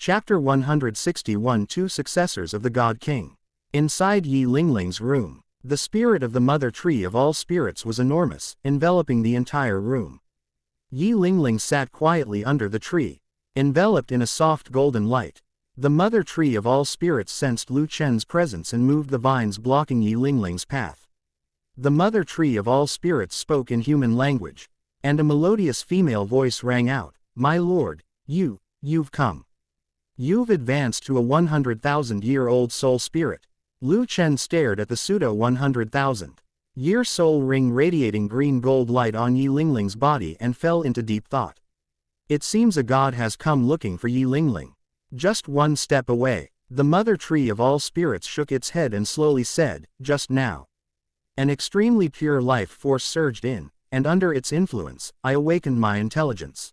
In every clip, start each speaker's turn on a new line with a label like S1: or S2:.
S1: Chapter 161 Two Successors of the God King. Inside Yi Lingling's room, the spirit of the mother tree of all spirits was enormous, enveloping the entire room. Yi Lingling sat quietly under the tree, enveloped in a soft golden light. The mother tree of all spirits sensed Lu Chen's presence and moved the vines blocking Yi Lingling's path. The mother tree of all spirits spoke in human language, and a melodious female voice rang out, "My lord, you've come. You've advanced to a 100,000-year-old soul spirit." Lu Chen stared at the pseudo-100,000-year soul ring radiating green-gold light on Yi Lingling's body and fell into deep thought. It seems a god has come looking for Yi Lingling. Just one step away, the mother tree of all spirits shook its head and slowly said, "Just now." An extremely pure life force surged in, and under its influence, I awakened my intelligence.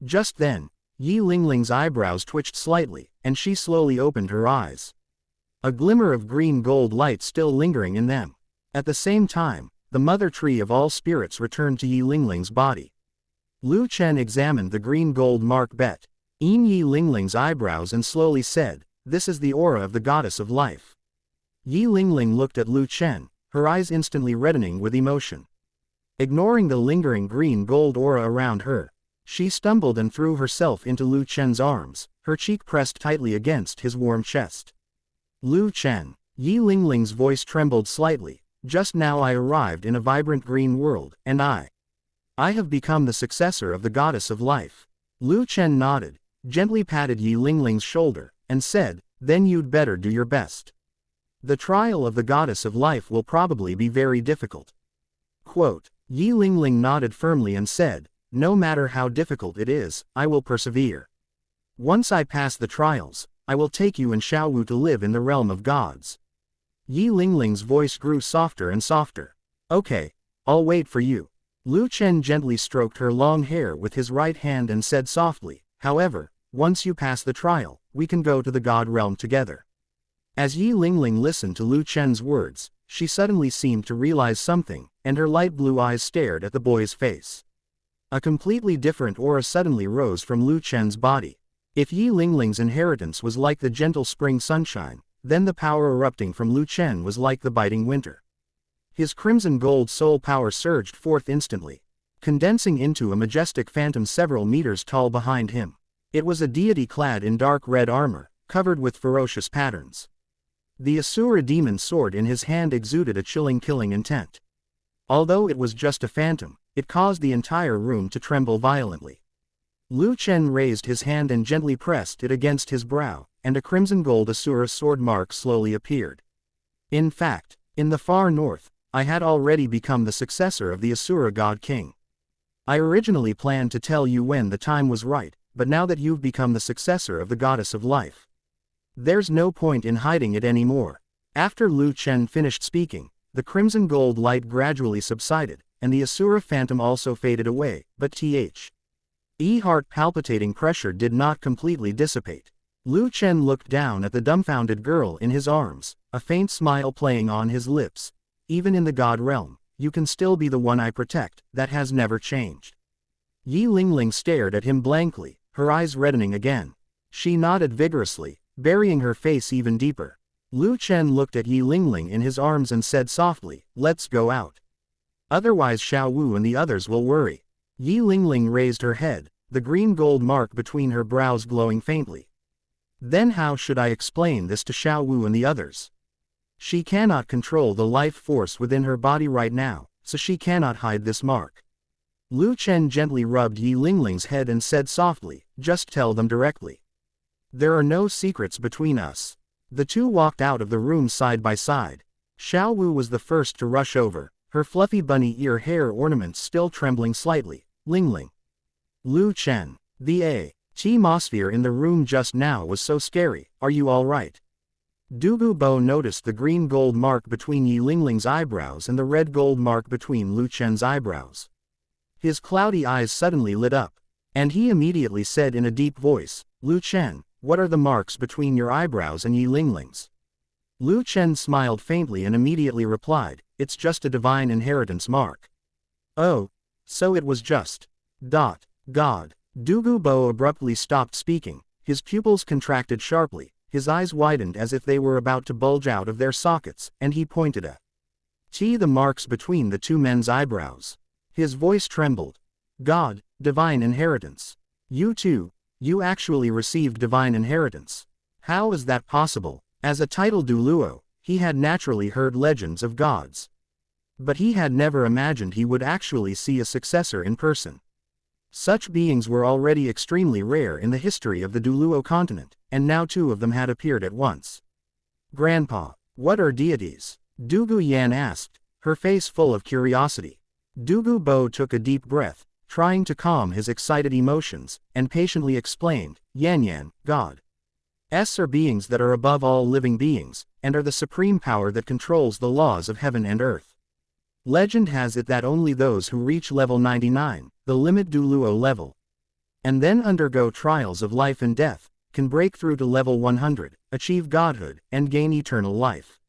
S1: Just then, Yi Lingling's eyebrows twitched slightly, and she slowly opened her eyes. A glimmer of green-gold light still lingering in them. At the same time, the mother tree of all spirits returned to Yi Lingling's body. Lu Chen examined the green-gold mark bet in Yi Lingling's eyebrows and slowly said, "This is the aura of the goddess of life." Yi Lingling looked at Lu Chen, her eyes instantly reddening with emotion. Ignoring the lingering green-gold aura around her, she stumbled and threw herself into Lu Chen's arms, her cheek pressed tightly against his warm chest. "Lu Chen." Yi Lingling's voice trembled slightly. "Just now I arrived in a vibrant green world, and I have become the successor of the goddess of life." Lu Chen nodded, gently patted Yi Lingling's shoulder, and said, "Then you'd better do your best. The trial of the goddess of life will probably be very difficult." Quote. Yi Lingling nodded firmly and said, "No matter how difficult it is, I will persevere. Once I pass the trials, I will take you and Xiaowu to live in the realm of gods." Yi Lingling's voice grew softer and softer. "Okay, I'll wait for you." Lu Chen gently stroked her long hair with his right hand and said softly, "However, once you pass the trial, we can go to the god realm together." As Yi Lingling listened to Lu Chen's words, she suddenly seemed to realize something, and her light blue eyes stared at the boy's face. A completely different aura suddenly rose from Lu Chen's body. If Yi Lingling's inheritance was like the gentle spring sunshine, then the power erupting from Lu Chen was like the biting winter. His crimson gold soul power surged forth instantly, condensing into a majestic phantom several meters tall behind him. It was a deity clad in dark red armor, covered with ferocious patterns. The Asura demon sword in his hand exuded a chilling killing intent. Although it was just a phantom, it caused the entire room to tremble violently. Lu Chen raised his hand and gently pressed it against his brow, and a crimson gold Asura sword mark slowly appeared. In fact, in the far north, I had already become the successor of the Asura God King. I originally planned to tell you when the time was right, but now that you've become the successor of the goddess of life, there's no point in hiding it anymore." After Lu Chen finished speaking, the crimson gold light gradually subsided, and the Asura phantom also faded away, but heart palpitating pressure did not completely dissipate. Lu Chen looked down at the dumbfounded girl in his arms, a faint smile playing on his lips. "Even in the god realm, you can still be the one I protect, that has never changed." Yi Lingling stared at him blankly, her eyes reddening again. She nodded vigorously, burying her face even deeper. Lu Chen looked at Yi Lingling in his arms and said softly, "Let's go out. Otherwise Xiaowu and the others will worry." Yi Lingling raised her head, the green gold mark between her brows glowing faintly. "Then how should I explain this to Xiaowu and the others? She cannot control the life force within her body right now, so she cannot hide this mark." Lu Chen gently rubbed Yi Lingling's head and said softly, "Just tell them directly. There are no secrets between us." The two walked out of the room side by side. Xiaowu was the first to rush over, her fluffy bunny ear hair ornaments still trembling slightly. "Lingling." "Lu Chen. The atmosphere in the room just now was so scary, are you all right?" Douluo noticed the green gold mark between Yi Lingling's eyebrows and the red gold mark between Lu Chen's eyebrows. His cloudy eyes suddenly lit up, and he immediately said in a deep voice, "Lu Chen, what are the marks between your eyebrows and Yi Lingling's?" Lu Chen smiled faintly and immediately replied, "It's just a divine inheritance mark." "Oh, so it was just. God." Douluo abruptly stopped speaking, His pupils contracted sharply, his eyes widened as if they were about to bulge out of their sockets, and he pointed at the marks between the two men's eyebrows. His voice trembled. God, divine inheritance. You too, you actually received divine inheritance. How is that possible? As a titled Douluo, he had naturally heard legends of gods. But he had never imagined he would actually see a successor in person. Such beings were already extremely rare in the history of the Douluo continent, and now two of them had appeared at once. Grandpa, what are deities? Dugu Yan asked, her face full of curiosity. Dugu Bo took a deep breath, trying to calm his excited emotions, and patiently explained, Yan, God. Are beings that are above all living beings, and are the supreme power that controls the laws of heaven and earth. Legend has it that only those who reach level 99, the limit Douluo level, and then undergo trials of life and death, can break through to level 100, achieve godhood, and gain eternal life.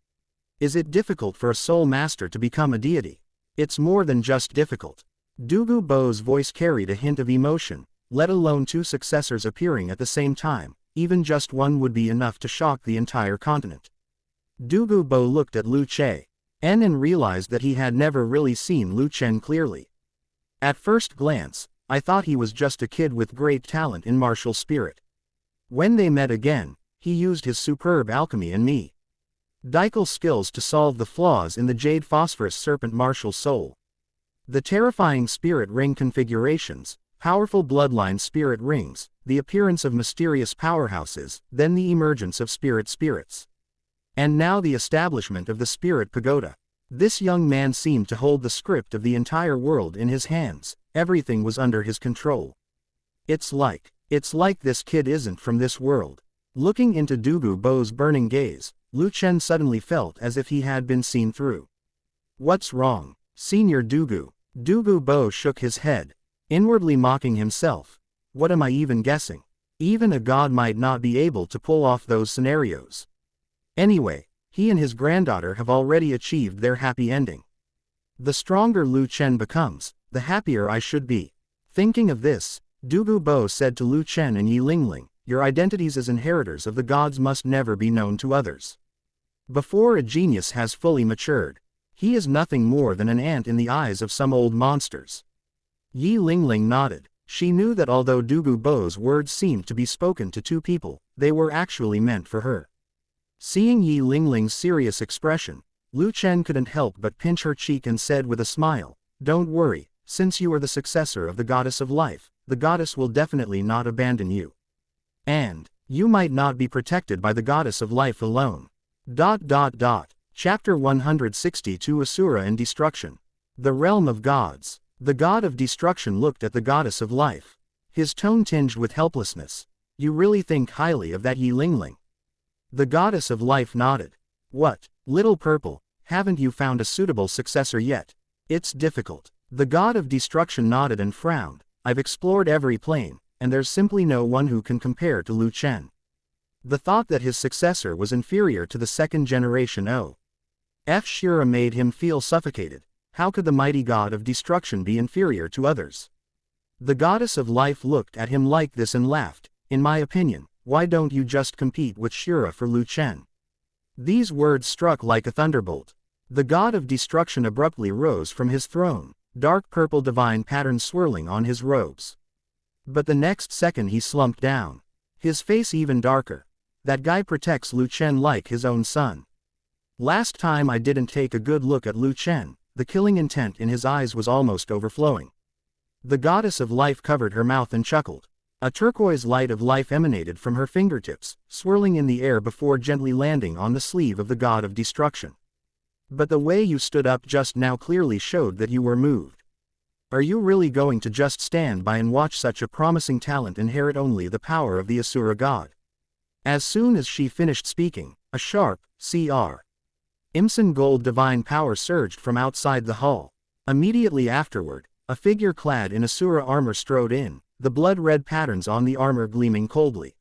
S1: Is it difficult for a soul master to become a deity? It's more than just difficult. Dugu Bo's voice carried a hint of emotion, let alone two successors appearing at the same time, even just one would be enough to shock the entire continent. Dugu Bo looked at Lu Che and realized that he had never really seen Lu Chen clearly. At first glance, I thought he was just a kid with great talent in martial spirit. When they met again, he used his superb alchemy and medical skills to solve the flaws in the Jade Phosphorus Serpent martial soul. The terrifying spirit ring configurations, powerful bloodline spirit rings, the appearance of mysterious powerhouses, then the emergence of spirits. And now the establishment of the Spirit Pagoda. This young man seemed to hold the script of the entire world in his hands, everything was under his control. It's like this kid isn't from this world. Looking into Dugu Bo's burning gaze, Lu Chen suddenly felt as if he had been seen through. What's wrong, Senior Dugu? Dugu Bo shook his head, inwardly mocking himself. What am I even guessing? Even a god might not be able to pull off those scenarios. Anyway, he and his granddaughter have already achieved their happy ending. The stronger Lu Chen becomes, the happier I should be. Thinking of this, Dugu Bo said to Lu Chen and Yi Lingling, your identities as inheritors of the gods must never be known to others. Before a genius has fully matured, he is nothing more than an ant in the eyes of some old monsters. Yi Lingling nodded. She knew that although Dugu Bo's words seemed to be spoken to two people, they were actually meant for her. Seeing Yi Lingling's serious expression, Lu Chen couldn't help but pinch her cheek and said with a smile, don't worry, since you are the successor of the goddess of life, the goddess will definitely not abandon you. And, you might not be protected by the goddess of life alone. Chapter 162 Asura and Destruction. The Realm of Gods. The god of destruction looked at the goddess of life. His tone tinged with helplessness. You really think highly of that Yi Lingling? The goddess of life nodded. What, little purple, haven't you found a suitable successor yet? It's difficult. The god of destruction nodded and frowned. I've explored every plane, and there's simply no one who can compare to Lu Chen. The thought that his successor was inferior to the second generation Shura made him feel suffocated. How could the mighty god of destruction be inferior to others? The goddess of life looked at him like this and laughed. In my opinion, why don't you just compete with Shura for Lu Chen? These words struck like a thunderbolt. The god of destruction abruptly rose from his throne, dark purple divine patterns swirling on his robes. But the next second he slumped down. His face even darker. That guy protects Lu Chen like his own son. Last time I didn't take a good look at Lu Chen, the killing intent in his eyes was almost overflowing. The goddess of life covered her mouth and chuckled. A turquoise light of life emanated from her fingertips, swirling in the air before gently landing on the sleeve of the god of destruction. But the way you stood up just now clearly showed that you were moved. Are you really going to just stand by and watch such a promising talent inherit only the power of the Asura god? As soon as she finished speaking, a sharp, Cr. Imson gold divine power surged from outside the hall. Immediately afterward, a figure clad in Asura armor strode in, the blood-red patterns on the armor gleaming coldly.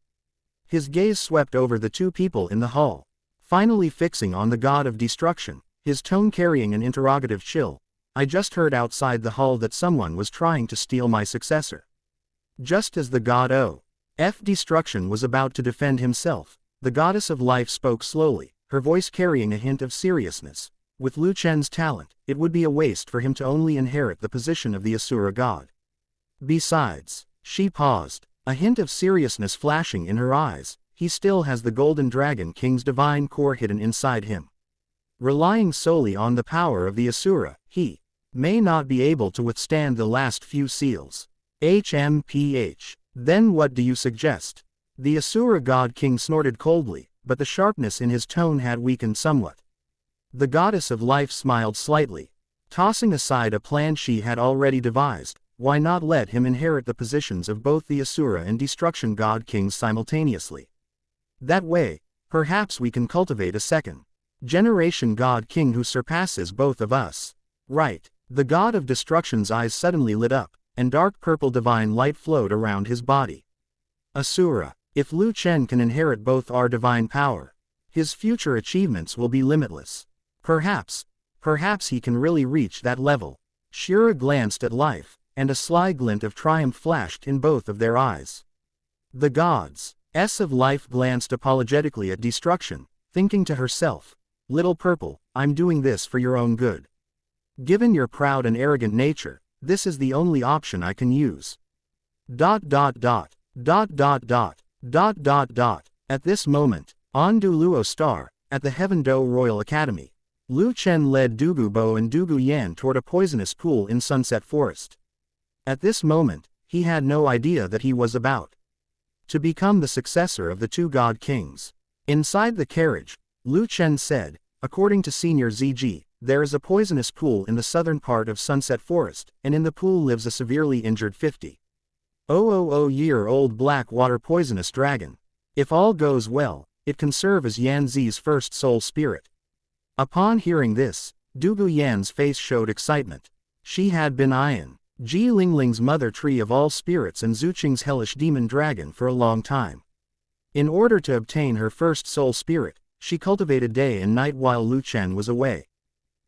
S1: His gaze swept over the two people in the hall, finally fixing on the god of destruction, his tone carrying an interrogative chill. I just heard outside the hall that someone was trying to steal my successor. Just as the god Destruction was about to defend himself. The goddess of life spoke slowly, her voice carrying a hint of seriousness. With Lu Chen's talent, it would be a waste for him to only inherit the position of the Asura god. Besides, she paused, a hint of seriousness flashing in her eyes. He still has the Golden Dragon King's divine core hidden inside him. Relying solely on the power of the Asura, he may not be able to withstand the last few seals. HMPH. Then what do you suggest? The Asura god king snorted coldly, but the sharpness in his tone had weakened somewhat. The goddess of life smiled slightly. Tossing aside a plan she had already devised, why not let him inherit the positions of both the Asura and Destruction God Kings simultaneously? That way, perhaps we can cultivate a second generation God King who surpasses both of us. Right. The god of destruction's eyes suddenly lit up, and dark purple divine light flowed around his body. Asura, if Lu Chen can inherit both our divine power, his future achievements will be limitless. Perhaps he can really reach that level. Shura glanced at life, and a sly glint of triumph flashed in both of their eyes. The gods of life glanced apologetically at destruction, thinking to herself, "Little Purple, I'm doing this for your own good. Given your proud and arrogant nature, this is the only option I can use." At this moment, on Douluo Star, at the Heaven Do Royal Academy, Lu Chen led Dugu Bo and Dugu Yan toward a poisonous pool in Sunset Forest. At this moment, he had no idea that he was about to become the successor of the two god kings. Inside the carriage, Lu Chen said, "According to Senior ZG, there is a poisonous pool in the southern part of Sunset Forest, and in the pool lives a severely injured 50,000-year-old black water poisonous dragon. If all goes well, it can serve as Yan Zi's first soul spirit." Upon hearing this, Dugu Yan's face showed excitement. She had been eyeing Ji Lingling's mother tree of all spirits and Zuqing's hellish demon dragon for a long time. In order to obtain her first soul spirit, she cultivated day and night while Lu Chen was away.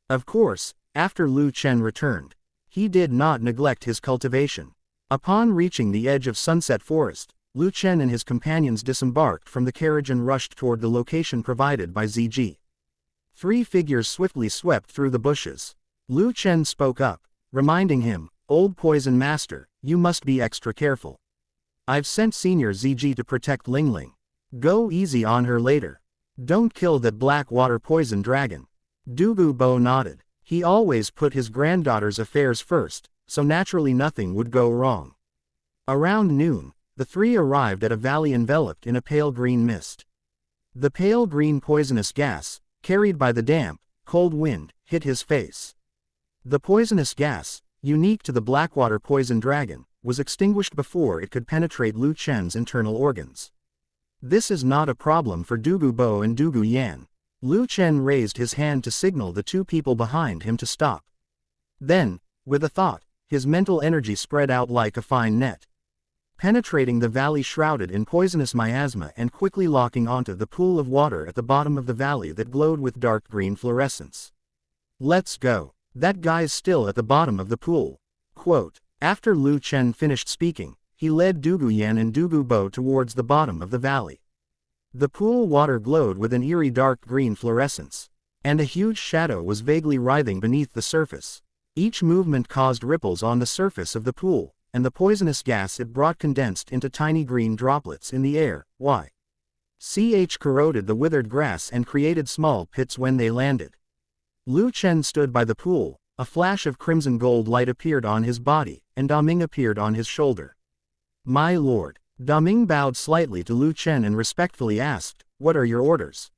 S1: Of course, after Lu Chen returned, he did not neglect his cultivation. Upon reaching the edge of Sunset Forest, Lu Chen and his companions disembarked from the carriage and rushed toward the location provided by ZG. Three figures swiftly swept through the bushes. Lu Chen spoke up, reminding him, "Old Poison Master, you must be extra careful. I've sent Senior ZG to protect Lingling. Go easy on her later. Don't kill that black water poison dragon." Dugu Bo nodded. He always put his granddaughter's affairs first, so naturally nothing would go wrong. Around noon, the three arrived at a valley enveloped in a pale green mist. The pale green poisonous gas, carried by the damp, cold wind, hit his face. The poisonous gas, unique to the Blackwater poison dragon, was extinguished before it could penetrate Lu Chen's internal organs. This is not a problem for Dugu Bo and Dugu Yan. Lu Chen raised his hand to signal the two people behind him to stop. Then, with a thought, his mental energy spread out like a fine net, penetrating the valley shrouded in poisonous miasma and quickly locking onto the pool of water at the bottom of the valley that glowed with dark green fluorescence. "Let's go. That guy's still at the bottom of the pool." Quote. After Lu Chen finished speaking, he led Dugu Yan and Dugu Bo towards the bottom of the valley. The pool water glowed with an eerie dark green fluorescence, and a huge shadow was vaguely writhing beneath the surface. Each movement caused ripples on the surface of the pool, and the poisonous gas it brought condensed into tiny green droplets in the air. Corroded the withered grass and created small pits when they landed. Lu Chen stood by the pool, a flash of crimson gold light appeared on his body, and Daming appeared on his shoulder. "My lord." Daming bowed slightly to Lu Chen and respectfully asked, "What are your orders?"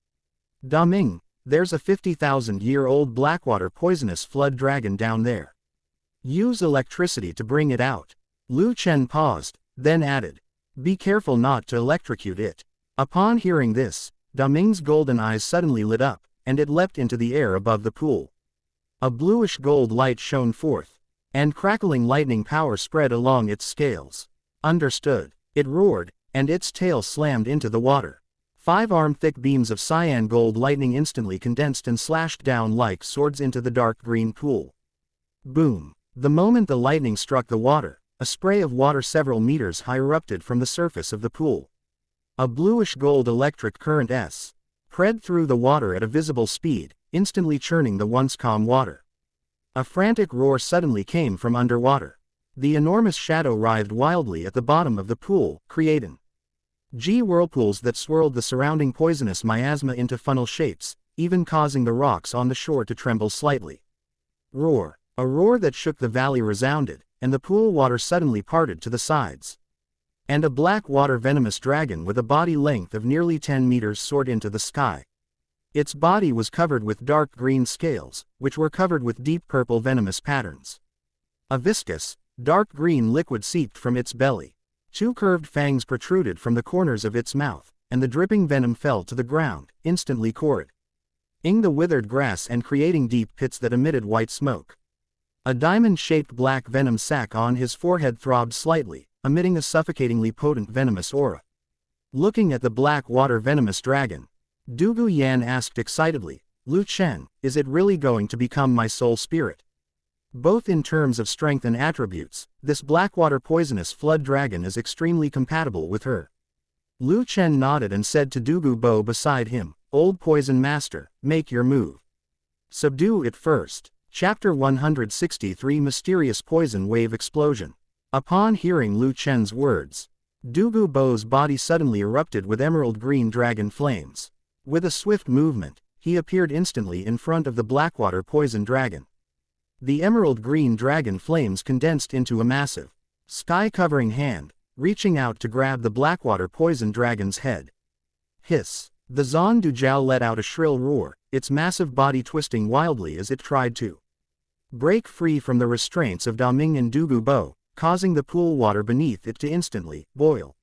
S1: "Daming, there's a 50,000-year-old Blackwater poisonous flood dragon down there. Use electricity to bring it out." Lu Chen paused, then added, "Be careful not to electrocute it." Upon hearing this, Daming's golden eyes suddenly lit up, and it leapt into the air above the pool. A bluish gold light shone forth, and crackling lightning power spread along its scales. "Understood." It roared, and its tail slammed into the water. 5-arm-thick beams of cyan gold lightning instantly condensed and slashed down like swords into the dark green pool. Boom! The moment the lightning struck the water, a spray of water several meters high erupted from the surface of the pool. A bluish-gold electric current spread through the water at a visible speed, instantly churning the once calm water. A frantic roar suddenly came from underwater. The enormous shadow writhed wildly at the bottom of the pool, creating whirlpools that swirled the surrounding poisonous miasma into funnel shapes, even causing the rocks on the shore to tremble slightly. Roar! A roar that shook the valley resounded, and the pool water suddenly parted to the sides. And a black water venomous dragon with a body length of nearly 10 meters soared into the sky. Its body was covered with dark green scales, which were covered with deep purple venomous patterns. A viscous, dark green liquid seeped from its belly. 2 curved fangs protruded from the corners of its mouth, and the dripping venom fell to the ground, instantly corroding the withered grass and creating deep pits that emitted white smoke. A diamond-shaped black venom sac on his forehead throbbed slightly, emitting a suffocatingly potent venomous aura. Looking at the black water venomous dragon, Douluo Yan asked excitedly, "Lu Chen, is it really going to become my soul spirit?" Both in terms of strength and attributes, this blackwater poisonous flood dragon is extremely compatible with her. Lu Chen nodded and said to Douluo beside him, "Old poison master, make your move. Subdue it first." Chapter 163 Mysterious Poison Wave Explosion. Upon hearing Lu Chen's words, Douluo's body suddenly erupted with emerald green dragon flames. With a swift movement, he appeared instantly in front of the blackwater poison dragon. The emerald green dragon flames condensed into a massive, sky-covering hand, reaching out to grab the blackwater poison dragon's head. Hiss! The Zon Dujiao let out a shrill roar, its massive body twisting wildly as it tried to break free from the restraints of Daming and Douluo, causing the pool water beneath it to instantly boil.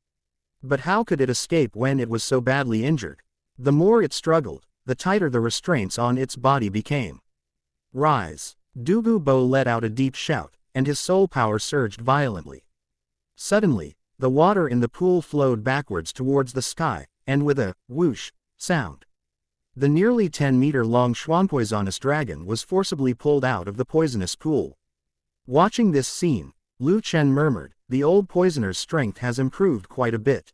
S1: But how could it escape when it was so badly injured? The more it struggled, the tighter the restraints on its body became. Rise! Douluo let out a deep shout, and his soul power surged violently. Suddenly, the water in the pool flowed backwards towards the sky, and with a whoosh sound, the nearly 10-meter-long Schwanpoisonous dragon was forcibly pulled out of the poisonous pool. Watching this scene, Lu Chen murmured, "The old poisoner's strength has improved quite a bit.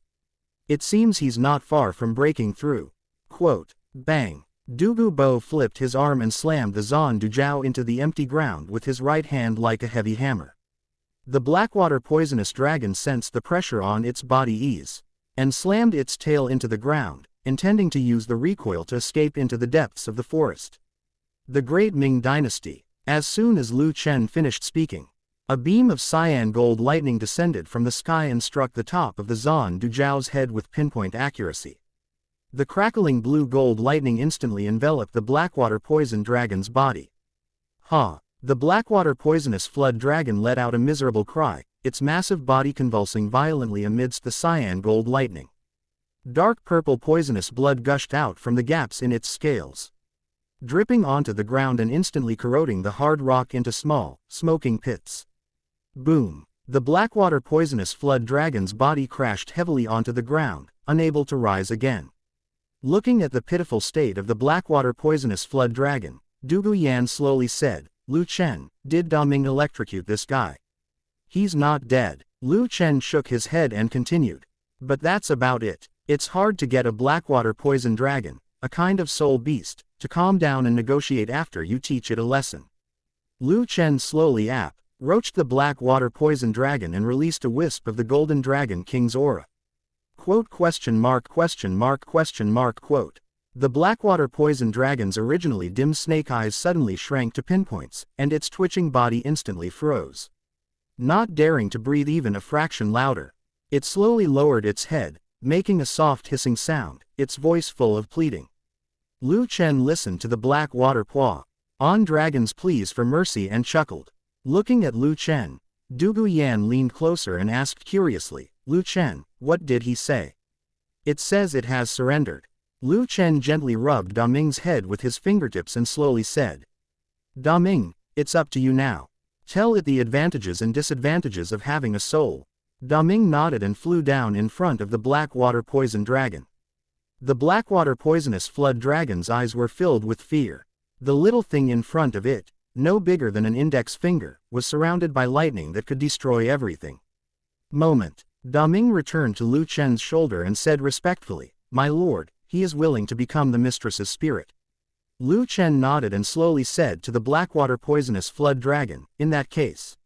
S1: It seems he's not far from breaking through." Quote, bang! Douluo flipped his arm and slammed the Zon Dujiao into the empty ground with his right hand like a heavy hammer. The blackwater poisonous dragon sensed the pressure on its body ease, and slammed its tail into the ground, intending to use the recoil to escape into the depths of the forest. The Great Ming Dynasty. As soon as Lu Chen finished speaking, a beam of cyan gold lightning descended from the sky and struck the top of the Zon Dujiao's head with pinpoint accuracy. The crackling blue-gold lightning instantly enveloped the blackwater poison dragon's body. Ha! The blackwater poisonous flood dragon let out a miserable cry, its massive body convulsing violently amidst the cyan gold lightning. Dark purple poisonous blood gushed out from the gaps in its scales, dripping onto the ground and instantly corroding the hard rock into small, smoking pits. Boom! The blackwater poisonous flood dragon's body crashed heavily onto the ground, unable to rise again. Looking at the pitiful state of the blackwater poisonous flood dragon, Douluo Yan slowly said, "Lu Chen, did Daming electrocute this guy?" "He's not dead." Lu Chen shook his head and continued, "But that's about it. It's hard to get a blackwater poison dragon, a kind of soul beast, to calm down and negotiate after you teach it a lesson." Lu Chen slowly approached the blackwater poison dragon and released a wisp of the golden dragon king's aura. Quote, question mark, question mark, question mark, quote. The blackwater poison dragon's originally dim snake eyes suddenly shrank to pinpoints, and its twitching body instantly froze. Not daring to breathe even a fraction louder, it slowly lowered its head, making a soft hissing sound, its voice full of pleading. Lu Chen listened to the blackwater on dragon's pleas for mercy and chuckled. Looking at Lu Chen, Douluo Yan leaned closer and asked curiously, "Lu Chen, what did he say?" "It says it has surrendered." Lu Chen gently rubbed Daming's head with his fingertips and slowly said, "Daming, it's up to you now. Tell it the advantages and disadvantages of having a soul." Daming nodded and flew down in front of the blackwater poison dragon. The blackwater poisonous flood dragon's eyes were filled with fear. The little thing in front of it, no bigger than an index finger, was surrounded by lightning that could destroy everything. Moment. Daming returned to Lu Chen's shoulder and said respectfully, "My lord, he is willing to become the mistress's spirit." Lu Chen nodded and slowly said to the Blackwater poisonous flood dragon, "In that case,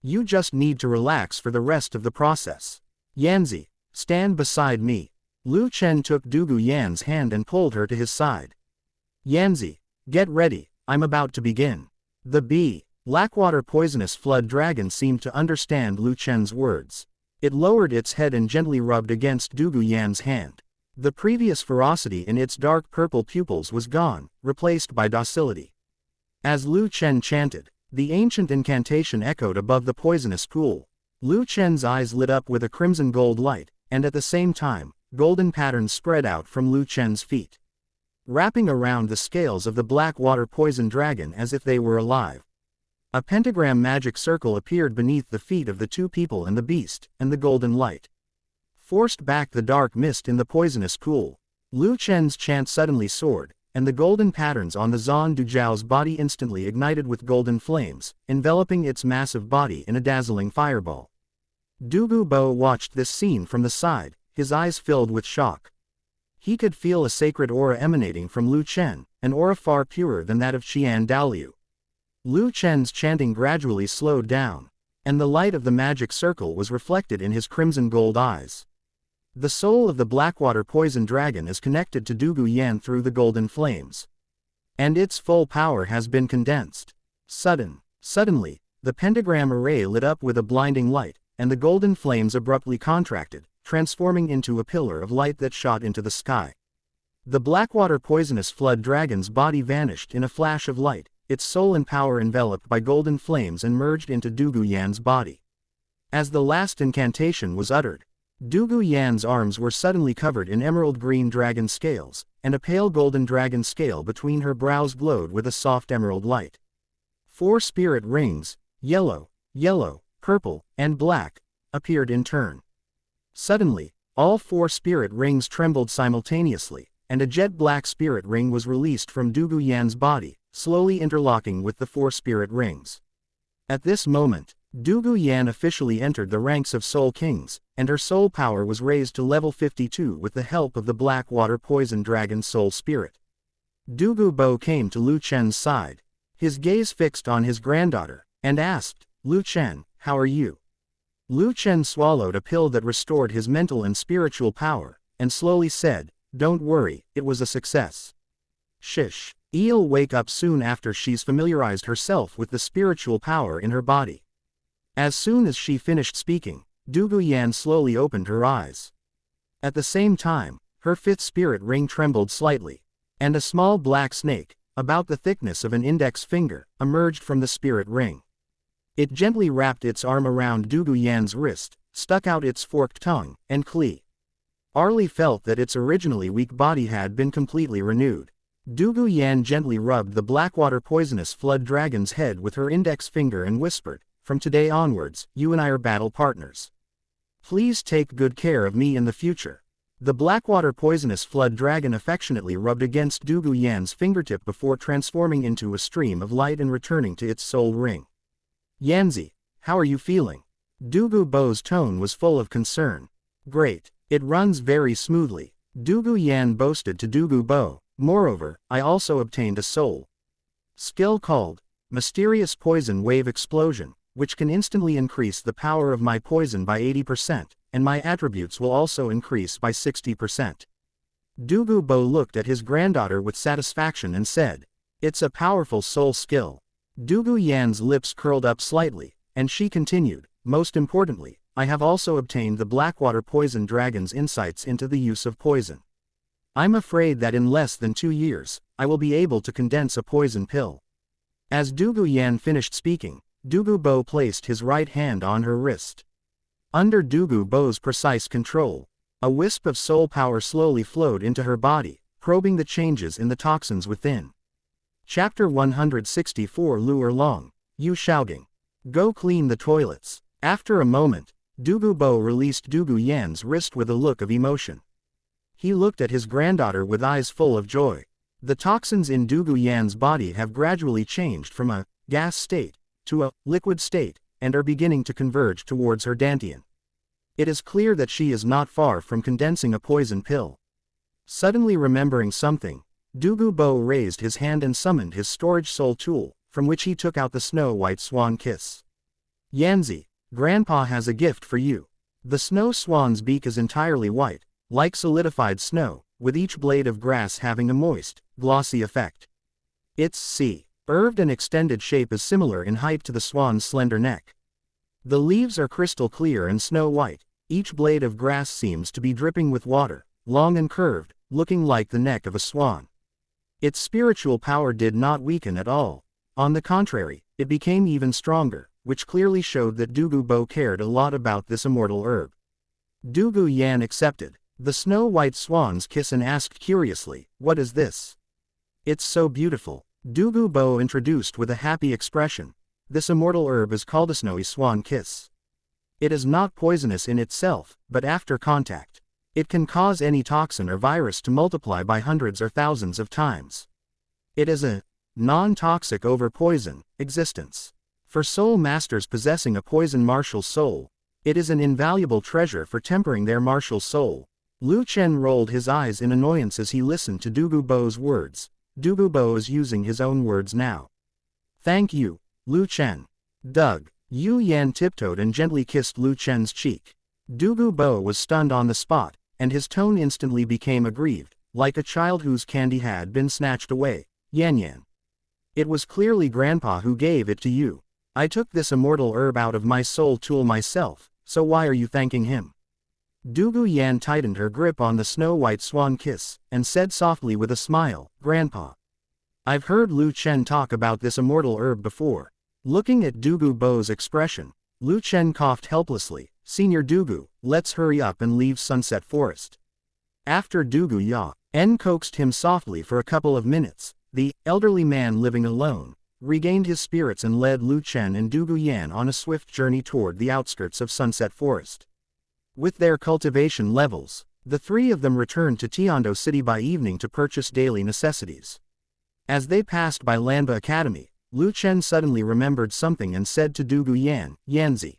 S1: you just need to relax for the rest of the process. Yanzi, stand beside me." Lu Chen took Dugu Yan's hand and pulled her to his side. "Yanzi, get ready, I'm about to begin." The Blackwater poisonous flood dragon seemed to understand Lu Chen's words. It lowered its head and gently rubbed against Dugu Yan's hand. The previous ferocity in its dark purple pupils was gone, replaced by docility. As Lu Chen chanted, the ancient incantation echoed above the poisonous pool. Lu Chen's eyes lit up with a crimson gold light, and at the same time, golden patterns spread out from Lu Chen's feet, wrapping around the scales of the Blackwater poison dragon as if they were alive. A pentagram magic circle appeared beneath the feet of the two people and the beast, and the golden light forced back the dark mist in the poisonous pool. Lu Chen's chant suddenly soared, and the golden patterns on the Zan Dujiao's body instantly ignited with golden flames, enveloping its massive body in a dazzling fireball. Dugu Bo watched this scene from the side, his eyes filled with shock. He could feel a sacred aura emanating from Lu Chen, an aura far purer than that of Qian Daoliu. Lu Chen's chanting gradually slowed down, and the light of the magic circle was reflected in his crimson gold eyes. The soul of the Blackwater poison dragon is connected to Dugu Yan through the golden flames, and its full power has been condensed. Suddenly, the pentagram array lit up with a blinding light, and the golden flames abruptly contracted, transforming into a pillar of light that shot into the sky. The Blackwater poisonous flood dragon's body vanished in a flash of light, its soul and power enveloped by golden flames and merged into Dugu Yan's body. As the last incantation was uttered, Dugu Yan's arms were suddenly covered in emerald green dragon scales, and a pale golden dragon scale between her brows glowed with a soft emerald light. 4 spirit rings, yellow, purple, and black, appeared in turn. Suddenly, all 4 spirit rings trembled simultaneously, and a jet-black spirit ring was released from Dugu Yan's body, slowly interlocking with the 4 spirit rings. At this moment, Dugu Yan officially entered the ranks of Soul Kings, and her soul power was raised to level 52 with the help of the Blackwater poison dragon's soul spirit. Dugu Bo came to Lu Chen's side, his gaze fixed on his granddaughter, and asked, "Lu Chen, how are you?" Lu Chen swallowed a pill that restored his mental and spiritual power, and slowly said, "Don't worry, it was a success. Shish. He'll wake up soon after she's familiarized herself with the spiritual power in her body." As soon as she finished speaking, Dugu Yan slowly opened her eyes. At the same time, her 5th spirit ring trembled slightly, and a small black snake, about the thickness of an index finger, emerged from the spirit ring. It gently wrapped its arm around Dugu Yan's wrist, stuck out its forked tongue, and Arlie felt that its originally weak body had been completely renewed. Dugu Yan gently rubbed the Blackwater poisonous flood dragon's head with her index finger and whispered, "From today onwards, you and I are battle partners. Please take good care of me in the future." The Blackwater poisonous flood dragon affectionately rubbed against Dugu Yan's fingertip before transforming into a stream of light and returning to its soul ring. "Yanzi, how are you feeling?" Dugu Bo's tone was full of concern. "Great, it runs very smoothly," Dugu Yan boasted to Dugu Bo. "Moreover, I also obtained a soul skill called Mysterious Poison Wave Explosion, which can instantly increase the power of my poison by 80%, and my attributes will also increase by 60%. Dugu Bo looked at his granddaughter with satisfaction and said, "It's a powerful soul skill." Dugu Yan's lips curled up slightly, and she continued, "Most importantly, I have also obtained the Blackwater poison dragon's insights into the use of poison. I'm afraid that in less than 2 years, I will be able to condense a poison pill." As Dugu Yan finished speaking, Dugu Bo placed his right hand on her wrist. Under Dugu Bo's precise control, a wisp of soul power slowly flowed into her body, probing the changes in the toxins within. Chapter 164 Luer Long, Yu Shaogang. Go clean the toilets. After a moment, Dugu Bo released Dugu Yan's wrist with a look of emotion. He looked at his granddaughter with eyes full of joy. The toxins in Dugu Yan's body have gradually changed from a gas state, to a liquid state, and are beginning to converge towards her dantian. It is clear that she is not far from condensing a poison pill. Suddenly remembering something, Douluo raised his hand and summoned his storage soul tool, from which he took out the snow-white swan kiss. Yanzi, Grandpa has a gift for you. The snow swan's beak is entirely white, like solidified snow, with each blade of grass having a moist, glossy effect. Its curved and extended shape is similar in height to the swan's slender neck. The leaves are crystal clear and snow-white. Each blade of grass seems to be dripping with water, long and curved, looking like the neck of a swan. Its spiritual power did not weaken at all. On the contrary, it became even stronger, which clearly showed that Douluo cared a lot about this immortal herb. Yan accepted the snow-white swan's kiss and asked curiously, "What is this?" "It's so beautiful," Douluo introduced with a happy expression. "This immortal herb is called a snowy swan kiss. It is not poisonous in itself, but after contact, it can cause any toxin or virus to multiply by hundreds or thousands of times. It is a non-toxic over poison existence. For soul masters possessing a poison martial soul, it is an invaluable treasure for tempering their martial soul." Lu Chen rolled his eyes in annoyance as he listened to Douluo's words. Douluo is using his own words now. "Thank you, Lu Chen." Yu Yan tiptoed and gently kissed Lu Chen's cheek. Douluo was stunned on the spot, and his tone instantly became aggrieved, like a child whose candy had been snatched away. "Yan. It was clearly Grandpa who gave it to you. I took this immortal herb out of my soul tool myself, so why are you thanking him?" Yan tightened her grip on the snow-white swan kiss, and said softly with a smile, "Grandpa, I've heard Lu Chen talk about this immortal herb before." Looking at Douluo's expression, Lu Chen coughed helplessly. "Senior Douluo, let's hurry up and leave Sunset Forest." After Yan coaxed him softly for a couple of minutes, the elderly man living alone regained his spirits and led Lu Chen and Yan on a swift journey toward the outskirts of Sunset Forest. With their cultivation levels, the three of them returned to Tiando City by evening to purchase daily necessities. As they passed by Lanba Academy, Lu Chen suddenly remembered something and said to Yan, "Yanzi,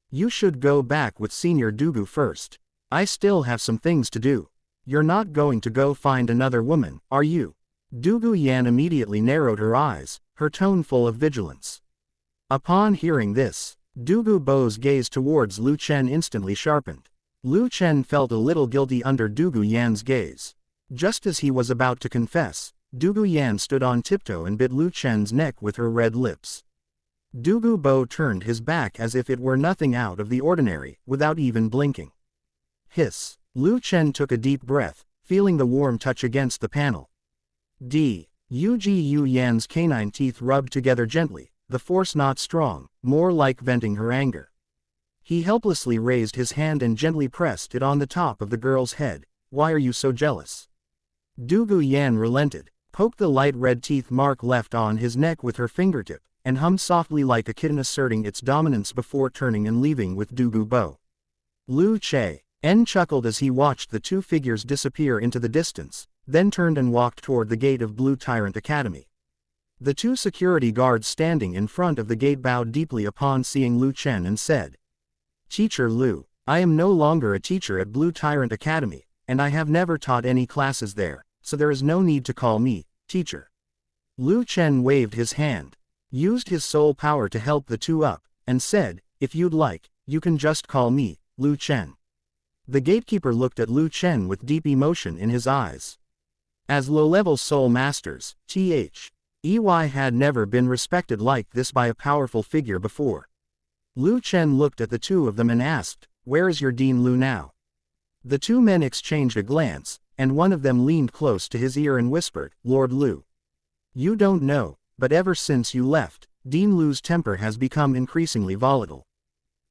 S1: you should go back with Senior Douluo first. I still have some things to do. You're not going to go find another woman, are you?" Yan immediately narrowed her eyes, her tone full of vigilance. Upon hearing this, Douluo's gaze towards Lu Chen instantly sharpened. Lu Chen felt a little guilty under Yan's gaze. Just as he was about to confess, Yan stood on tiptoe and bit Lu Chen's neck with her red lips. Douluo turned his back as if it were nothing out of the ordinary, without even blinking. Hiss. Lu Chen took a deep breath, feeling the warm touch against the panel. Yu Yan's canine teeth rubbed together gently, the force not strong, more like venting her anger. He helplessly raised his hand and gently pressed it on the top of the girl's head. "Why are you so jealous?" Yan relented, poked the light red teeth mark left on his neck with her fingertip, and hummed softly like a kitten asserting its dominance before turning and leaving with Douluo. Lu Chen chuckled as he watched the two figures disappear into the distance, then turned and walked toward the gate of Blue Tyrant Academy. The two security guards standing in front of the gate bowed deeply upon seeing Lu Chen and said, "Teacher Lu, I am no longer a teacher at Blue Tyrant Academy, and I have never taught any classes there, so there is no need to call me teacher." Lu Chen waved his hand, used his soul power to help the two up, and said, "If you'd like, you can just call me Lu Chen." The gatekeeper looked at Lu Chen with deep emotion in his eyes. As low-level soul masters, EY had never been respected like this by a powerful figure before. Lu Chen looked at the two of them and asked, "Where is your Dean Lu now?" The two men exchanged a glance, and one of them leaned close to his ear and whispered, "Lord Lu. You don't know, but ever since you left, Dean Lu's temper has become increasingly volatile.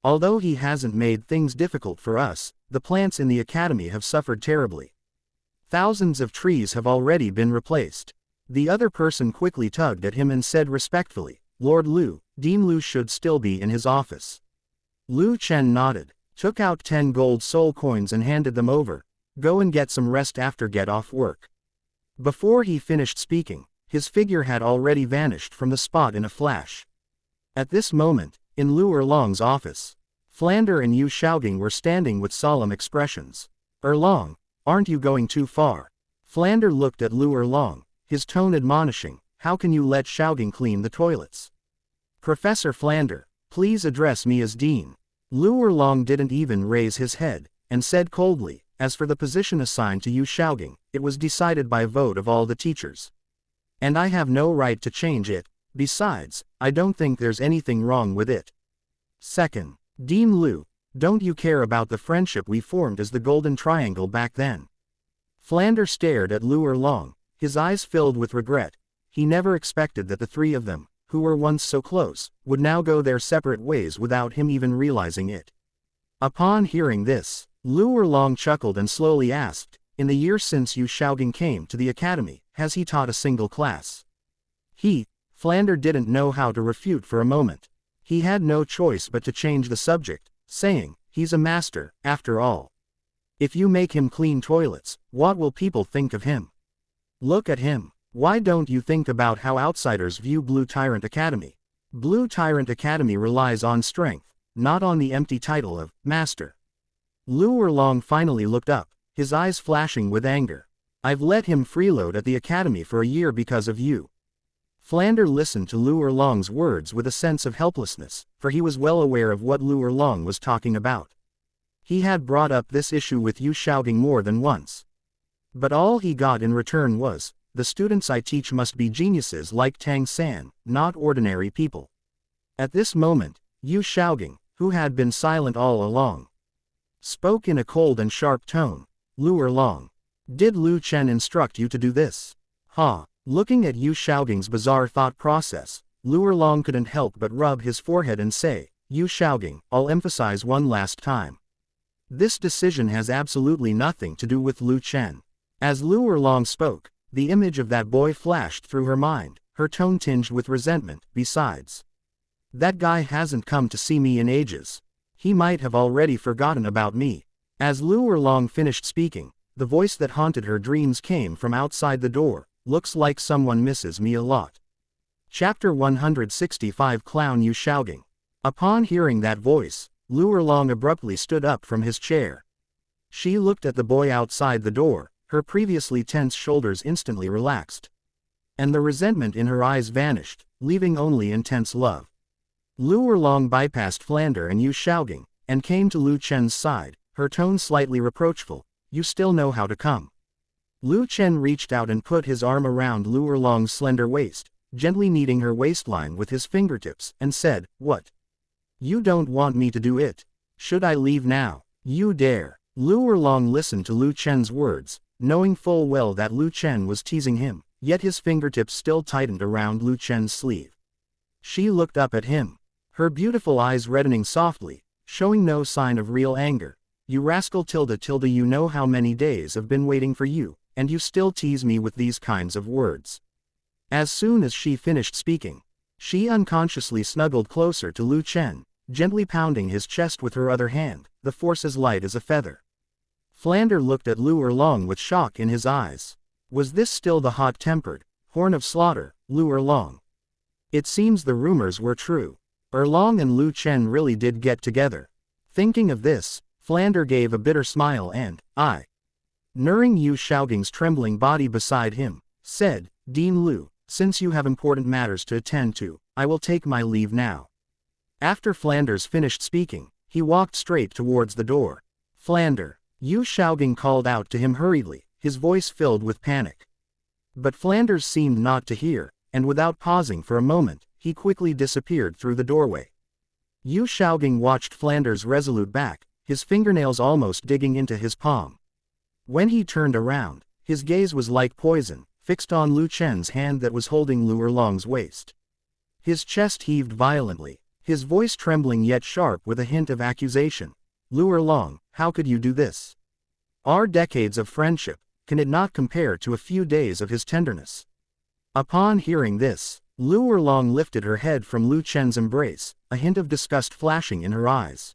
S1: Although he hasn't made things difficult for us, the plants in the academy have suffered terribly. Thousands of trees have already been replaced." The other person quickly tugged at him and said respectfully, "Lord Lu, Dean Lu should still be in his office." Lu Chen nodded, took out 10 gold soul coins and handed them over. "Go and get some rest after get off work." Before he finished speaking, his figure had already vanished from the spot in a flash. At this moment, in Lu Erlong's office, Flander and Yu Shaogang were standing with solemn expressions. "Erlong, aren't you going too far?" Flander looked at Lu Erlong, his tone admonishing, "How can you let Shaogang clean the toilets?" "Professor Flander, please address me as Dean." Lu Erlong didn't even raise his head, and said coldly, "As for the position assigned to Yu Shaogang, it was decided by vote of all the teachers. And I have no right to change it. Besides, I don't think there's anything wrong with it. Second, Dean Lu, don't you care about the friendship we formed as the Golden Triangle back then?" Flander stared at Lu Erlong, his eyes filled with regret. He never expected that the three of them, who were once so close, would now go their separate ways without him even realizing it. Upon hearing this, Lu Erlong chuckled and slowly asked, "In the year since Yu Shaogang came to the academy, has he taught a single class?" Flander didn't know how to refute for a moment. He had no choice but to change the subject, saying, "He's a master, after all. If you make him clean toilets, what will people think of him? Look at him. Why don't you think about how outsiders view Blue Tyrant Academy? Blue Tyrant Academy relies on strength, not on the empty title of master." Lu Erlong finally looked up, his eyes flashing with anger. "I've let him freeload at the academy for a year because of you." Flander listened to Lu Erlong's words with a sense of helplessness, for he was well aware of what Lu Erlong was talking about. He had brought up this issue with Yu Shaogang more than once. But all he got in return was, "The students I teach must be geniuses like Tang San, not ordinary people." At this moment, Yu Shaogang, who had been silent all along, spoke in a cold and sharp tone. "Lu Erlong, did Lu Chen instruct you to do this?" Looking at Yu Shaogang's bizarre thought process, Lu Erlong couldn't help but rub his forehead and say, "Yu Shaogang, I'll emphasize one last time. This decision has absolutely nothing to do with Lu Chen." As Lu Erlong spoke, the image of that boy flashed through her mind, her tone tinged with resentment. "Besides, that guy hasn't come to see me in ages. He might have already forgotten about me." As Lu Erlong finished speaking, the voice that haunted her dreams came from outside the door. "Looks like someone misses me a lot." Chapter 165 Clown Yu Shaogang. Upon hearing that voice, Lu Erlong abruptly stood up from his chair. She looked at the boy outside the door, her previously tense shoulders instantly relaxed. And the resentment in her eyes vanished, leaving only intense love. Lu Erlong bypassed Flander and Yu Shaogang, and came to Lu Chen's side, her tone slightly reproachful. "You still know how to come." Lu Chen reached out and put his arm around Lu Erlong's slender waist, gently kneading her waistline with his fingertips, and said, "What? You don't want me to do it? Should I leave now? You dare?" Lu Erlong listened to Lu Chen's words, knowing full well that Lu Chen was teasing him, yet his fingertips still tightened around Lu Chen's sleeve. She looked up at him, her beautiful eyes reddening softly, showing no sign of real anger. "You rascal tilde, you know how many days I've been waiting for you, and you still tease me with these kinds of words." As soon as she finished speaking, she unconsciously snuggled closer to Lu Chen, gently pounding his chest with her other hand, the force as light as a feather. Flander looked at Lu Erlong with shock in his eyes. Was this still the hot-tempered, horn of slaughter, Lu Erlong? It seems the rumors were true. Erlong and Lu Chen really did get together. Thinking of this, Flander gave a bitter smile and, Nuring Yu Shaogang's trembling body beside him, said, "Dean Lu, since you have important matters to attend to, I will take my leave now." After Flanders finished speaking, he walked straight towards the door. "Flander," Yu Shaogang called out to him hurriedly, his voice filled with panic. But Flanders seemed not to hear, and without pausing for a moment, he quickly disappeared through the doorway. Yu Shaogang watched Flanders' resolute back, his fingernails almost digging into his palm. When he turned around, his gaze was like poison, fixed on Lu Chen's hand that was holding Lu Erlong's waist. His chest heaved violently, his voice trembling yet sharp with a hint of accusation. "Lu Erlong, how could you do this? Our decades of friendship, can it not compare to a few days of his tenderness?" Upon hearing this, Lu Erlong lifted her head from Lu Chen's embrace, a hint of disgust flashing in her eyes.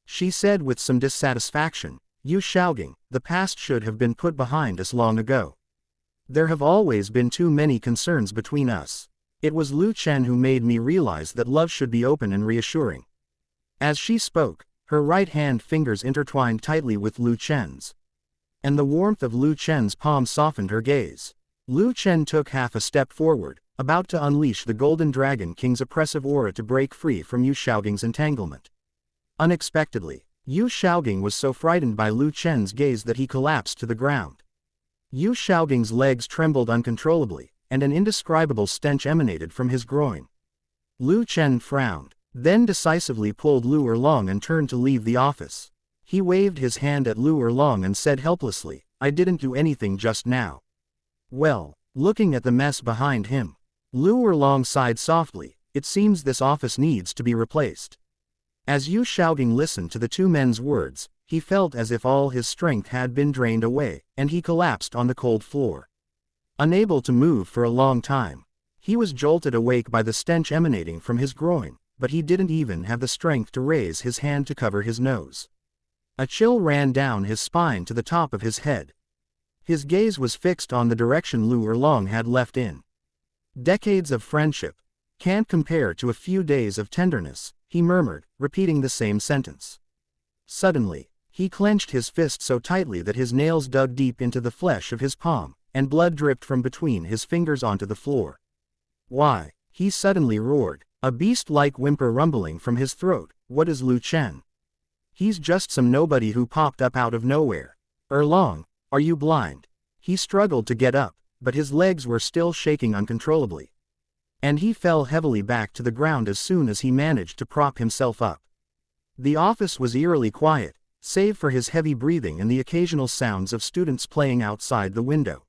S1: She said with some dissatisfaction, "Yu Shaogang, the past should have been put behind us long ago. There have always been too many concerns between us. It was Lu Chen who made me realize that love should be open and reassuring." As she spoke, her right hand fingers intertwined tightly with Lu Chen's. And the warmth of Lu Chen's palm softened her gaze. Lu Chen took half a step forward, about to unleash the Golden Dragon King's oppressive aura to break free from Yu Shaoging's entanglement. Unexpectedly, Yu Shaoging was so frightened by Lu Chen's gaze that he collapsed to the ground. Yu Shaoging's legs trembled uncontrollably, and an indescribable stench emanated from his groin. Lu Chen frowned, then decisively pulled Lu Erlong and turned to leave the office. He waved his hand at Lu Erlong and said helplessly, "I didn't do anything just now." Well, looking at the mess behind him, Lu Erlong sighed softly. It seems this office needs to be replaced. As Yu Shaoging listened to the two men's words, he felt as if all his strength had been drained away, and he collapsed on the cold floor. Unable to move for a long time, he was jolted awake by the stench emanating from his groin, but he didn't even have the strength to raise his hand to cover his nose. A chill ran down his spine to the top of his head. His gaze was fixed on the direction Lu Erlong had left in. "Decades of friendship can't compare to a few days of tenderness," he murmured, repeating the same sentence. Suddenly, he clenched his fist so tightly that his nails dug deep into the flesh of his palm, and blood dripped from between his fingers onto the floor. "Why?" he suddenly roared, a beast-like whimper rumbling from his throat. "What is Lu Chen? He's just some nobody who popped up out of nowhere. Erlong, are you blind?" He struggled to get up, but his legs were still shaking uncontrollably. And he fell heavily back to the ground as soon as he managed to prop himself up. The office was eerily quiet, save for his heavy breathing and the occasional sounds of students playing outside the window.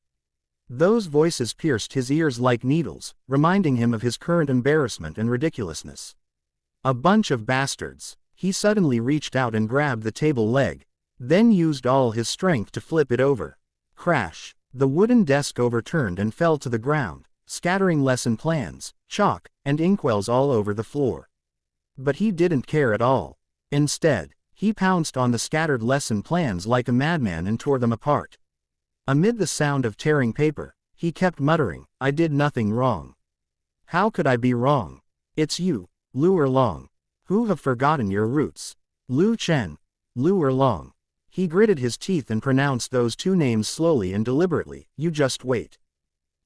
S1: Those voices pierced his ears like needles, reminding him of his current embarrassment and ridiculousness. "A bunch of bastards." He suddenly reached out and grabbed the table leg, then used all his strength to flip it over. Crash! The wooden desk overturned and fell to the ground, scattering lesson plans, chalk, and inkwells all over the floor. But he didn't care at all. Instead, he pounced on the scattered lesson plans like a madman and tore them apart. Amid the sound of tearing paper, he kept muttering, "I did nothing wrong. How could I be wrong? It's you, Lu Erlong. Who have forgotten your roots? Lu Chen, Lu Erlong." He gritted his teeth and pronounced those two names slowly and deliberately. "You just wait.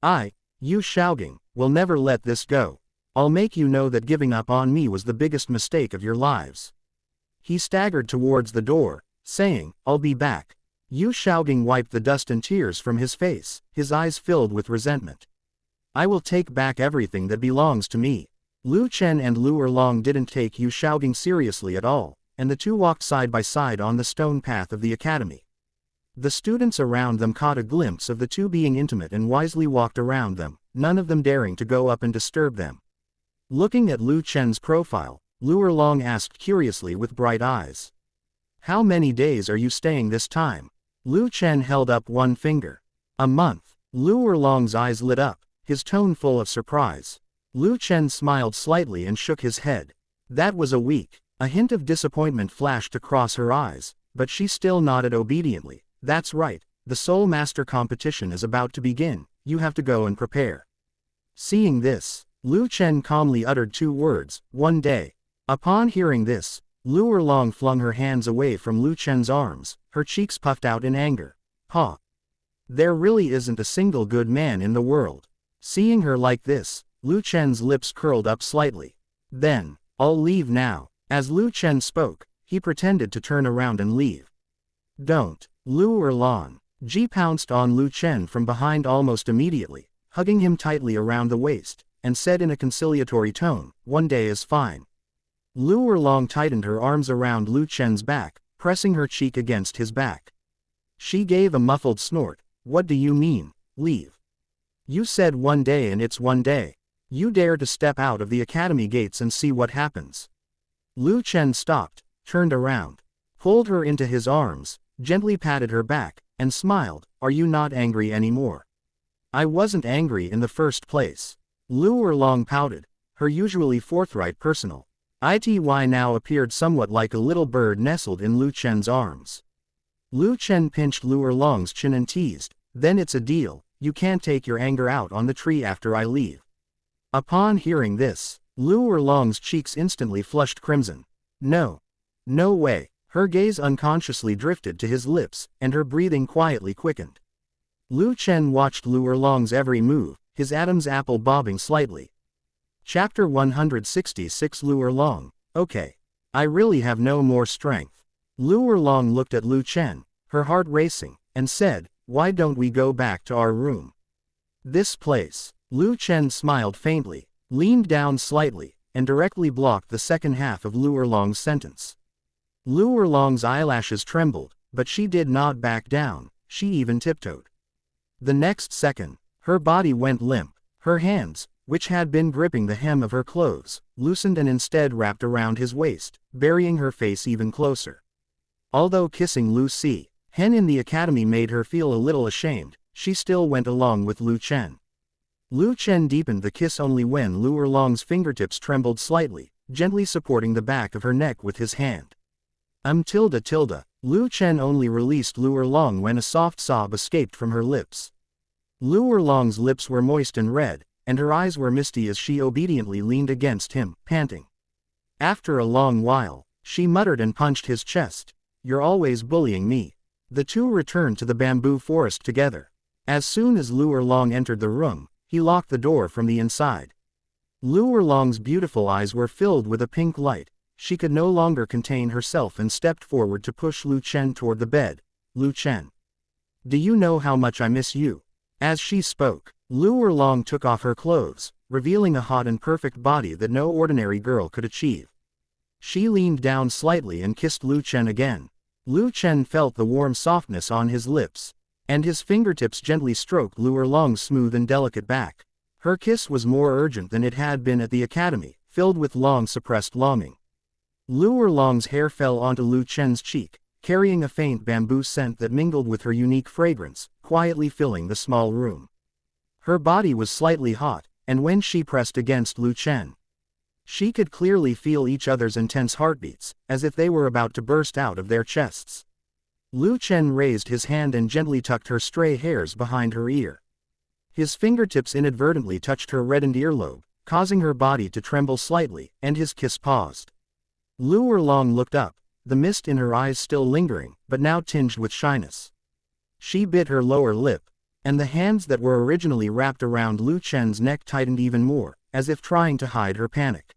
S1: Yu Shaoging, will never let this go. I'll make you know that giving up on me was the biggest mistake of your lives." He staggered towards the door, saying, "I'll be back." Yu Shaoging wiped the dust and tears from his face, his eyes filled with resentment. "I will take back everything that belongs to me." Lu Chen and Lu Erlong didn't take Yu Shaoging seriously at all, and the two walked side by side on the stone path of the academy. The students around them caught a glimpse of the two being intimate and wisely walked around them, none of them daring to go up and disturb them. Looking at Lu Chen's profile, Lu Erlong asked curiously with bright eyes, "How many days are you staying this time?" Lu Chen held up one finger. "A month." Lu Erlong's eyes lit up, his tone full of surprise. Lu Chen smiled slightly and shook his head. "That was a week." A hint of disappointment flashed across her eyes, but she still nodded obediently. "That's right, the Soul Master competition is about to begin, you have to go and prepare." Seeing this, Lu Chen calmly uttered two words, "One day." Upon hearing this, Lu Erlong flung her hands away from Lu Chen's arms, her cheeks puffed out in anger. "Ha! There really isn't a single good man in the world." Seeing her like this, Lu Chen's lips curled up slightly. "Then, I'll leave now." As Lu Chen spoke, he pretended to turn around and leave. "Don't." Lu Erlong. Ji pounced on Lu Chen from behind almost immediately, hugging him tightly around the waist, and said in a conciliatory tone, "One day is fine." Lu Erlong tightened her arms around Lu Chen's back, pressing her cheek against his back. She gave a muffled snort. "What do you mean, leave? You said one day and it's one day. You dare to step out of the academy gates and see what happens." Lu Chen stopped, turned around, pulled her into his arms, gently patted her back, and smiled. "Are you not angry anymore?" "I wasn't angry in the first place." Lu Erlong pouted, her usually forthright personal ity now appeared somewhat like a little bird nestled in Lu Chen's arms. Lu Chen pinched Lu Erlong's chin and teased, "Then it's a deal, You can't take your anger out on the tree after I leave." Upon hearing this, Lu Erlong's cheeks instantly flushed crimson. "No. No way." Her gaze unconsciously drifted to his lips, and her breathing quietly quickened. Lu Chen watched Lu Erlong's every move, his Adam's apple bobbing slightly. Chapter 166 Lu Erlong, "Okay. I really have no more strength." Lu Erlong looked at Lu Chen, her heart racing, and said, "Why don't we go back to our room?" "This place." Lu Chen smiled faintly, leaned down slightly, and directly blocked the second half of Lu Erlong's sentence. Lu Erlong's eyelashes trembled, but she did not back down, she even tiptoed. The next second, her body went limp, her hands, which had been gripping the hem of her clothes, loosened and instead wrapped around his waist, burying her face even closer. Although kissing Lu Hen in the academy made her feel a little ashamed, she still went along with Lu Chen. Lu Chen deepened the kiss only when Lu Erlong's fingertips trembled slightly, gently supporting the back of her neck with his hand. Lu Chen only released Lu Erlong when a soft sob escaped from her lips. Lu Erlong's lips were moist and red, and her eyes were misty as she obediently leaned against him, panting. After a long while, she muttered and punched his chest. "You're always bullying me." The two returned to the bamboo forest together. As soon as Lu Erlong entered the room, he locked the door from the inside. Lu Erlong's beautiful eyes were filled with a pink light. She could no longer contain herself and stepped forward to push Lu Chen toward the bed. "Lu Chen. Do you know how much I miss you?" As she spoke, Lu Erlong took off her clothes, revealing a hot and perfect body that no ordinary girl could achieve. She leaned down slightly and kissed Lu Chen again. Lu Chen felt the warm softness on his lips, and his fingertips gently stroked Lu Erlong's smooth and delicate back. Her kiss was more urgent than it had been at the academy, filled with long-suppressed longing. Lu Erlong's hair fell onto Lu Chen's cheek, carrying a faint bamboo scent that mingled with her unique fragrance, quietly filling the small room. Her body was slightly hot, and when she pressed against Lu Chen, she could clearly feel each other's intense heartbeats, as if they were about to burst out of their chests. Lu Chen raised his hand and gently tucked her stray hairs behind her ear. His fingertips inadvertently touched her reddened earlobe, causing her body to tremble slightly, and his kiss paused. Lu Erlong looked up, the mist in her eyes still lingering, but now tinged with shyness. She bit her lower lip, and the hands that were originally wrapped around Lu Chen's neck tightened even more, as if trying to hide her panic.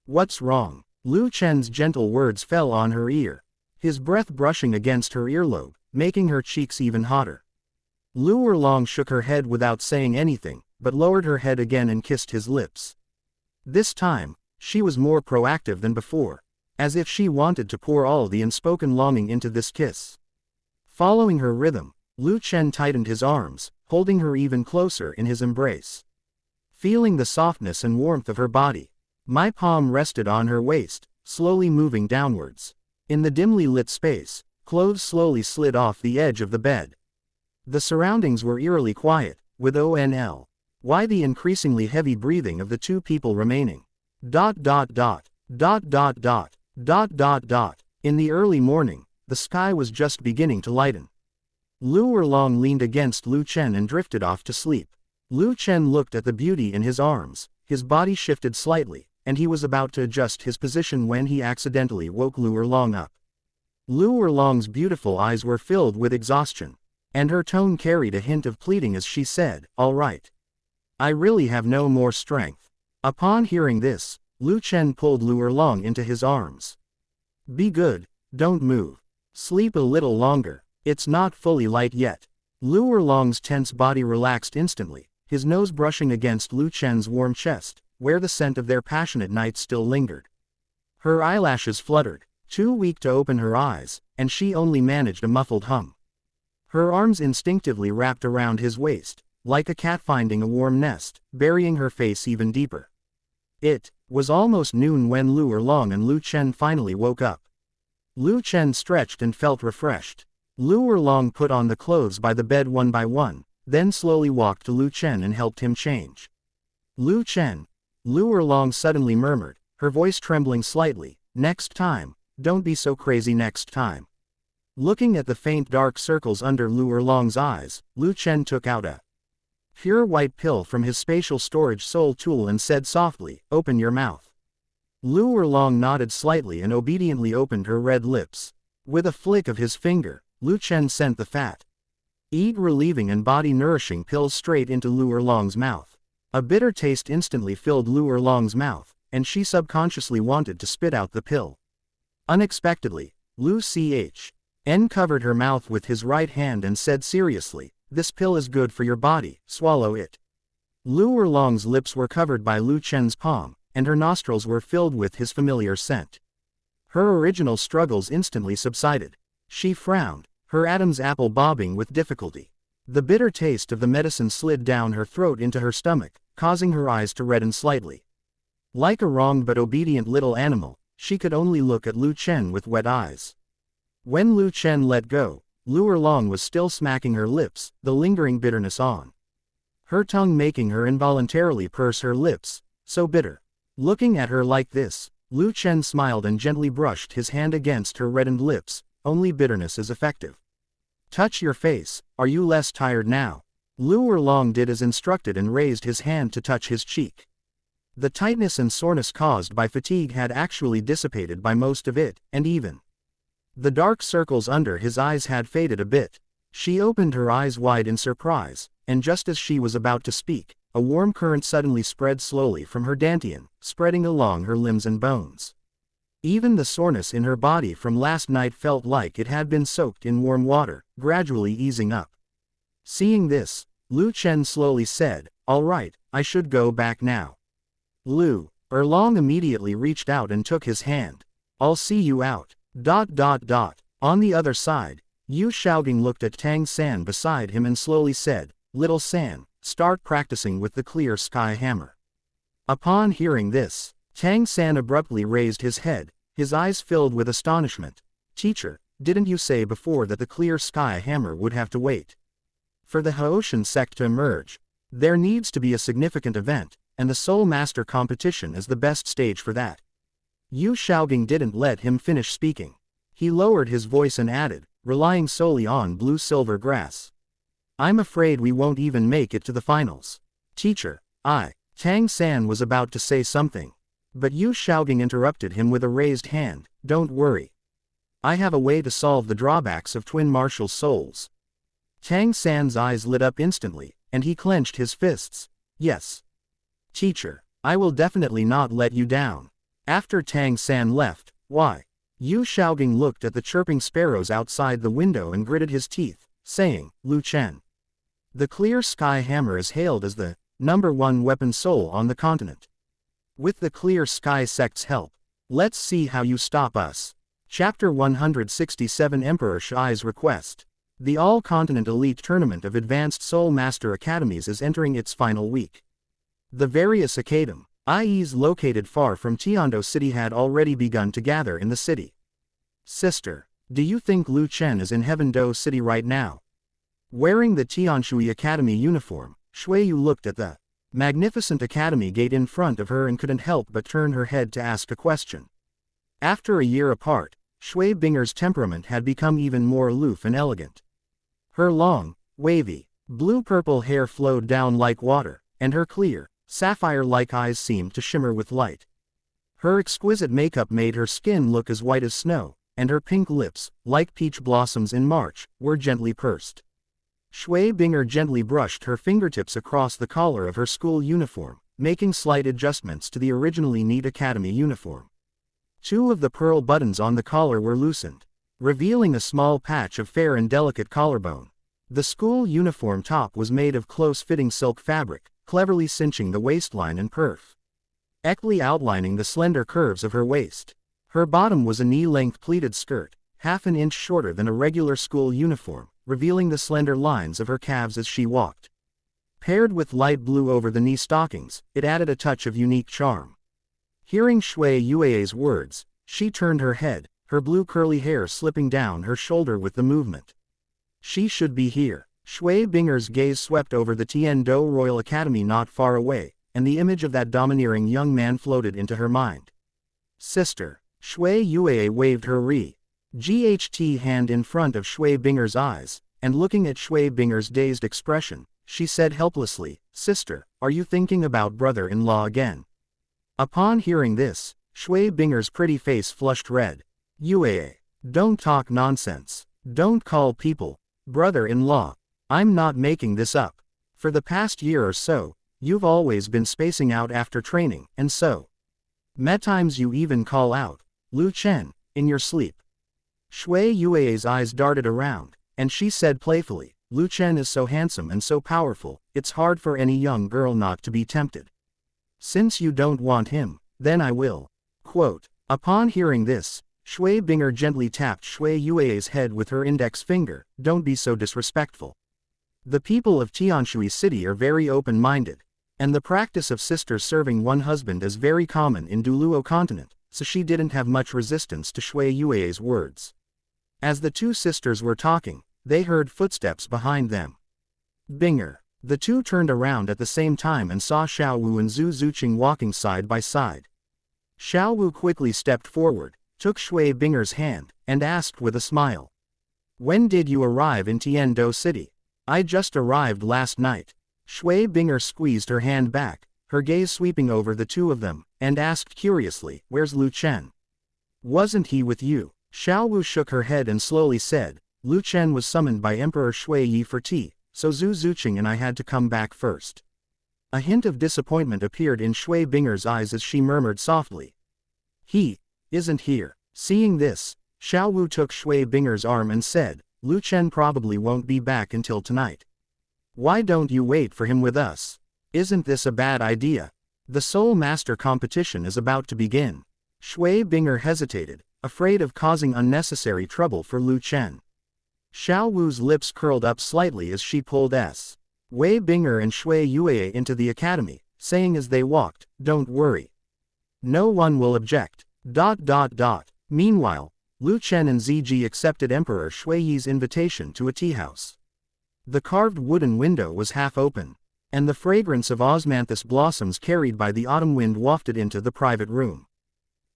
S1: "What's wrong?" Lu Chen's gentle words fell on her ear, his breath brushing against her earlobe, making her cheeks even hotter. Lu Erlong shook her head without saying anything, but lowered her head again and kissed his lips. This time, she was more proactive than before, as if she wanted to pour all the unspoken longing into this kiss. Following her rhythm, Lu Chen tightened his arms, holding her even closer in his embrace. Feeling the softness and warmth of her body, my palm rested on her waist, slowly moving downwards. In the dimly lit space, clothes slowly slid off the edge of the bed. The surroundings were eerily quiet, with only the increasingly heavy breathing of the two people remaining. In the early morning, the sky was just beginning to lighten. Lu Erlong leaned against Lu Chen and drifted off to sleep. Lu Chen looked at the beauty in his arms, his body shifted slightly, and he was about to adjust his position when he accidentally woke Lu Erlong up. Lu Erlong's beautiful eyes were filled with exhaustion, and her tone carried a hint of pleading as she said, "All right. I really have no more strength." Upon hearing this, Lu Chen pulled Lu Erlong into his arms. "Be good, don't move. Sleep a little longer, it's not fully light yet." Lu Erlong's tense body relaxed instantly, his nose brushing against Lu Chen's warm chest, where the scent of their passionate night still lingered. Her eyelashes fluttered, too weak to open her eyes, and she only managed a muffled hum. Her arms instinctively wrapped around his waist, like a cat finding a warm nest, burying her face even deeper. It was almost noon when Lu Erlong and Lu Chen finally woke up. Lu Chen stretched and felt refreshed. Lu Erlong put on the clothes by the bed one by one, then slowly walked to Lu Chen and helped him change. "Lu Chen," Lu Erlong suddenly murmured, her voice trembling slightly, "next time, don't be so crazy next time." Looking at the faint dark circles under Lu Erlong's eyes, Lu Chen took out a pure white pill from his spatial storage soul tool and said softly, "Open your mouth." Lu Erlong nodded slightly and obediently opened her red lips. With a flick of his finger, Lu Chen sent the fat, eat-relieving and body-nourishing pills straight into Lu Erlong's mouth. A bitter taste instantly filled Lu Erlong's mouth, and she subconsciously wanted to spit out the pill. Unexpectedly, Lu Chen covered her mouth with his right hand and said seriously, "This pill is good for your body, swallow it." Lu Erlong's lips were covered by Lu Chen's palm, and her nostrils were filled with his familiar scent. Her original struggles instantly subsided. She frowned, her Adam's apple bobbing with difficulty. The bitter taste of the medicine slid down her throat into her stomach, causing her eyes to redden slightly. Like a wronged but obedient little animal, she could only look at Lu Chen with wet eyes. When Lu Chen let go, Lu Erlong was still smacking her lips, the lingering bitterness on her tongue making her involuntarily purse her lips, so bitter. Looking at her like this, Lu Chen smiled and gently brushed his hand against her reddened lips. Only bitterness is effective. "Touch your face, are you less tired now?" Lu Erlong did as instructed and raised his hand to touch his cheek. The tightness and soreness caused by fatigue had actually dissipated by most of it, and even the dark circles under his eyes had faded a bit. She opened her eyes wide in surprise, and just as she was about to speak, a warm current suddenly spread slowly from her dantian, spreading along her limbs and bones. Even the soreness in her body from last night felt like it had been soaked in warm water, gradually easing up. Seeing this, Lu Chen slowly said, "All right, I should go back now." Lu Erlong immediately reached out and took his hand. "I'll see you out." On the other side, Yu Shaogang looked at Tang San beside him and slowly said, "Little San, start practicing with the clear sky hammer." Upon hearing this, Tang San abruptly raised his head, his eyes filled with astonishment. "Teacher, didn't you say before that the clear sky hammer would have to wait for the Haoshan sect to emerge? There needs to be a significant event, and the Soul Master competition is the best stage for that." Yu Shaogang didn't let him finish speaking. He lowered his voice and added, relying solely on blue-silver grass. "I'm afraid we won't even make it to the finals." "Teacher, Tang San was about to say something, but Yu Shaogang interrupted him with a raised hand. "Don't worry. I have a way to solve the drawbacks of twin martial souls." Tang San's eyes lit up instantly, and he clenched his fists. "Yes. Teacher, I will definitely not let you down." After Tang San left, Yu Shaogang looked at the chirping sparrows outside the window and gritted his teeth, saying, "Lu Chen, the clear sky hammer is hailed as the #1 weapon soul on the continent. With the clear sky sect's help, let's see how you stop us." Chapter 167 Emperor Shai's Request. The All-Continent Elite Tournament of Advanced Soul Master Academies is entering its final week. The various academies located far from Tiando City had already begun to gather in the city. "Sister, do you think Lu Chen is in Heaven Do City right now?" Wearing the Tianshui Academy uniform, Shuiyu looked at the magnificent academy gate in front of her and couldn't help but turn her head to ask a question. After a year apart, Shui Binger's temperament had become even more aloof and elegant. Her long, wavy, blue-purple hair flowed down like water, and her clear, sapphire-like eyes seemed to shimmer with light. Her exquisite makeup made her skin look as white as snow, and her pink lips, like peach blossoms in March, were gently pursed. Shui Binger gently brushed her fingertips across the collar of her school uniform, making slight adjustments to the originally neat academy uniform. Two of the pearl buttons on the collar were loosened, revealing a small patch of fair and delicate collarbone. The school uniform top was made of close-fitting silk fabric, cleverly cinching the waistline and perfectly outlining the slender curves of her waist. Her bottom was a knee-length pleated skirt, half an inch shorter than a regular school uniform, revealing the slender lines of her calves as she walked. Paired with light blue over-the-knee stockings, it added a touch of unique charm. Hearing Shui Yue's words, she turned her head, her blue curly hair slipping down her shoulder with the movement. "She should be here." Shui Binger's gaze swept over the Tiando Royal Academy not far away, and the image of that domineering young man floated into her mind. "Sister." Shui Yue waved her GHT hand in front of Shui Binger's eyes, and looking at Shui Binger's dazed expression, she said helplessly, "Sister, are you thinking about brother-in-law again?" Upon hearing this, Shui Binger's pretty face flushed red. "Yue, don't talk nonsense. Don't call people brother-in-law. I'm not making this up. For the past year or so, you've always been spacing out after training, and so met times you even call out, Lu Chen, in your sleep." Shui Yue's eyes darted around, and she said playfully, "Lu Chen is so handsome and so powerful, it's hard for any young girl not to be tempted. Since you don't want him, then I will." Quote. Upon hearing this, Shui Binger gently tapped Shui Yue's head with her index finger. "Don't be so disrespectful. The people of Tianshui City are very open-minded, and the practice of sisters serving one husband is very common in Douluo continent, so she didn't have much resistance to Shui Yue's words. As the two sisters were talking, they heard footsteps behind them. Binger. The two turned around at the same time and saw Xiaowu and Zhu Zuqing walking side by side. Xiaowu quickly stepped forward, took Shui Binger's hand, and asked with a smile, "When did you arrive in Tiando City?" "I just arrived last night." Shui Binger squeezed her hand back, her gaze sweeping over the two of them, and asked curiously, "Where's Lu Chen? Wasn't he with you?" Xiaowu shook her head and slowly said, "Lu Chen was summoned by Emperor Shui Yi for tea, so Zhu Zuqing and I had to come back first." A hint of disappointment appeared in Shui Binger's eyes as she murmured softly, "He isn't here." Seeing this, Xiaowu took Shui Binger's arm and said, "Lu Chen probably won't be back until tonight. Why don't you wait for him with us? Isn't this a bad idea? The Soul Master competition is about to begin." Shui Binger hesitated, afraid of causing unnecessary trouble for Lu Chen. Xiaowu's lips curled up slightly as she pulled Wei Binger and Shui Yue into the academy, saying as they walked, "Don't worry. No one will object." Meanwhile, Lu Chen and Ziji accepted Emperor Shui Yi's invitation to a tea house. The carved wooden window was half open, and the fragrance of osmanthus blossoms carried by the autumn wind wafted into the private room.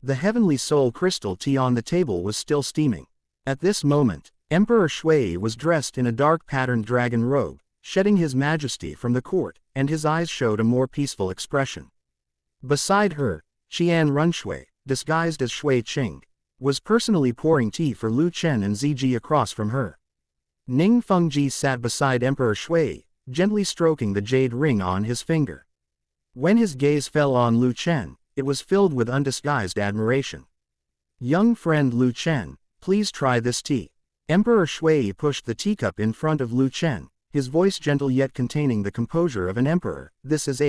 S1: The heavenly soul crystal tea on the table was still steaming. At this moment, Emperor Shui was dressed in a dark patterned dragon robe, shedding his majesty from the court, and his eyes showed a more peaceful expression. Beside her, Qian Runshui, disguised as Shui Qing, was personally pouring tea for Lu Chen and Ziji across from her. Ning Fengji sat beside Emperor Shui, gently stroking the jade ring on his finger. When his gaze fell on Lu Chen, it was filled with undisguised admiration. "Young friend Lu Chen, please try this tea." Emperor Shui pushed the teacup in front of Lu Chen, his voice gentle yet containing the composure of an emperor. "This is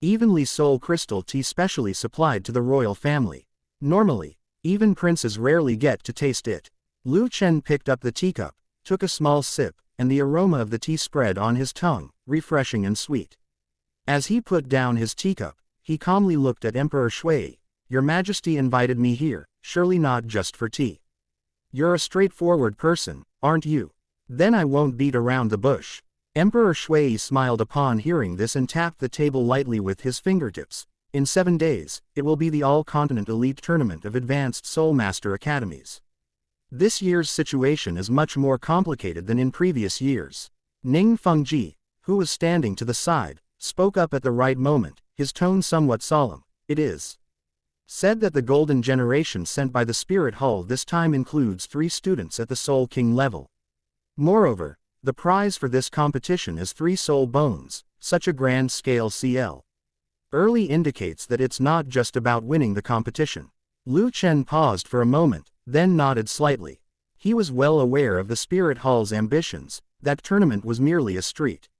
S1: evenly soul crystal tea specially supplied to the royal family. Normally, even princes rarely get to taste it." Lu Chen picked up the teacup, took a small sip, and the aroma of the tea spread on his tongue, refreshing and sweet. As he put down his teacup, he calmly looked at Emperor Shui. "Your Majesty invited me here, surely not just for tea. You're a straightforward person, aren't you? Then I won't beat around the bush." Emperor Shui smiled upon hearing this and tapped the table lightly with his fingertips. "In 7 days, it will be the all-continent elite tournament of advanced Soul Master academies. This year's situation is much more complicated than in previous years." Ning Fengji, who was standing to the side, spoke up at the right moment, his tone somewhat solemn. "It is said that the Golden Generation sent by the Spirit Hall this time includes 3 students at the Soul King level. Moreover, the prize for this competition is 3 soul bones. Such a grand scale CL early indicates that it's not just about winning the competition." Lu Chen paused for a moment, then nodded slightly. He was well aware of the Spirit Hall's ambitions. That tournament was merely a street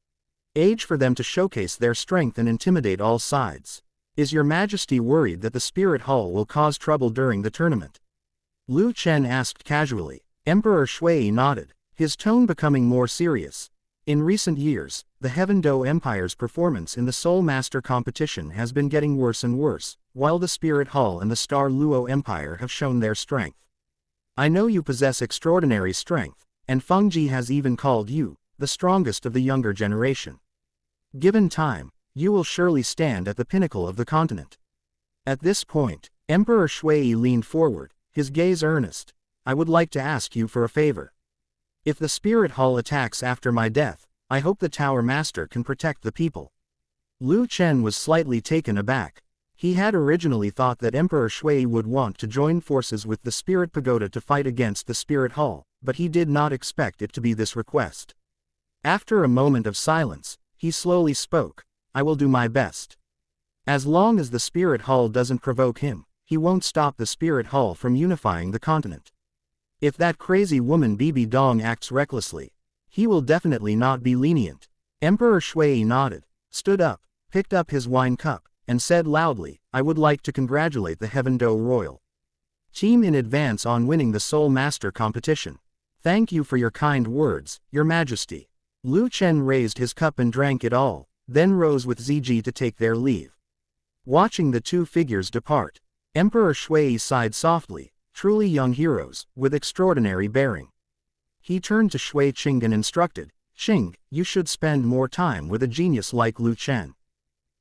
S1: age for them to showcase their strength and intimidate all sides. "Is your Majesty worried that the Spirit Hall will cause trouble during the tournament?" Lu Chen asked casually. Emperor Shui nodded, his tone becoming more serious. "In recent years, the Heaven Do Empire's performance in the Soul Master competition has been getting worse and worse, while the Spirit Hall and the Star Luo Empire have shown their strength. I know you possess extraordinary strength, and Fengji has even called you the strongest of the younger generation. Given time, you will surely stand at the pinnacle of the continent." At this point, Emperor Shui leaned forward, his gaze earnest. "I would like to ask you for a favor. If the Spirit Hall attacks after my death, I hope the Tower Master can protect the people. Lu Chen was slightly taken aback. He had originally thought that Emperor Shui would want to join forces with the Spirit Pagoda to fight against the Spirit Hall, but he did not expect it to be this request. After a moment of silence, he slowly spoke, I will do my best. As long as the Spirit Hall doesn't provoke him, he won't stop the Spirit Hall from unifying the continent. If that crazy woman Bibi Dong acts recklessly, he will definitely not be lenient. Emperor Shui nodded, stood up, picked up his wine cup, and said loudly, I would like to congratulate the Heaven Do Royal Team in advance on winning the Soul Master competition. Thank you for your kind words, Your Majesty. Lu Chen raised his cup and drank it all, then rose with Ziji to take their leave. Watching the two figures depart, Emperor Shui sighed softly, truly young heroes, with extraordinary bearing. He turned to Shui Qing and instructed, Sheng, you should spend more time with a genius like Lu Chen.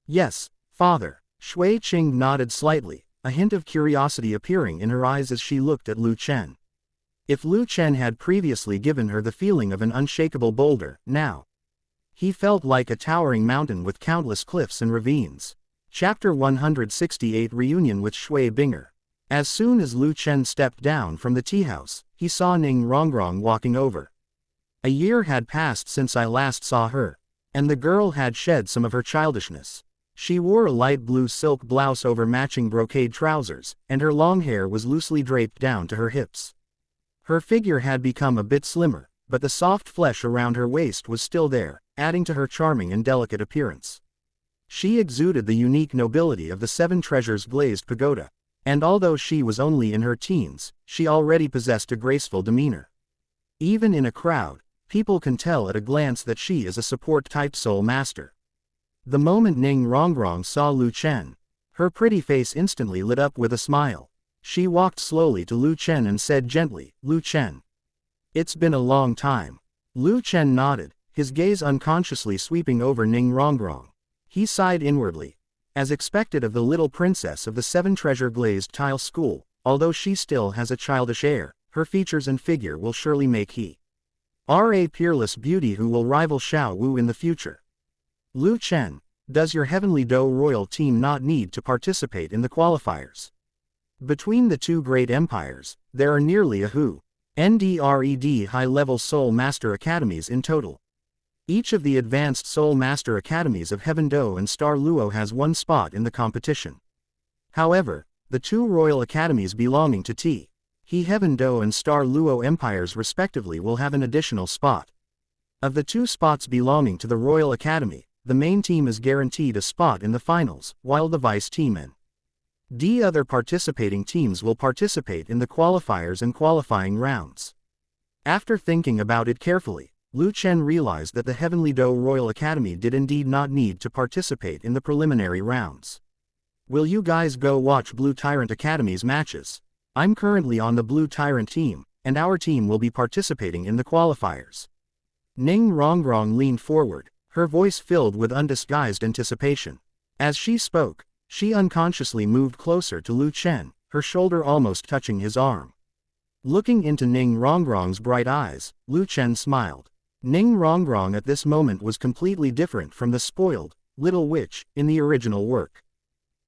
S1: Yes, father. Shui Qing nodded slightly, a hint of curiosity appearing in her eyes as she looked at Lu Chen. If Lu Chen had previously given her the feeling of an unshakable boulder, now he felt like a towering mountain with countless cliffs and ravines. Chapter 168 Reunion with Shui Binger. As soon as Lu Chen stepped down from the tea house, he saw Ning Rongrong walking over. A year had passed since I last saw her, and the girl had shed some of her childishness. She wore a light blue silk blouse over matching brocade trousers, and her long hair was loosely draped down to her hips. Her figure had become a bit slimmer, but the soft flesh around her waist was still there, adding to her charming and delicate appearance. She exuded the unique nobility of the Seven Treasures glazed pagoda, and although she was only in her teens, she already possessed a graceful demeanor. Even in a crowd, people can tell at a glance that she is a support-type soul master. The moment Ning Rongrong saw Lu Chen, her pretty face instantly lit up with a smile. She walked slowly to Lu Chen and said gently, Lu Chen. It's been a long time. Lu Chen nodded, his gaze unconsciously sweeping over Ning Rongrong. He sighed inwardly. As expected of the little princess of the Seven Treasure glazed tile school, although she still has a childish air, her features and figure will surely make her a peerless beauty who will rival Xiao Wu in the future. Lu Chen, does your Heavenly Do Royal team not need to participate in the qualifiers? Between the two great empires, there are nearly a hundred high-level Soul Master Academies in total. Each of the advanced Soul Master Academies of Heaven Do and Star Luo has one spot in the competition. However, the two Royal Academies belonging to Heaven Do and Star Luo empires respectively will have an additional spot. Of the two spots belonging to the Royal Academy, the main team is guaranteed a spot in the finals, while the vice team and other participating teams will participate in the qualifiers and qualifying rounds. After thinking about it carefully, Lu Chen realized that the Heavenly Do Royal Academy did indeed not need to participate in the preliminary rounds. Will you guys go watch Blue Tyrant Academy's matches? I'm currently on the Blue Tyrant team, and our team will be participating in the qualifiers. Ning Rongrong leaned forward, her voice filled with undisguised anticipation. As she spoke, she unconsciously moved closer to Lu Chen, her shoulder almost touching his arm. Looking into Ning Rongrong's bright eyes, Lu Chen smiled. Ning Rongrong at this moment was completely different from the spoiled, little witch, in the original work.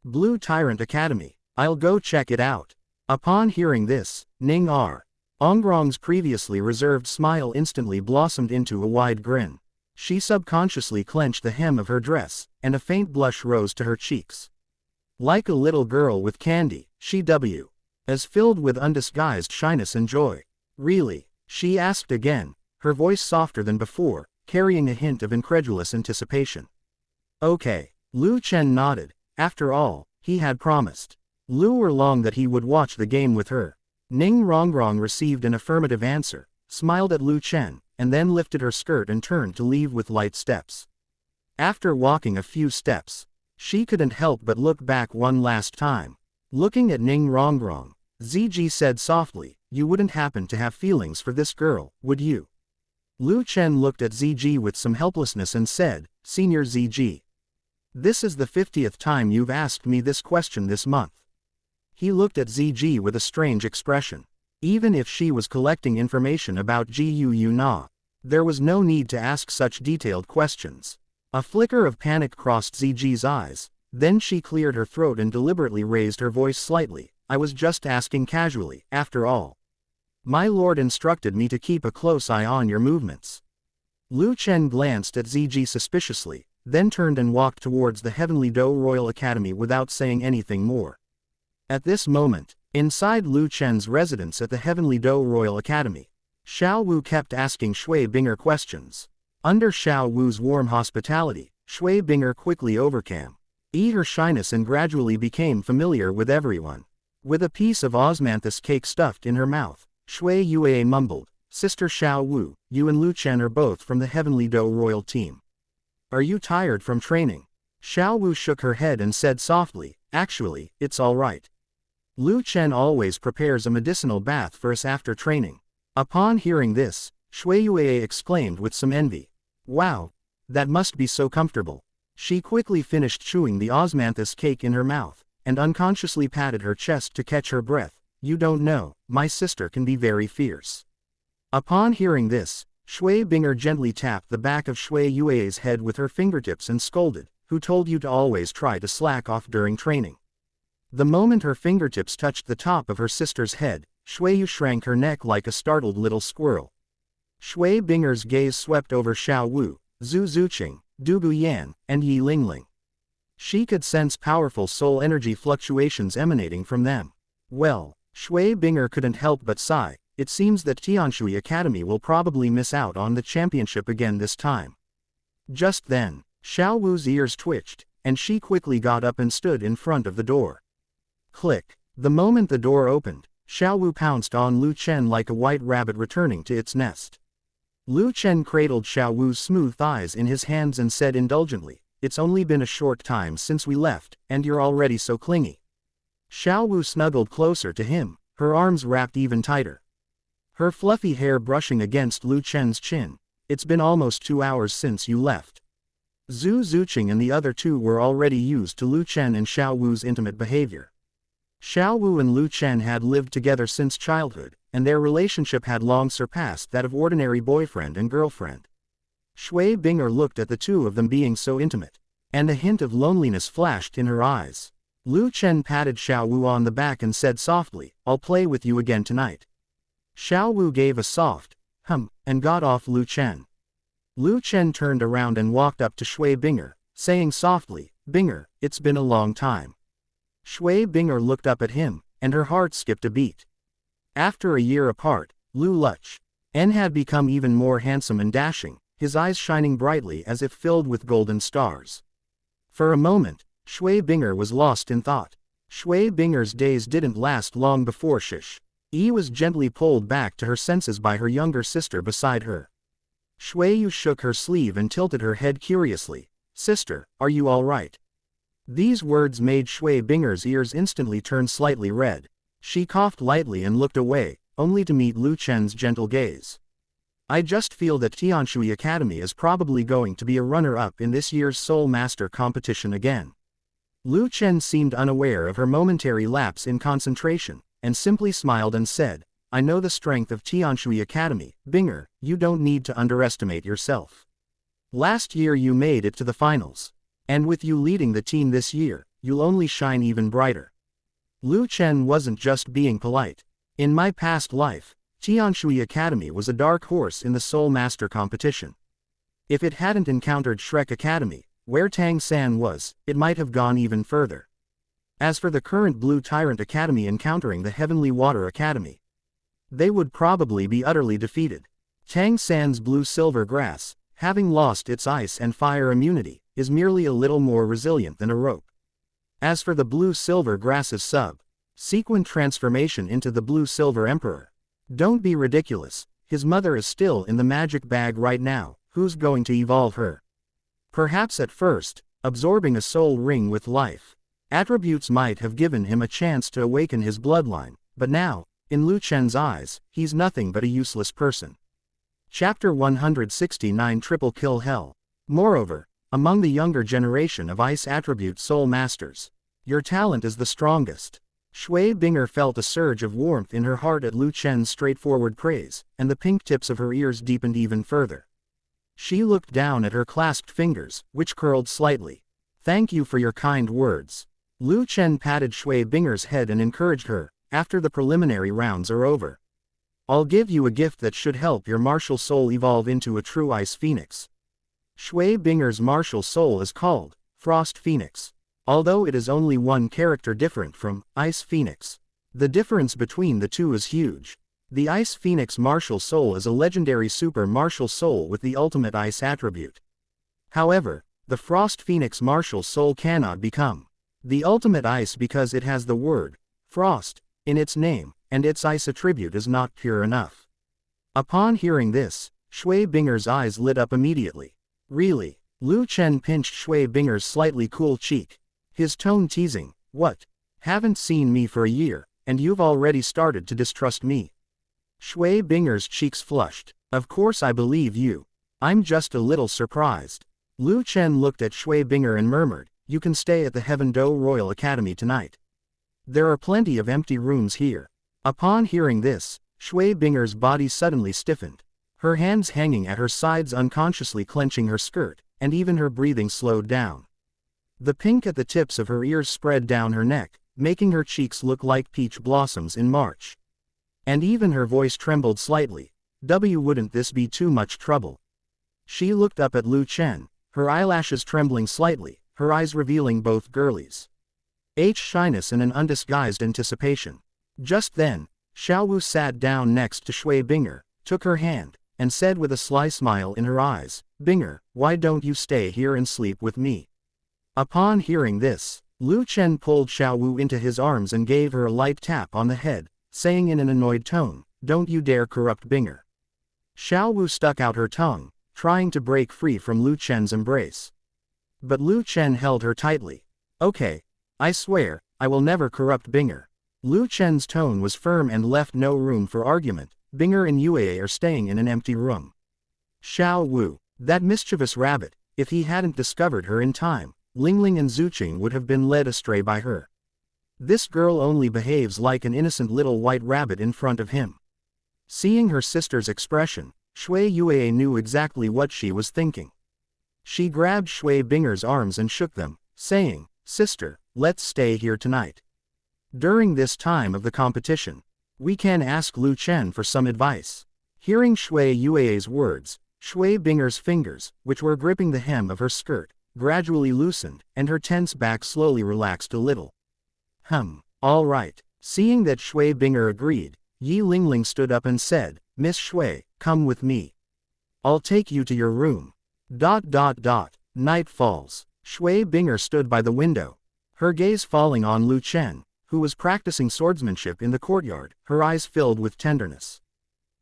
S1: Blue Tyrant Academy, I'll go check it out. Upon hearing this, Ning Rongrong's previously reserved smile instantly blossomed into a wide grin. She subconsciously clenched the hem of her dress, and a faint blush rose to her cheeks. Like a little girl with candy, she was filled with undisguised shyness and joy. Really? She asked again, her voice softer than before, carrying a hint of incredulous anticipation. Okay. Lu Chen nodded. After all, he had promised Lu Erlong that he would watch the game with her. Ning Rongrong received an affirmative answer, smiled at Lu Chen, and then lifted her skirt and turned to leave with light steps. After walking a few steps, she couldn't help but look back one last time. Looking at Ning Rongrong, Ziji said softly, you wouldn't happen to have feelings for this girl, would you? Lu Chen looked at Ziji with some helplessness and said, Senior Ziji. This is the 50th time you've asked me this question this month. He looked at Ziji with a strange expression. Even if she was collecting information about Jiu Yu Na, There was no need to ask such detailed questions. A flicker of panic crossed Ziji's eyes, then she cleared her throat and deliberately raised her voice slightly. I was just asking casually, after all. My lord instructed me to keep a close eye on your movements. Lu Chen glanced at Ziji suspiciously, then turned and walked towards the Heavenly Dou Royal Academy without saying anything more. At this moment, inside Lu Chen's residence at the Heavenly Dou Royal Academy, Xiao Wu kept asking Shui Binger questions. Under Xiao Wu's warm hospitality, Shui Binger quickly overcame her shyness and gradually became familiar with everyone. With a piece of osmanthus cake stuffed in her mouth, Shui Yue mumbled, Sister Xiao Wu, you and Lu Chen are both from the Heavenly Dou Royal team. Are you tired from training? Xiao Wu shook her head and said softly, actually, it's all right. Lu Chen always prepares a medicinal bath for us after training. Upon hearing this, Shui Yue exclaimed with some envy. Wow, that must be so comfortable. She quickly finished chewing the osmanthus cake in her mouth, and unconsciously patted her chest to catch her breath. You don't know, my sister can be very fierce. Upon hearing this, Shui Binger gently tapped the back of Shui Yue's head with her fingertips and scolded, who told you to always try to slack off during training? The moment her fingertips touched the top of her sister's head, Shui Yu shrank her neck like a startled little squirrel. Shui Binger's gaze swept over Xiao Wu, Zhu Zuqing, Du Guyan, and Yi Lingling. She could sense powerful soul energy fluctuations emanating from them. Well, Shui Binger couldn't help but sigh. It seems that Tianshui Academy will probably miss out on the championship again this time. Just then, Xiao Wu's ears twitched, and she quickly got up and stood in front of the door. Click. The moment the door opened, Xiao Wu pounced on Lu Chen like a white rabbit returning to its nest. Lu Chen cradled Xiao Wu's smooth thighs in his hands and said indulgently, It's only been a short time since we left, and you're already so clingy. Xiao Wu snuggled closer to him, her arms wrapped even tighter. Her fluffy hair brushing against Lu Chen's chin. It's been almost 2 hours since you left. Zhu Zuqing and the other two were already used to Lu Chen and Xiao Wu's intimate behavior. Xiao Wu and Lu Chen had lived together since childhood, and their relationship had long surpassed that of ordinary boyfriend and girlfriend. Shui Binger looked at the two of them being so intimate, and a hint of loneliness flashed in her eyes. Lu Chen patted Xiao Wu on the back and said softly, I'll play with you again tonight. Xiao Wu gave a soft hum and got off Lu Chen. Lu Chen turned around and walked up to Shui Binger, saying softly, Binger, it's been a long time. Shui Binger looked up at him, and her heart skipped a beat. After a year apart, Lu Chen had become even more handsome and dashing, his eyes shining brightly as if filled with golden stars. For a moment, Shui Binger was lost in thought. Shui Binger's days didn't last long before Yi was gently pulled back to her senses by her younger sister beside her. Shui Yu shook her sleeve and tilted her head curiously. Sister, are you all right? These words made Shui Binger's ears instantly turn slightly red. She coughed lightly and looked away, only to meet Lu Chen's gentle gaze. I just feel that Tianshui Academy is probably going to be a runner-up in this year's Soul Master competition again. Lu Chen seemed unaware of her momentary lapse in concentration, and simply smiled and said, I know the strength of Tianshui Academy, Binger, you don't need to underestimate yourself. Last year you made it to the finals. And with you leading the team this year, you'll only shine even brighter. Lu Chen wasn't just being polite. In my past life, Tianshui Academy was a dark horse in the Soul Master competition. If it hadn't encountered Shrek Academy, where Tang San was, it might have gone even further. As for the current Blue Tyrant Academy encountering the Heavenly Water Academy, they would probably be utterly defeated. Tang San's blue-silver grass, having lost its ice and fire immunity, is merely a little more resilient than a rope. As for the blue-silver grass's subsequent transformation into the blue-silver emperor, don't be ridiculous, his mother is still in the magic bag right now, who's going to evolve her? Perhaps at first, absorbing a soul ring with life attributes might have given him a chance to awaken his bloodline, but now, in Lu Chen's eyes, he's nothing but a useless person. Chapter 169 Triple Kill Hell. Moreover, among the younger generation of Ice Attribute Soul Masters, your talent is the strongest. Shui Binger felt a surge of warmth in her heart at Lu Chen's straightforward praise, and the pink tips of her ears deepened even further. She looked down at her clasped fingers, which curled slightly. "Thank you for your kind words." Lu Chen patted Shui Binger's head and encouraged her, "After the preliminary rounds are over, I'll give you a gift that should help your martial soul evolve into a true ice phoenix." Shui Binger's martial soul is called Frost Phoenix. Although it is only one character different from Ice Phoenix, the difference between the two is huge. The Ice Phoenix martial soul is a legendary super martial soul with the ultimate ice attribute. However, the Frost Phoenix martial soul cannot become the ultimate ice because it has the word Frost in its name, and its ice attribute is not pure enough. Upon hearing this, Shui Binger's eyes lit up immediately. "Really?" Lu Chen pinched Shui Binger's slightly cool cheek, his tone teasing. "What? Haven't seen me for a year, and you've already started to distrust me?" Shui Binger's cheeks flushed. "Of course I believe you. I'm just a little surprised." Lu Chen looked at Shui Binger and murmured, "You can stay at the Heaven Do Royal Academy tonight. There are plenty of empty rooms here." Upon hearing this, Shui Binger's body suddenly stiffened, her hands hanging at her sides unconsciously clenching her skirt, and even her breathing slowed down. The pink at the tips of her ears spread down her neck, making her cheeks look like peach blossoms in March. And even her voice trembled slightly. Wouldn't this be too much trouble?" She looked up at Lu Chen, her eyelashes trembling slightly, her eyes revealing both girlies' shyness and an undisguised anticipation. Just then, Xiao Wu sat down next to Shui Binger, took her hand, and said with a sly smile in her eyes, "Binger, why don't you stay here and sleep with me?" Upon hearing this, Lu Chen pulled Xiao Wu into his arms and gave her a light tap on the head, saying in an annoyed tone, "Don't you dare corrupt Binger." Xiao Wu stuck out her tongue, trying to break free from Lu Chen's embrace. But Lu Chen held her tightly. "Okay, I swear, I will never corrupt Binger." Lu Chen's tone was firm and left no room for argument. "Binger and Yue are staying in an empty room." Xiao Wu, that mischievous rabbit, if he hadn't discovered her in time, Lingling and Zuqing would have been led astray by her. This girl only behaves like an innocent little white rabbit in front of him. Seeing her sister's expression, Shui Yue knew exactly what she was thinking. She grabbed Shui Binger's arms and shook them, saying, "Sister, let's stay here tonight. During this time of the competition, we can ask Lu Chen for some advice." Hearing Shui Yue's words, Shui Binger's fingers, which were gripping the hem of her skirt, gradually loosened, and her tense back slowly relaxed a little. All right." Seeing that Shui Binger agreed, Yi Lingling stood up and said, "Miss Shui, come with me. I'll take you to your room." Night falls. Shui Binger stood by the window, her gaze falling on Lu Chen, who was practicing swordsmanship in the courtyard, her eyes filled with tenderness.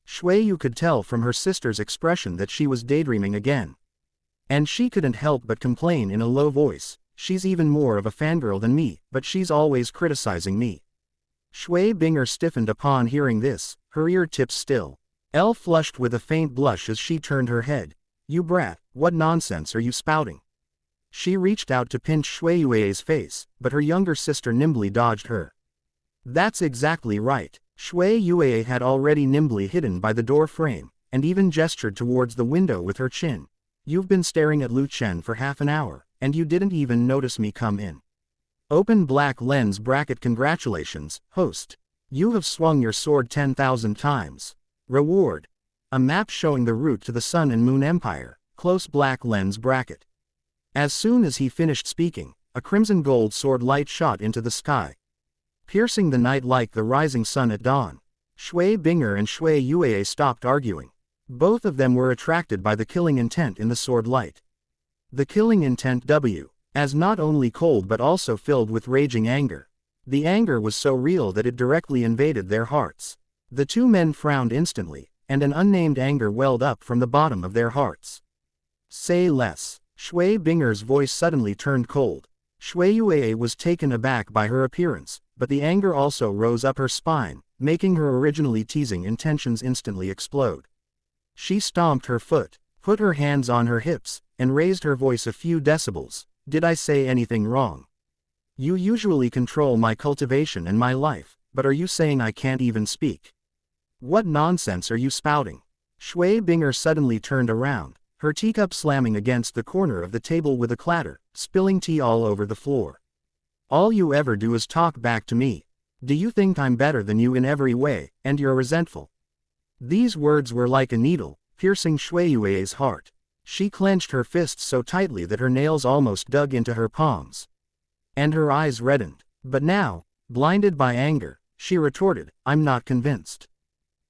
S1: Shui Yu could tell from her sister's expression that she was daydreaming again. And she couldn't help but complain in a low voice, "She's even more of a fangirl than me, but she's always criticizing me." Shui Binger stiffened upon hearing this, her ear tips still. Elle flushed with a faint blush as she turned her head. "You brat, what nonsense are you spouting?" She reached out to pinch Shui Yue's face, but her younger sister nimbly dodged her. "That's exactly right." Shui Yue had already nimbly hidden by the door frame, and even gestured towards the window with her chin. "You've been staring at Lu Chen for half an hour, and you didn't even notice me come in. Open black lens bracket. Congratulations, host. You have swung your sword 10,000 times. Reward: a map showing the route to the Sun and Moon Empire, close black lens bracket." As soon as he finished speaking, a crimson gold sword light shot into the sky, piercing the night like the rising sun at dawn. Shui Binger and Shui Yue stopped arguing. Both of them were attracted by the killing intent in the sword light. The killing intent as not only cold but also filled with raging anger. The anger was so real that it directly invaded their hearts. The two men frowned instantly, and an unnamed anger welled up from the bottom of their hearts. "Say less." Shui Binger's voice suddenly turned cold. Shui Yue was taken aback by her appearance, but the anger also rose up her spine, making her originally teasing intentions instantly explode. She stomped her foot, put her hands on her hips, and raised her voice a few decibels. "Did I say anything wrong?" You usually control my cultivation and my life, but are you saying I can't even speak? What nonsense are you spouting? Shui Binger suddenly turned around, her teacup slamming against the corner of the table with a clatter, spilling tea all over the floor. All you ever do is talk back to me. Do you think I'm better than you in every way, and you're resentful? These words were like a needle, piercing Shui Yue's heart. She clenched her fists so tightly that her nails almost dug into her palms. And her eyes reddened. But now, blinded by anger, she retorted, I'm not convinced.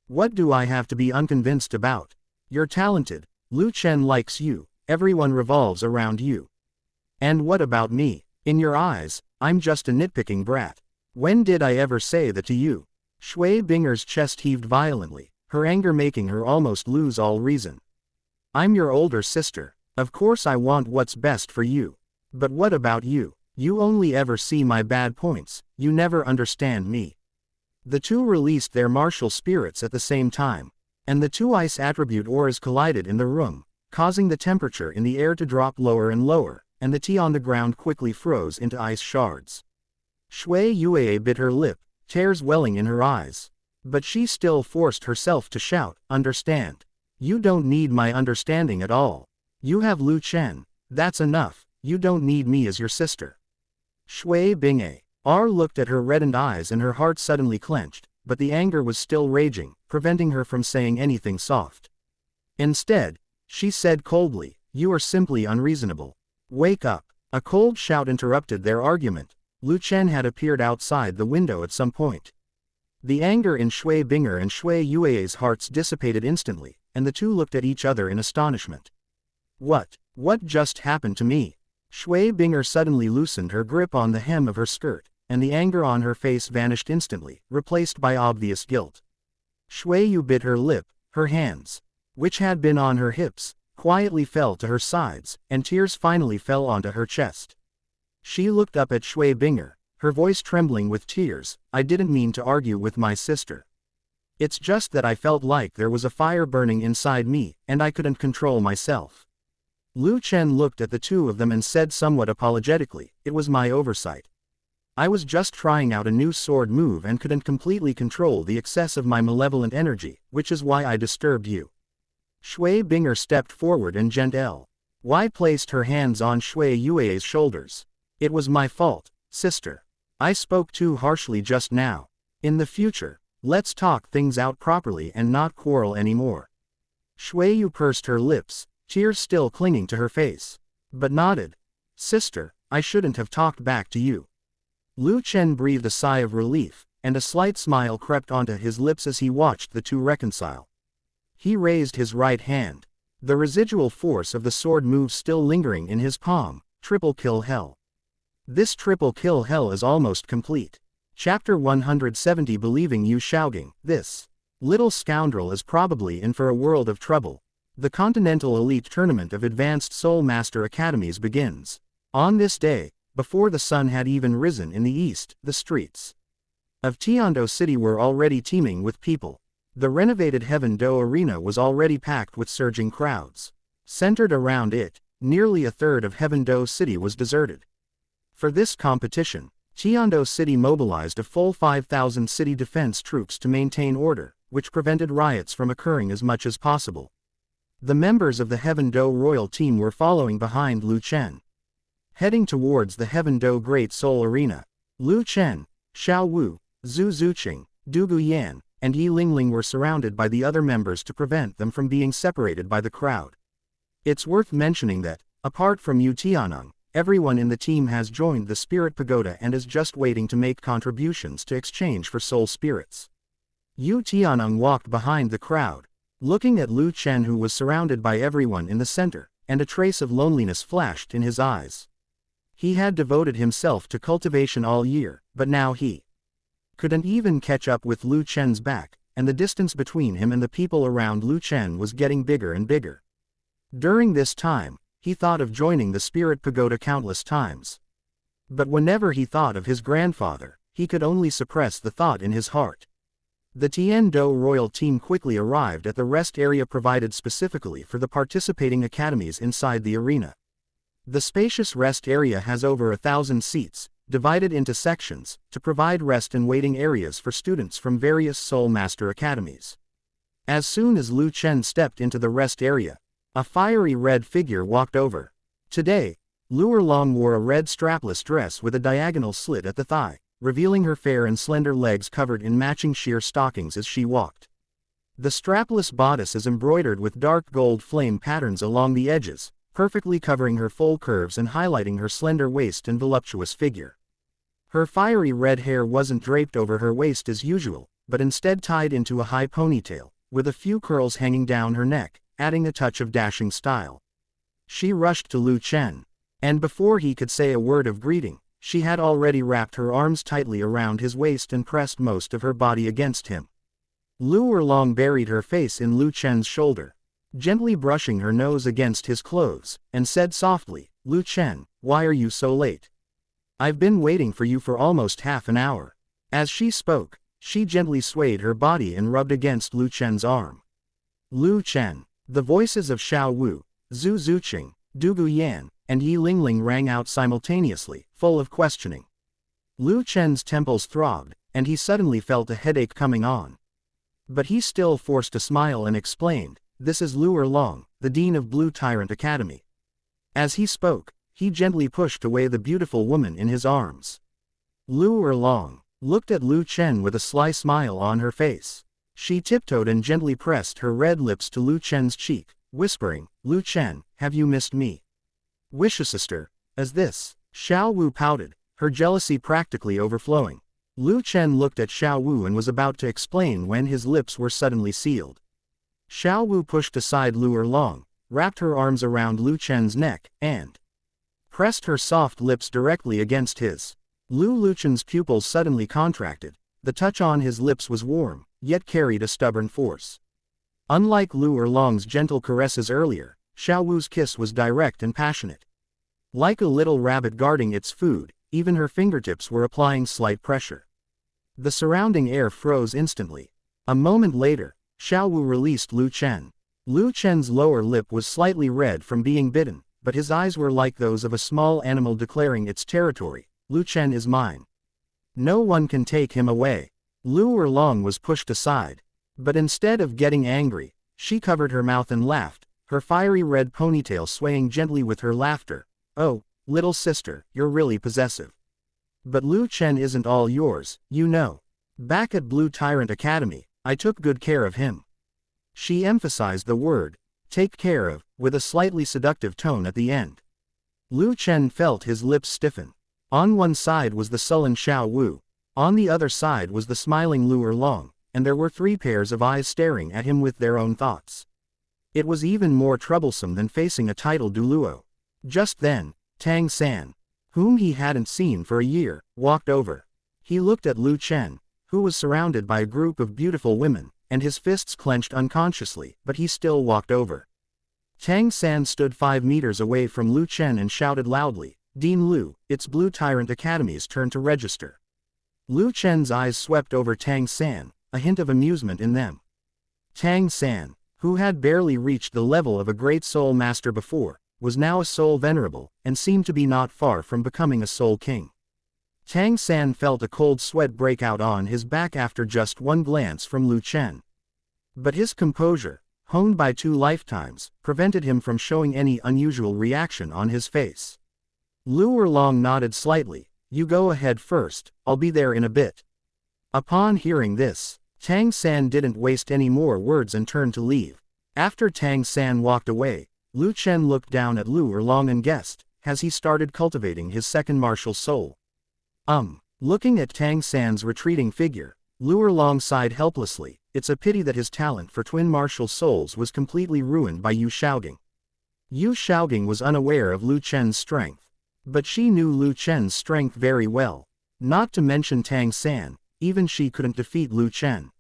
S1: What do I have to be unconvinced about? You're talented, Lu Chen likes you, everyone revolves around you. And what about me? In your eyes, I'm just a nitpicking brat. When did I ever say that to you? Shui Binger's chest heaved violently, her anger making her almost lose all reason. I'm your older sister. Of course I want what's best for you. But what about you? You only ever see my bad points, you never understand me. The two released their martial spirits at the same time, and the two ice attribute auras collided in the room, causing the temperature in the air to drop lower and lower, and the tea on the ground quickly froze into ice shards. Shui Yue bit her lip, tears welling in her eyes. But she still forced herself to shout, understand. You don't need my understanding at all. You have Lu Chen, that's enough, you don't need me as your sister. Shui Bing'e. R looked at her reddened eyes and her heart suddenly clenched, but the anger was still raging, preventing her from saying anything soft. Instead, she said coldly, you are simply unreasonable. Wake up. A cold shout interrupted their argument. Lu Chen had appeared outside the window at some point. The anger in Shui Binger and Shui Yue's hearts dissipated instantly, and the two looked at each other in astonishment. What just happened to me? Shui Binger suddenly loosened her grip on the hem of her skirt, and the anger on her face vanished instantly, replaced by obvious guilt. Shui Yu bit her lip, her hands, which had been on her hips, quietly fell to her sides, and tears finally fell onto her chest. She looked up at Shui Binger, her voice trembling with tears, I didn't mean to argue with my sister. It's just that I felt like there was a fire burning inside me, and I couldn't control myself. Lu Chen looked at the two of them and said somewhat apologetically, it was my oversight. I was just trying out a new sword move and couldn't completely control the excess of my malevolent energy, which is why I disturbed you. Shui Binger stepped forward and Gentle Y placed her hands on Shui Yue's shoulders. It was my fault, sister. I spoke too harshly just now. In the future, let's talk things out properly and not quarrel anymore. Shui Yu pursed her lips, tears still clinging to her face, but nodded. Sister, I shouldn't have talked back to you. Lu Chen breathed a sigh of relief, and a slight smile crept onto his lips as he watched the two reconcile. He raised his right hand. The residual force of the sword move still lingering in his palm, triple kill hell. This triple kill hell is almost complete. Chapter 170 Believing you Shaogang, this little scoundrel is probably in for a world of trouble. The Continental Elite Tournament of Advanced Soul Master Academies begins. On this day, before the sun had even risen in the east, the streets of Tiando City were already teeming with people. The renovated Heaven Do Arena was already packed with surging crowds. Centered around it, nearly a third of Heaven Do City was deserted. For this competition, Tiando City mobilized a full 5,000 city defense troops to maintain order, which prevented riots from occurring as much as possible. The members of the Heaven Do Royal Team were following behind Lu Chen. Heading towards the Heaven Do Great Soul Arena, Lu Chen, Xiao Wu, Zhu Zuqing, Du Guyan, and Yi Lingling were surrounded by the other members to prevent them from being separated by the crowd. It's worth mentioning that, apart from Yu Tianeng, everyone in the team has joined the Spirit Pagoda and is just waiting to make contributions to exchange for soul spirits. Yu Tianeng walked behind the crowd, looking at Lu Chen who was surrounded by everyone in the center, and a trace of loneliness flashed in his eyes. He had devoted himself to cultivation all year, but now he couldn't even catch up with Lu Chen's back, and the distance between him and the people around Lu Chen was getting bigger and bigger. During this time, he thought of joining the Spirit Pagoda countless times. But whenever he thought of his grandfather, he could only suppress the thought in his heart. The Tiando Royal Team quickly arrived at the rest area provided specifically for the participating academies inside the arena. The spacious rest area has over 1,000 seats, divided into sections, to provide rest and waiting areas for students from various Soul Master academies. As soon as Lu Chen stepped into the rest area, a fiery red figure walked over. Today, Lu Erlong wore a red strapless dress with a diagonal slit at the thigh, revealing her fair and slender legs covered in matching sheer stockings as she walked. The strapless bodice is embroidered with dark gold flame patterns along the edges, perfectly covering her full curves and highlighting her slender waist and voluptuous figure. Her fiery red hair wasn't draped over her waist as usual, but instead tied into a high ponytail, with a few curls hanging down her neck, adding a touch of dashing style. She rushed to Lu Chen, and before he could say a word of greeting, she had already wrapped her arms tightly around his waist and pressed most of her body against him. Lu Erlong buried her face in Lu Chen's shoulder, gently brushing her nose against his clothes, and said softly, "Lu Chen, why are you so late? I've been waiting for you for almost half an hour." As she spoke, she gently swayed her body and rubbed against Lu Chen's arm. Lu Chen. The voices of Xiao Wu, Zhu Zuqing, Du Guyan, and Yi Lingling rang out simultaneously, full of questioning. Lu Chen's temples throbbed, and he suddenly felt a headache coming on. But he still forced a smile and explained, "This is Lu Erlong, the Dean of Blue Tyrant Academy." As he spoke, he gently pushed away the beautiful woman in his arms. Lu Erlong looked at Lu Chen with a sly smile on her face. She tiptoed and gently pressed her red lips to Lu Chen's cheek, whispering, "Lu Chen, have you missed me?" "Wish a sister, as this." Xiao Wu pouted, her jealousy practically overflowing. Lu Chen looked at Xiao Wu and was about to explain when his lips were suddenly sealed. Xiao Wu pushed aside Lu Erlong, wrapped her arms around Lu Chen's neck, and pressed her soft lips directly against his. Lu Chen's pupils suddenly contracted. The touch on his lips was warm, yet carried a stubborn force. Unlike Lu Erlong's gentle caresses earlier, Xiao Wu's kiss was direct and passionate. Like a little rabbit guarding its food, even her fingertips were applying slight pressure. The surrounding air froze instantly. A moment later, Xiao Wu released Lu Chen. Lu Chen's lower lip was slightly red from being bitten, but his eyes were like those of a small animal declaring its territory. "Lu Chen is mine. No one can take him away." Lu Erlong was pushed aside. But instead of getting angry, she covered her mouth and laughed, her fiery red ponytail swaying gently with her laughter. "Oh, little sister, you're really possessive. But Lu Chen isn't all yours, you know. Back at Blue Tyrant Academy, I took good care of him." She emphasized the word, "take care of," with a slightly seductive tone at the end. Lu Chen felt his lips stiffen. On one side was the sullen Xiao Wu. On the other side was the smiling Lu Erlong, and there were 3 pairs of eyes staring at him with their own thoughts. It was even more troublesome than facing a titled Douluo. Just then, Tang San, whom he hadn't seen for a year, walked over. He looked at Lu Chen, who was surrounded by a group of beautiful women, and his fists clenched unconsciously, but he still walked over. Tang San stood 5 meters away from Lu Chen and shouted loudly, "Dean Lu, it's Blue Tyrant Academy's turn to register." Lu Chen's eyes swept over Tang San, a hint of amusement in them. Tang San, who had barely reached the level of a great soul master before, was now a soul venerable, and seemed to be not far from becoming a soul king. Tang San felt a cold sweat break out on his back after just one glance from Lu Chen. But his composure, honed by 2 lifetimes, prevented him from showing any unusual reaction on his face. Lu Erlong nodded slightly. "You go ahead first, I'll be there in a bit." Upon hearing this, Tang San didn't waste any more words and turned to leave. After Tang San walked away, Lu Chen looked down at Lu Erlong and guessed, has he started cultivating his second martial soul? Looking at Tang San's retreating figure, Lu Erlong sighed helplessly. It's a pity that his talent for twin martial souls was completely ruined by Yu Shaogang. Yu Shaogang was unaware of Lu Chen's strength. But she knew Lu Chen's strength very well. Not to mention Tang San, even she couldn't defeat Lu Chen.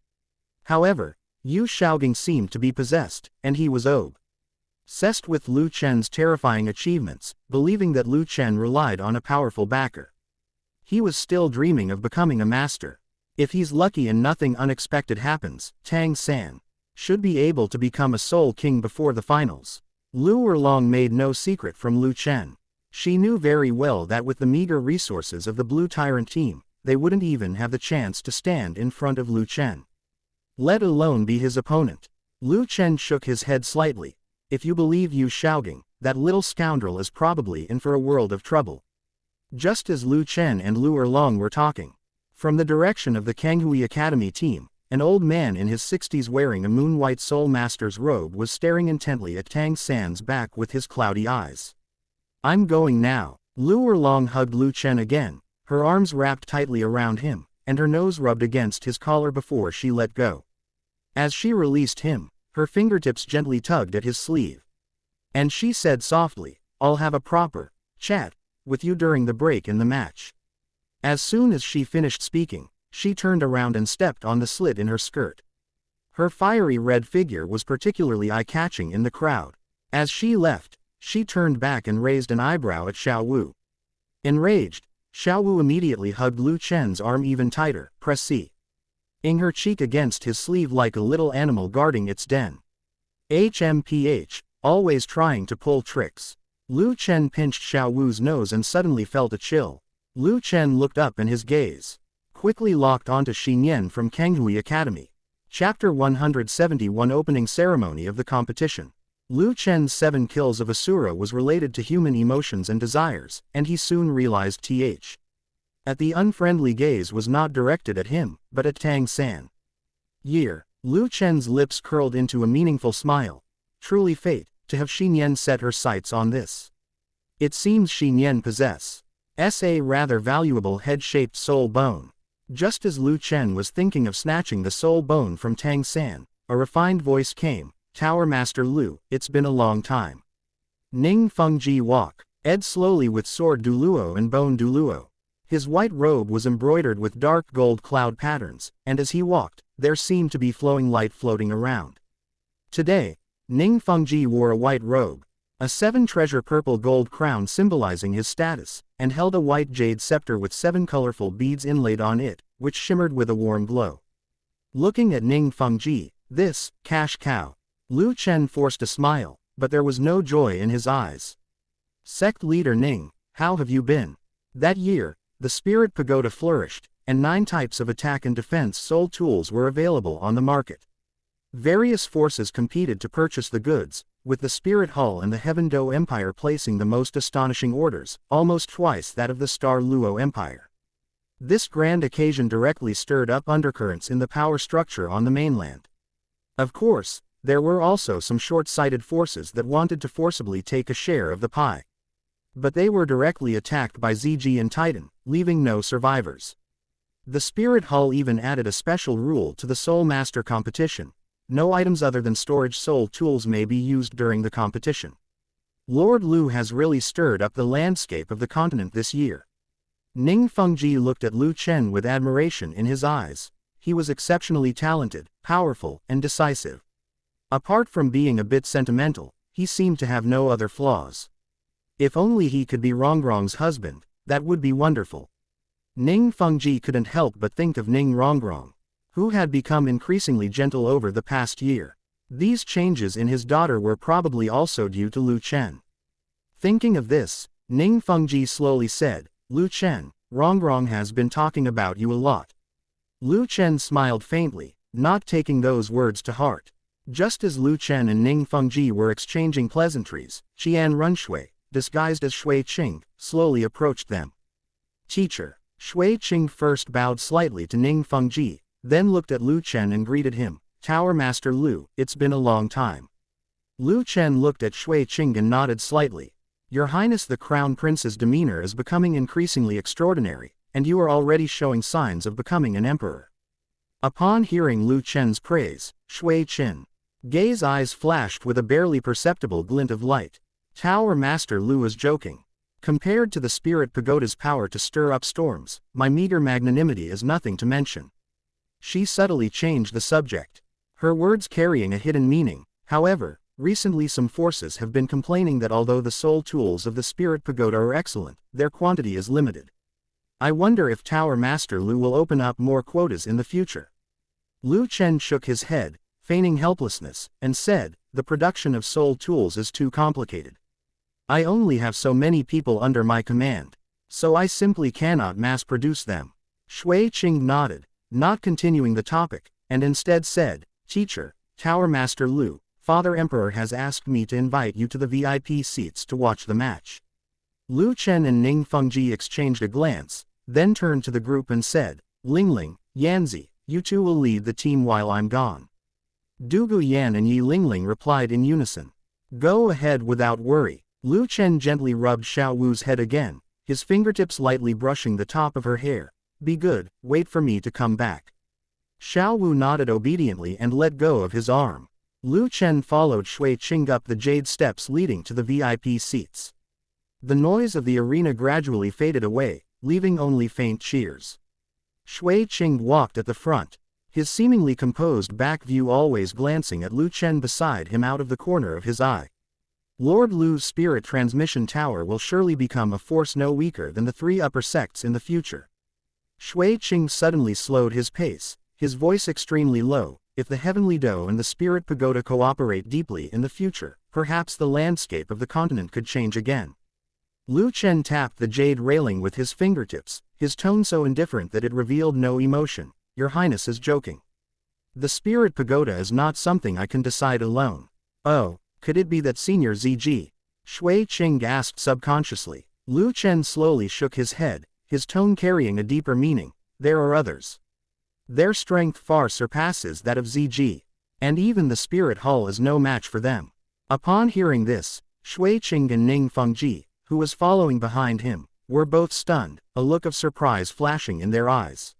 S1: However, Yu Shaogang seemed to be possessed, and he was obsessed with Lu Chen's terrifying achievements, believing that Lu Chen relied on a powerful backer. He was still dreaming of becoming a master. If he's lucky and nothing unexpected happens, Tang San should be able to become a soul king before the finals. Lu Erlong made no secret from Lu Chen. She knew very well that with the meager resources of the Blue Tyrant team, they wouldn't even have the chance to stand in front of Lu Chen, let alone be his opponent. Lu Chen shook his head slightly. If you believe Yu Shaogang, that little scoundrel is probably in for a world of trouble. Just as Lu Chen and Lu Erlong were talking, from the direction of the Kanghui Academy team, an old man in his 60s wearing a moon-white Soul Master's robe was staring intently at Tang San's back with his cloudy eyes. I'm going now. Lu Erlong hugged Lu Chen again, her arms wrapped tightly around him, and her nose rubbed against his collar before she let go. As she released him, her fingertips gently tugged at his sleeve. And she said softly, I'll have a proper chat with you during the break in the match. As soon as she finished speaking, she turned around and stepped on the slit in her skirt. Her fiery red figure was particularly eye-catching in the crowd. As she left, she turned back and raised an eyebrow at Xiao Wu. Enraged, Xiao Wu immediately hugged Lu Chen's arm even tighter, pressing her cheek against his sleeve like a little animal guarding its den. HMPH, always trying to pull tricks. Lu Chen pinched Xiao Wu's nose and suddenly felt a chill. Lu Chen looked up and his gaze quickly locked onto Xin Yan from Kanghui Academy. Chapter 171 Opening Ceremony of the Competition. Lu Chen's 7 kills of Asura was related to human emotions and desires, and he soon realized that the unfriendly gaze was not directed at him, but at Tang San. Lu Chen's lips curled into a meaningful smile. Truly fate, to have Xin Yan set her sights on this. It seems Xin Yan possesses a rather valuable head-shaped soul bone. Just as Lu Chen was thinking of snatching the soul bone from Tang San, a refined voice came, Tower Master Lu, it's been a long time. Ning Fengji walk, Ed slowly with sword Douluo and bone Douluo. His white robe was embroidered with dark gold cloud patterns, and as he walked, there seemed to be flowing light floating around. Today, Ning Fengji wore a white robe, a 7-treasure purple gold crown symbolizing his status, and held a white jade scepter with 7 colorful beads inlaid on it, which shimmered with a warm glow. Looking at Ning Fengji, this cash cow, Lu Chen forced a smile, but there was no joy in his eyes. Sect leader Ning, how have you been? That year, the Spirit Pagoda flourished, and 9 types of attack and defense soul tools were available on the market. Various forces competed to purchase the goods, with the Spirit Hall and the Heaven Do Empire placing the most astonishing orders, almost twice that of the Star Luo Empire. This grand occasion directly stirred up undercurrents in the power structure on the mainland. Of course, there were also some short-sighted forces that wanted to forcibly take a share of the pie. But they were directly attacked by ZG and Titan, leaving no survivors. The Spirit Hall even added a special rule to the Soul Master competition. No items other than storage soul tools may be used during the competition. Lord Lu has really stirred up the landscape of the continent this year. Ning Fengji looked at Lu Chen with admiration in his eyes. He was exceptionally talented, powerful, and decisive. Apart from being a bit sentimental, he seemed to have no other flaws. If only he could be Rongrong's husband, that would be wonderful. Ning Fengji couldn't help but think of Ning Rongrong, who had become increasingly gentle over the past year. These changes in his daughter were probably also due to Lu Chen. Thinking of this, Ning Fengji slowly said, Lu Chen, Rongrong has been talking about you a lot. Lu Chen smiled faintly, not taking those words to heart. Just as Lu Chen and Ning Fengji were exchanging pleasantries, Qian Runshui, disguised as Shui Qing, slowly approached them. Teacher. Shui Qing first bowed slightly to Ning Fengji, then looked at Lu Chen and greeted him, Tower Master Lu, it's been a long time. Lu Chen looked at Shui Qing and nodded slightly. Your Highness the Crown Prince's demeanor is becoming increasingly extraordinary, and you are already showing signs of becoming an emperor. Upon hearing Lu Chen's praise, Shui Qing's eyes flashed with a barely perceptible glint of light. Tower Master Lu is joking. Compared to the Spirit Pagoda's power to stir up storms, my meager magnanimity is nothing to mention. She subtly changed the subject, her words carrying a hidden meaning. However, recently some forces have been complaining that although the soul tools of the Spirit Pagoda are excellent, their quantity is limited. I wonder if Tower Master Lu will open up more quotas in the future. Lu Chen shook his head, feigning helplessness, and said, the production of soul tools is too complicated. I only have so many people under my command, so I simply cannot mass-produce them. Shui Qing nodded, not continuing the topic, and instead said, Teacher, Tower Master Lu, Father Emperor has asked me to invite you to the VIP seats to watch the match. Lu Chen and Ning Fengji exchanged a glance, then turned to the group and said, Lingling, Yanzi, you two will lead the team while I'm gone. Dugu Yan and Yi Lingling replied in unison. Go ahead without worry. Lu Chen gently rubbed Xiao Wu's head again, his fingertips lightly brushing the top of her hair. Be good, wait for me to come back. Xiao Wu nodded obediently and let go of his arm. Lu Chen followed Shui Qing up the jade steps leading to the VIP seats. The noise of the arena gradually faded away, leaving only faint cheers. Shui Qing walked at the front, his seemingly composed back view always glancing at Lu Chen beside him out of the corner of his eye. Lord Lu's spirit transmission tower will surely become a force no weaker than the three upper sects in the future. Shui Qing suddenly slowed his pace, his voice extremely low. If the Heavenly Do and the Spirit Pagoda cooperate deeply in the future, perhaps the landscape of the continent could change again. Lu Chen tapped the jade railing with his fingertips, his tone so indifferent that it revealed no emotion. Your Highness is joking. The Spirit Pagoda is not something I can decide alone. Oh, could it be that Senior ZG? Shui Qing gasped subconsciously. Lu Chen slowly shook his head, his tone carrying a deeper meaning. There are others. Their strength far surpasses that of ZG, and even the Spirit Hall is no match for them. Upon hearing this, Shui Qing and Ning Fengji, who was following behind him, were both stunned, a look of surprise flashing in their eyes.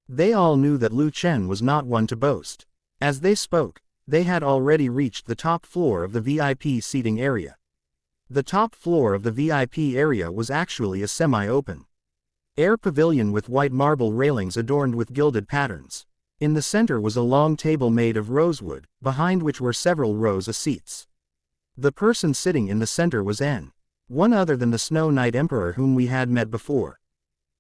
S1: They all knew that Lu Chen was not one to boast. As they spoke, they had already reached the top floor of the VIP seating area. The top floor of the VIP area was actually a semi-open air pavilion with white marble railings adorned with gilded patterns. In the center was a long table made of rosewood, behind which were several rows of seats. The person sitting in the center was one other than the Snow Knight Emperor whom we had met before.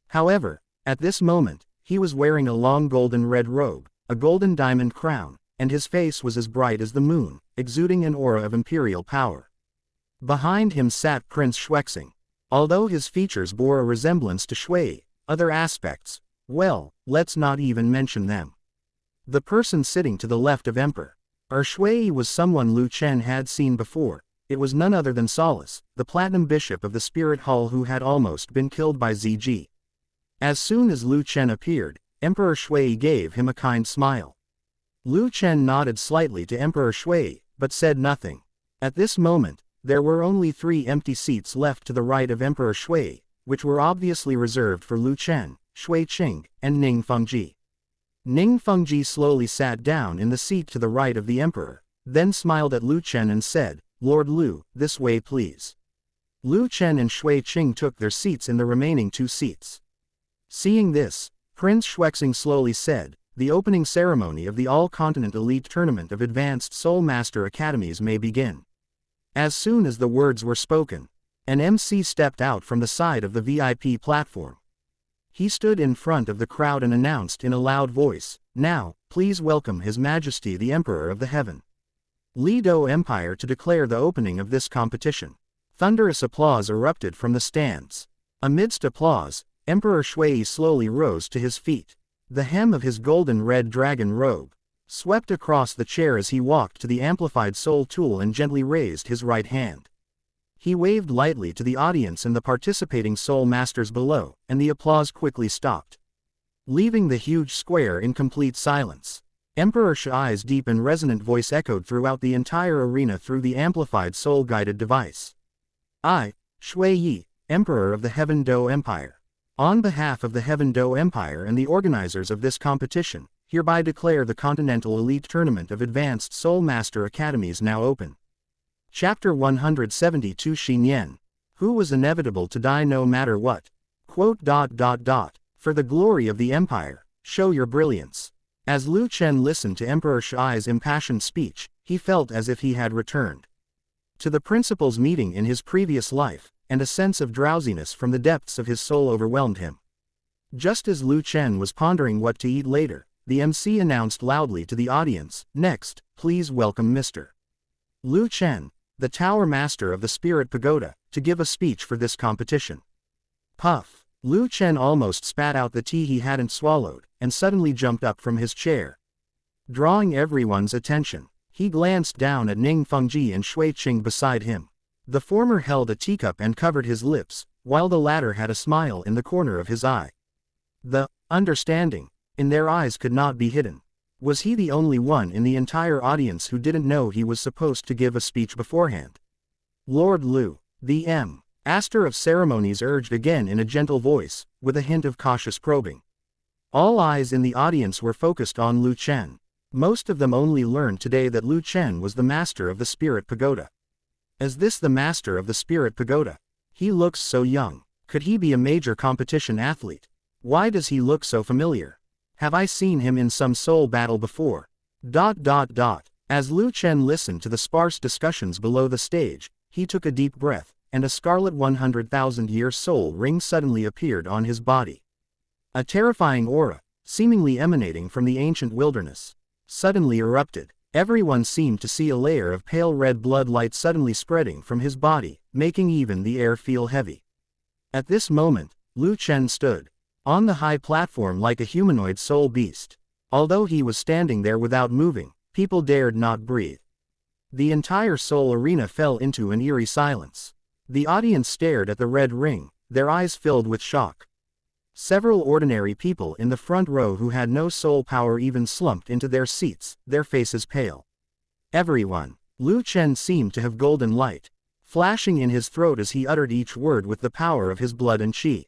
S1: However, at this moment, he was wearing a long golden red robe, a golden diamond crown, and his face was as bright as the moon, exuding an aura of imperial power. Behind him sat Prince Schwexing. Although his features bore a resemblance to Shui, other aspects, well, let's not even mention them. The person sitting to the left of Emperor Shui was someone Lu Chen had seen before. It was none other than Solace, the Platinum Bishop of the Spirit Hall who had almost been killed by ZG. As soon as Lu Chen appeared, Emperor Shui gave him a kind smile. Lu Chen nodded slightly to Emperor Shui, but said nothing. At this moment, there were only 3 empty seats left to the right of Emperor Shui, which were obviously reserved for Lu Chen, Shui Qing, and Ning Fengji. Ning Fengji slowly sat down in the seat to the right of the Emperor, then smiled at Lu Chen and said, Lord Lu, this way please. Lu Chen and Shui Qing took their seats in the remaining 2 seats. Seeing this, Prince Schwexing slowly said, the opening ceremony of the All-Continent Elite Tournament of Advanced Soul Master Academies may begin. As soon as the words were spoken, an MC stepped out from the side of the VIP platform. He stood in front of the crowd and announced in a loud voice, now, please welcome His Majesty the Emperor of the Heaven Lido Empire to declare the opening of this competition. Thunderous applause erupted from the stands. Amidst applause, Emperor Shui slowly rose to his feet. The hem of his golden red dragon robe swept across the chair as he walked to the amplified soul tool and gently raised his right hand. He waved lightly to the audience and the participating soul masters below, and the applause quickly stopped, leaving the huge square in complete silence. Emperor Shui's deep and resonant voice echoed throughout the entire arena through the amplified soul-guided device. I, Shui Yi, Emperor of the Heaven Do Empire, on behalf of the Heaven Do Empire and the organizers of this competition, hereby declare the Continental Elite Tournament of Advanced Soul Master Academies now open. Chapter 172 Xinyan. Who was inevitable to die no matter what. For the glory of the Empire, show your brilliance. As Lu Chen listened to Emperor Shui's impassioned speech, he felt as if he had returned to the principal's meeting in his previous life, and a sense of drowsiness from the depths of his soul overwhelmed him. Just as Lu Chen was pondering what to eat later, the MC announced loudly to the audience, next, please welcome Mr. Lu Chen, the Tower Master of the Spirit Pagoda, to give a speech for this competition. Puff! Lu Chen almost spat out the tea he hadn't swallowed, and suddenly jumped up from his chair. Drawing everyone's attention, he glanced down at Ning Fengji and Shui Qing beside him. The former held a teacup and covered his lips, while the latter had a smile in the corner of his eye. The understanding in their eyes could not be hidden. Was he the only one in the entire audience who didn't know he was supposed to give a speech beforehand? Lord Lu, the Master of Ceremonies urged again in a gentle voice, with a hint of cautious probing. All eyes in the audience were focused on Lu Chen. Most of them only learned today that Lu Chen was the Master of the Spirit Pagoda. Is this the Master of the Spirit Pagoda? He looks so young. Could he be a major competition athlete? Why does he look so familiar? Have I seen him in some soul battle before? As Lu Chen listened to the sparse discussions below the stage, he took a deep breath, and a scarlet 100,000-year soul ring suddenly appeared on his body. A terrifying aura, seemingly emanating from the ancient wilderness, suddenly erupted. Everyone seemed to see a layer of pale red blood light suddenly spreading from his body, making even the air feel heavy. At this moment, Lu Chen stood on the high platform like a humanoid soul beast. Although he was standing there without moving, people dared not breathe. The entire soul arena fell into an eerie silence. The audience stared at the red ring, their eyes filled with shock. Several ordinary people in the front row who had no soul power even slumped into their seats, their faces pale. Everyone. Lu Chen seemed to have golden light flashing in his throat as he uttered each word with the power of his blood and chi.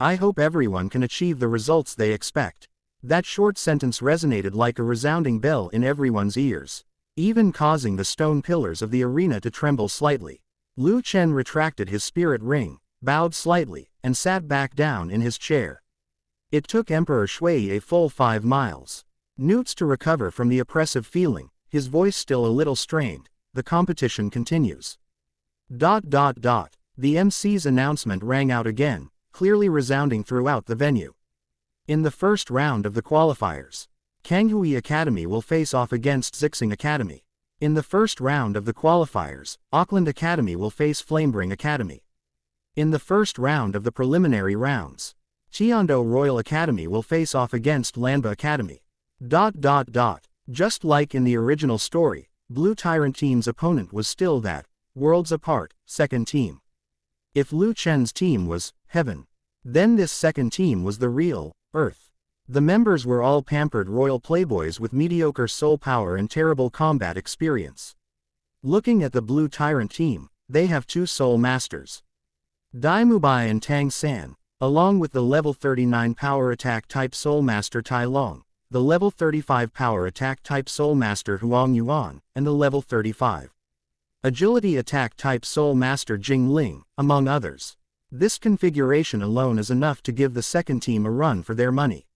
S1: I hope everyone can achieve the results they expect. That short sentence resonated like a resounding bell in everyone's ears, even causing the stone pillars of the arena to tremble slightly. Lu Chen retracted his spirit ring, bowed slightly, and sat back down in his chair. It took Emperor Shui a full 5 miles. Newts to recover from the oppressive feeling, his voice still a little strained. The competition continues. The MC's announcement rang out again, clearly resounding throughout the venue. In the first round of the qualifiers, Kanghui Academy will face off against Zixing Academy. In the first round of the qualifiers, Auckland Academy will face Flamebring Academy. In the first round of the preliminary rounds, Cheondo Royal Academy will face off against Lanba Academy. Just like in the original story, Blue Tyrant Team's opponent was still that, worlds apart, second team. If Lu Chen's team was Heaven, then this second team was the real Earth. The members were all pampered royal playboys with mediocre soul power and terrible combat experience. Looking at the Blue Tyrant team, they have 2 soul masters, Dai Mubai and Tang San, along with the level 39 power attack type soul master Tai Long, the level 35 power attack type soul master Huang Yuan, and the level 35 agility attack type soul master Jing Ling, among others. This configuration alone is enough to give the second team a run for their money.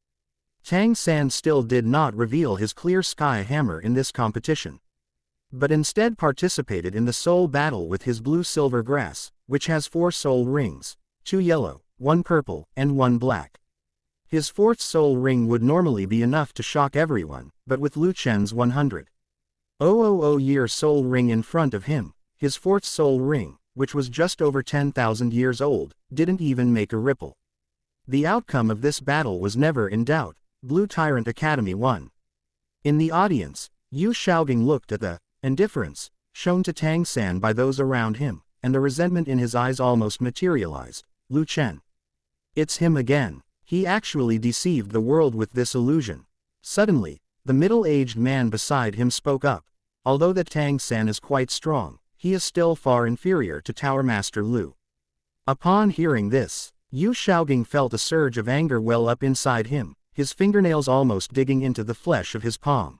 S1: Tang San still did not reveal his clear sky hammer in this competition, but instead participated in the soul battle with his blue silver grass, which has 4 soul rings, 2 yellow, 1 purple, and 1 black. His 4th soul ring would normally be enough to shock everyone, but with Lu Chen's 100,000-year soul ring in front of him, his 4th soul ring, which was just over 10,000 years old, didn't even make a ripple. The outcome of this battle was never in doubt. Blue Tyrant Academy won. In the audience, Yu Shaogang looked at the indifference shown to Tang San by those around him, and the resentment in his eyes almost materialized. Lu Chen. It's him again. He actually deceived the world with this illusion. Suddenly, the middle-aged man beside him spoke up. Although that Tang San is quite strong, he is still far inferior to Tower Master Lu. Upon hearing this, Yu Shaogang felt a surge of anger well up inside him, his fingernails almost digging into the flesh of his palm.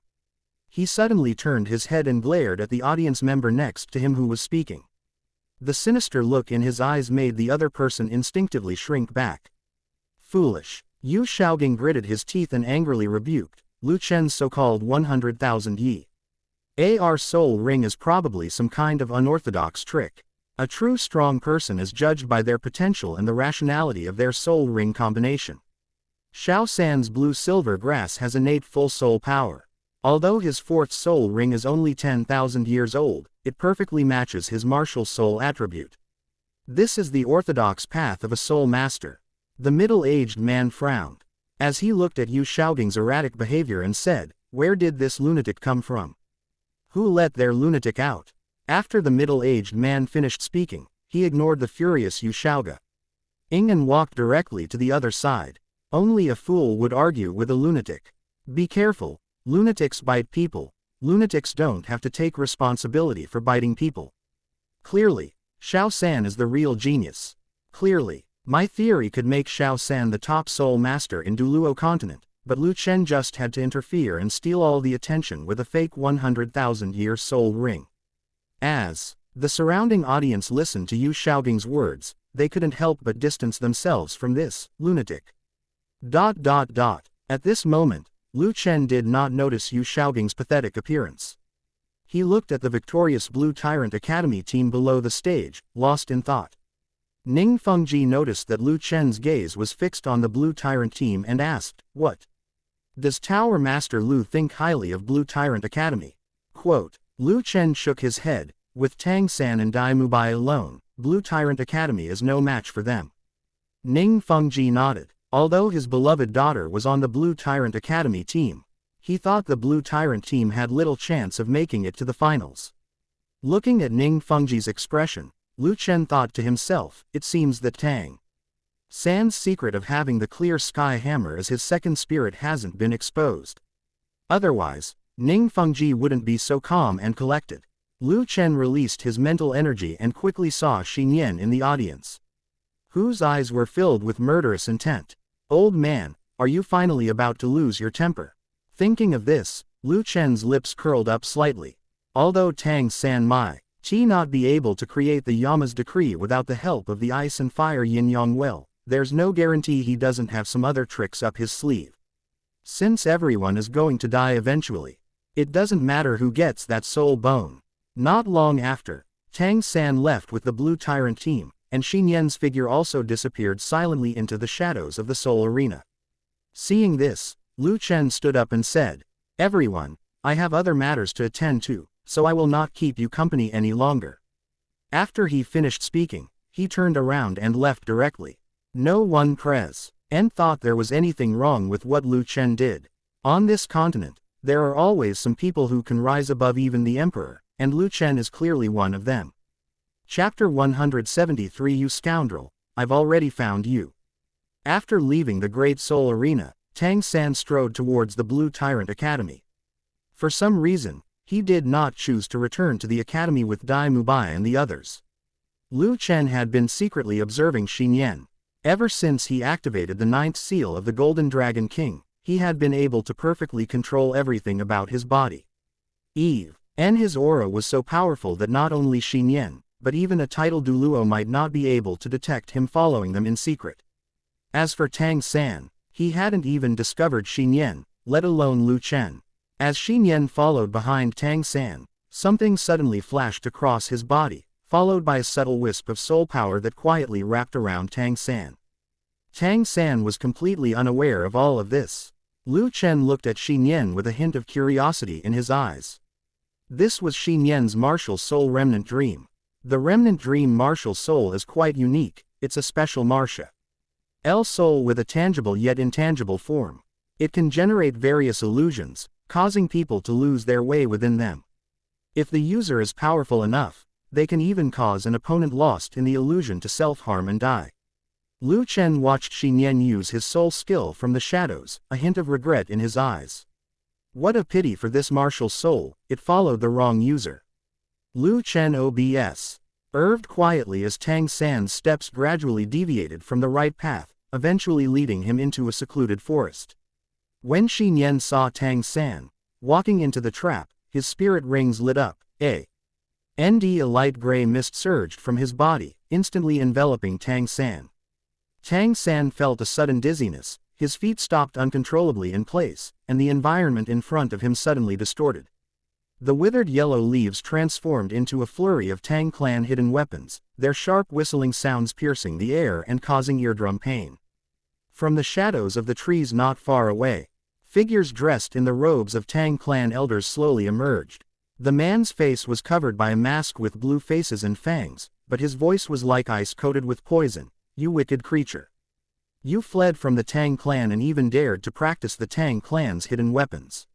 S1: He suddenly turned his head and glared at the audience member next to him who was speaking. The sinister look in his eyes made the other person instinctively shrink back. Foolish. Yu Shaogang gritted his teeth and angrily rebuked, Lu Chen's so-called 100,000-year soul ring is probably some kind of unorthodox trick. A true strong person is judged by their potential and the rationality of their soul ring combination. Xiao San's blue silver grass has innate full soul power. Although his fourth soul ring is only 10,000 years old, it perfectly matches his martial soul attribute. This is the orthodox path of a soul master. The middle-aged man frowned, as he looked at Yu Shaoging's erratic behavior and said, "Where did this lunatic come from? Who let their lunatic out?" After the middle-aged man finished speaking, he ignored the furious Yu Shaoga. And walked directly to the other side. Only a fool would argue with a lunatic. Be careful, lunatics bite people. Lunatics don't have to take responsibility for biting people. Clearly, Xiao San is the real genius. Clearly, my theory could make Xiao San the top soul master in Douluo continent, but Lu Chen just had to interfere and steal all the attention with a fake 100,000-year soul ring. As the surrounding audience listened to Yu Shaoging's words, they couldn't help but distance themselves from this lunatic. At this moment, Lu Chen did not notice Yu Shaoging's pathetic appearance. He looked at the victorious Blue Tyrant Academy team below the stage, lost in thought. Ning Fengji noticed that Lu Chen's gaze was fixed on the Blue Tyrant team and asked, "What? Does Tower Master Lu think highly of Blue Tyrant Academy?" Quote, Lu Chen shook his head. With Tang San and Dai Mubai alone, Blue Tyrant Academy is no match for them. Ning Fengji nodded. Although his beloved daughter was on the Blue Tyrant Academy team, he thought the Blue Tyrant team had little chance of making it to the finals. Looking at Ning Fengji's expression, Lu Chen thought to himself, it seems that Tang San's secret of having the clear sky hammer as his second spirit hasn't been exposed. Otherwise, Ning Fengji wouldn't be so calm and collected. Lu Chen released his mental energy and quickly saw Xing Yan in the audience, whose eyes were filled with murderous intent. "Old man, are you finally about to lose your temper?" Thinking of this, Lu Chen's lips curled up slightly. Although Tang San might not be able to create the Yama's decree without the help of the ice and fire yin-yang well, there's no guarantee he doesn't have some other tricks up his sleeve. Since everyone is going to die eventually, it doesn't matter who gets that soul bone. Not long after, Tang San left with the Blue Tyrant team, and Xing Yan's figure also disappeared silently into the shadows of the Soul Arena. Seeing this, Lu Chen stood up and said, "Everyone, I have other matters to attend to, so I will not keep you company any longer." After he finished speaking, he turned around and left directly. No one present thought there was anything wrong with what Lu Chen did. On this continent, there are always some people who can rise above even the emperor, and Lu Chen is clearly one of them. Chapter 173 You scoundrel, I've already found you. After leaving the Great Soul Arena, Tang San strode towards the Blue Tyrant Academy. For some reason, he did not choose to return to the academy with Dai Mubai and the others. Lu Chen had been secretly observing Xing Yan. Ever since he activated the 9th seal of the Golden Dragon King, he had been able to perfectly control everything about his body. His aura was so powerful that not only Xing Yan, but even a titled Douluo might not be able to detect him following them in secret. As for Tang San, he hadn't even discovered Xing Yan, let alone Lu Chen. As Xing Yan followed behind Tang San, something suddenly flashed across his body, followed by a subtle wisp of soul power that quietly wrapped around Tang San. Tang San was completely unaware of all of this. Lu Chen looked at Xing Yan with a hint of curiosity in his eyes. This was Xing Yan's martial soul remnant dream. The remnant dream martial soul is quite unique, it's a special martial soul with a tangible yet intangible form. It can generate various illusions, causing people to lose their way within them. If the user is powerful enough, they can even cause an opponent lost in the illusion to self-harm and die. Lu Chen watched Xing Yan use his soul skill from the shadows, a hint of regret in his eyes. What a pity for this martial soul, it followed the wrong user. Lu Chen observed quietly as Tang San's steps gradually deviated from the right path, eventually leading him into a secluded forest. When Xing Yan saw Tang San walking into the trap, his spirit rings lit up. A light gray mist surged from his body, instantly enveloping Tang San. Tang San felt a sudden dizziness, his feet stopped uncontrollably in place, and the environment in front of him suddenly distorted. The withered yellow leaves transformed into a flurry of Tang clan hidden weapons, their sharp whistling sounds piercing the air and causing eardrum pain. From the shadows of the trees not far away, Figures dressed in the robes of Tang clan elders slowly emerged. The man's face was covered by a mask with blue faces and fangs, but his voice was like ice coated with poison. "You wicked creature. You fled from the Tang clan and even dared to practice the Tang clan's hidden weapons.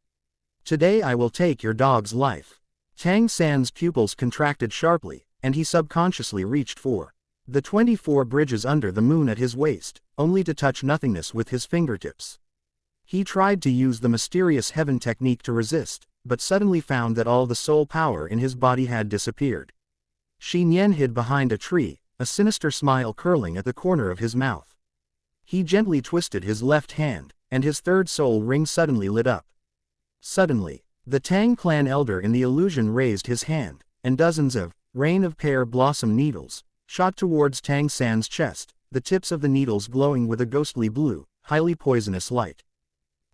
S1: Today I will take your dog's life." Tang San's pupils contracted sharply, and he subconsciously reached for the 24 bridges under the moon at his waist, only to touch nothingness with his fingertips. He tried to use the mysterious heaven technique to resist, but suddenly found that all the soul power in his body had disappeared. Xi Nian hid behind a tree, a sinister smile curling at the corner of his mouth. He gently twisted his left hand, and his third soul ring suddenly lit up. Suddenly, the Tang clan elder in the illusion raised his hand, and dozens of rain of pear blossom needles shot towards Tang San's chest, the tips of the needles glowing with a ghostly blue, highly poisonous light.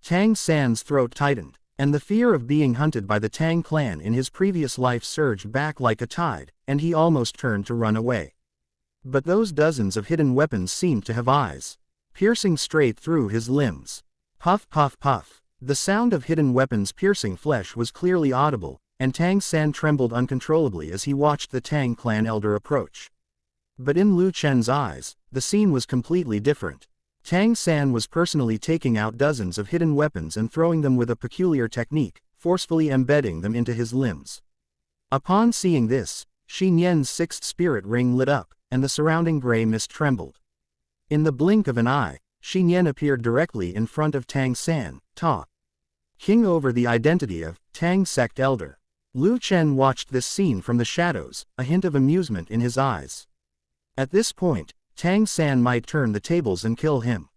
S1: Tang San's throat tightened, and the fear of being hunted by the Tang clan in his previous life surged back like a tide, and he almost turned to run away. But those dozens of hidden weapons seemed to have eyes, piercing straight through his limbs. Puff puff puff. The sound of hidden weapons piercing flesh was clearly audible, and Tang San trembled uncontrollably as he watched the Tang clan elder approach. But in Lu Chen's eyes, the scene was completely different. Tang San was personally taking out dozens of hidden weapons and throwing them with a peculiar technique, forcefully embedding them into his limbs. Upon seeing this, Xi Nian's sixth spirit ring lit up, and the surrounding gray mist trembled. In the blink of an eye, Xi Nian appeared directly in front of Tang San, king over the identity of Tang sect elder. Lu Chen watched this scene from the shadows, a hint of amusement in his eyes. At this point, Tang San might turn the tables and kill him.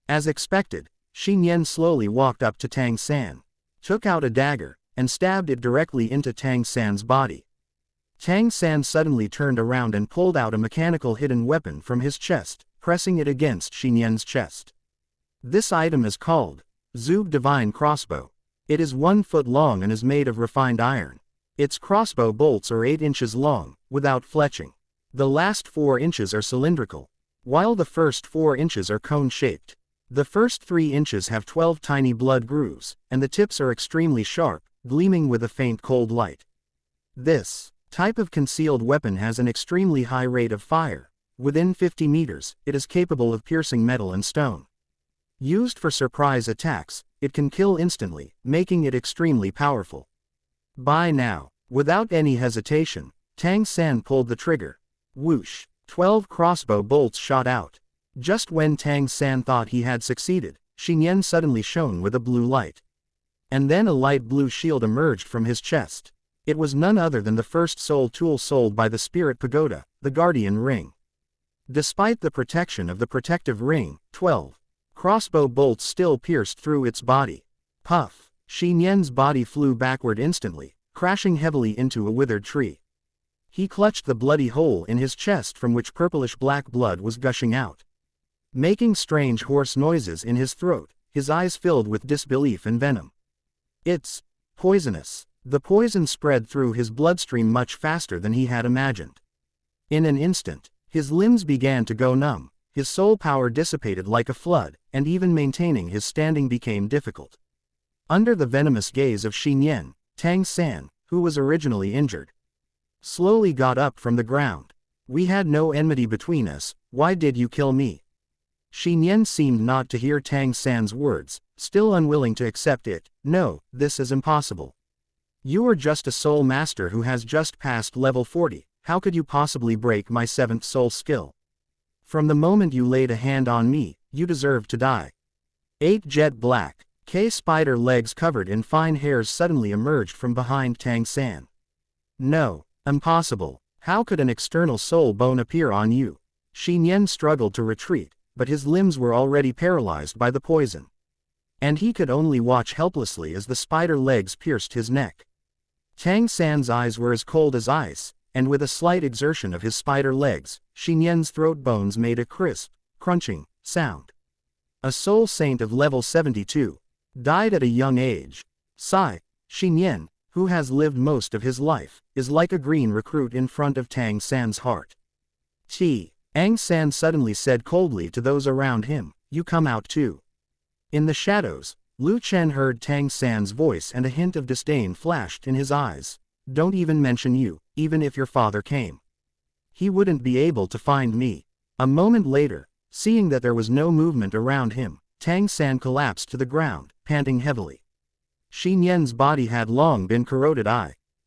S1: As expected, Xi Nian slowly walked up to Tang San, took out a dagger, and stabbed it directly into Tang San's body. Tang San suddenly turned around and pulled out a mechanical hidden weapon from his chest, pressing it against Xi Nian's chest. This item is called Zug Divine Crossbow. It is 1 foot long and is made of refined iron. Its crossbow bolts are 8 inches long, without fletching. The last 4 inches are cylindrical, while the first 4 inches are cone-shaped. The first 3 inches have 12 tiny blood grooves, and the tips are extremely sharp, gleaming with a faint cold light. This type of concealed weapon has an extremely high rate of fire. Within 50 meters, it is capable of piercing metal and stone. Used for surprise attacks, it can kill instantly, making it extremely powerful. By now, without any hesitation, Tang San pulled the trigger. Whoosh! 12 crossbow bolts shot out. Just when Tang San thought he had succeeded, Xi Nian suddenly shone with a blue light. And then a light blue shield emerged from his chest. It was none other than the first soul tool sold by the Spirit Pagoda, the Guardian Ring. Despite the protection of the protective ring, 12 crossbow bolts still pierced through its body. Puff! Xi Nian's body flew backward instantly, crashing heavily into a withered tree. He clutched the bloody hole in his chest from which purplish-black blood was gushing out. Making strange hoarse noises in his throat, his eyes filled with disbelief and venom. "It's poisonous." The poison spread through his bloodstream much faster than he had imagined. In an instant, his limbs began to go numb, his soul power dissipated like a flood, and even maintaining his standing became difficult. Under the venomous gaze of Xi Nian, Tang San, who was originally injured, slowly got up from the ground. "We had no enmity between us, why did you kill me?" Xi Nian seemed not to hear Tang San's words, still unwilling to accept it. "No, this is impossible. You are just a soul master who has just passed level 40, how could you possibly break my 7th soul skill? From the moment you laid a hand on me, you deserve to die." 8 jet black, spider legs covered in fine hairs suddenly emerged from behind Tang San. "No, impossible. How could an external soul bone appear on you?" Xi Nian struggled to retreat, but his limbs were already paralyzed by the poison. And he could only watch helplessly as the spider legs pierced his neck. Tang San's eyes were as cold as ice, and with a slight exertion of his spider legs, Xi Nian's throat bones made a crisp, crunching sound. A soul saint of level 72. Died at a young age. Sigh. Xi Nian, who has lived most of his life, is like a green recruit in front of Tang San's heart. Tang San suddenly said coldly to those around him, "You come out too." In the shadows, Lu Chen heard Tang San's voice and a hint of disdain flashed in his eyes. Don't even mention you, even if your father came. He wouldn't be able to find me. A moment later, seeing that there was no movement around him, Tang San collapsed to the ground, panting heavily. Xi Nian's body had long been corroded.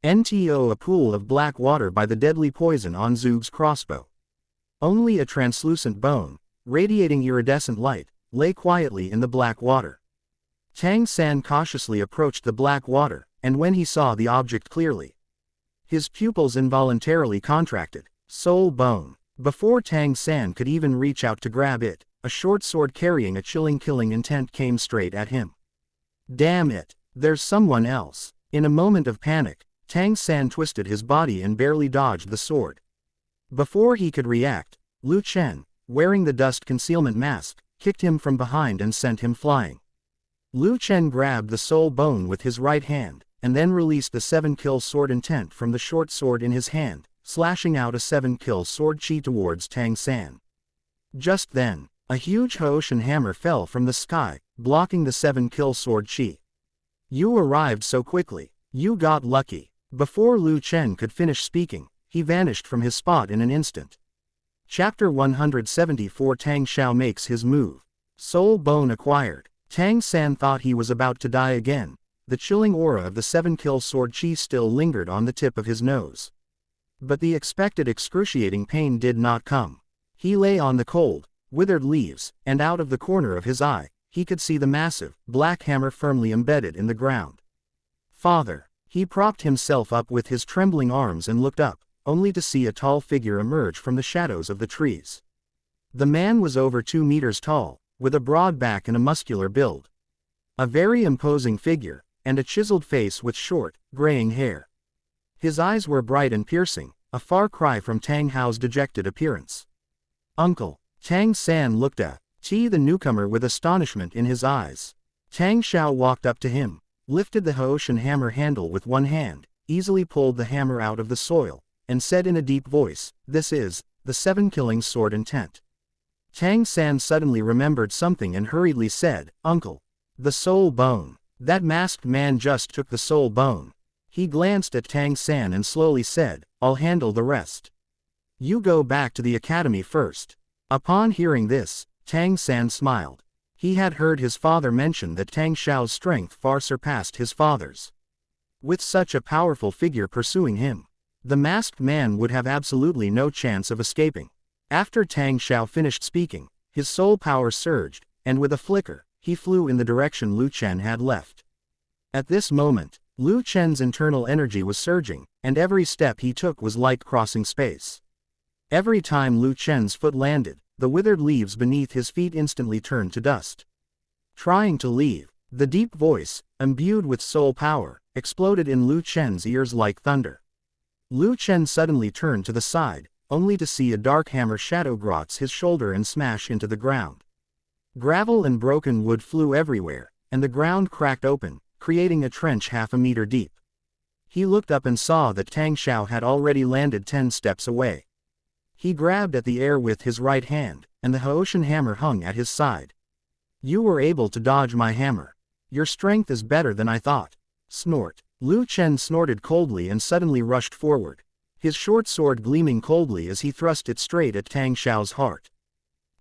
S1: Nto a pool of black water by the deadly poison on Zug's crossbow. Only a translucent bone, radiating iridescent light, lay quietly in the black water. Tang San cautiously approached the black water, and when he saw the object clearly, his pupils involuntarily contracted. Soul bone. Before Tang San could even reach out to grab it, a short sword carrying a chilling killing intent came straight at him. Damn it, there's someone else. In a moment of panic, Tang San twisted his body and barely dodged the sword. Before he could react, Lu Chen, wearing the dust concealment mask, kicked him from behind and sent him flying. Lu Chen grabbed the soul bone with his right hand, and then released the 7-kill sword intent from the short sword in his hand, slashing out a 7-kill sword chi towards Tang San. Just then, a huge Hoshin hammer fell from the sky, blocking the 7-kill sword chi. You arrived so quickly. You got lucky. Before Lu Chen could finish speaking, he vanished from his spot in an instant. Chapter 174 Tang Xiao makes his move. Soul bone acquired. Tang San thought he was about to die again. The chilling aura of the 7-kill sword chi still lingered on the tip of his nose. But the expected excruciating pain did not come. He lay on the cold, withered leaves, and out of the corner of his eye, he could see the massive, black hammer firmly embedded in the ground. Father. He propped himself up with his trembling arms and looked up, only to see a tall figure emerge from the shadows of the trees. The man was over 2 meters tall, with a broad back and a muscular build. A very imposing figure, and a chiseled face with short, graying hair. His eyes were bright and piercing, a far cry from Tang Hao's dejected appearance. Uncle. Tang San looked at the newcomer with astonishment in his eyes. Tang Xiao walked up to him, lifted the Hoshin hammer handle with one hand, easily pulled the hammer out of the soil, and said in a deep voice, "This is the 7-killing sword intent." Tang San suddenly remembered something and hurriedly said, "Uncle. The soul bone. That masked man just took the soul bone." He glanced at Tang San and slowly said, "I'll handle the rest. You go back to the academy first." Upon hearing this, Tang San smiled. He had heard his father mention that Tang Xiao's strength far surpassed his father's. With such a powerful figure pursuing him, the masked man would have absolutely no chance of escaping. After Tang Xiao finished speaking, his soul power surged, and with a flicker, he flew in the direction Lu Chen had left. At this moment, Lu Chen's internal energy was surging, and every step he took was like crossing space. Every time Lu Chen's foot landed, the withered leaves beneath his feet instantly turned to dust. Trying to leave, the deep voice, imbued with soul power, exploded in Lu Chen's ears like thunder. Lu Chen suddenly turned to the side, only to see a dark hammer shadow cross his shoulder and smash into the ground. Gravel and broken wood flew everywhere, and the ground cracked open, creating a trench half a meter deep. He looked up and saw that Tang Xiao had already landed 10 steps away. He grabbed at the air with his right hand, and the Hoshin hammer hung at his side. "You were able to dodge my hammer. Your strength is better than I thought." Snort. Lu Chen snorted coldly and suddenly rushed forward, his short sword gleaming coldly as he thrust it straight at Tang Xiao's heart.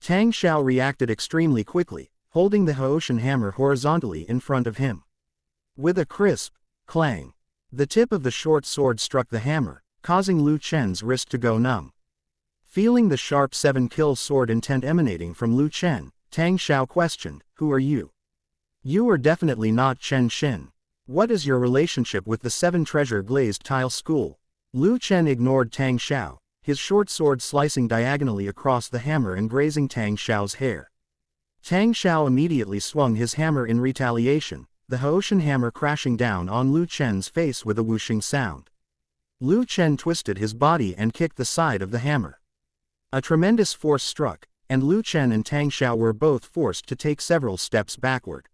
S1: Tang Xiao reacted extremely quickly, holding the Hoshin hammer horizontally in front of him. With a crisp clang, the tip of the short sword struck the hammer, causing Lu Chen's wrist to go numb. Feeling the sharp 7-kill sword intent emanating from Lu Chen, Tang Xiao questioned, "Who are you? You are definitely not Chen Xin. What is your relationship with the 7 treasure glazed tile school?" Lu Chen ignored Tang Xiao, his short sword slicing diagonally across the hammer and grazing Tang Xiao's hair. Tang Xiao immediately swung his hammer in retaliation, the Hoshin hammer crashing down on Lu Chen's face with a whooshing sound. Lu Chen twisted his body and kicked the side of the hammer. A tremendous force struck, and Lu Chen and Tang Xiao were both forced to take several steps backward.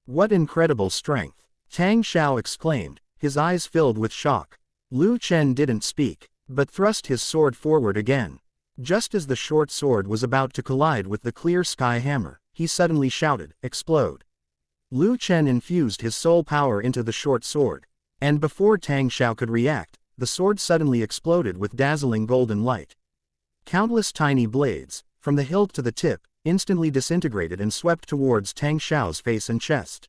S1: "What incredible strength!" Tang Xiao exclaimed, his eyes filled with shock. Lu Chen didn't speak, but thrust his sword forward again. Just as the short sword was about to collide with the clear sky hammer, he suddenly shouted, "Explode!" Lu Chen infused his soul power into the short sword, and before Tang Xiao could react, the sword suddenly exploded with dazzling golden light. Countless tiny blades, from the hilt to the tip, instantly disintegrated and swept towards Tang Xiao's face and chest.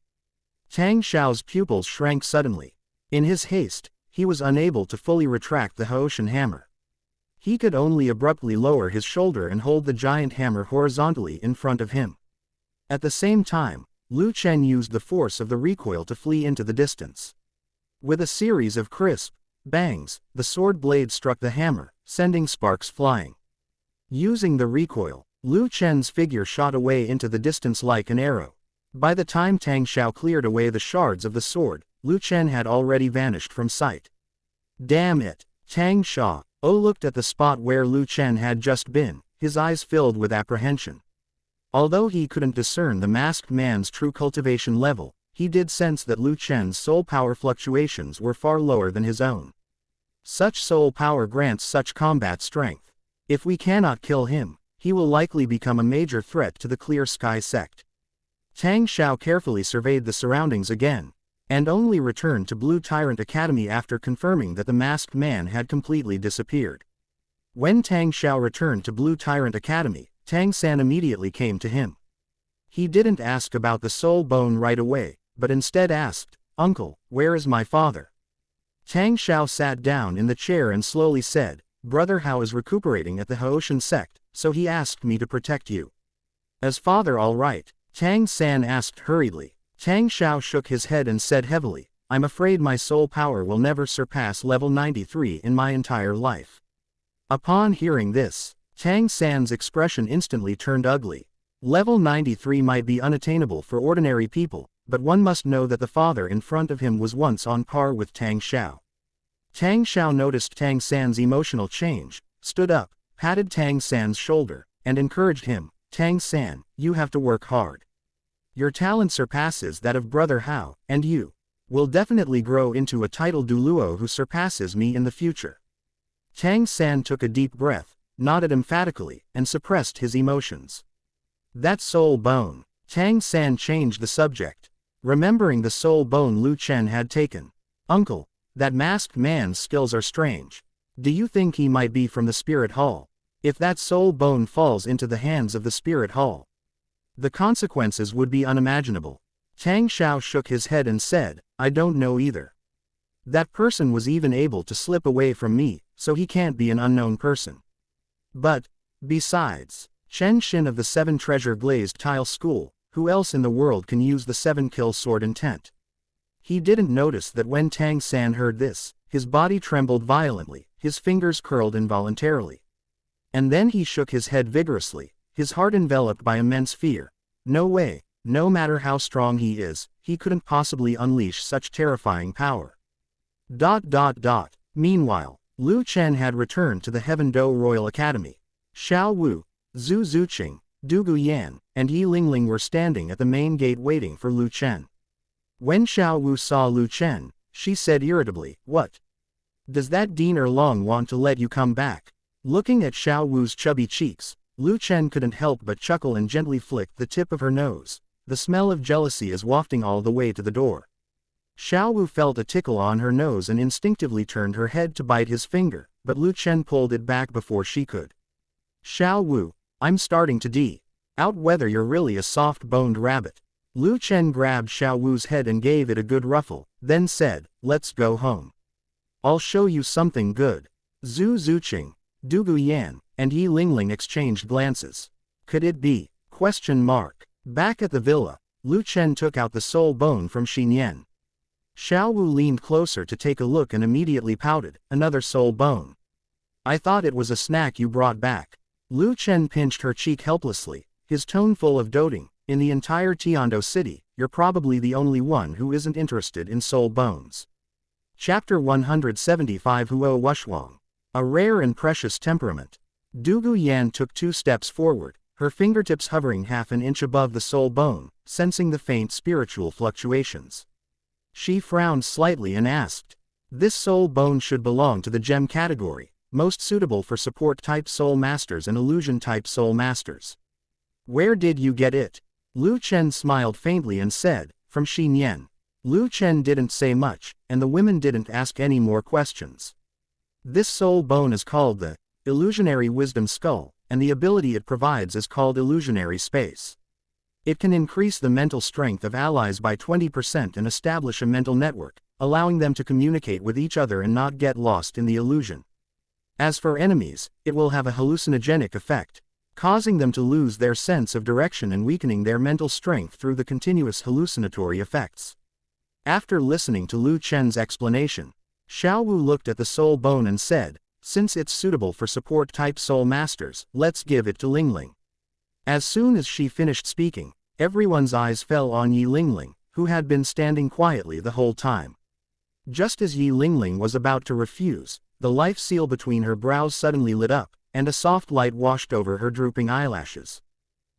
S1: Tang Xiao's pupils shrank suddenly. In his haste, he was unable to fully retract the Haoshan hammer. He could only abruptly lower his shoulder and hold the giant hammer horizontally in front of him. At the same time, Lu Chen used the force of the recoil to flee into the distance. With a series of crisp bangs, the sword blade struck the hammer, sending sparks flying. Using the recoil, Lu Chen's figure shot away into the distance like an arrow. By the time Tang Xiao cleared away the shards of the sword, Lu Chen had already vanished from sight. Damn it! Tang Xiao looked at the spot where Lu Chen had just been, his eyes filled with apprehension. Although he couldn't discern the masked man's true cultivation level, he did sense that Lu Chen's soul power fluctuations were far lower than his own. Such soul power grants such combat strength. If we cannot kill him, he will likely become a major threat to the Clear Sky sect. Tang Xiao carefully surveyed the surroundings again, and only returned to Blue Tyrant Academy after confirming that the masked man had completely disappeared. When Tang Xiao returned to Blue Tyrant Academy, Tang San immediately came to him. He didn't ask about the soul bone right away, but instead asked, "Uncle, where is my father?" Tang Xiao sat down in the chair and slowly said, "Brother Hao is recuperating at the Haoshan sect, so he asked me to protect you." "Is father all right?" Tang San asked hurriedly. Tang Xiao shook his head and said heavily, "I'm afraid my soul power will never surpass level 93 in my entire life." Upon hearing this, Tang San's expression instantly turned ugly. Level 93 might be unattainable for ordinary people, but one must know that the father in front of him was once on par with Tang Xiao. Tang Xiao noticed Tang San's emotional change, stood up, patted Tang San's shoulder, and encouraged him, "Tang San, you have to work hard. Your talent surpasses that of Brother Hao, and you will definitely grow into a titled Douluo who surpasses me in the future." Tang San took a deep breath, nodded emphatically, and suppressed his emotions. "That soul bone." Tang San changed the subject, remembering the soul bone Lu Chen had taken. "Uncle, that masked man's skills are strange. Do you think he might be from the Spirit Hall? If that soul bone falls into the hands of the Spirit Hall, the consequences would be unimaginable." Tang Xiao shook his head and said, "I don't know either. That person was even able to slip away from me, so he can't be an unknown person. But, besides, Chen Xin of the 7 Treasure Glazed Tile School, who else in the world can use the 7-kill sword intent?" He didn't notice that when Tang San heard this, his body trembled violently, his fingers curled involuntarily. And then he shook his head vigorously, his heart enveloped by immense fear. No way, no matter how strong he is, he couldn't possibly unleash such terrifying power. Meanwhile, Lu Chen had returned to the Heaven Do Royal Academy. Xiao Wu, Zhu Zuqing, Du Guyan, and Yi Lingling were standing at the main gate waiting for Lu Chen. When Xiao Wu saw Lu Chen, she said irritably, "What? Does that Dean Erlong want to let you come back?" Looking at Xiao Wu's chubby cheeks, Lu Chen couldn't help but chuckle and gently flicked the tip of her nose. The smell of jealousy is wafting all the way to the door. Xiao Wu felt a tickle on her nose and instinctively turned her head to bite his finger, but Lu Chen pulled it back before she could. "Xiao Wu, I'm starting to doubt whether you're really a soft-boned rabbit." Lu Chen grabbed Xiao Wu's head and gave it a good ruffle, then said, "Let's go home. I'll show you something good." Zhu Zuqing, Du Guyan, and Yi Lingling exchanged glances. Could it be? Back at the villa, Lu Chen took out the soul bone from Xinyan. Xiao Wu leaned closer to take a look and immediately pouted, "Another soul bone. I thought it was a snack you brought back." Lu Chen pinched her cheek helplessly, his tone full of doting. "In the entire Tiando city, you're probably the only one who isn't interested in soul bones." Chapter 175 Huo Wushwang. A rare and precious temperament. Du Guyan took 2 steps forward, her fingertips hovering half an inch above the soul bone, sensing the faint spiritual fluctuations. She frowned slightly and asked, "This soul bone should belong to the gem category, most suitable for support-type soul masters and illusion-type soul masters. Where did you get it?" Lu Chen smiled faintly and said, from Xinyan. Lu Chen didn't say much, and the women didn't ask any more questions. This soul bone is called the illusionary wisdom skull, and the ability it provides is called illusionary space. It can increase the mental strength of allies by 20% and establish a mental network, allowing them to communicate with each other and not get lost in the illusion. As for enemies, it will have a hallucinogenic effect, causing them to lose their sense of direction and weakening their mental strength through the continuous hallucinatory effects. After listening to Lu Chen's explanation, Xiao Wu looked at the soul bone and said, "Since it's suitable for support-type soul masters, let's give it to Lingling." As soon as she finished speaking, everyone's eyes fell on Yi Lingling, who had been standing quietly the whole time. Just as Yi Lingling was about to refuse, the life seal between her brows suddenly lit up, and a soft light washed over her drooping eyelashes.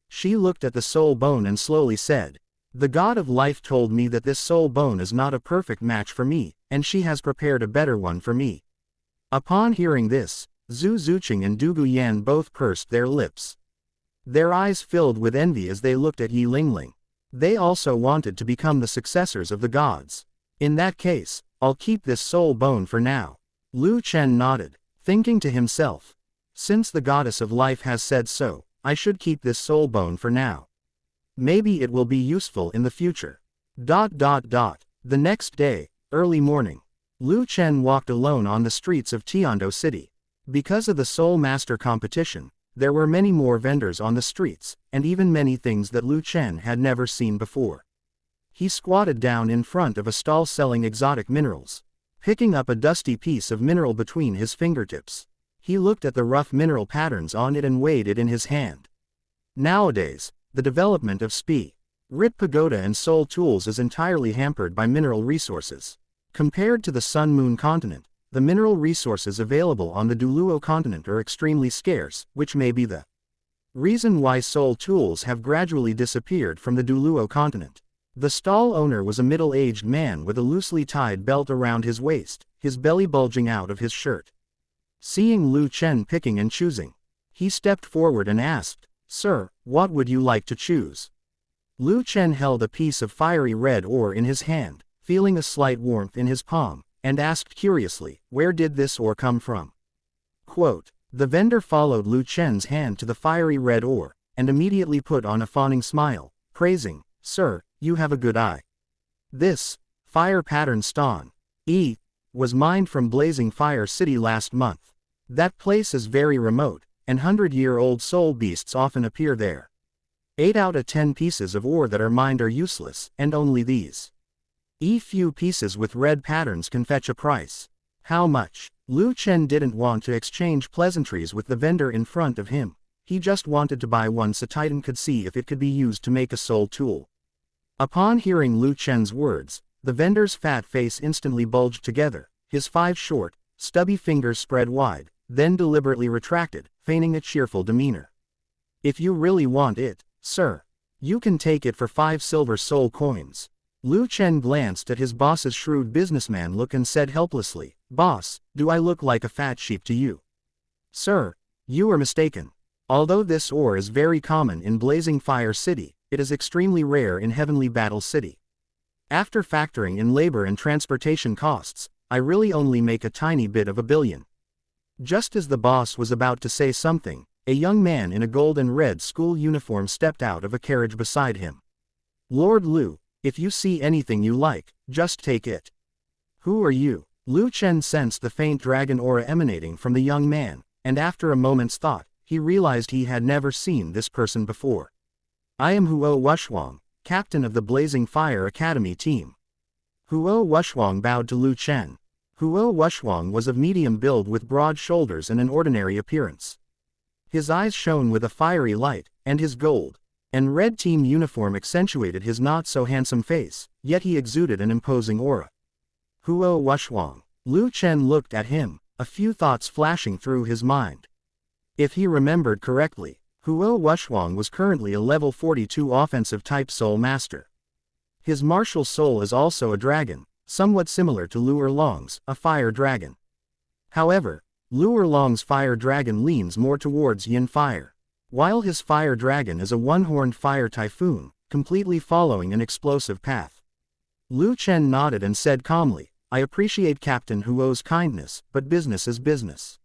S1: She looked at the soul bone and slowly said, "The god of life told me that this soul bone is not a perfect match for me, and she has prepared a better one for me." Upon hearing this, Zhu Zuqing and Du Guyan both pursed their lips. Their eyes filled with envy as they looked at Yi Lingling. They also wanted to become the successors of the gods. "In that case, I'll keep this soul bone for now." Lu Chen nodded, thinking to himself, "Since the goddess of life has said so, I should keep this soul bone for now. Maybe it will be useful in the future." The next day, early morning, Lu Chen walked alone on the streets of Tiando City. Because of the Soul Master competition, there were many more vendors on the streets, and even many things that Lu Chen had never seen before. He squatted down in front of a stall selling exotic minerals, picking up a dusty piece of mineral between his fingertips. He looked at the rough mineral patterns on it and weighed it in his hand. Nowadays, the development of Rit Pagoda and Soul Tools is entirely hampered by mineral resources. Compared to the Sun-Moon continent, the mineral resources available on the Douluo continent are extremely scarce, which may be the reason why Soul Tools have gradually disappeared from the Douluo continent. The stall owner was a middle-aged man with a loosely tied belt around his waist, his belly bulging out of his shirt. Seeing Lu Chen picking and choosing, he stepped forward and asked, "Sir, what would you like to choose?" Lu Chen held a piece of fiery red ore in his hand, feeling a slight warmth in his palm, and asked curiously, "Where did this ore come from?" Quote, the vendor followed Lu Chen's hand to the fiery red ore, and immediately put on a fawning smile, praising, "Sir, you have a good eye. This fire pattern stone was mined from Blazing Fire City last month. That place is very remote, and 100-year-old soul beasts often appear there. 8 out of 10 pieces of ore that are mined are useless, and only these few pieces with red patterns can fetch a price." "How much?" Lu Chen didn't want to exchange pleasantries with the vendor in front of him. He just wanted to buy one so Titan could see if it could be used to make a soul tool. Upon hearing Lu Chen's words, the vendor's fat face instantly bulged together, his 5 short, stubby fingers spread wide, then deliberately retracted, feigning a cheerful demeanor. "If you really want it, sir, you can take it for 5 silver soul coins." Lu Chen glanced at his boss's shrewd businessman look and said helplessly, "Boss, do I look like a fat sheep to you?" "Sir, you are mistaken. Although this ore is very common in Blazing Fire City, it is extremely rare in Heavenly Battle City. After factoring in labor and transportation costs, I really only make a tiny bit of a billion." Just as the boss was about to say something, a young man in a gold and red school uniform stepped out of a carriage beside him. "Lord Lu, if you see anything you like, just take it." "Who are you?" Lu Chen sensed the faint dragon aura emanating from the young man, and after a moment's thought, he realized he had never seen this person before. "I am Huo Wushwang, captain of the Blazing Fire Academy team." Huo Wushwang bowed to Lu Chen. Huo Wushwang was of medium build with broad shoulders and an ordinary appearance. His eyes shone with a fiery light, and his gold and red team uniform accentuated his not-so-handsome face, yet he exuded an imposing aura. Huo Wushwang. Lu Chen looked at him, a few thoughts flashing through his mind. If he remembered correctly, Huo Wushwang was currently a level 42 offensive-type soul master. His martial soul is also a dragon, somewhat similar to Lu Erlong's, a fire dragon. However, Lu Erlong's fire dragon leans more towards yin fire, while his fire dragon is a one-horned fire typhoon, completely following an explosive path. Lu Chen nodded and said calmly, I appreciate Captain Huo's kindness, but business is business.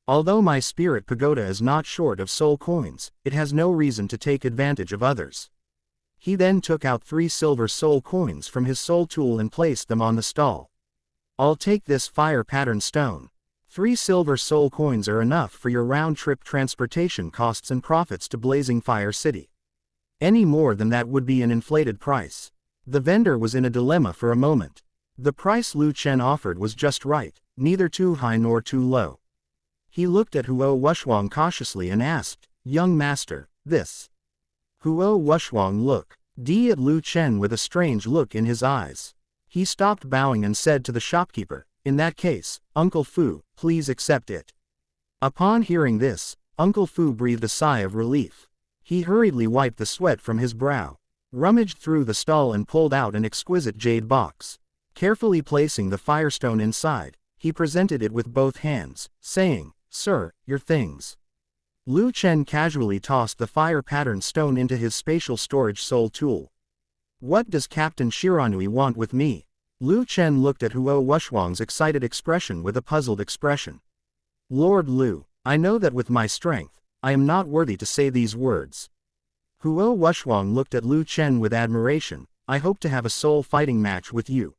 S1: Although my spirit pagoda is not short of soul coins, it has no reason to take advantage of others. He then took out 3 silver soul coins from his soul tool and placed them on the stall. I'll take this fire pattern stone. 3 silver soul coins are enough for your round-trip transportation costs and profits to Blazing Fire City. Any more than that would be an inflated price. The vendor was in a dilemma for a moment. The price Lu Chen offered was just right, neither too high nor too low. He looked at Huo Wushuang cautiously and asked, Young master, this. Huo Wushuang looked at Lu Chen with a strange look in his eyes. He stopped bowing and said to the shopkeeper, In that case, Uncle Fu, please accept it. Upon hearing this, Uncle Fu breathed a sigh of relief. He hurriedly wiped the sweat from his brow, rummaged through the stall and pulled out an exquisite jade box. Carefully placing the firestone inside, he presented it with both hands, saying, Sir, your things. Lu Chen casually tossed the fire pattern stone into his spatial storage soul tool. What does Captain Shiranui want with me? Lu Chen looked at Huo Wushwang's excited expression with a puzzled expression. Lord Lu, I know that with my strength, I am not worthy to say these words. Huo Wushwang looked at Lu Chen with admiration. I hope to have a soul fighting match with you.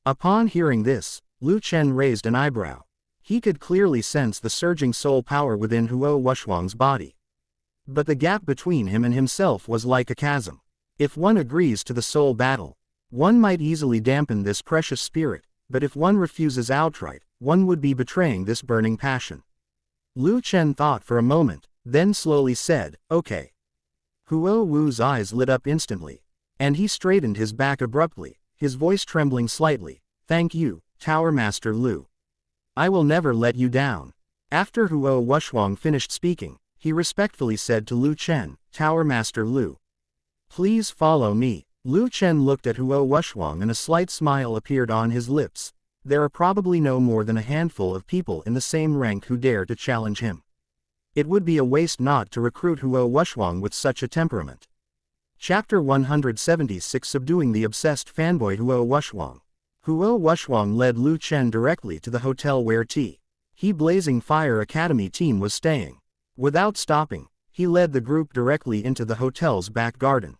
S1: Upon hearing this, Lu Chen raised an eyebrow. He could clearly sense the surging soul power within Huo Wushwang's body. But the gap between him and himself was like a chasm. If one agrees to the soul battle, one might easily dampen this precious spirit, but if one refuses outright, one would be betraying this burning passion. Lu Chen thought for a moment, then slowly said, Okay. Huo Wu's eyes lit up instantly, and he straightened his back abruptly, his voice trembling slightly. Thank you, Tower Master Lu. I will never let you down. After Huo Wushwang finished speaking, he respectfully said to Lu Chen, Tower Master Lu. Please follow me. Lu Chen looked at Huo Wushwang and a slight smile appeared on his lips. There are probably no more than a handful of people in the same rank who dare to challenge him. It would be a waste not to recruit Huo Wushwang with such a temperament. Chapter 176 Subduing the Obsessed Fanboy Huo Wushwang. Huo Wushwang led Lu Chen directly to the hotel where He Blazing Fire Academy team was staying. Without stopping, he led the group directly into the hotel's back garden.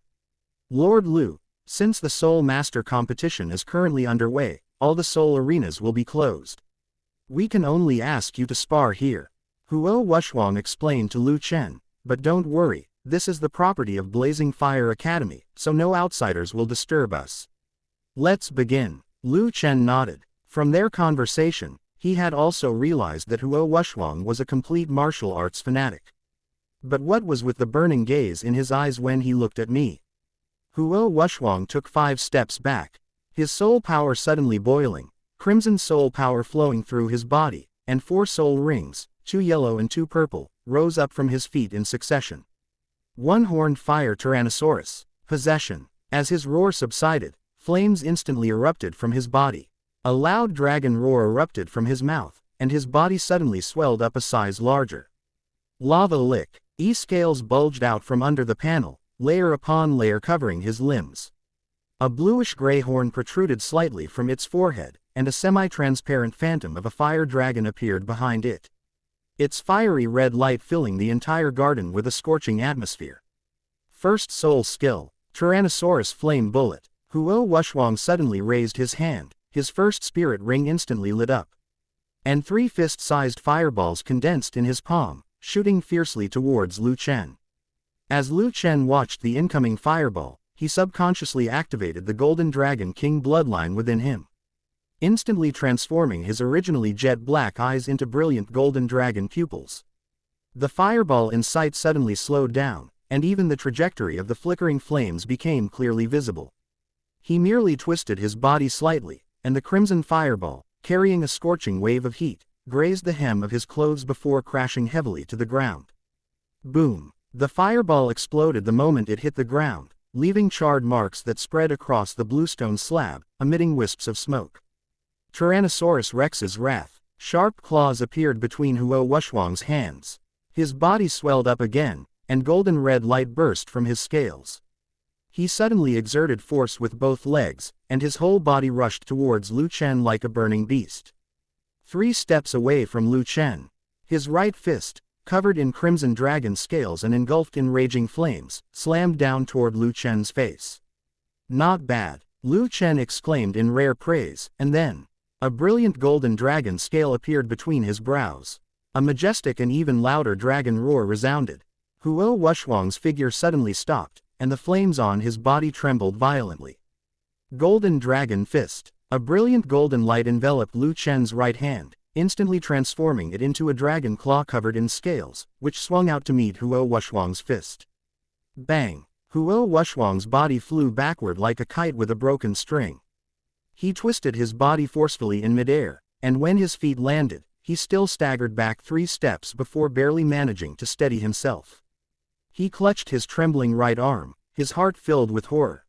S1: Lord Lu, since the Soul Master competition is currently underway, all the Soul arenas will be closed. We can only ask you to spar here. Huo Wushwang explained to Lu Chen, but don't worry, this is the property of Blazing Fire Academy, so no outsiders will disturb us. Let's begin. Lu Chen nodded. From their conversation, he had also realized that Huo Wushwang was a complete martial arts fanatic. But what was with the burning gaze in his eyes when he looked at me? Huo Wushwang took 5 steps back, his soul power suddenly boiling, crimson soul power flowing through his body, and 4 soul rings, 2 yellow and 2 purple, rose up from his feet in succession. One-horned fire Tyrannosaurus. Possession. As his roar subsided, flames instantly erupted from his body. A loud dragon roar erupted from his mouth, and his body suddenly swelled up a size larger. Lava lick. E-scales bulged out from under the panel, layer upon layer covering his limbs. A bluish-gray horn protruded slightly from its forehead, and a semi-transparent phantom of a fire dragon appeared behind it. Its fiery red light filling the entire garden with a scorching atmosphere. First soul skill. Tyrannosaurus Flame Bullet. Huo Wushwang suddenly raised his hand, his first spirit ring instantly lit up. And 3 fist-sized fireballs condensed in his palm, shooting fiercely towards Lu Chen. As Lu Chen watched the incoming fireball, he subconsciously activated the Golden Dragon King bloodline within him, instantly transforming his originally jet-black eyes into brilliant golden dragon pupils. The fireball in sight suddenly slowed down, and even the trajectory of the flickering flames became clearly visible. He merely twisted his body slightly, and the crimson fireball, carrying a scorching wave of heat, grazed the hem of his clothes before crashing heavily to the ground. Boom! The fireball exploded the moment it hit the ground, leaving charred marks that spread across the bluestone slab, emitting wisps of smoke. Tyrannosaurus Rex's wrath. Sharp claws appeared between Huo Wushwang's hands. His body swelled up again, and golden red light burst from his scales. He suddenly exerted force with both legs, and his whole body rushed towards Lu Chen like a burning beast. 3 steps away from Lu Chen, his right fist, covered in crimson dragon scales and engulfed in raging flames, slammed down toward Lu Chen's face. Not bad, Lu Chen exclaimed in rare praise, and then, a brilliant golden dragon scale appeared between his brows. A majestic and even louder dragon roar resounded. Huo Wushwang's figure suddenly stopped, and the flames on his body trembled violently. Golden Dragon Fist. A brilliant golden light enveloped Lu Chen's right hand, instantly transforming it into a dragon claw covered in scales, which swung out to meet Huo Wushwang's fist. Bang! Huo Wushwang's body flew backward like a kite with a broken string. He twisted his body forcefully in midair, and when his feet landed, he still staggered back 3 steps before barely managing to steady himself. He clutched his trembling right arm, his heart filled with horror.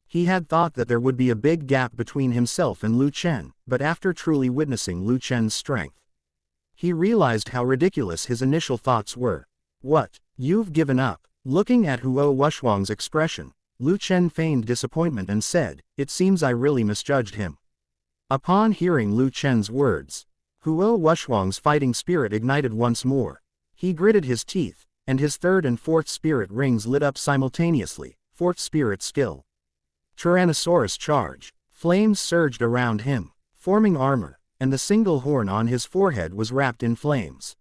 S1: He had thought that there would be a big gap between himself and Lu Chen, but after truly witnessing Lu Chen's strength, he realized how ridiculous his initial thoughts were. What? You've given up? Looking at Huo Wushwang's expression, Lu Chen feigned disappointment and said, "It seems I really misjudged him." Upon hearing Lu Chen's words, Huo Wushwang's fighting spirit ignited once more. He gritted his teeth, and his 3rd and 4th spirit rings lit up simultaneously. 4th spirit skill. Tyrannosaurus charge. Flames surged around him, forming armor, and the single horn on his forehead was wrapped in flames.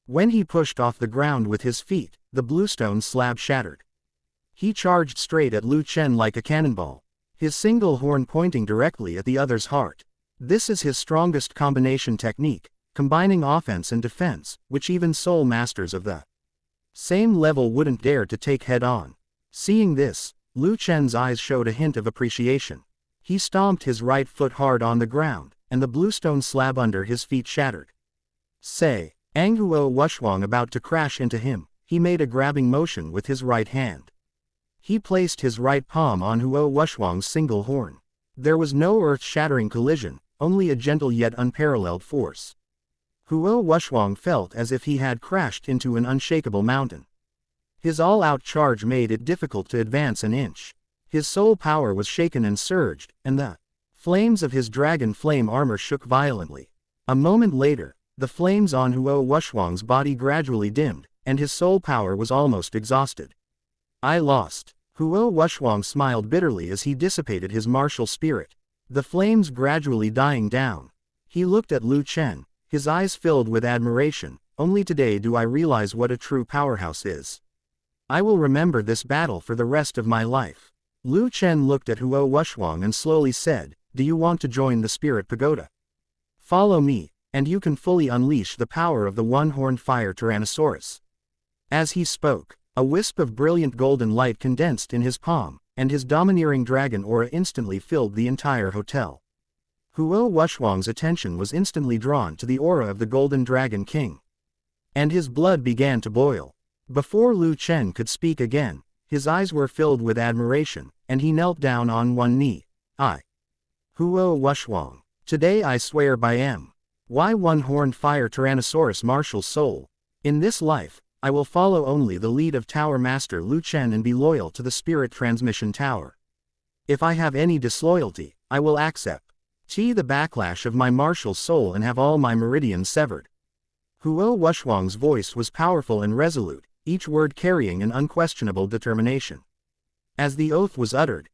S1: When he pushed off the ground with his feet, the bluestone slab shattered. He charged straight at Lu Chen like a cannonball, his single horn pointing directly at the other's heart. This is his strongest combination technique, combining offense and defense, which even soul masters of the same level wouldn't dare to take head-on. Seeing this, Lu Chen's eyes showed a hint of appreciation. He stomped his right foot hard on the ground, and the bluestone slab under his feet shattered. Say, Huo Wushwang about to crash into him, he made a grabbing motion with his right hand. He placed his right palm on Huo Wushwang's single horn. There was no earth-shattering collision, only a gentle yet unparalleled force. Huo Wushwang felt as if he had crashed into an unshakable mountain. His all-out charge made it difficult to advance an inch. His soul power was shaken and surged, and the flames of his dragon flame armor shook violently. A moment later, the flames on Huo Wushwang's body gradually dimmed, and his soul power was almost exhausted. I lost. Huo Wushwang smiled bitterly as he dissipated his martial spirit, the flames gradually dying down. He looked at Lu Chen, his eyes filled with admiration. Only today do I realize what a true powerhouse is. I will remember this battle for the rest of my life. Lu Chen looked at Huo Wushwang and slowly said, "Do you want to join the Spirit Pagoda? Follow me, and you can fully unleash the power of the one-horned fire Tyrannosaurus." As he spoke, a wisp of brilliant golden light condensed in his palm, and his domineering dragon aura instantly filled the entire hotel. Huo Wushwang's attention was instantly drawn to the aura of the Golden Dragon King. And his blood began to boil. Before Lu Chen could speak again, his eyes were filled with admiration, and he knelt down on one knee. I, Huo Wushwang, today I swear by one-horned fire Tyrannosaurus martial soul. In this life, I will follow only the lead of Tower Master Lu Chen and be loyal to the Spirit Transmission Tower. If I have any disloyalty, I will accept the backlash of my martial soul and have all my meridians severed. Huo Wushwang's voice was powerful and resolute, each word carrying an unquestionable determination. As the oath was uttered,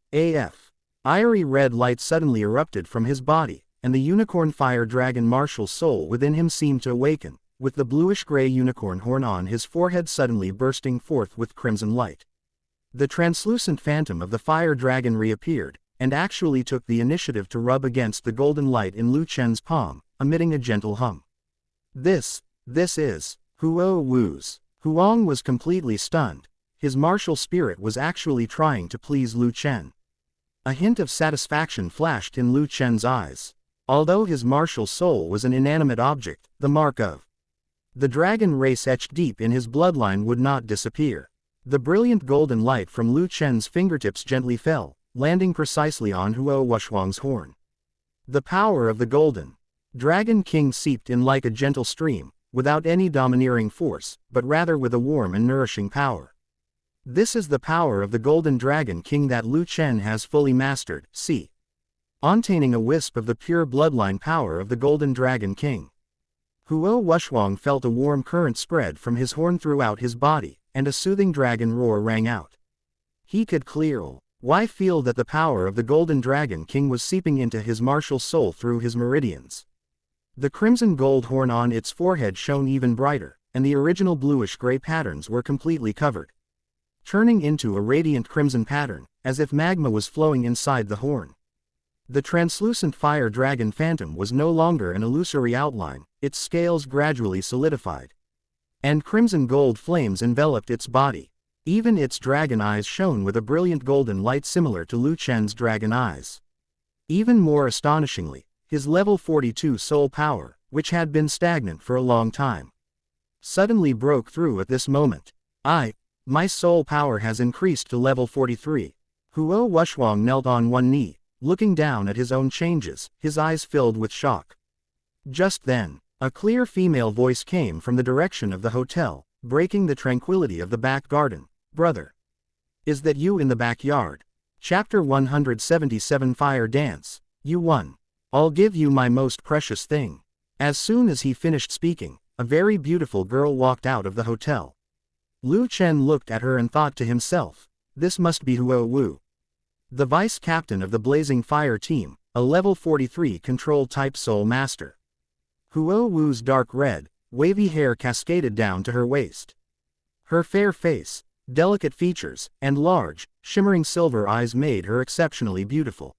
S1: fiery red light suddenly erupted from his body, and the unicorn fire dragon martial soul within him seemed to awaken, with the bluish-gray unicorn horn on his forehead suddenly bursting forth with crimson light. The translucent phantom of the fire dragon reappeared, and actually took the initiative to rub against the golden light in Lu Chen's palm, emitting a gentle hum. This is Huo Wu's. Huang was completely stunned. His martial spirit was actually trying to please Lu Chen. A hint of satisfaction flashed in Lu Chen's eyes. Although his martial soul was an inanimate object, the mark of the dragon race etched deep in his bloodline would not disappear. The brilliant golden light from Lu Chen's fingertips gently fell, landing precisely on Huo Wushwang's horn. The power of the Golden Dragon King seeped in like a gentle stream, without any domineering force, but rather with a warm and nourishing power. This is the power of the Golden Dragon King that Lu Chen has fully mastered, see. Containing a wisp of the pure bloodline power of the Golden Dragon King. Huo Wushwang felt a warm current spread from his horn throughout his body, and a soothing dragon roar rang out. He could clearly feel that the power of the Golden Dragon King was seeping into his martial soul through his meridians. The crimson gold horn on its forehead shone even brighter, and the original bluish-gray patterns were completely covered, turning into a radiant crimson pattern, as if magma was flowing inside the horn. The translucent fire dragon phantom was no longer an illusory outline, its scales gradually solidified. And crimson gold flames enveloped its body. Even its dragon eyes shone with a brilliant golden light similar to Lu Chen's dragon eyes. Even more astonishingly, his level 42 soul power, which had been stagnant for a long time, suddenly broke through at this moment. My soul power has increased to level 43. Huo Wushwang knelt on one knee, looking down at his own changes, his eyes filled with shock. Just then, a clear female voice came from the direction of the hotel, breaking the tranquility of the back garden. Brother. Is that you in the backyard? Chapter 177 Fire Dance. You won. I'll give you my most precious thing. As soon as he finished speaking, a very beautiful girl walked out of the hotel. Lu Chen looked at her and thought to himself, this must be Huo Wu, the vice captain of the Blazing Fire team, a level 43 control-type soul master. Huo Wu's dark red, wavy hair cascaded down to her waist. Her fair face, delicate features, and large, shimmering silver eyes made her exceptionally beautiful.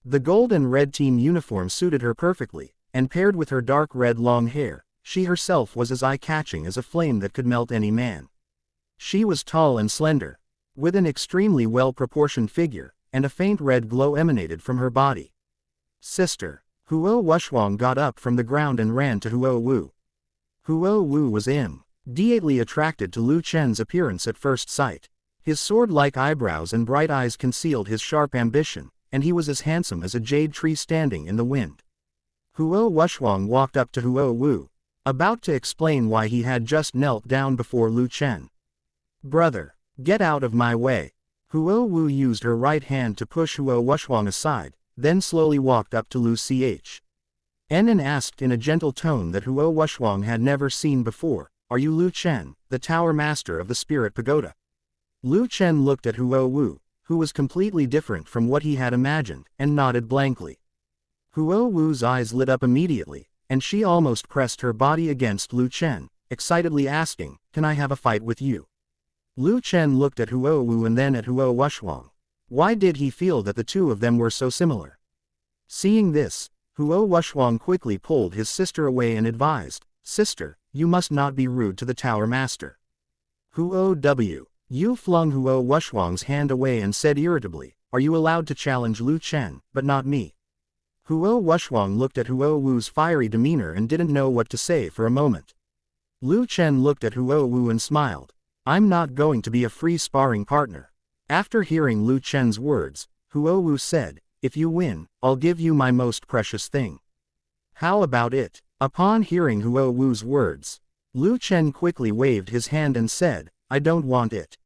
S1: The gold and red team uniform suited her perfectly, and paired with her dark red long hair, she herself was as eye-catching as a flame that could melt any man. She was tall and slender, with an extremely well-proportioned figure, and a faint red glow emanated from her body. Sister. Huo Wushwang got up from the ground and ran to Huo Wu. Huo Wu was immediately attracted to Lu Chen's appearance at first sight. His sword-like eyebrows and bright eyes concealed his sharp ambition, and he was as handsome as a jade tree standing in the wind. Huo Wushwang walked up to Huo Wu, about to explain why he had just knelt down before Lu Chen. Brother, get out of my way. Huo Wu used her right hand to push Huo Wushwang aside, then slowly walked up to Lu Chen and asked in a gentle tone that Huo Wushwang had never seen before, are you Lu Chen, the tower master of the spirit pagoda? Lu Chen looked at Huo Wu, who was completely different from what he had imagined, and nodded blankly. Huo Wu's eyes lit up immediately, and she almost pressed her body against Lu Chen, excitedly asking, can I have a fight with you? Lu Chen looked at Huo Wu and then at Huo Wushwang. Why did he feel that the two of them were so similar? Seeing this, Huo Wushwang quickly pulled his sister away and advised, Sister, you must not be rude to the tower master. Huo Wu flung Huo Wushwang's hand away and said irritably, are you allowed to challenge Lu Chen, but not me? Huo Wushwang looked at Huo Wu's fiery demeanor and didn't know what to say for a moment. Lu Chen looked at Huo Wu and smiled. I'm not going to be a free sparring partner. After hearing Lu Chen's words, Huo Wu said, if you win, I'll give you my most precious thing. How about it? Upon hearing Huo Wu's words, Lu Chen quickly waved his hand and said, I don't want it.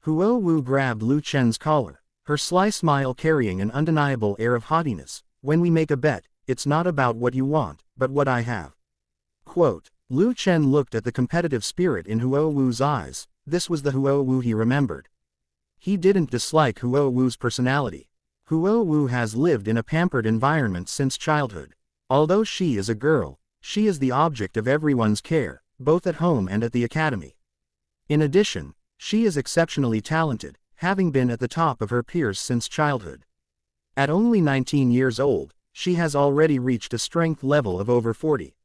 S1: Huo Wu grabbed Lu Chen's collar, her sly smile carrying an undeniable air of haughtiness. When we make a bet, it's not about what you want, but what I have. Quote. Lu Chen looked at the competitive spirit in Huo Wu's eyes. This was the Huo Wu he remembered. He didn't dislike Huo Wu's personality. Huo Wu has lived in a pampered environment since childhood. Although she is a girl, she is the object of everyone's care, both at home and at the academy. In addition, she is exceptionally talented, having been at the top of her peers since childhood. At only 19 years old, she has already reached a strength level of over 40.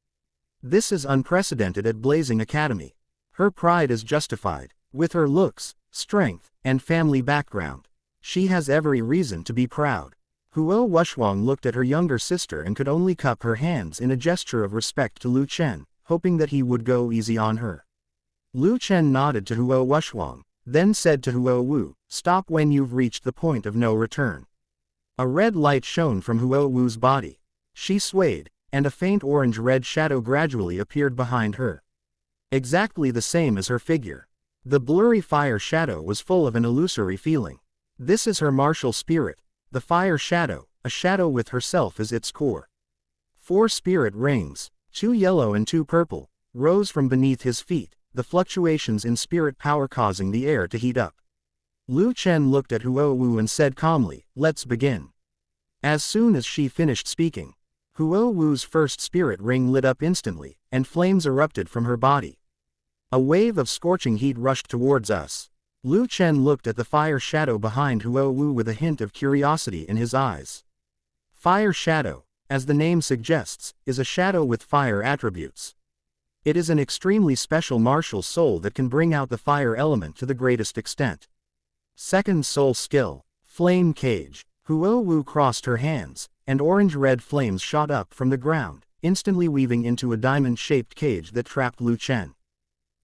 S1: This is unprecedented at Blazing Academy. Her pride is justified. With her looks, strength, and family background, she has every reason to be proud. Huo Wushwang looked at her younger sister and could only cup her hands in a gesture of respect to Lu Chen, hoping that he would go easy on her. Lu Chen nodded to Huo Wushwang, then said to Huo Wu, stop when you've reached the point of no return. A red light shone from Huo Wu's body. She swayed, and a faint orange-red shadow gradually appeared behind her. Exactly the same as her figure. The blurry fire shadow was full of an illusory feeling. This is her martial spirit, the fire shadow, a shadow with herself as its core. 4 spirit rings, 2 yellow and 2 purple, rose from beneath his feet, the fluctuations in spirit power causing the air to heat up. Lu Chen looked at Huo Wu and said calmly, "Let's begin." As soon as she finished speaking, Huo Wu's first spirit ring lit up instantly, and flames erupted from her body. A wave of scorching heat rushed towards us. Lu Chen looked at the fire shadow behind Huo Wu with a hint of curiosity in his eyes. Fire shadow, as the name suggests, is a shadow with fire attributes. It is an extremely special martial soul that can bring out the fire element to the greatest extent. Second soul skill, Flame Cage. Huo Wu crossed her hands, and orange-red flames shot up from the ground, instantly weaving into a diamond-shaped cage that trapped Lu Chen.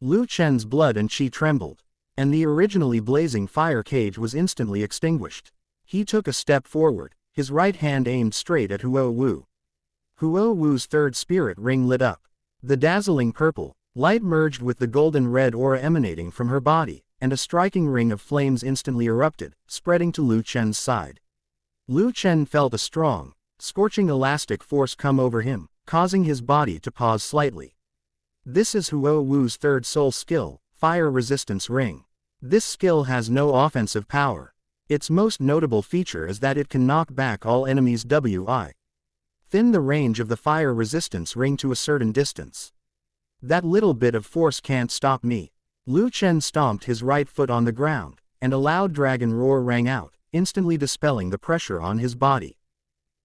S1: Lu Chen's blood and chi trembled, and the originally blazing fire cage was instantly extinguished. He took a step forward, his right hand aimed straight at Huo Wu. Huo Wu's third spirit ring lit up. The dazzling purple light merged with the golden-red aura emanating from her body, and a striking ring of flames instantly erupted, spreading to Lu Chen's side. Lu Chen felt a strong, scorching elastic force come over him, causing his body to pause slightly. This is Huo Wu's third soul skill, Fire Resistance Ring. This skill has no offensive power. Its most notable feature is that it can knock back all enemies within the range of the fire resistance ring to a certain distance. That little bit of force can't stop me. Lu Chen stomped his right foot on the ground, and a loud dragon roar rang out, instantly dispelling the pressure on his body.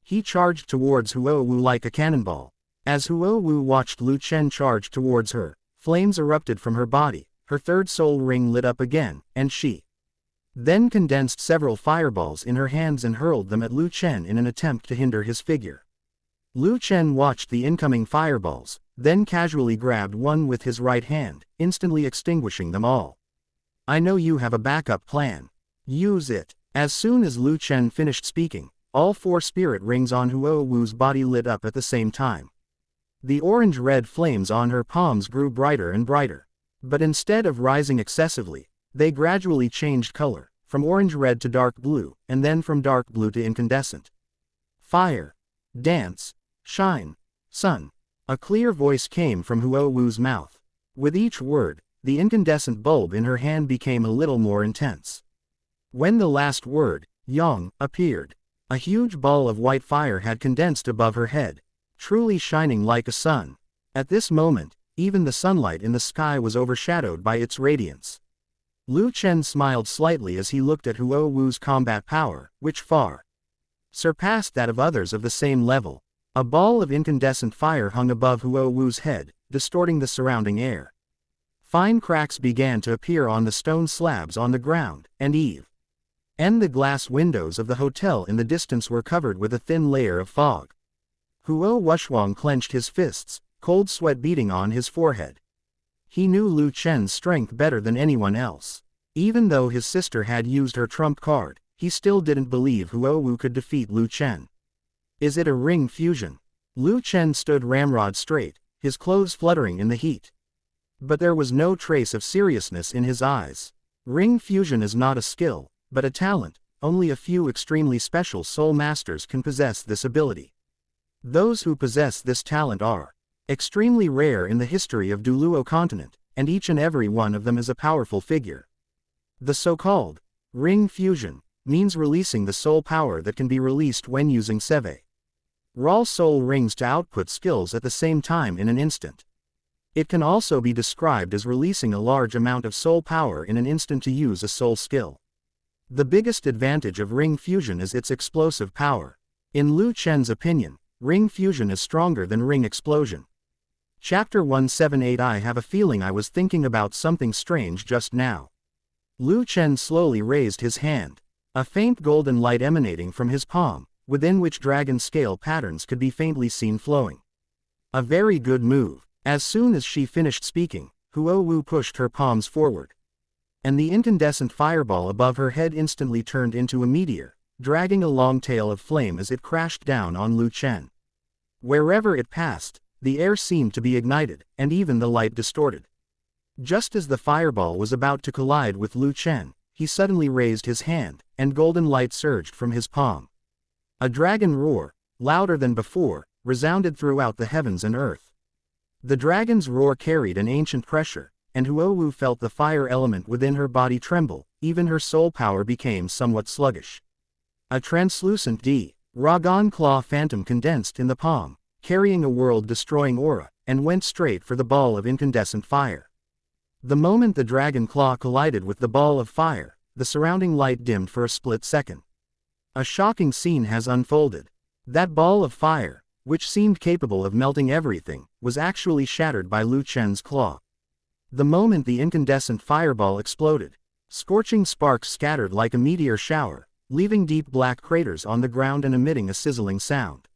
S1: He charged towards Huo Wu like a cannonball. As Huo Wu watched Lu Chen charge towards her, flames erupted from her body, her third soul ring lit up again, and she then condensed several fireballs in her hands and hurled them at Lu Chen in an attempt to hinder his figure. Lu Chen watched the incoming fireballs, then casually grabbed one with his right hand, instantly extinguishing them all. "I know you have a backup plan. Use it." As soon as Lu Chen finished speaking, all 4 spirit rings on Huo Wu's body lit up at the same time. The orange-red flames on her palms grew brighter and brighter. But instead of rising excessively, they gradually changed color, from orange-red to dark blue, and then from dark blue to incandescent. "Fire. Dance. Shine. Sun." A clear voice came from Huo Wu's mouth. With each word, the incandescent bulb in her hand became a little more intense. When the last word, Yang, appeared, a huge ball of white fire had condensed above her head, truly shining like a sun. At this moment, even the sunlight in the sky was overshadowed by its radiance. Lu Chen smiled slightly as he looked at Huo Wu's combat power, which far surpassed that of others of the same level. A ball of incandescent fire hung above Huo Wu's head, distorting the surrounding air. Fine cracks began to appear on the stone slabs on the ground, and the glass windows of the hotel in the distance were covered with a thin layer of fog. Huo Wushuang clenched his fists, cold sweat beading on his forehead. He knew Lu Chen's strength better than anyone else. Even though his sister had used her trump card, he still didn't believe Huo Wu could defeat Lu Chen. "Is it a ring fusion?" Lu Chen stood ramrod straight, his clothes fluttering in the heat. But there was no trace of seriousness in his eyes. Ring fusion is not a skill, but a talent. Only a few extremely special soul masters can possess this ability. Those who possess this talent are extremely rare in the history of Douluo continent, and each and every one of them is a powerful figure. The so-called ring fusion means releasing the soul power that can be released when using raw soul rings to output skills at the same time in an instant. It can also be described as releasing a large amount of soul power in an instant to use a soul skill. The biggest advantage of ring fusion is its explosive power. In Lu Chen's opinion, ring fusion is stronger than ring explosion. Chapter 178. I have a feeling I was thinking about something strange just now. Lu Chen slowly raised his hand. A faint golden light emanating from his palm, within which dragon scale patterns could be faintly seen flowing. A very good move. As soon as she finished speaking, Huo Wu pushed her palms forward. And the incandescent fireball above her head instantly turned into a meteor, dragging a long tail of flame as it crashed down on Lu Chen. Wherever it passed, the air seemed to be ignited, and even the light distorted. Just as the fireball was about to collide with Lu Chen, he suddenly raised his hand, and golden light surged from his palm. A dragon roar, louder than before, resounded throughout the heavens and earth. The dragon's roar carried an ancient pressure, and Huowu felt the fire element within her body tremble, even her soul power became somewhat sluggish. A translucent dragon claw phantom condensed in the palm, carrying a world-destroying aura, and went straight for the ball of incandescent fire. The moment the dragon claw collided with the ball of fire, the surrounding light dimmed for a split second. A shocking scene has unfolded. That ball of fire, which seemed capable of melting everything, was actually shattered by Lu Chen's claw. The moment the incandescent fireball exploded, scorching sparks scattered like a meteor shower, leaving deep black craters on the ground and emitting a sizzling sound.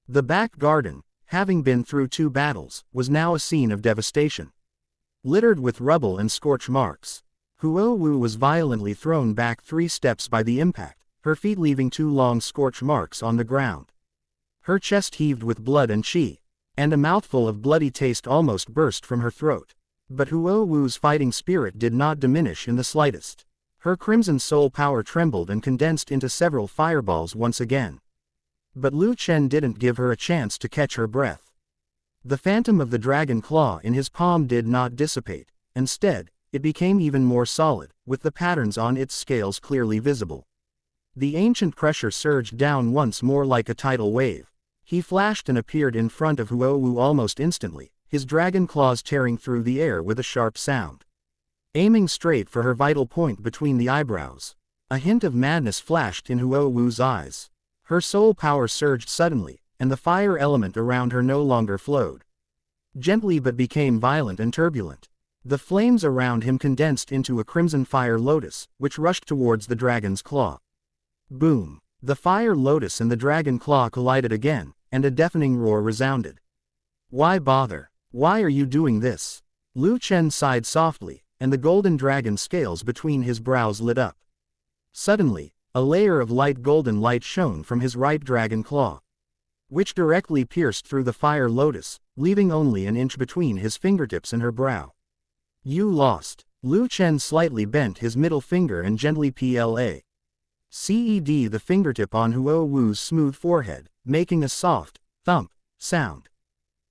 S1: The back garden, having been through 2 battles, was now a scene of devastation. Littered with rubble and scorch marks, Huowu was violently thrown back 3 steps by the impact, her feet leaving 2 long scorch marks on the ground. Her chest heaved with blood and chi, and a mouthful of bloody taste almost burst from her throat. But Huowu's fighting spirit did not diminish in the slightest. Her crimson soul power trembled and condensed into several fireballs once again. But Lu Chen didn't give her a chance to catch her breath. The phantom of the dragon claw in his palm did not dissipate. Instead, it became even more solid, with the patterns on its scales clearly visible. The ancient pressure surged down once more like a tidal wave. He flashed and appeared in front of Huowu almost instantly, his dragon claws tearing through the air with a sharp sound. Aiming straight for her vital point between the eyebrows, a hint of madness flashed in Huowu's eyes. Her soul power surged suddenly, and the fire element around her no longer flowed gently but became violent and turbulent. The flames around him condensed into a crimson fire lotus, which rushed towards the dragon's claw. Boom! The fire lotus and the dragon claw collided again, and a deafening roar resounded. Why bother? Why are you doing this? Lu Chen sighed softly, and the golden dragon scales between his brows lit up. Suddenly, a layer of light golden light shone from his right dragon claw, which directly pierced through the fire lotus, leaving only an inch between his fingertips and her brow. You lost. Lu Chen slightly bent his middle finger and gently ced the fingertip on Huowu's smooth forehead, making a soft, thump, sound.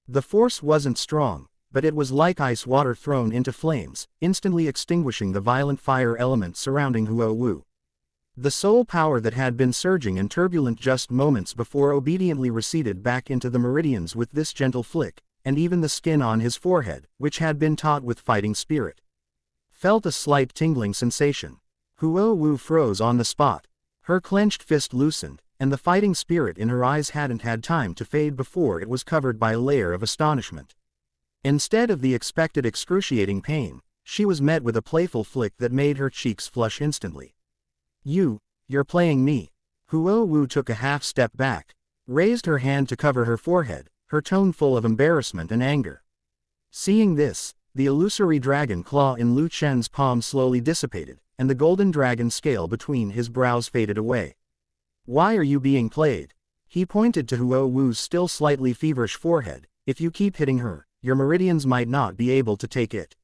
S1: The force wasn't strong, but it was like ice water thrown into flames, instantly extinguishing the violent fire element surrounding Huowu. The soul power that had been surging and turbulent just moments before obediently receded back into the meridians with this gentle flick, and even the skin on his forehead, which had been taut with fighting spirit, felt a slight tingling sensation. Huowu froze on the spot. Her clenched fist loosened, and the fighting spirit in her eyes hadn't had time to fade before it was covered by a layer of astonishment. Instead of the expected excruciating pain, she was met with a playful flick that made her cheeks flush instantly. You're playing me. Huowu took a half step back, raised her hand to cover her forehead, her tone full of embarrassment and anger. Seeing this, the illusory dragon claw in Lu Chen's palm slowly dissipated, and the golden dragon scale between his brows faded away. Why are you being played? He pointed to Huowu's still slightly feverish forehead. If you keep hitting her, your meridians might not be able to take it.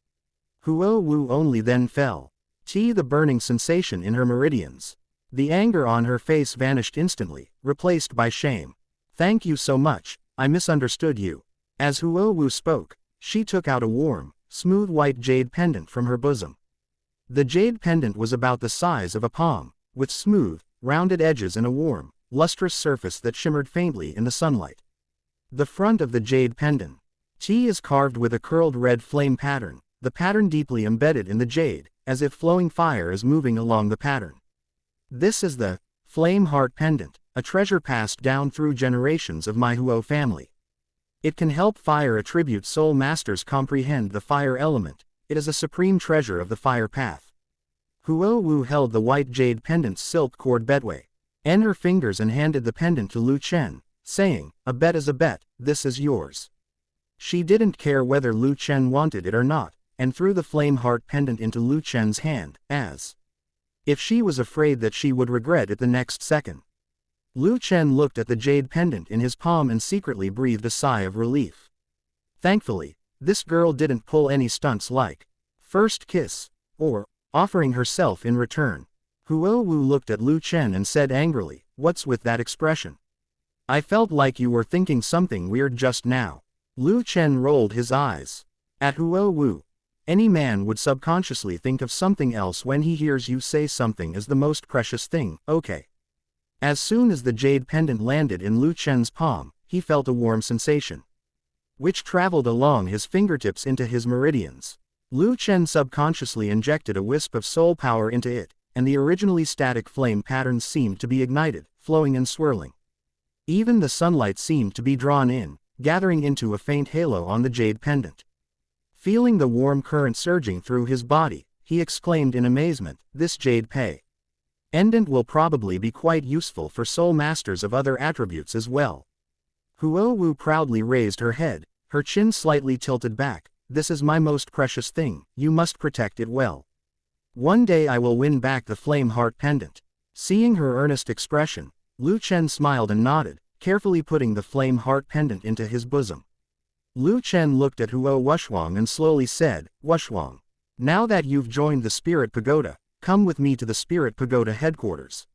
S1: Huowu only then fell. The burning sensation in her meridians. The anger on her face vanished instantly, replaced by shame. Thank you so much, I misunderstood you. As Huowu spoke, she took out a warm, smooth white jade pendant from her bosom. The jade pendant was about the size of a palm, with smooth, rounded edges and a warm, lustrous surface that shimmered faintly in the sunlight. The front of the jade pendant is carved with a curled red flame pattern, the pattern deeply embedded in the jade, as if flowing fire is moving along the pattern. This is the Flame Heart Pendant, a treasure passed down through generations of my Huo family. It can help fire attribute soul masters comprehend the fire element. It is a supreme treasure of the fire path. Huowu held the white jade pendant's silk cord betway in her fingers and handed the pendant to Lu Chen, saying, "A bet is a bet, this is yours." She didn't care whether Lu Chen wanted it or not, and threw the flame heart pendant into Lu Chen's hand, as if she was afraid that she would regret it the next second. Lu Chen looked at the jade pendant in his palm and secretly breathed a sigh of relief. Thankfully, this girl didn't pull any stunts like First kiss. Or, offering herself in return. Huo Wu looked at Lu Chen and said angrily, "What's with that expression? I felt like you were thinking something weird just now." Lu Chen rolled his eyes at Huo Wu. Any man would subconsciously think of something else when he hears you say something is the most precious thing, okay. As soon as the jade pendant landed in Lu Chen's palm, he felt a warm sensation, which traveled along his fingertips into his meridians. Lu Chen subconsciously injected a wisp of soul power into it, and the originally static flame patterns seemed to be ignited, flowing and swirling. Even the sunlight seemed to be drawn in, gathering into a faint halo on the jade pendant. Feeling the warm current surging through his body, he exclaimed in amazement, "This jade pendant will probably be quite useful for soul masters of other attributes as well." Huo Wu proudly raised her head, her chin slightly tilted back. "This is my most precious thing, you must protect it well. One day I will win back the flame heart pendant." Seeing her earnest expression, Lu Chen smiled and nodded, carefully putting the flame heart pendant into his bosom. Lu Chen looked at Huo Wushwang and slowly said, "Wushwang, now that you've joined the Spirit Pagoda, come with me to the Spirit Pagoda headquarters."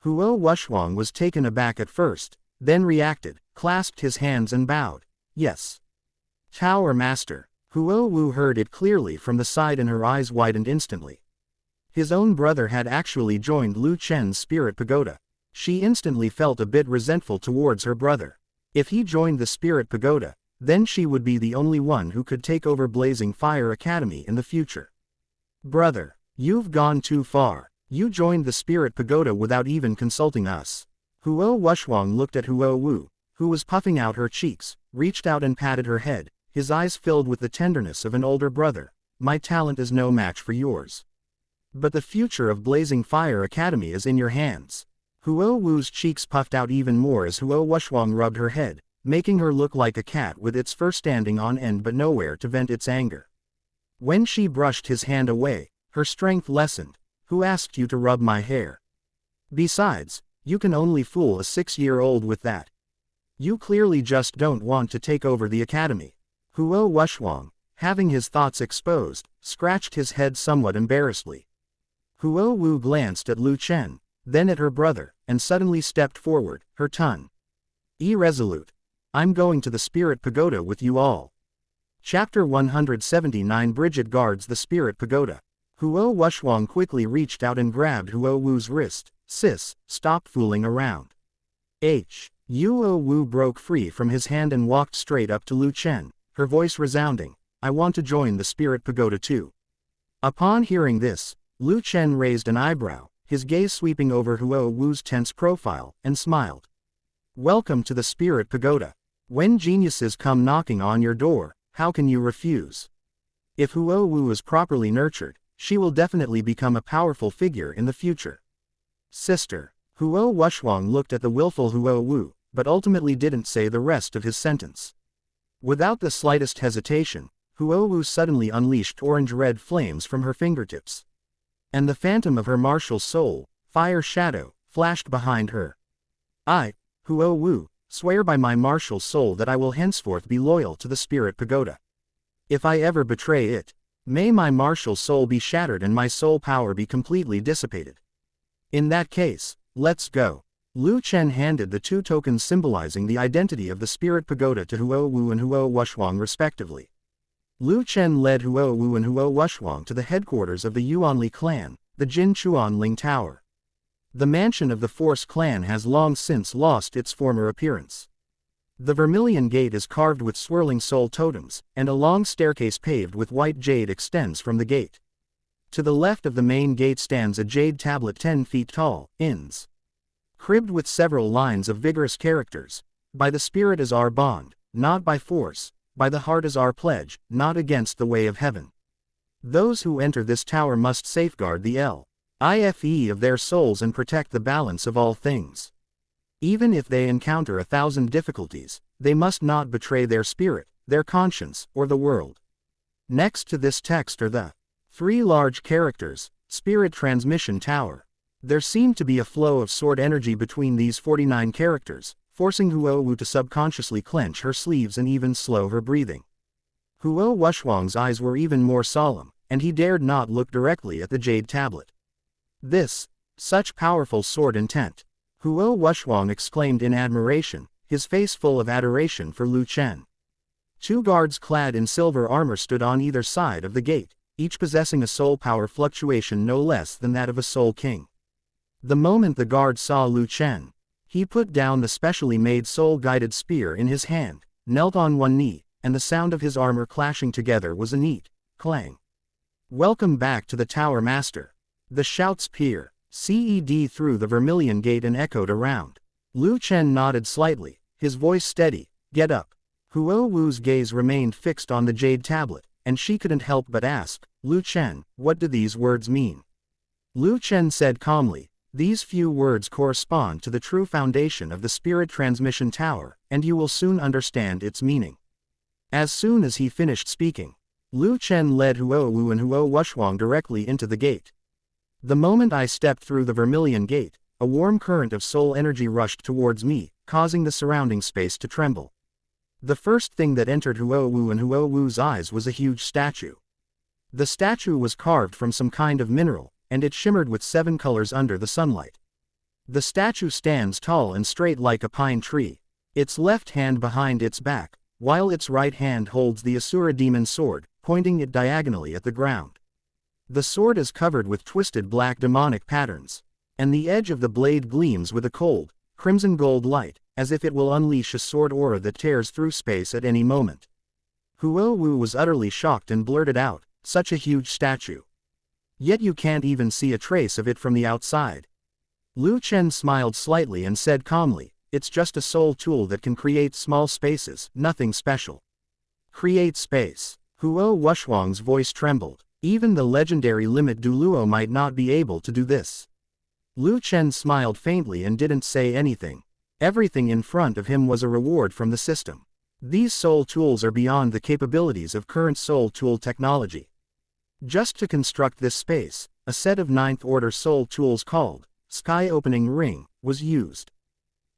S1: Huo Wushwang was taken aback at first, then reacted, clasped his hands and bowed. "Yes. Tower Master." Huo Wu heard it clearly from the side and her eyes widened instantly. His own brother had actually joined Lu Chen's Spirit Pagoda. She instantly felt a bit resentful towards her brother. If he joined the Spirit Pagoda, then she would be the only one who could take over Blazing Fire Academy in the future. "Brother, you've gone too far. You joined the Spirit Pagoda without even consulting us." Huo Wushwang looked at Huo Wu, who was puffing out her cheeks, reached out and patted her head, his eyes filled with the tenderness of an older brother. "My talent is no match for yours. But the future of Blazing Fire Academy is in your hands." Huo Wu's cheeks puffed out even more as Huo Wushwang rubbed her head, making her look like a cat with its fur standing on end but nowhere to vent its anger. When she brushed his hand away, her strength lessened. "Who asked you to rub my hair? Besides, you can only fool a 6-year-old with that. You clearly just don't want to take over the academy." Huo Wushwang, having his thoughts exposed, scratched his head somewhat embarrassedly. Huo Wu glanced at Lu Chen, then at her brother, and suddenly stepped forward, her tongue irresolute. "I'm going to the Spirit Pagoda with you all." Chapter 179 Bridget guards the Spirit Pagoda. Huo Wushwang quickly reached out and grabbed Huo Wu's wrist. "Sis, stop fooling around." Huo Wu broke free from his hand and walked straight up to Lu Chen, her voice resounding, "I want to join the Spirit Pagoda too." Upon hearing this, Lu Chen raised an eyebrow, his gaze sweeping over Huo Wu's tense profile, and smiled. "Welcome to the Spirit Pagoda. When geniuses come knocking on your door, how can you refuse?" If Huo Wu is properly nurtured, she will definitely become a powerful figure in the future. "Sister." Huo Wushwang looked at the willful Huo Wu, but ultimately didn't say the rest of his sentence. Without the slightest hesitation, Huo Wu suddenly unleashed orange-red flames from her fingertips. And the phantom of her martial soul, Fire Shadow, flashed behind her. "I, Huo Wu, swear by my martial soul that I will henceforth be loyal to the Spirit Pagoda. If I ever betray it, may my martial soul be shattered and my soul power be completely dissipated. In that case, let's go." Lu Chen handed the 2 tokens symbolizing the identity of the Spirit Pagoda to Huo Wu and Huo Wushwang respectively. Lu Chen led Huo Wu and Huo Wushwang to the headquarters of the Yuanli clan, the Jin Chuanling Tower. The mansion of the Force clan has long since lost its former appearance. The Vermilion Gate is carved with swirling soul totems, and a long staircase paved with white jade extends from the gate. To the left of the main gate stands a jade tablet 10 feet tall, cribbed with several lines of vigorous characters. "By the spirit is our bond, not by force. By the heart is our pledge, not against the way of heaven. Those who enter this tower must safeguard the life of their souls and protect the balance of all things. Even if they encounter 1,000 difficulties, they must not betray their spirit, their conscience, or the world." Next to this text are the 3 large characters, Spirit Transmission Tower. There seemed to be a flow of sword energy between these 49 characters, forcing Huo Wu to subconsciously clench her sleeves and even slow her breathing. Huo Wushwang's eyes were even more solemn, and he dared not look directly at the jade tablet. Such powerful sword intent! Huo Wushwang exclaimed in admiration, his face full of adoration for Lu Chen. Two guards clad in silver armor stood on either side of the gate, each possessing a soul power fluctuation no less than that of a soul king. The moment the guard saw Lu Chen, he put down the specially made soul-guided spear in his hand, knelt on one knee, and the sound of his armor clashing together was a neat clang. "Welcome back to the Tower, Master." The shouts ced through the Vermilion Gate and echoed around. Lu Chen nodded slightly, his voice steady. "Get up." Huo Wu's gaze remained fixed on the jade tablet, and she couldn't help but ask, "Lu Chen, what do these words mean?" Lu Chen said calmly, "These few words correspond to the true foundation of the Spirit Transmission Tower, and you will soon understand its meaning." As soon as he finished speaking, Lu Chen led Huo Wu and Huo Wushwang directly into the gate. "The moment I stepped through the Vermilion Gate, a warm current of soul energy rushed towards me, causing the surrounding space to tremble. The first thing that entered Huo Wu and Huo Wu's eyes was a huge statue. The statue was carved from some kind of mineral, and it shimmered with 7 colors under the sunlight. The statue stands tall and straight like a pine tree, its left hand behind its back, while its right hand holds the Asura demon sword, pointing it diagonally at the ground. The sword is covered with twisted black demonic patterns, and the edge of the blade gleams with a cold, crimson gold light, as if it will unleash a sword aura that tears through space at any moment." Huo Wu was utterly shocked and blurted out, "Such a huge statue. Yet you can't even see a trace of it from the outside." Lu Chen smiled slightly and said calmly, "It's just a soul tool that can create small spaces, nothing special." "Create space?" Huo Wushwang's voice trembled. "Even the legendary limit Douluo might not be able to do this." Lu Chen smiled faintly and didn't say anything. Everything in front of him was a reward from the system. These soul tools are beyond the capabilities of current soul tool technology. Just to construct this space, a set of 9th-order soul tools called Sky Opening Ring was used.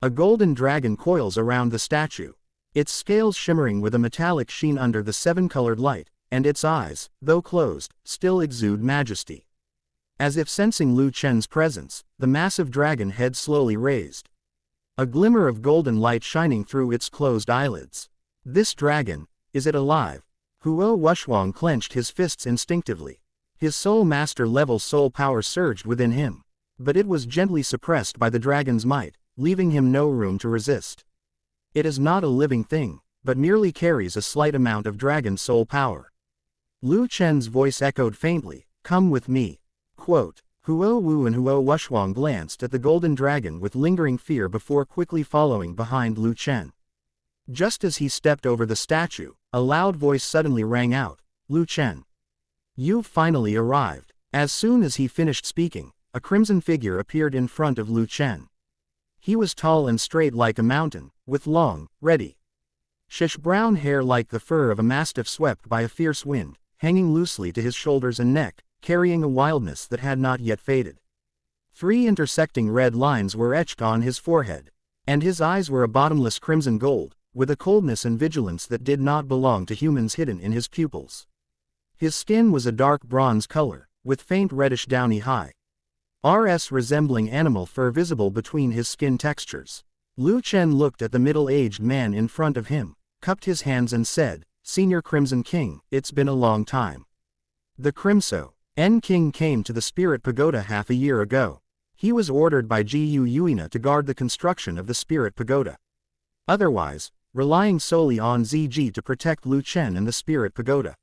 S1: A golden dragon coils around the statue, its scales shimmering with a metallic sheen under the 7-colored light, and its eyes, though closed, still exude majesty. As if sensing Lu Chen's presence, the massive dragon head slowly raised, a glimmer of golden light shining through its closed eyelids. "This dragon, is it alive?" Huo Wushwang clenched his fists instinctively. His soul master level soul power surged within him, but it was gently suppressed by the dragon's might, leaving him no room to resist. "It is not a living thing, but merely carries a slight amount of dragon soul power." Lu Chen's voice echoed faintly, "Come with me." Quote, Huo Wu and Huo Wushwang glanced at the golden dragon with lingering fear before quickly following behind Lu Chen. Just as he stepped over the statue, a loud voice suddenly rang out, "Lu Chen! You've finally arrived." As soon as he finished speaking, a crimson figure appeared in front of Lu Chen. He was tall and straight like a mountain, with long, reddish brown hair like the fur of a mastiff swept by a fierce wind, hanging loosely to his shoulders and neck, carrying a wildness that had not yet faded. 3 intersecting red lines were etched on his forehead, and his eyes were a bottomless crimson gold, with a coldness and vigilance that did not belong to humans hidden in his pupils. His skin was a dark bronze color, with faint reddish downy hairs resembling animal fur visible between his skin textures. Lu Chen looked at the middle-aged man in front of him, cupped his hands and said, "Senior Crimson King, it's been a long time." The Crimson King came to the Spirit Pagoda half a year ago. He was ordered by Jiu Yuina to guard the construction of the Spirit Pagoda. Otherwise, relying solely on ZG to protect Lu Chen and the Spirit Pagoda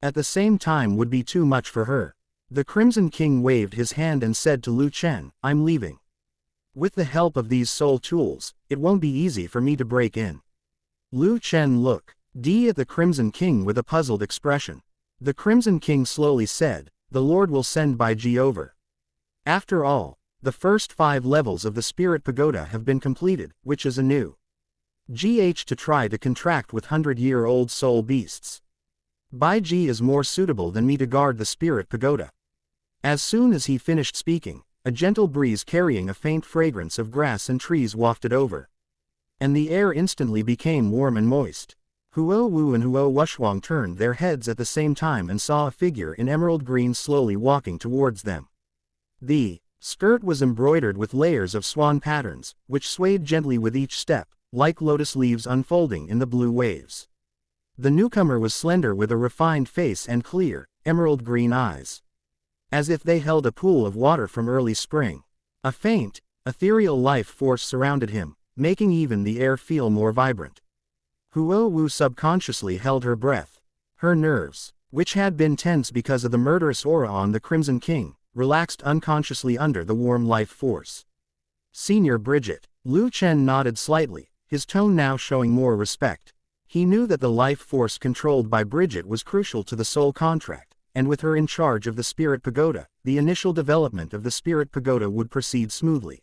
S1: at the same time would be too much for her. The Crimson King waved his hand and said to Lu Chen, "I'm leaving. With the help of these soul tools, it won't be easy for me to break in." Lu Chen looked at the Crimson King with a puzzled expression. The Crimson King slowly said, "The Lord will send by G over." After all, the first 5 levels of the Spirit Pagoda have been completed, which is a new GH to try to contract with 100-year-old soul beasts. Bai Ji is more suitable than me to guard the Spirit Pagoda. As soon as he finished speaking, a gentle breeze carrying a faint fragrance of grass and trees wafted over, and the air instantly became warm and moist. Huo Wu and Huo Wushwang turned their heads at the same time and saw a figure in emerald green slowly walking towards them. The skirt was embroidered with layers of swan patterns, which swayed gently with each step, like lotus leaves unfolding in the blue waves. The newcomer was slender with a refined face and clear, emerald green eyes, as if they held a pool of water from early spring. A faint, ethereal life force surrounded him, making even the air feel more vibrant. Huo Wu subconsciously held her breath. Her nerves, which had been tense because of the murderous aura on the Crimson King, relaxed unconsciously under the warm life force. Senior Bridget. Lu Chen nodded slightly, his tone now showing more respect. He knew that the life force controlled by Bridget was crucial to the soul contract, and with her in charge of the Spirit Pagoda, the initial development of the Spirit Pagoda would proceed smoothly.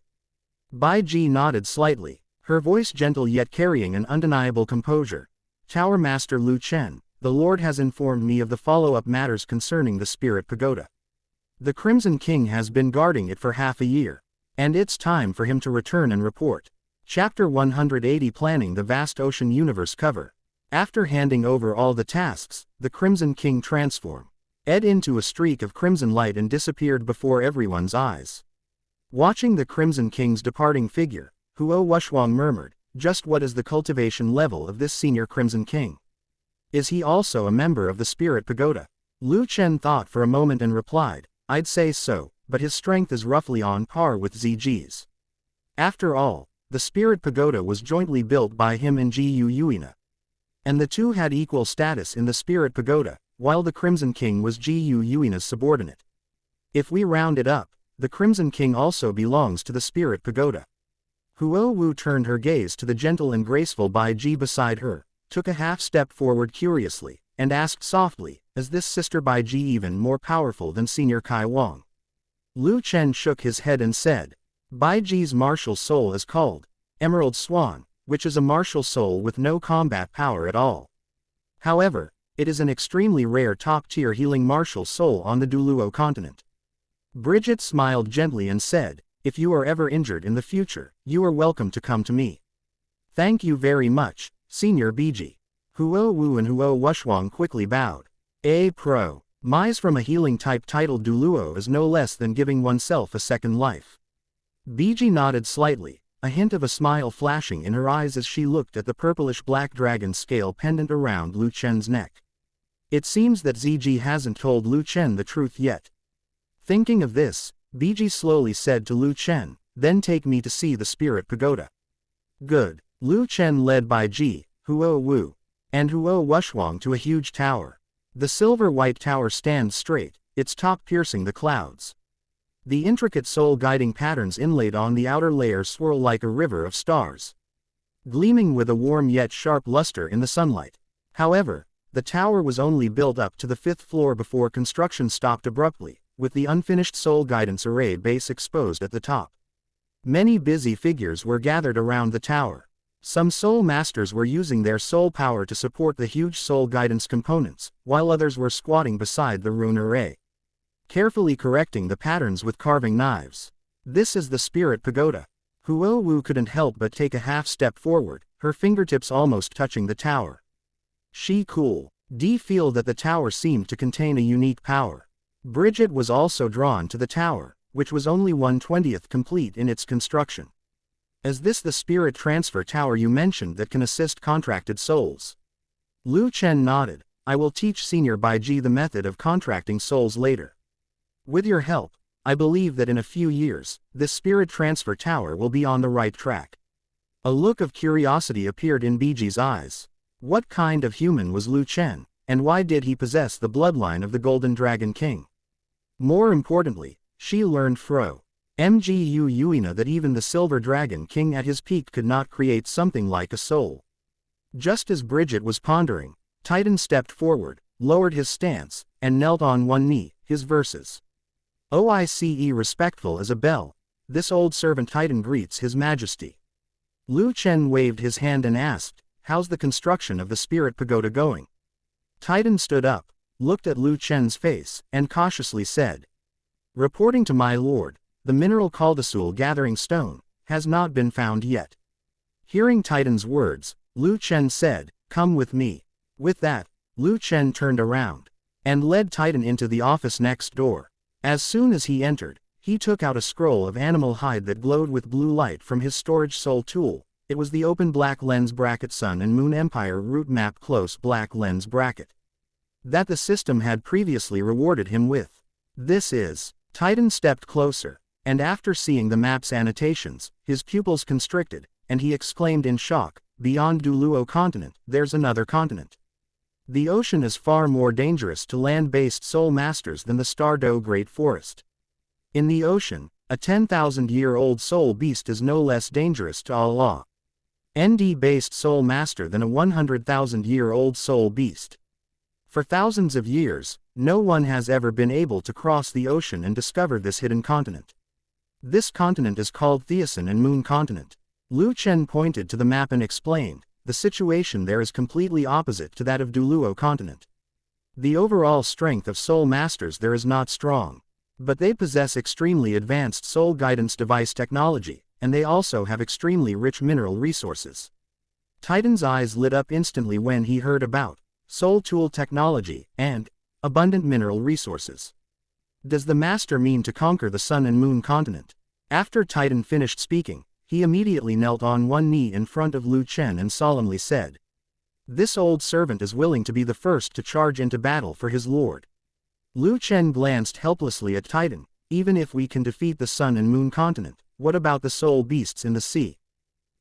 S1: Bai Ji nodded slightly, her voice gentle yet carrying an undeniable composure. Tower Master Lu Chen, the Lord has informed me of the follow-up matters concerning the Spirit Pagoda. The Crimson King has been guarding it for half a year, and it's time for him to return and report. Chapter 180 Planning the Vast Ocean Universe cover. After handing over all the tasks, the Crimson King transformed into a streak of crimson light and disappeared before everyone's eyes. Watching the Crimson King's departing figure, Huo Wushwang murmured, "Just what is the cultivation level of this senior Crimson King? Is he also a member of the Spirit Pagoda?" Lu Chen thought for a moment and replied, "I'd say so, but his strength is roughly on par with ZG's. After all, the Spirit Pagoda was jointly built by him and Gu Yuina. And the two had equal status in the Spirit Pagoda, while the Crimson King was Gu Yuina's subordinate. If we round it up, the Crimson King also belongs to the Spirit Pagoda." Huo Wu turned her gaze to the gentle and graceful Bai Ji beside her, took a half step forward curiously, and asked softly, "Is this Sister Bai Ji even more powerful than Senior Kai Wang?" Lu Chen shook his head and said, "Bai Ji's martial soul is called Emerald Swan, which is a martial soul with no combat power at all. However, it is an extremely rare top-tier healing martial soul on the Douluo continent." Bridget smiled gently and said, "If you are ever injured in the future, you are welcome to come to me." "Thank you very much, Senior Biji." Huo Wu and Huo Wushwang quickly bowed. Mise from a healing type titled Douluo is no less than giving oneself a second life. Biji nodded slightly, a hint of a smile flashing in her eyes as she looked at the purplish-black dragon scale pendant around Lu Chen's neck. It seems that ZG hasn't told Lu Chen the truth yet. Thinking of this, Biji slowly said to Lu Chen, "Then take me to see the Spirit Pagoda." Good. Lu Chen led Bai Ji, Huo Wu, and Huo Wushwang to a huge tower. The silver-white tower stands straight, its top piercing the clouds. The intricate soul-guiding patterns inlaid on the outer layer swirl like a river of stars, gleaming with a warm yet sharp luster in the sunlight. However, the tower was only built up to the 5th floor before construction stopped abruptly, with the unfinished soul guidance array base exposed at the top. Many busy figures were gathered around the tower. Some soul masters were using their soul power to support the huge soul guidance components, while others were squatting beside the rune array, carefully correcting the patterns with carving knives. "This is the Spirit Pagoda." Huo Wu couldn't help but take a half step forward, her fingertips almost touching the tower. She cool. D feel that the tower seemed to contain a unique power. Bridget was also drawn to the tower, which was only 1/20th complete in its construction. "Is this the Spirit Transfer Tower you mentioned that can assist contracted souls?" Lu Chen nodded. "I will teach Senior Bai Ji the method of contracting souls later. With your help, I believe that in a few years, this Spirit Transfer Tower will be on the right track." A look of curiosity appeared in Biji's eyes. What kind of human was Lu Chen, and why did he possess the bloodline of the Golden Dragon King? More importantly, she learned Fro. Mgu Yuina that even the Silver Dragon King at his peak could not create something like a soul. Just as Bridget was pondering, Titan stepped forward, lowered his stance, and knelt on one knee, his verses. "OICE respectful as a bell. This old servant Titan greets His Majesty." Lu Chen waved his hand and asked, "How's the construction of the Spirit Pagoda going?" Titan stood up, looked at Lu Chen's face, and cautiously said, "Reporting to my lord, the mineral Caldasul gathering stone has not been found yet." Hearing Titan's words, Lu Chen said, come with me. With that, Lu Chen turned around and led Titan into the office next door. As soon as he entered, he took out a scroll of animal hide that glowed with blue light from his storage soul tool. It was the open black lens bracket Sun and Moon Empire route map close black lens bracket that the system had previously rewarded him with. This is. Titan stepped closer, and after seeing the map's annotations, his pupils constricted, and he exclaimed in shock, beyond Douluo continent, there's another continent. The ocean is far more dangerous to land-based soul masters than the Stardow Great Forest. In the ocean, a 10,000-year-old soul beast is no less dangerous to Allah. ND-based soul master than a 100,000-year-old soul beast. For thousands of years, no one has ever been able to cross the ocean and discover this hidden continent. This continent is called Theosin and Moon Continent. Lu Chen pointed to the map and explained, the situation there is completely opposite to that of Douluo continent. The overall strength of soul masters there is not strong. But they possess extremely advanced soul guidance device technology, and they also have extremely rich mineral resources. Titan's eyes lit up instantly when he heard about soul tool technology and abundant mineral resources. Does the master mean to conquer the Sun and Moon continent? After Titan finished speaking, he immediately knelt on one knee in front of Lu Chen and solemnly said, "This old servant is willing to be the first to charge into battle for his lord." Lu Chen glanced helplessly at Titan. Even if we can defeat the Sun and Moon continent, what about the soul beasts in the sea?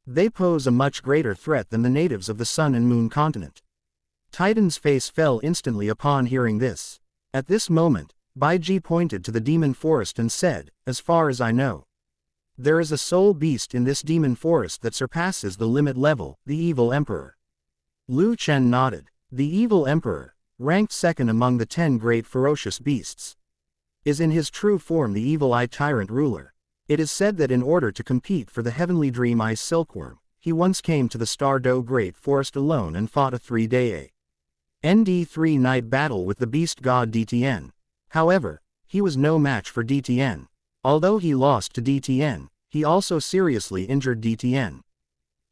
S1: They pose a much greater threat than the natives of the Sun and Moon continent. Titan's face fell instantly upon hearing this. At this moment, Baiji pointed to the demon forest and said, "As far as I know, there is a soul beast in this demon forest that surpasses the limit level, the Evil Emperor." Lu Chen nodded. The Evil Emperor, ranked second among the 10 great ferocious beasts, is in his true form the evil-eye tyrant ruler. It is said that in order to compete for the heavenly dream eye silkworm, he once came to the Stardow Great Forest alone and fought a 3-day ND3 night battle with the beast god DTN. However, he was no match for DTN. Although he lost to DTN, he also seriously injured DTN.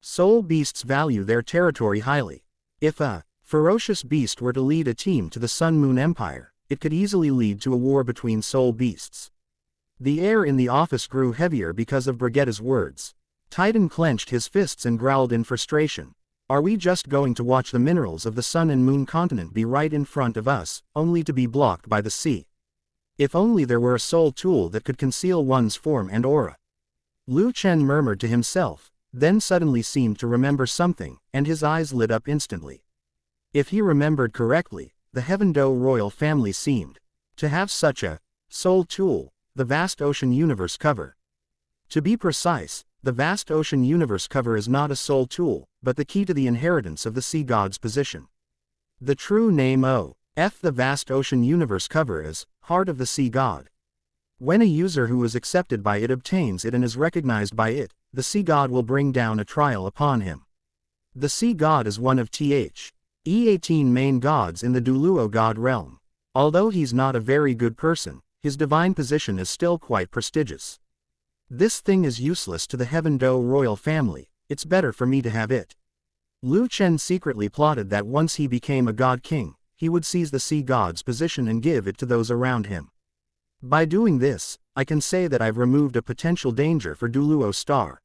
S1: Soul beasts value their territory highly. If a ferocious beast were to lead a team to the Sun-Moon Empire, it could easily lead to a war between soul beasts. The air in the office grew heavier because of Brigitta's words. Titan clenched his fists and growled in frustration. Are we just going to watch the minerals of the Sun and Moon continent be right in front of us, only to be blocked by the sea? If only there were a soul tool that could conceal one's form and aura. Lu Chen murmured to himself, then suddenly seemed to remember something, and his eyes lit up instantly. If he remembered correctly, the Heavendoe royal family seemed to have such a soul tool, the vast ocean universe cover. To be precise, the vast ocean universe cover is not a soul tool, but the key to the inheritance of the sea god's position. The true name of the vast ocean universe cover is Heart of the Sea God. When a user who is accepted by it obtains it and is recognized by it, the sea god will bring down a trial upon him. The sea god is one of the 18 main gods in the Douluo god realm. Although he's not a very good person, his divine position is still quite prestigious. This thing is useless to the Heavendoe royal family, it's better for me to have it. Lu Chen secretly plotted that once he became a god king, he would seize the sea god's position and give it to those around him. By doing this, I can say that I've removed a potential danger for Douluo Star.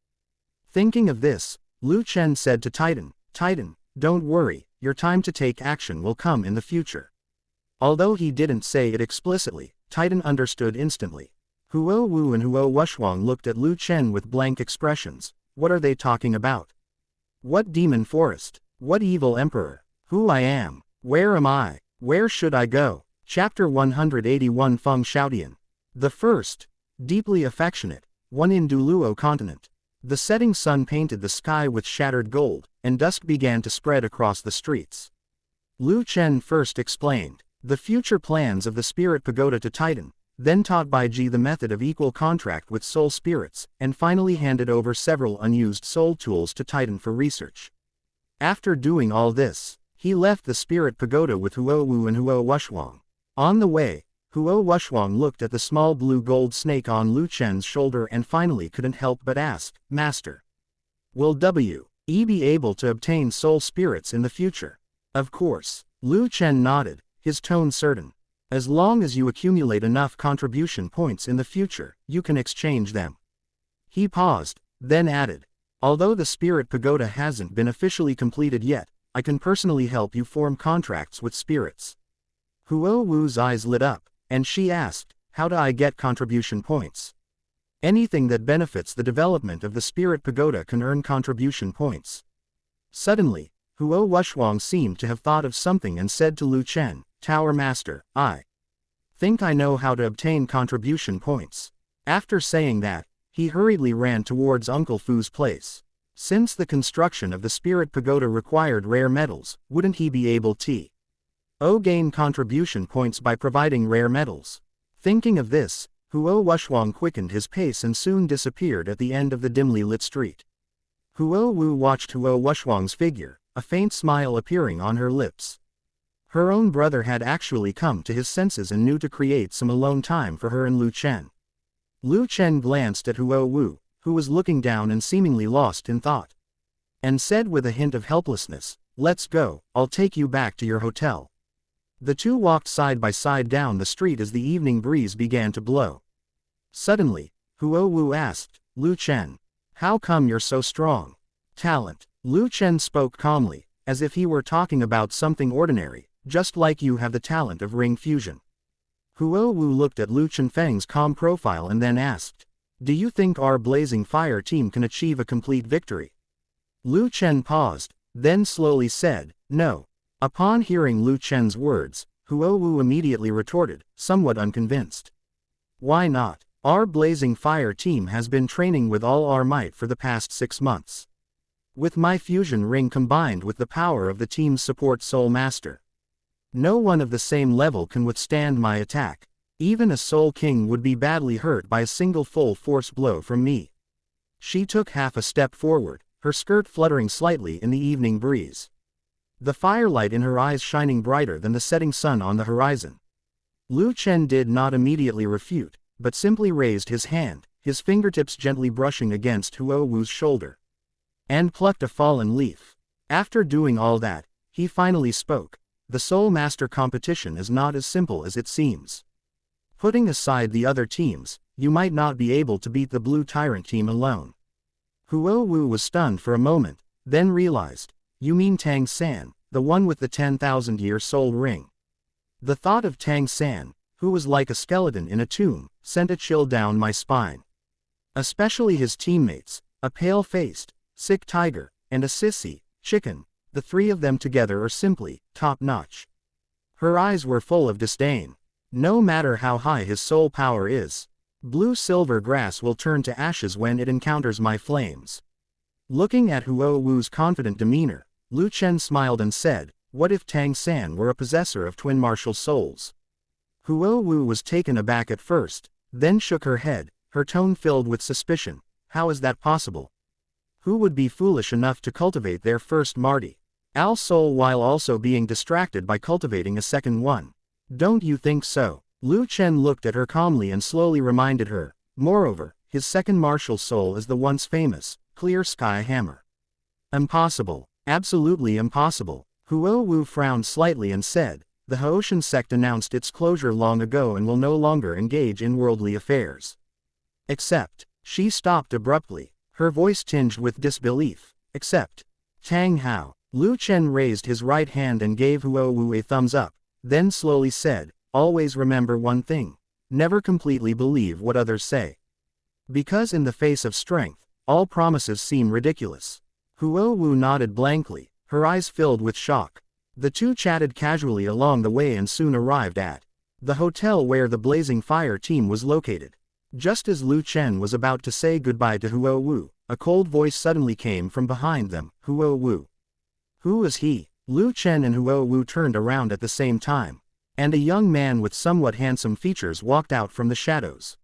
S1: Thinking of this, Lu Chen said to Titan, "Titan, don't worry, your time to take action will come in the future." Although he didn't say it explicitly, Titan understood instantly. Huo Wu and Huo Wushwang looked at Lu Chen with blank expressions. What are they talking about? What demon forest? What evil emperor? Who I am? Where am I? Where should I go? Chapter 181 Feng Shaotian. The first, deeply affectionate, one in Douluo continent. The setting sun painted the sky with shattered gold, and dusk began to spread across the streets. Lu Chen first explained the future plans of the spirit pagoda to Titan, then taught Baiji the method of equal contract with soul spirits, and finally handed over several unused soul tools to Titan for research. After doing all this, he left the spirit pagoda with Huo Wu and Huo Wushwang. On the way, Huo Wushwang looked at the small blue gold snake on Lu Chen's shoulder and finally couldn't help but ask, "Master, will Be able to obtain soul spirits in the future? Of course. Lu Chen nodded, his tone certain. As long as you accumulate enough contribution points in the future, you can exchange them. He paused, then added, although the spirit pagoda hasn't been officially completed yet, I can personally help you form contracts with spirits. Huo Wu's eyes lit up, and she asked, how do I get contribution points? Anything that benefits the development of the spirit pagoda can earn contribution points. Suddenly, Huo Wushwang seemed to have thought of something and said to Lu Chen, Tower Master, I think I know how to obtain contribution points. After saying that, he hurriedly ran towards Uncle Fu's place. Since the construction of the spirit pagoda required rare metals, wouldn't he be able to gain contribution points by providing rare metals? Thinking of this, Huo Wushwang quickened his pace and soon disappeared at the end of the dimly lit street. Huo Wu watched Huo Wushwang's figure, a faint smile appearing on her lips. Her own brother had actually come to his senses and knew to create some alone time for her and Lu Chen. Lu Chen glanced at Huo Wu, who was looking down and seemingly lost in thought, and said with a hint of helplessness, let's go, I'll take you back to your hotel. The two walked side by side down the street as the evening breeze began to blow. Suddenly, Huo Wu asked, Lu Chen, how come you're so strong? Talent. Lu Chen spoke calmly, as if he were talking about something ordinary, just like you have the talent of ring fusion. Huo Wu looked at Lu Chenfeng's calm profile and then asked, do you think our Blazing Fire team can achieve a complete victory? Lu Chen paused, then slowly said, no. Upon hearing Lu Chen's words, Huo Wu immediately retorted, somewhat unconvinced. Why not? Our Blazing Fire team has been training with all our might for the past 6 months. With my fusion ring combined with the power of the team's support Soul Master, no one of the same level can withstand my attack. Even a Soul King would be badly hurt by a single full force blow from me. She took half a step forward, her skirt fluttering slightly in the evening breeze, the firelight in her eyes shining brighter than the setting sun on the horizon. Lu Chen did not immediately refute, but simply raised his hand, his fingertips gently brushing against Huo Wu's shoulder, and plucked a fallen leaf. After doing all that, he finally spoke. The Soul Master competition is not as simple as it seems. Putting aside the other teams, you might not be able to beat the Blue Tyrant team alone. Huo Wu was stunned for a moment, then realized, you mean Tang San, the one with the 10,000-year soul ring. The thought of Tang San, who was like a skeleton in a tomb, sent a chill down my spine. Especially his teammates, a pale-faced, sick tiger, and a sissy, chicken, the three of them together are simply top-notch. Her eyes were full of disdain. No matter how high his soul power is, blue-silver grass will turn to ashes when it encounters my flames. Looking at Huo Wu's confident demeanor, Lu Chen smiled and said, what if Tang San were a possessor of twin martial souls? Huo Wu was taken aback at first, then shook her head, her tone filled with suspicion. How is that possible? Who would be foolish enough to cultivate their first Marty Al soul while also being distracted by cultivating a second one? Don't you think so? Lu Chen looked at her calmly and slowly reminded her. Moreover, his second martial soul is the once famous, Clear Sky Hammer. Impossible. Absolutely impossible. Huo Wu frowned slightly and said, the Haoshan sect announced its closure long ago and will no longer engage in worldly affairs. Except, she stopped abruptly, her voice tinged with disbelief. Except Tang Hao. Lu Chen raised his right hand and gave Huo Wu a thumbs up, then slowly said, always remember one thing. Never completely believe what others say. Because in the face of strength, all promises seem ridiculous. Huo Wu nodded blankly, her eyes filled with shock. The two chatted casually along the way and soon arrived at the hotel where the Blazing Fire team was located. Just as Lu Chen was about to say goodbye to Huo Wu, a cold voice suddenly came from behind them. Huo Wu. Who is he? Lu Chen and Huo Wu turned around at the same time, and a young man with somewhat handsome features walked out from the shadows.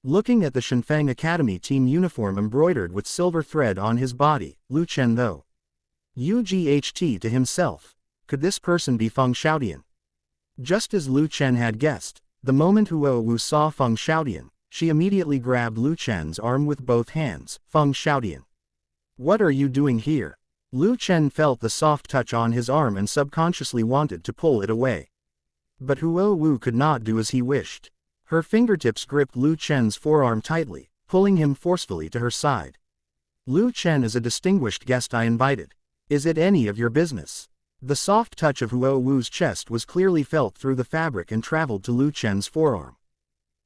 S1: Looking at the Shenfeng Academy team uniform embroidered with silver thread on his body, Lu Chen though UGHT to himself, could this person be Feng Xiaodian? Just as Lu Chen had guessed, the moment Huo Wu saw Feng Xiaodian, she immediately grabbed Lu Chen's arm with both hands. Feng Xiaodian. What are you doing here? Lu Chen felt the soft touch on his arm and subconsciously wanted to pull it away. But Huo Wu could not do as he wished. Her fingertips gripped Lu Chen's forearm tightly, pulling him forcefully to her side. Lu Chen is a distinguished guest I invited. Is it any of your business? The soft touch of Huo Wu's chest was clearly felt through the fabric and traveled to Lu Chen's forearm,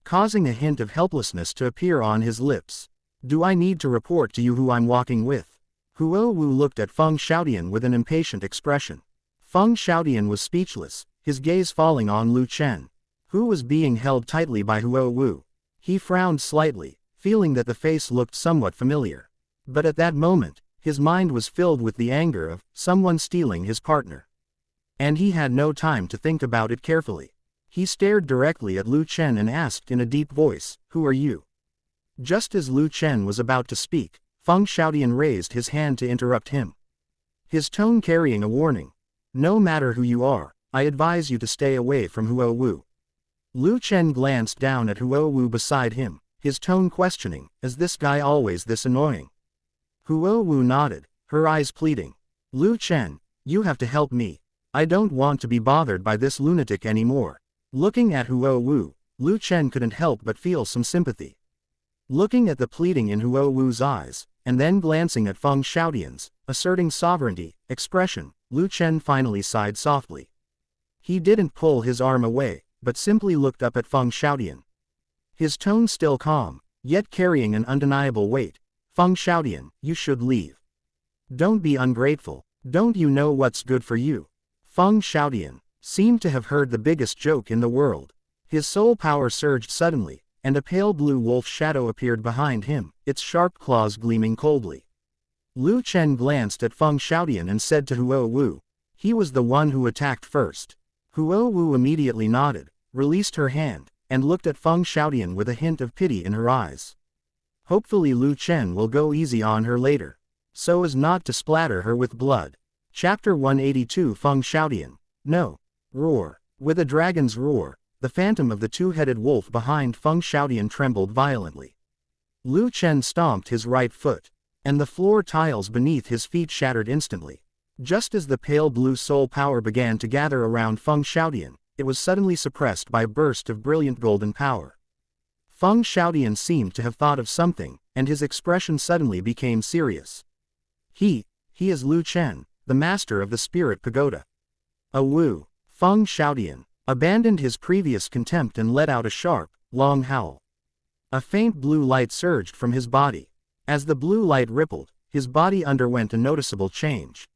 S1: causing a hint of helplessness to appear on his lips. Do I need to report to you who I'm walking with? Huo Wu looked at Feng Xiaodian with an impatient expression. Feng Xiaodian was speechless, his gaze falling on Lu Chen, who was being held tightly by Huo Wu. He frowned slightly, feeling that the face looked somewhat familiar. But at that moment, his mind was filled with the anger of someone stealing his partner. And he had no time to think about it carefully. He stared directly at Lu Chen and asked in a deep voice, "Who are you?" Just as Lu Chen was about to speak, Feng Xiaodian raised his hand to interrupt him, his tone carrying a warning. No matter who you are, I advise you to stay away from Huo Wu. Lu Chen glanced down at Huo Wu beside him, his tone questioning, is this guy always this annoying? Huo Wu nodded, her eyes pleading. Lu Chen, you have to help me. I don't want to be bothered by this lunatic anymore. Looking at Huo Wu, Lu Chen couldn't help but feel some sympathy. Looking at the pleading in Huo Wu's eyes, and then glancing at Feng Xiaodian's, asserting sovereignty, expression, Lu Chen finally sighed softly. He didn't pull his arm away, but simply looked up at Feng Xiaodian. His tone still calm, yet carrying an undeniable weight. Feng Xiaodian, you should leave. Don't be ungrateful, don't you know what's good for you? Feng Xiaodian seemed to have heard the biggest joke in the world. His soul power surged suddenly, and a pale blue wolf shadow appeared behind him, its sharp claws gleaming coldly. Lu Chen glanced at Feng Xiaodian and said to Huo Wu, he was the one who attacked first. Huo Wu immediately nodded, released her hand, and looked at Feng Xiaodian with a hint of pity in her eyes. Hopefully Lu Chen will go easy on her later, so as not to splatter her with blood. Chapter 182 Feng Xiaodian. No. Roar. With a dragon's roar, the phantom of the two-headed wolf behind Feng Xiaodian trembled violently. Lu Chen stomped his right foot, and the floor tiles beneath his feet shattered instantly. Just as the pale blue soul power began to gather around Feng Xiaodian, it was suddenly suppressed by a burst of brilliant golden power. Feng Xiaodian seemed to have thought of something, and his expression suddenly became serious. He is Lu Chen, the master of the Spirit Pagoda. Wu. Feng Xiaodian abandoned his previous contempt and let out a sharp, long howl. A faint blue light surged from his body. As the blue light rippled, his body underwent a noticeable change,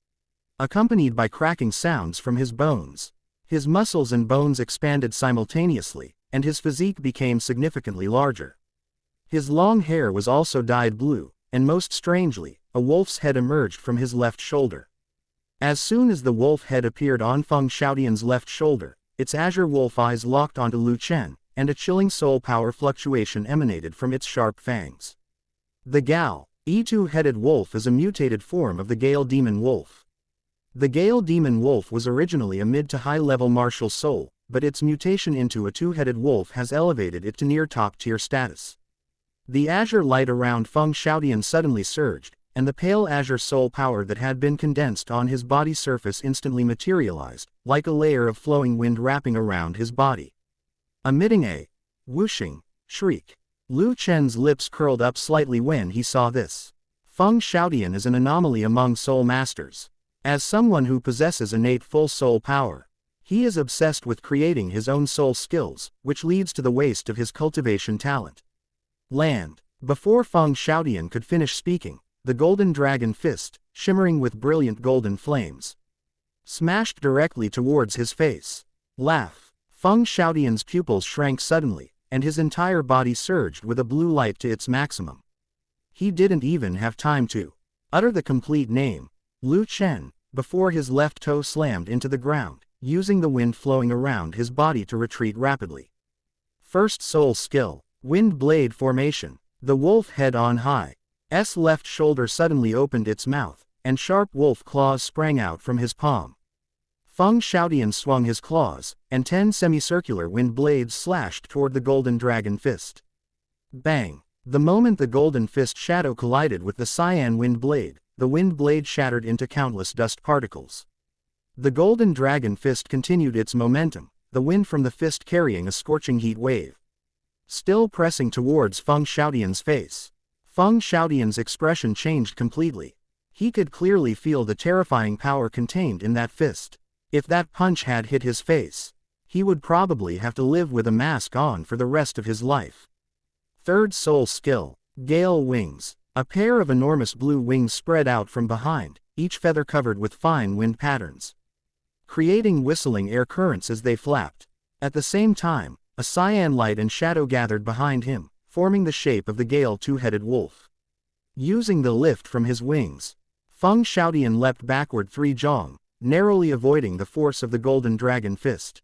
S1: accompanied by cracking sounds from his bones. His muscles and bones expanded simultaneously, and his physique became significantly larger. His long hair was also dyed blue, and most strangely, a wolf's head emerged from his left shoulder. As soon as the wolf head appeared on Feng Xiaodian's left shoulder, its azure wolf eyes locked onto Lu Chen, and a chilling soul power fluctuation emanated from its sharp fangs. The Gal, two-headed wolf is a mutated form of the Gale Demon Wolf. The Gale Demon Wolf was originally a mid to high-level martial soul, but its mutation into a two-headed wolf has elevated it to near top-tier status. The azure light around Feng Xiaodian suddenly surged, and the pale azure soul power that had been condensed on his body surface instantly materialized, like a layer of flowing wind wrapping around his body. Emitting a whooshing shriek, Lu Chen's lips curled up slightly when he saw this. Feng Xiaodian is an anomaly among soul masters. As someone who possesses innate full soul power, he is obsessed with creating his own soul skills, which leads to the waste of his cultivation talent. Land. Before Feng Xiaodian could finish speaking, the golden dragon fist, shimmering with brilliant golden flames, smashed directly towards his face. Laugh. Feng Xiaodian's pupils shrank suddenly, and his entire body surged with a blue light to its maximum. He didn't even have time to utter the complete name, Lu Chen, before his left toe slammed into the ground, using the wind flowing around his body to retreat rapidly. First soul skill, wind blade formation. The wolf head on high. S left shoulder suddenly opened its mouth, and sharp wolf claws sprang out from his palm. Feng Xiaodian swung his claws, and 10 semicircular wind blades slashed toward the golden dragon fist. Bang! The moment the golden fist shadow collided with the cyan wind blade, the wind blade shattered into countless dust particles. The golden dragon fist continued its momentum, the wind from the fist carrying a scorching heat wave. Still pressing towards Feng Xiaotian's face. Feng Xiaotian's expression changed completely. He could clearly feel the terrifying power contained in that fist. If that punch had hit his face, he would probably have to live with a mask on for the rest of his life. Third soul skill, Gale Wings. A pair of enormous blue wings spread out from behind, each feather covered with fine wind patterns, creating whistling air currents as they flapped. At the same time, a cyan light and shadow gathered behind him, forming the shape of the Gale two-headed wolf. Using the lift from his wings, Feng Xiaotian leapt backward 3 jong, narrowly avoiding the force of the golden dragon fist.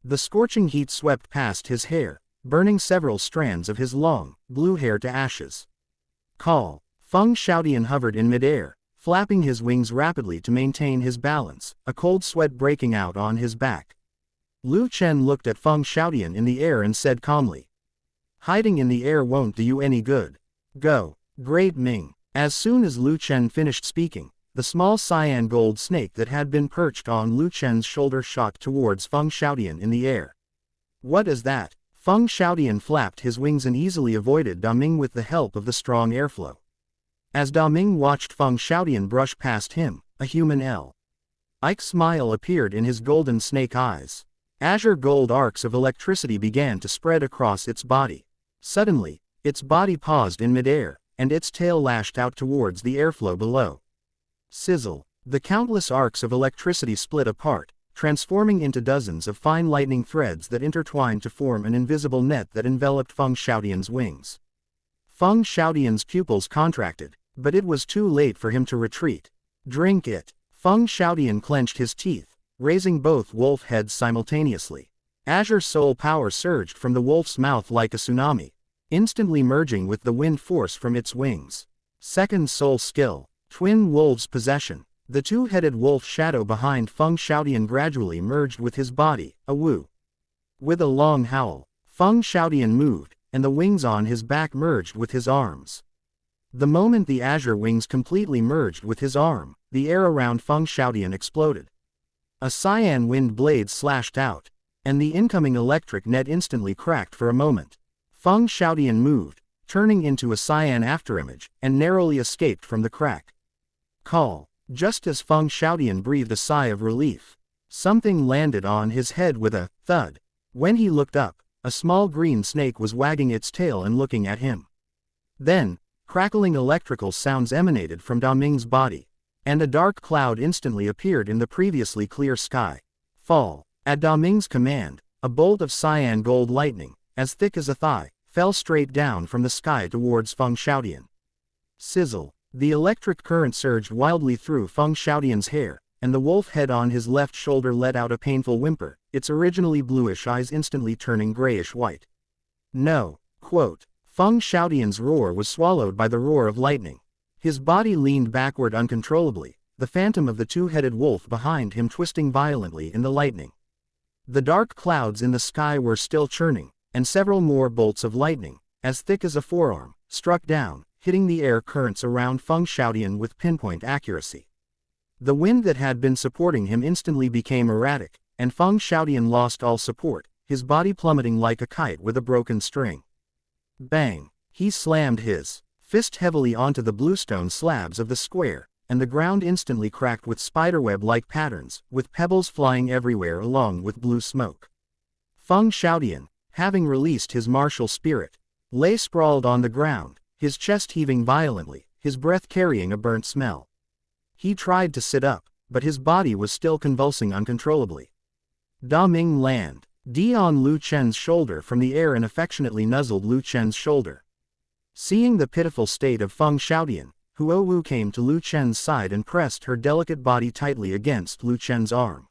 S1: The scorching heat swept past his hair, burning several strands of his long, blue hair to ashes. Call. Feng Xiaotian hovered in midair, flapping his wings rapidly to maintain his balance, a cold sweat breaking out on his back. Lu Chen looked at Feng Xiaotian in the air and said calmly, "Hiding in the air won't do you any good. Go." Great Ming. As soon as Lu Chen finished speaking, the small cyan gold snake that had been perched on Lu Chen's shoulder shot towards Feng Xiaotian in the air. "What is that?" Feng Xiaotian flapped his wings and easily avoided Da Ming with the help of the strong airflow. As Da Ming watched Feng Xiaotian brush past him, a human Ike's smile appeared in his golden snake eyes. Azure gold arcs of electricity began to spread across its body. Suddenly, its body paused in midair, and its tail lashed out towards the airflow below. Sizzle. The countless arcs of electricity split apart, transforming into dozens of fine lightning threads that intertwined to form an invisible net that enveloped Feng Xiaotian's wings. Feng Xiaotian's pupils contracted, but it was too late for him to retreat. Drink it. Feng Xiaotian clenched his teeth, raising both wolf heads simultaneously. Azure soul power surged from the wolf's mouth like a tsunami, instantly merging with the wind force from its wings. Second soul skill, Twin Wolves Possession. The two-headed wolf shadow behind Feng Xiaotian gradually merged with his body, a woo. With a long howl, Feng Xiaotian moved, and the wings on his back merged with his arms. The moment the azure wings completely merged with his arm, the air around Feng Xiaotian exploded. A cyan wind blade slashed out, and the incoming electric net instantly cracked for a moment. Feng Xiaotian moved, turning into a cyan afterimage, and narrowly escaped from the crack. Call. Just as Feng Xiaotian breathed a sigh of relief, something landed on his head with a thud. When he looked up, a small green snake was wagging its tail and looking at him. Then, crackling electrical sounds emanated from Da Ming's body, and a dark cloud instantly appeared in the previously clear sky. Fall. At Da Ming's command, a bolt of cyan gold lightning, as thick as a thigh, fell straight down from the sky towards Feng Xiaotian. Sizzle. The electric current surged wildly through Feng Xiaotian's hair, and the wolf head on his left shoulder let out a painful whimper, its originally bluish eyes instantly turning grayish-white. No. Quote. Feng Xiaotian's roar was swallowed by the roar of lightning. His body leaned backward uncontrollably, the phantom of the two-headed wolf behind him twisting violently in the lightning. The dark clouds in the sky were still churning, and several more bolts of lightning, as thick as a forearm, struck down, hitting the air currents around Feng Xiaotian with pinpoint accuracy. The wind that had been supporting him instantly became erratic, and Feng Xiaotian lost all support, his body plummeting like a kite with a broken string. Bang! He slammed his fist heavily onto the bluestone slabs of the square, and the ground instantly cracked with spiderweb-like patterns, with pebbles flying everywhere along with blue smoke. Feng Xiaotian, having released his martial spirit, lay sprawled on the ground, his chest heaving violently, his breath carrying a burnt smell. He tried to sit up, but his body was still convulsing uncontrollably. Da Ming landed on Lu Chen's shoulder from the air and affectionately nuzzled Lu Chen's shoulder. Seeing the pitiful state of Feng Xiaotian, Huo Wu came to Lu Chen's side and pressed her delicate body tightly against Lu Chen's arm.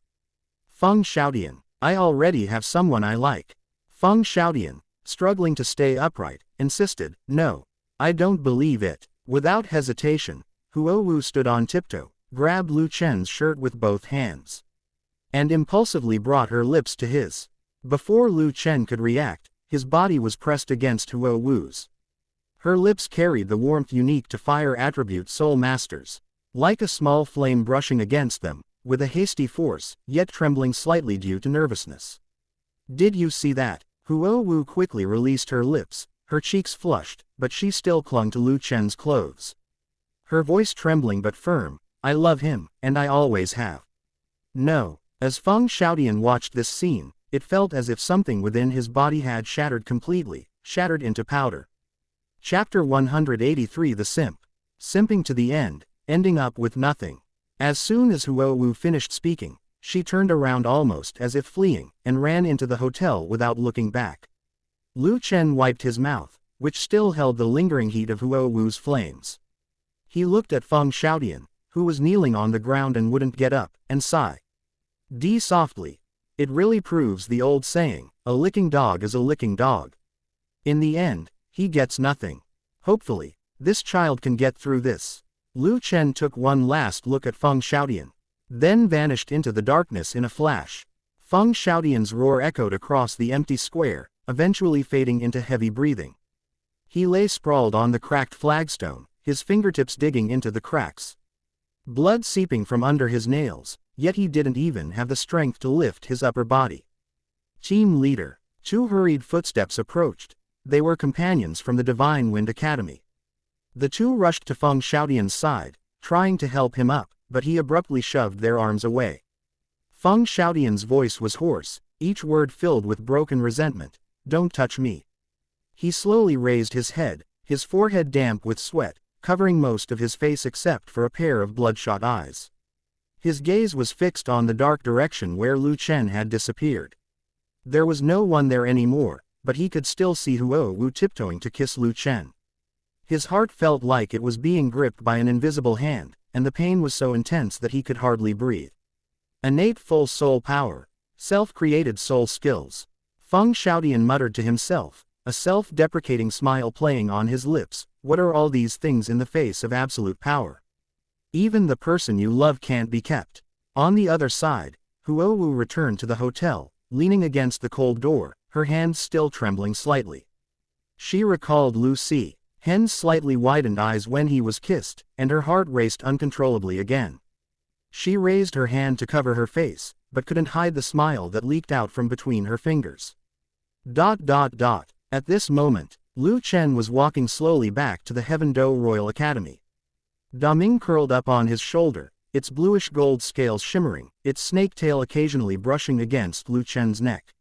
S1: Feng Xiaotian, I already have someone I like. Feng Xiaotian, struggling to stay upright, insisted, No. I don't believe it. Without hesitation, Huo Wu stood on tiptoe, grabbed Lu Chen's shirt with both hands, and impulsively brought her lips to his. Before Lu Chen could react, his body was pressed against Huo Wu's. Her lips carried the warmth unique to fire attribute soul masters. Like a small flame brushing against them, with a hasty force, yet trembling slightly due to nervousness. Did you see that? Huo Wu quickly released her lips, her cheeks flushed, but she still clung to Lu Chen's clothes. Her voice trembling but firm, I love him, and I always have. No. As Feng Xiaodian watched this scene, it felt as if something within his body had shattered completely, shattered into powder. Chapter 183 The Simp. Simping to the end, ending up with nothing. As soon as Huo Wu finished speaking, she turned around almost as if fleeing, and ran into the hotel without looking back. Lu Chen wiped his mouth, which still held the lingering heat of Huo Wu's flames. He looked at Feng Xiaodian, who was kneeling on the ground and wouldn't get up, and sighed. Softly. It really proves the old saying, a licking dog is a licking dog. In the end, he gets nothing. Hopefully, this child can get through this. Lu Chen took one last look at Feng Xiaodian, then vanished into the darkness in a flash. Feng Xiaodian's roar echoed across the empty square, eventually fading into heavy breathing. He lay sprawled on the cracked flagstone, his fingertips digging into the cracks. Blood seeping from under his nails, yet he didn't even have the strength to lift his upper body. Team leader. 2 hurried footsteps approached. They were companions from the Divine Wind Academy. The 2 rushed to Feng Xiaodian's side, trying to help him up, but he abruptly shoved their arms away. Feng Xiaodian's voice was hoarse, each word filled with broken resentment. Don't touch me. He slowly raised his head, his forehead damp with sweat, covering most of his face except for a pair of bloodshot eyes. His gaze was fixed on the dark direction where Lu Chen had disappeared. There was no one there anymore, but he could still see Huo Wu tiptoeing to kiss Lu Chen. His heart felt like it was being gripped by an invisible hand, and the pain was so intense that he could hardly breathe. Innate full soul power. Self-created soul skills. Feng Xiaodian muttered to himself, a self-deprecating smile playing on his lips. What are all these things in the face of absolute power? Even the person you love can't be kept. On the other side, Huo Wu returned to the hotel, leaning against the cold door, her hands still trembling slightly. She recalled Lu Hen's slightly widened eyes when he was kissed, and her heart raced uncontrollably again. She raised her hand to cover her face, but couldn't hide the smile that leaked out from between her fingers. At this moment, Lu Chen was walking slowly back to the Heaven Do Royal Academy. Daming curled up on his shoulder, its bluish gold scales shimmering, its snake tail occasionally brushing against Lu Chen's neck.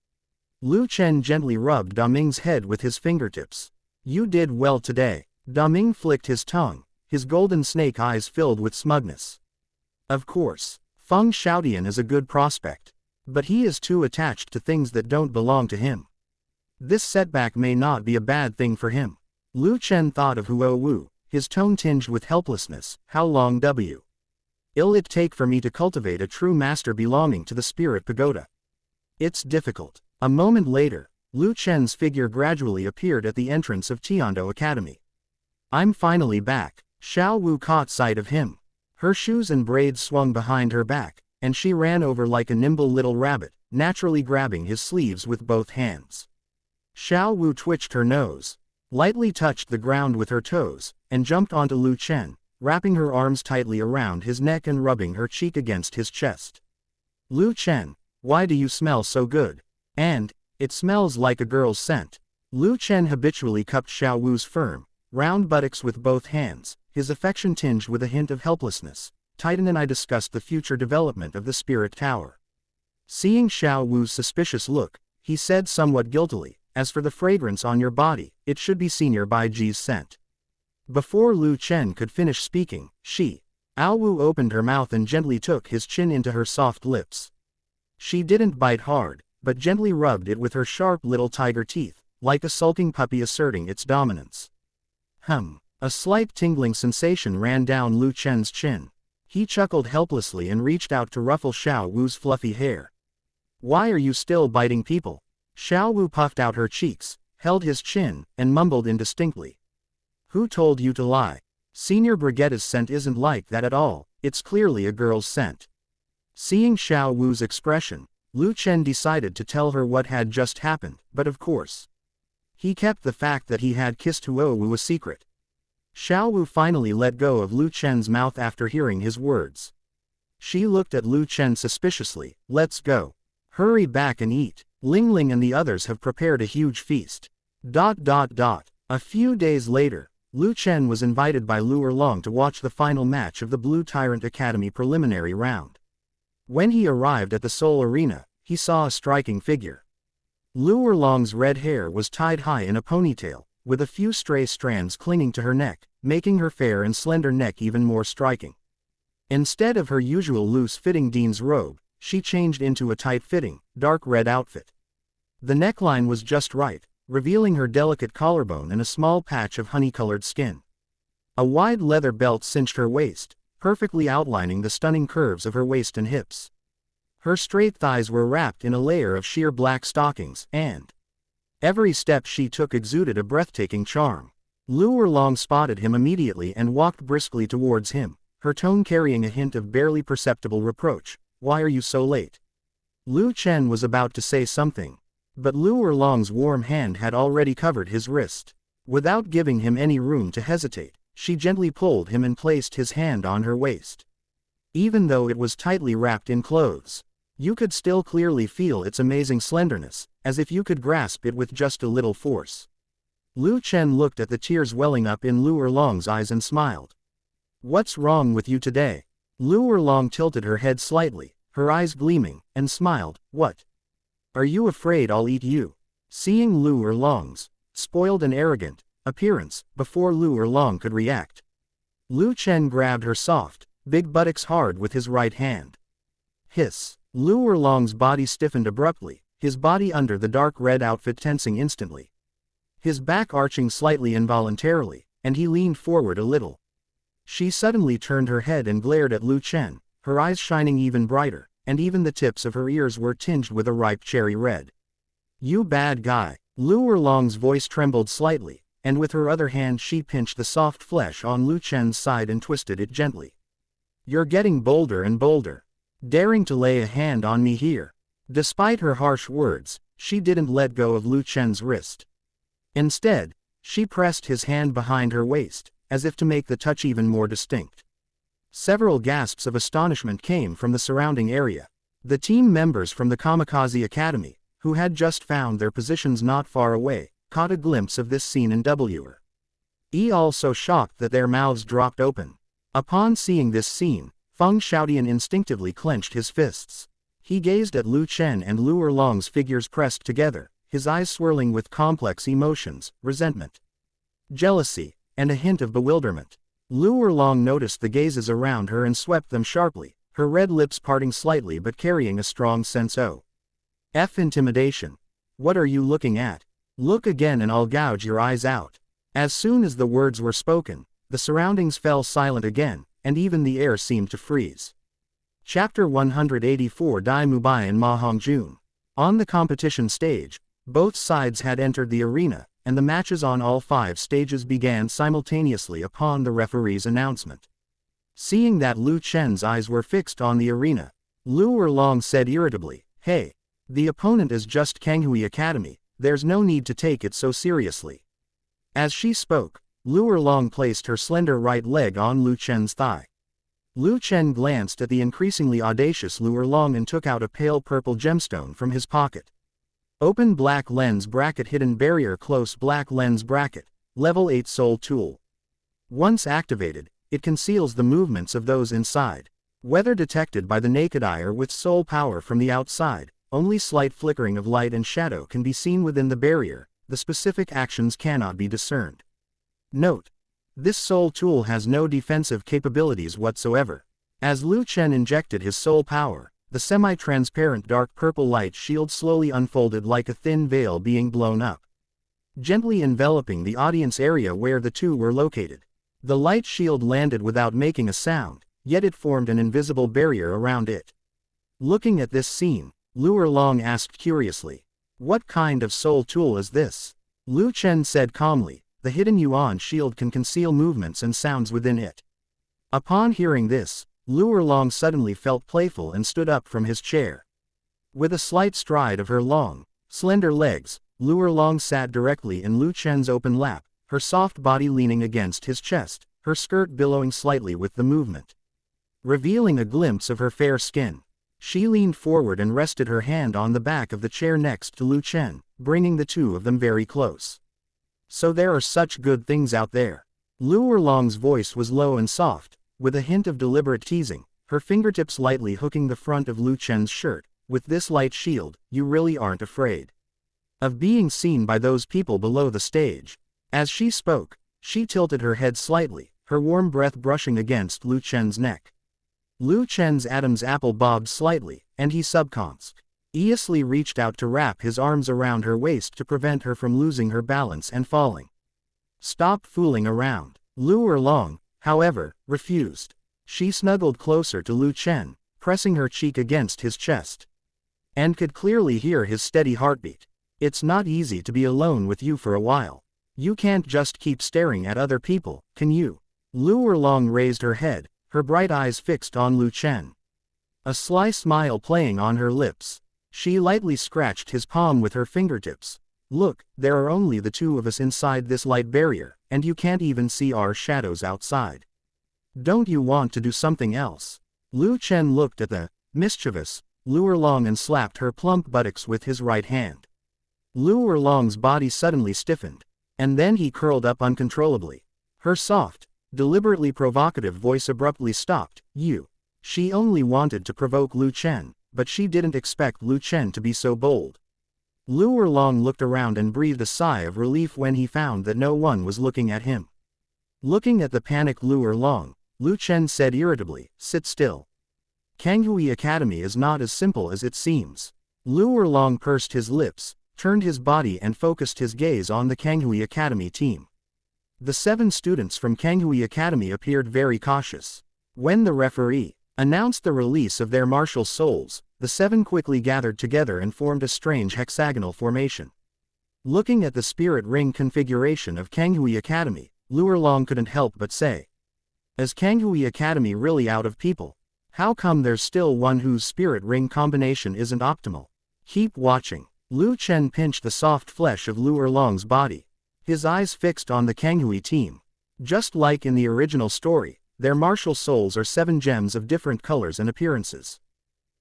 S1: Lu Chen gently rubbed Daming's head with his fingertips. You did well today. Daming flicked his tongue, his golden snake eyes filled with smugness. Of course, Feng Xiaodian is a good prospect. But he is too attached to things that don't belong to him. This setback may not be a bad thing for him. Lu Chen thought of Huo Wu, his tone tinged with helplessness. How long will it take for me to cultivate a true master belonging to the Spirit Pagoda? It's difficult. A moment later, Lu Chen's figure gradually appeared at the entrance of Tiando Academy. I'm finally back. Xiao Wu caught sight of him. Her shoes and braids swung behind her back, and she ran over like a nimble little rabbit, naturally grabbing his sleeves with both hands. Xiao Wu twitched her nose, lightly touched the ground with her toes, and jumped onto Lu Chen, wrapping her arms tightly around his neck and rubbing her cheek against his chest. Lu Chen, why do you smell so good? And, it smells like a girl's scent. Lu Chen habitually cupped Xiao Wu's firm, round buttocks with both hands, his affection tinged with a hint of helplessness. Titan and I discussed the future development of the Spirit Tower. Seeing Xiao Wu's suspicious look, he said somewhat guiltily, as for the fragrance on your body, it should be Senior Bai Ji's scent. Before Lu Chen could finish speaking, Ao Wu opened her mouth and gently took his chin into her soft lips. She didn't bite hard, but gently rubbed it with her sharp little tiger teeth, like a sulking puppy asserting its dominance. A slight tingling sensation ran down Lu Chen's chin. He chuckled helplessly and reached out to ruffle Xiao Wu's fluffy hair. Why are you still biting people? Xiao Wu puffed out her cheeks, held his chin, and mumbled indistinctly. Who told you to lie? Senior Brigette's scent isn't like that at all, it's clearly a girl's scent. Seeing Xiao Wu's expression, Lu Chen decided to tell her what had just happened, but of course, He kept the fact that he had kissed Huowu a secret. Xiaowu finally let go of Lu Chen's mouth after hearing his words. She looked at Lu Chen suspiciously. Let's go. Hurry back and eat. Ling Ling and the others have prepared a huge feast. A few days later, Lu Chen was invited by Lu Erlong to watch the final match of the Blue Tyrant Academy preliminary round. When he arrived at the Seoul Arena, he saw a striking figure. Lu Erlong's red hair was tied high in a ponytail, with a few stray strands clinging to her neck, making her fair and slender neck even more striking. Instead of her usual loose-fitting Dean's robe, she changed into a tight-fitting, dark red outfit. The neckline was just right, revealing her delicate collarbone and a small patch of honey-colored skin. A wide leather belt cinched her waist, perfectly outlining the stunning curves of her waist and hips. Her straight thighs were wrapped in a layer of sheer black stockings, and every step she took exuded a breathtaking charm. Lu Erlong spotted him immediately and walked briskly towards him, her tone carrying a hint of barely perceptible reproach. Why are you so late? Lu Chen was about to say something, but Lu Erlong's warm hand had already covered his wrist. Without giving him any room to hesitate, she gently pulled him and placed his hand on her waist. Even though it was tightly wrapped in clothes, you could still clearly feel its amazing slenderness, as if you could grasp it with just a little force. Lu Chen looked at the tears welling up in Lu Erlong's eyes and smiled. What's wrong with you today? Lu Erlong tilted her head slightly, her eyes gleaming, and smiled. What? Are you afraid I'll eat you? Seeing Lu Erlong's spoiled and arrogant appearance, before Lu Erlong could react, Lu Chen grabbed her soft, big buttocks hard with his right hand. Hiss. Lu Erlong's body stiffened abruptly, his body under the dark red outfit tensing instantly. His back arching slightly involuntarily, and he leaned forward a little. She suddenly turned her head and glared at Lu Chen, her eyes shining even brighter, and even the tips of her ears were tinged with a ripe cherry red. You bad guy. Lu Erlong's voice trembled slightly, and with her other hand she pinched the soft flesh on Lu Chen's side and twisted it gently. You're getting bolder and bolder. Daring to lay a hand on me here. Despite her harsh words, she didn't let go of Lu Chen's wrist. Instead, she pressed his hand behind her waist, as if to make the touch even more distinct. Several gasps of astonishment came from the surrounding area. The team members from the Kamikaze Academy, who had just found their positions not far away, caught a glimpse of this scene in WR. All so shocked that their mouths dropped open. Upon seeing this scene, Feng Xiaodian instinctively clenched his fists. He gazed at Lu Chen and Lu Erlong's figures pressed together, his eyes swirling with complex emotions, resentment, jealousy, and a hint of bewilderment. Lu Erlong noticed the gazes around her and swept them sharply, her red lips parting slightly but carrying a strong sense of intimidation. What are you looking at? Look again and I'll gouge your eyes out. As soon as the words were spoken, the surroundings fell silent again, and even the air seemed to freeze. Chapter 184 Dai Mubai and Ma Hongjun. On the competition stage, both sides had entered the arena, and the matches on all 5 stages began simultaneously upon the referee's announcement. Seeing that Lu Chen's eyes were fixed on the arena, Lu Erlong said irritably, Hey, the opponent is just Kanghui Academy, there's no need to take it so seriously. As she spoke, Lu Erlong placed her slender right leg on Lu Chen's thigh. Lu Chen glanced at the increasingly audacious Lu Erlong and took out a pale purple gemstone from his pocket. Open black lens bracket hidden barrier close black lens bracket, level 8 soul tool. Once activated, it conceals the movements of those inside. Whether detected by the naked eye or with soul power from the outside, only slight flickering of light and shadow can be seen within the barrier, the specific actions cannot be discerned. Note: this soul tool has no defensive capabilities whatsoever. As Lu Chen injected his soul power, the semi-transparent dark purple light shield slowly unfolded like a thin veil being blown up, gently enveloping the audience area where the two were located. The light shield landed without making a sound, yet it formed an invisible barrier around it. Looking at this scene, Lu Erlong asked curiously, What kind of soul tool is this? Lu Chen said calmly, The hidden Yuan shield can conceal movements and sounds within it. Upon hearing this, Lu Erlong suddenly felt playful and stood up from his chair. With a slight stride of her long, slender legs, Luo Long sat directly in Lu Chen's open lap, her soft body leaning against his chest, her skirt billowing slightly with the movement, revealing a glimpse of her fair skin. She leaned forward and rested her hand on the back of the chair next to Lu Chen, bringing the two of them very close. So there are such good things out there. Luo Long's voice was low and soft, with a hint of deliberate teasing, her fingertips lightly hooking the front of Lu Chen's shirt. With this light shield, you really aren't afraid of being seen by those people below the stage. As she spoke, she tilted her head slightly, her warm breath brushing against Lu Chen's neck. Lu Chen's Adam's apple bobbed slightly, and he subconsciously reached out to wrap his arms around her waist to prevent her from losing her balance and falling. Stop fooling around. Luo Long, however, refused. She snuggled closer to Lu Chen, pressing her cheek against his chest, and could clearly hear his steady heartbeat. It's not easy to be alone with you for a while. You can't just keep staring at other people, can you? Luo Long raised her head, her bright eyes fixed on Lu Chen, a sly smile playing on her lips. She lightly scratched his palm with her fingertips. Look, there are only the two of us inside this light barrier, and you can't even see our shadows outside. Don't you want to do something else? Lu Chen looked at the mischievous Luo Long and slapped her plump buttocks with his right hand. Luo Long's body suddenly stiffened, and then he curled up uncontrollably. Her soft, deliberately provocative voice abruptly stopped. She only wanted to provoke Lu Chen, but she didn't expect Lu Chen to be so bold. Luo Long looked around and breathed a sigh of relief when he found that no one was looking at him. Looking at the panicked Luo Long, Lu Chen said irritably, "Sit still. Kanghui Academy is not as simple as it seems." Luo Long pursed his lips, turned his body and focused his gaze on the Kanghui Academy team. The 7 students from Kanghui Academy appeared very cautious. When the referee announced the release of their martial souls, the 7 quickly gathered together and formed a strange hexagonal formation. Looking at the spirit ring configuration of Kanghui Academy, Luo Long couldn't help but say, "Is Kanghui Academy really out of people? How come there's still one whose spirit ring combination isn't optimal?" Keep watching. Lu Chen pinched the soft flesh of Luo Long's body, his eyes fixed on the Kanghui team. Just like in the original story, their martial souls are 7 gems of different colors and appearances.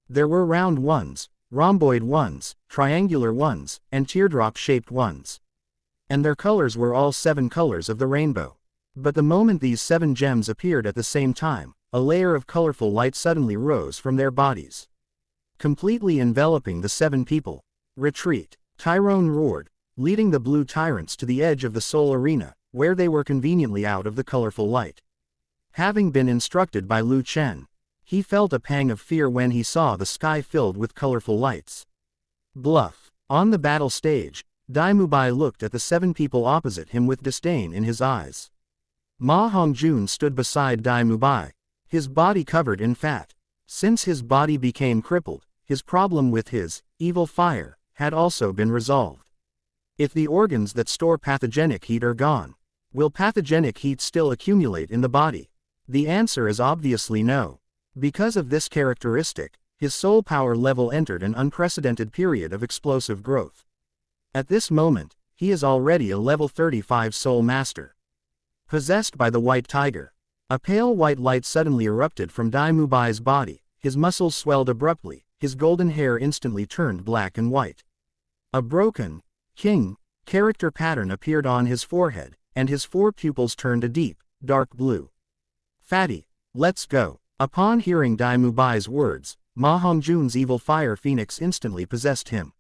S1: There were round ones, rhomboid ones, triangular ones, and teardrop-shaped ones. And their colors were all 7 colors of the rainbow. But the moment these 7 gems appeared at the same time, a layer of colorful light suddenly rose from their bodies, completely enveloping the 7 people. "Retreat!" Tyrone roared, leading the blue tyrants to the edge of the soul arena, where they were conveniently out of the colorful light. Having been instructed by Lu Chen, he felt a pang of fear when he saw the sky filled with colorful lights. Bluff. On the battle stage, Dai Mubai looked at the 7 people opposite him with disdain in his eyes. Ma Hongjun stood beside Dai Mubai, his body covered in fat. Since his body became crippled, his problem with his evil fire had also been resolved. If the organs that store pathogenic heat are gone, will pathogenic heat still accumulate in the body? The answer is obviously no. Because of this characteristic, his soul power level entered an unprecedented period of explosive growth. At this moment, he is already a level 35 soul master. Possessed by the white tiger, a pale white light suddenly erupted from Dai Mubai's body, his muscles swelled abruptly, his golden hair instantly turned black and white. A broken, king, character pattern appeared on his forehead, and his 4 pupils turned a deep, dark blue. "Fatty, let's go." Upon hearing Dai Mubai's words, Ma Hongjun's evil fire phoenix instantly possessed him.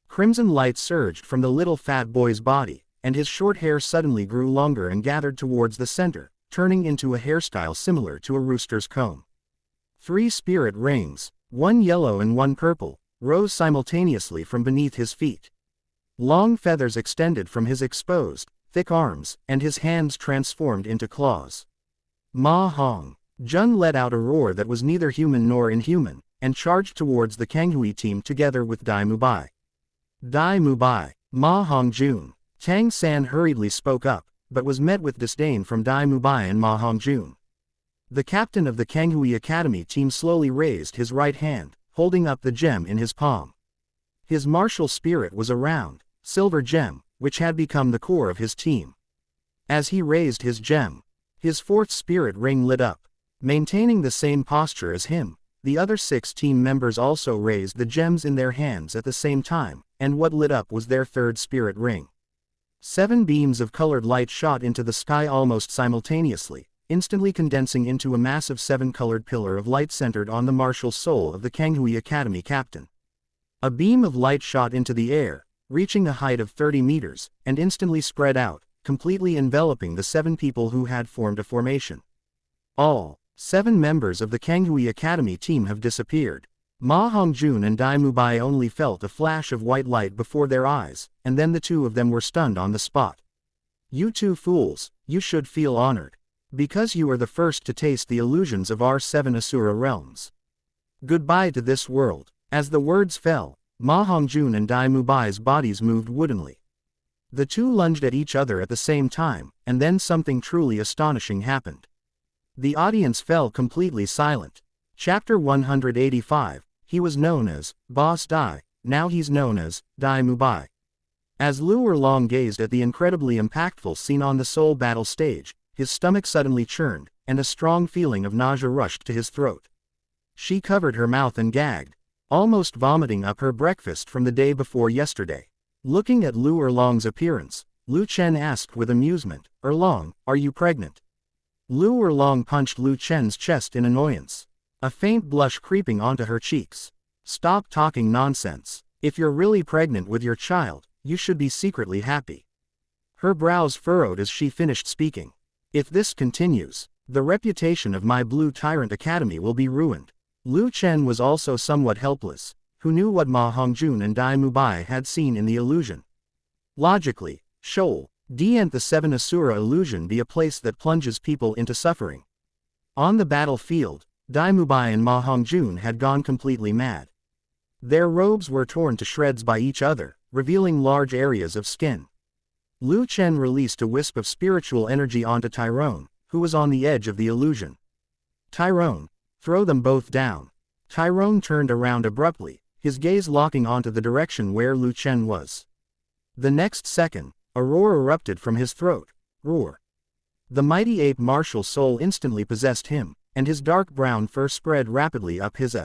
S1: Crimson light surged from the little fat boy's body, and his short hair suddenly grew longer and gathered towards the center, turning into a hairstyle similar to a rooster's comb. 3 spirit rings, 1 yellow and 1 purple, rose simultaneously from beneath his feet. Long feathers extended from his exposed, thick arms, and his hands transformed into claws. Ma Hong Jun let out a roar that was neither human nor inhuman, and charged towards the Kanghui team together with Dai Mubai. "Dai Mubai, Ma Hongjun." Tang San hurriedly spoke up, but was met with disdain from Dai Mubai and Ma Hongjun. The captain of the Kanghui Academy team slowly raised his right hand, holding up the gem in his palm. His martial spirit was around, silver gem, which had become the core of his team. As he raised his gem, his fourth spirit ring lit up. Maintaining the same posture as him, the other 6 team members also raised the gems in their hands at the same time, and what lit up was their third spirit ring. 7 beams of colored light shot into the sky almost simultaneously, instantly condensing into a massive 7-colored pillar of light centered on the martial soul of the Kanghui Academy captain. A beam of light shot into the air, reaching a height of 30 meters, and instantly spread out, completely enveloping the 7 people who had formed a formation. All 7 members of the Kanghui Academy team have disappeared. Ma Hongjun and Dai Mubai only felt a flash of white light before their eyes, and then the 2 of them were stunned on the spot. You 2 fools, you should feel honored. Because you are the first to taste the illusions of our 7 Asura realms. Goodbye to this world. As the words fell, Ma Hongjun and Dai Mubai's bodies moved woodenly. The 2 lunged at each other at the same time, and then something truly astonishing happened. The audience fell completely silent. Chapter 185, he was known as Boss Dai, now he's known as Dai Mubai. As Lu Erlong gazed at the incredibly impactful scene on the soul battle stage, his stomach suddenly churned, and a strong feeling of nausea rushed to his throat. She covered her mouth and gagged, almost vomiting up her breakfast from the day before yesterday. Looking at Lu Erlong's appearance, Lu Chen asked with amusement, "Erlong, are you pregnant?" Lu Erlong punched Lu Chen's chest in annoyance, a faint blush creeping onto her cheeks. "Stop talking nonsense. If you're really pregnant with your child, you should be secretly happy." Her brows furrowed as she finished speaking. "If this continues, the reputation of my Blue Tyrant Academy will be ruined." Lu Chen was also somewhat helpless, who knew what Ma Hongjun and Dai Mubai had seen in the illusion. Logically, Shoal, Dient the 7 Asura illusion be a place that plunges people into suffering. On the battlefield, Dai Mubai and Ma Hongjun had gone completely mad. Their robes were torn to shreds by each other, revealing large areas of skin. Lu Chen released a wisp of spiritual energy onto Tyrone, who was on the edge of the illusion. "Tyrone, throw them both down." Tyrone turned around abruptly, his gaze locking onto the direction where Lu Chen was. The next second, a roar erupted from his throat. Roar. The mighty ape martial soul instantly possessed him, and his dark brown fur spread rapidly up his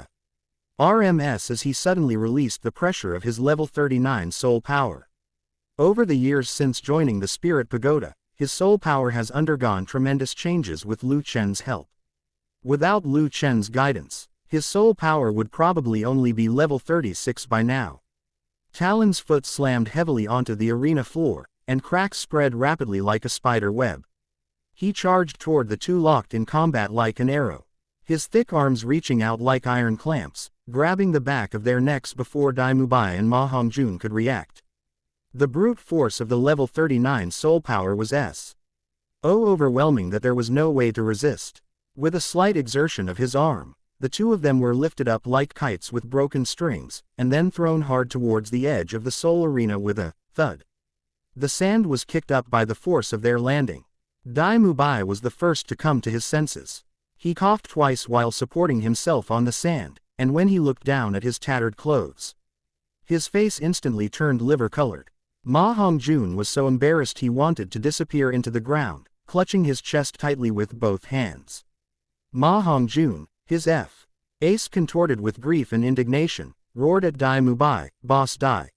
S1: RMS as he suddenly released the pressure of his level 39 soul power. Over the years since joining the Spirit Pagoda, his soul power has undergone tremendous changes with Lu Chen's help. Without Lu Chen's guidance, his soul power would probably only be level 36 by now. Talon's foot slammed heavily onto the arena floor, and cracks spread rapidly like a spider web. He charged toward the 2 locked in combat like an arrow, his thick arms reaching out like iron clamps, grabbing the back of their necks before Dai Mubai and Ma Hongjun could react. The brute force of the level 39 soul power was so overwhelming that there was no way to resist. With a slight exertion of his arm, the 2 of them were lifted up like kites with broken strings, and then thrown hard towards the edge of the soul arena with a thud. The sand was kicked up by the force of their landing. Dai Mubai was the first to come to his senses. He coughed twice while supporting himself on the sand, and when he looked down at his tattered clothes, his face instantly turned liver-colored. Ma Hongjun was so embarrassed he wanted to disappear into the ground, clutching his chest tightly with both hands. Ma Hongjun, his ace contorted with grief and indignation, roared at Dai Mubai, "Boss Dai.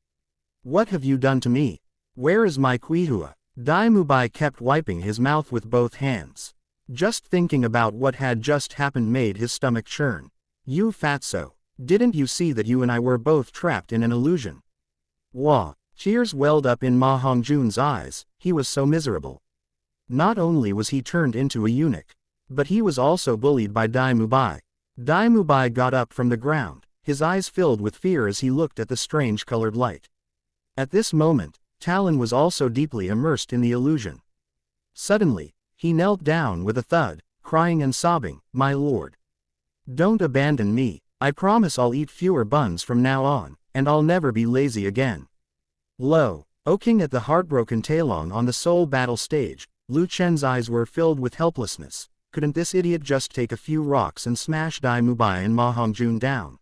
S1: What have you done to me? Where is my Quihua?" Dai Mubai kept wiping his mouth with both hands. Just thinking about what had just happened made his stomach churn. "You fatso. Didn't you see that you and I were both trapped in an illusion?" Wah! Tears welled up in Ma Hongjun's eyes, he was so miserable. Not only was he turned into a eunuch, but he was also bullied by Dai Mubai. Dai Mubai got up from the ground, his eyes filled with fear as he looked at the strange colored light. At this moment, Talon was also deeply immersed in the illusion. Suddenly, he knelt down with a thud, crying and sobbing, "My lord. Don't abandon me. I promise I'll eat fewer buns from now on, and I'll never be lazy again." Looking at the heartbroken Talon on the soul battle stage, Lu Chen's eyes were filled with helplessness. Couldn't this idiot just take a few rocks and smash Dai Mubai and Ma Hongjun down?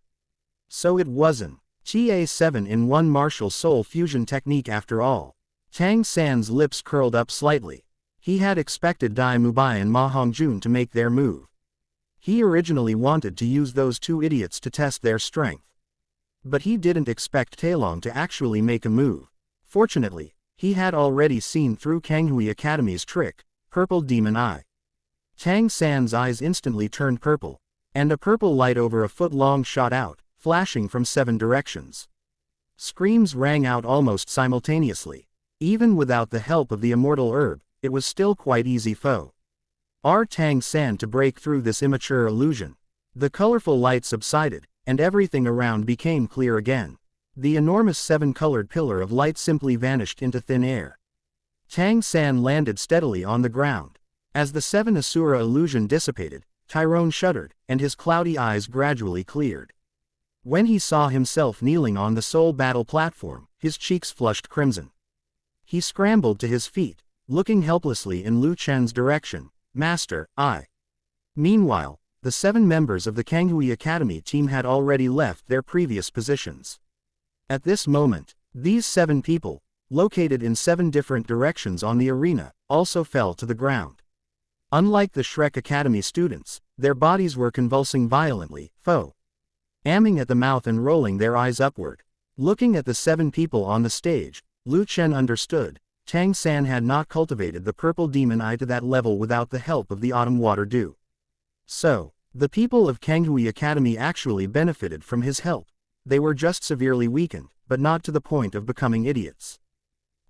S1: So it wasn't TA 7-in-1 martial soul fusion technique after all. Tang San's lips curled up slightly. He had expected Dai Mubai and Ma Hongjun to make their move. He originally wanted to use those two idiots to test their strength. But he didn't expect Taelong to actually make a move. Fortunately, he had already seen through Kanghui Academy's trick, Purple Demon Eye. Tang San's eyes instantly turned purple, and a purple light over a foot long shot out, flashing from 7 directions. Screams rang out almost simultaneously. Even without the help of the immortal herb, it was still quite easy for Tang San to break through this immature illusion. The colorful light subsided, and everything around became clear again. The enormous 7-colored pillar of light simply vanished into thin air. Tang San landed steadily on the ground. As the 7 Asura illusion dissipated, Tyrone shuddered, and his cloudy eyes gradually cleared. When he saw himself kneeling on the soul battle platform, his cheeks flushed crimson. He scrambled to his feet, looking helplessly in Lu Chen's direction. Master, I. Meanwhile, the 7 members of the Kanghui Academy team had already left their previous positions. At this moment, these 7 people, located in 7 different directions on the arena, also fell to the ground. Unlike the Shrek Academy students, their bodies were convulsing violently, amming at the mouth and rolling their eyes upward. Looking at the 7 people on the stage, Lu Chen understood. Tang San had not cultivated the purple demon eye to that level without the help of the autumn water dew. So, the people of Kanghui Academy actually benefited from his help. They were just severely weakened, but not to the point of becoming idiots.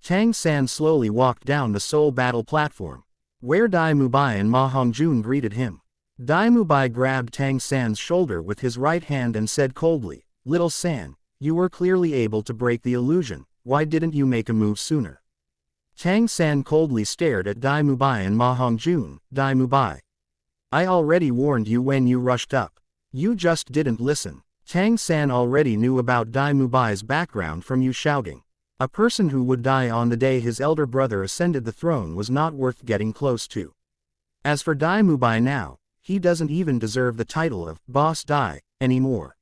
S1: Tang San slowly walked down the soul battle platform, where Dai Mubai and Ma Hongjun greeted him. Dai Mubai grabbed Tang San's shoulder with his right hand and said coldly, "Little San, you were clearly able to break the illusion, why didn't you make a move sooner?" Tang San coldly stared at Dai Mubai and Ma Hongjun. Dai Mubai, I already warned you when you rushed up. You just didn't listen. Tang San already knew about Dai Mubai's background from Yu Shaogang. A person who would die on the day his elder brother ascended the throne was not worth getting close to. As for Dai Mubai now, he doesn't even deserve the title of Boss Dai anymore.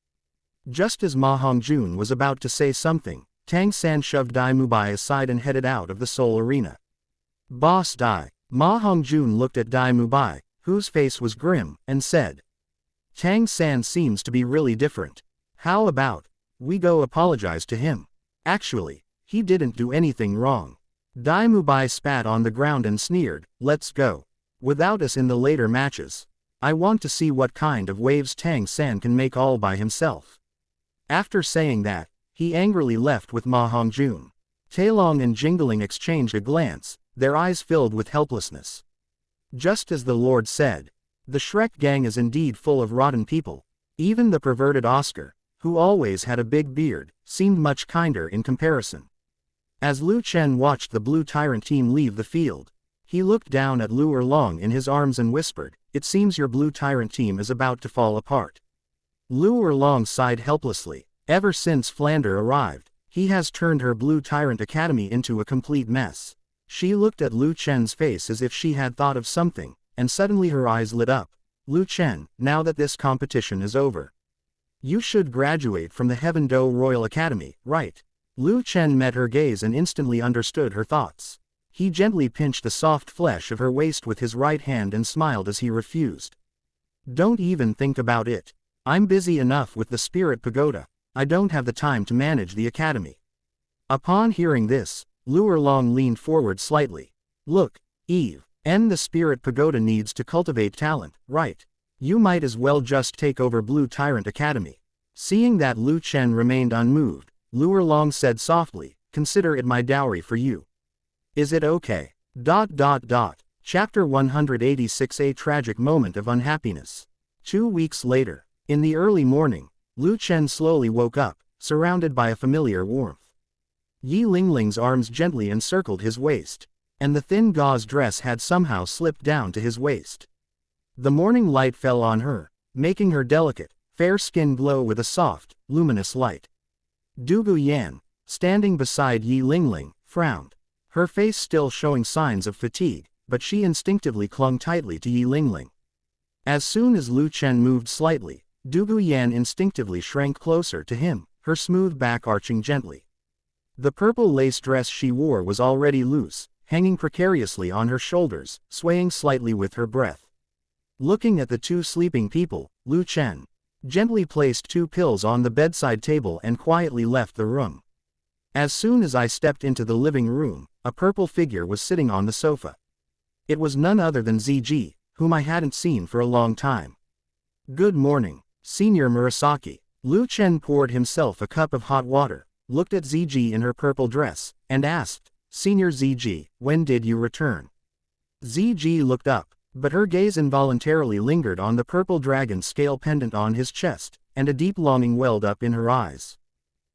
S1: Just as Ma Hongjun was about to say something, Tang San shoved Dai Mubai aside and headed out of the soul arena. Boss Dai. Ma Hongjun looked at Dai Mubai, whose face was grim, and said, Tang San seems to be really different. How about we go apologize to him? Actually, he didn't do anything wrong. Dai Mubai spat on the ground and sneered, let's go. Without us in the later matches. I want to see what kind of waves Tang San can make all by himself. After saying that, he angrily left with Ma Hongjun. Taelong and Jingling exchanged a glance, their eyes filled with helplessness. Just as the Lord said, the Shrek gang is indeed full of rotten people. Even the perverted Oscar, who always had a big beard, seemed much kinder in comparison. As Lu Chen watched the Blue Tyrant team leave the field, he looked down at Lu Erlong in his arms and whispered, it seems your Blue Tyrant team is about to fall apart. Lu Erlong sighed helplessly. Ever since Flander arrived, he has turned her Blue Tyrant Academy into a complete mess. She looked at Lu Chen's face as if she had thought of something, and suddenly her eyes lit up. Lu Chen, now that this competition is over, you should graduate from the Heaven Do Royal Academy, right? Lu Chen met her gaze and instantly understood her thoughts. He gently pinched the soft flesh of her waist with his right hand and smiled as he refused. Don't even think about it. I'm busy enough with the Spirit Pagoda. I don't have the time to manage the academy. Upon hearing this, Lu Erlong leaned forward slightly. Look, Eve, the Spirit Pagoda needs to cultivate talent, right? You might as well just take over Blue Tyrant Academy. Seeing that Lu Chen remained unmoved, Lu Erlong said softly, consider it my dowry for you. Is it okay? Chapter 186 A tragic moment of unhappiness. 2 weeks later, in the early morning, Lu Chen slowly woke up, surrounded by a familiar warmth. Yi Lingling's arms gently encircled his waist, and the thin gauze dress had somehow slipped down to his waist. The morning light fell on her, making her delicate, fair skin glow with a soft, luminous light. Dugu Yan, standing beside Yi Lingling, frowned, her face still showing signs of fatigue, but she instinctively clung tightly to Yi Lingling. As soon as Lu Chen moved slightly, Dugu Yan instinctively shrank closer to him, her smooth back arching gently. The purple lace dress she wore was already loose, hanging precariously on her shoulders, swaying slightly with her breath. Looking at the two sleeping people, Lu Chen gently placed 2 pills on the bedside table and quietly left the room. As soon as I stepped into the living room, a purple figure was sitting on the sofa. It was none other than ZG, whom I hadn't seen for a long time. Good morning, Senior Murasaki. Lu Chen poured himself a cup of hot water, looked at ZG in her purple dress, and asked, Senior ZG, when did you return? ZG looked up, but her gaze involuntarily lingered on the purple dragon scale pendant on his chest, and a deep longing welled up in her eyes.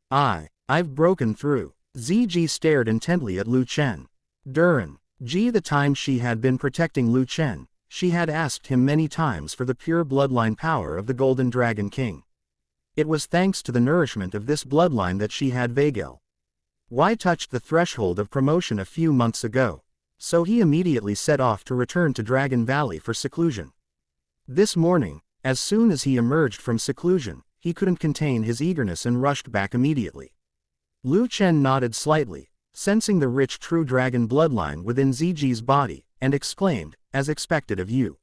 S1: I've broken through. ZG stared intently at Lu Chen. During the time she had been protecting Lu Chen, she had asked him many times for the pure bloodline power of the Golden Dragon King. It was thanks to the nourishment of this bloodline that she had Weigel. Y touched the threshold of promotion a few months ago, so he immediately set off to return to Dragon Valley for seclusion. This morning, as soon as he emerged from seclusion, he couldn't contain his eagerness and rushed back immediately. Lu Chen nodded slightly, sensing the rich true dragon bloodline within ZG's body, and exclaimed, as expected of you.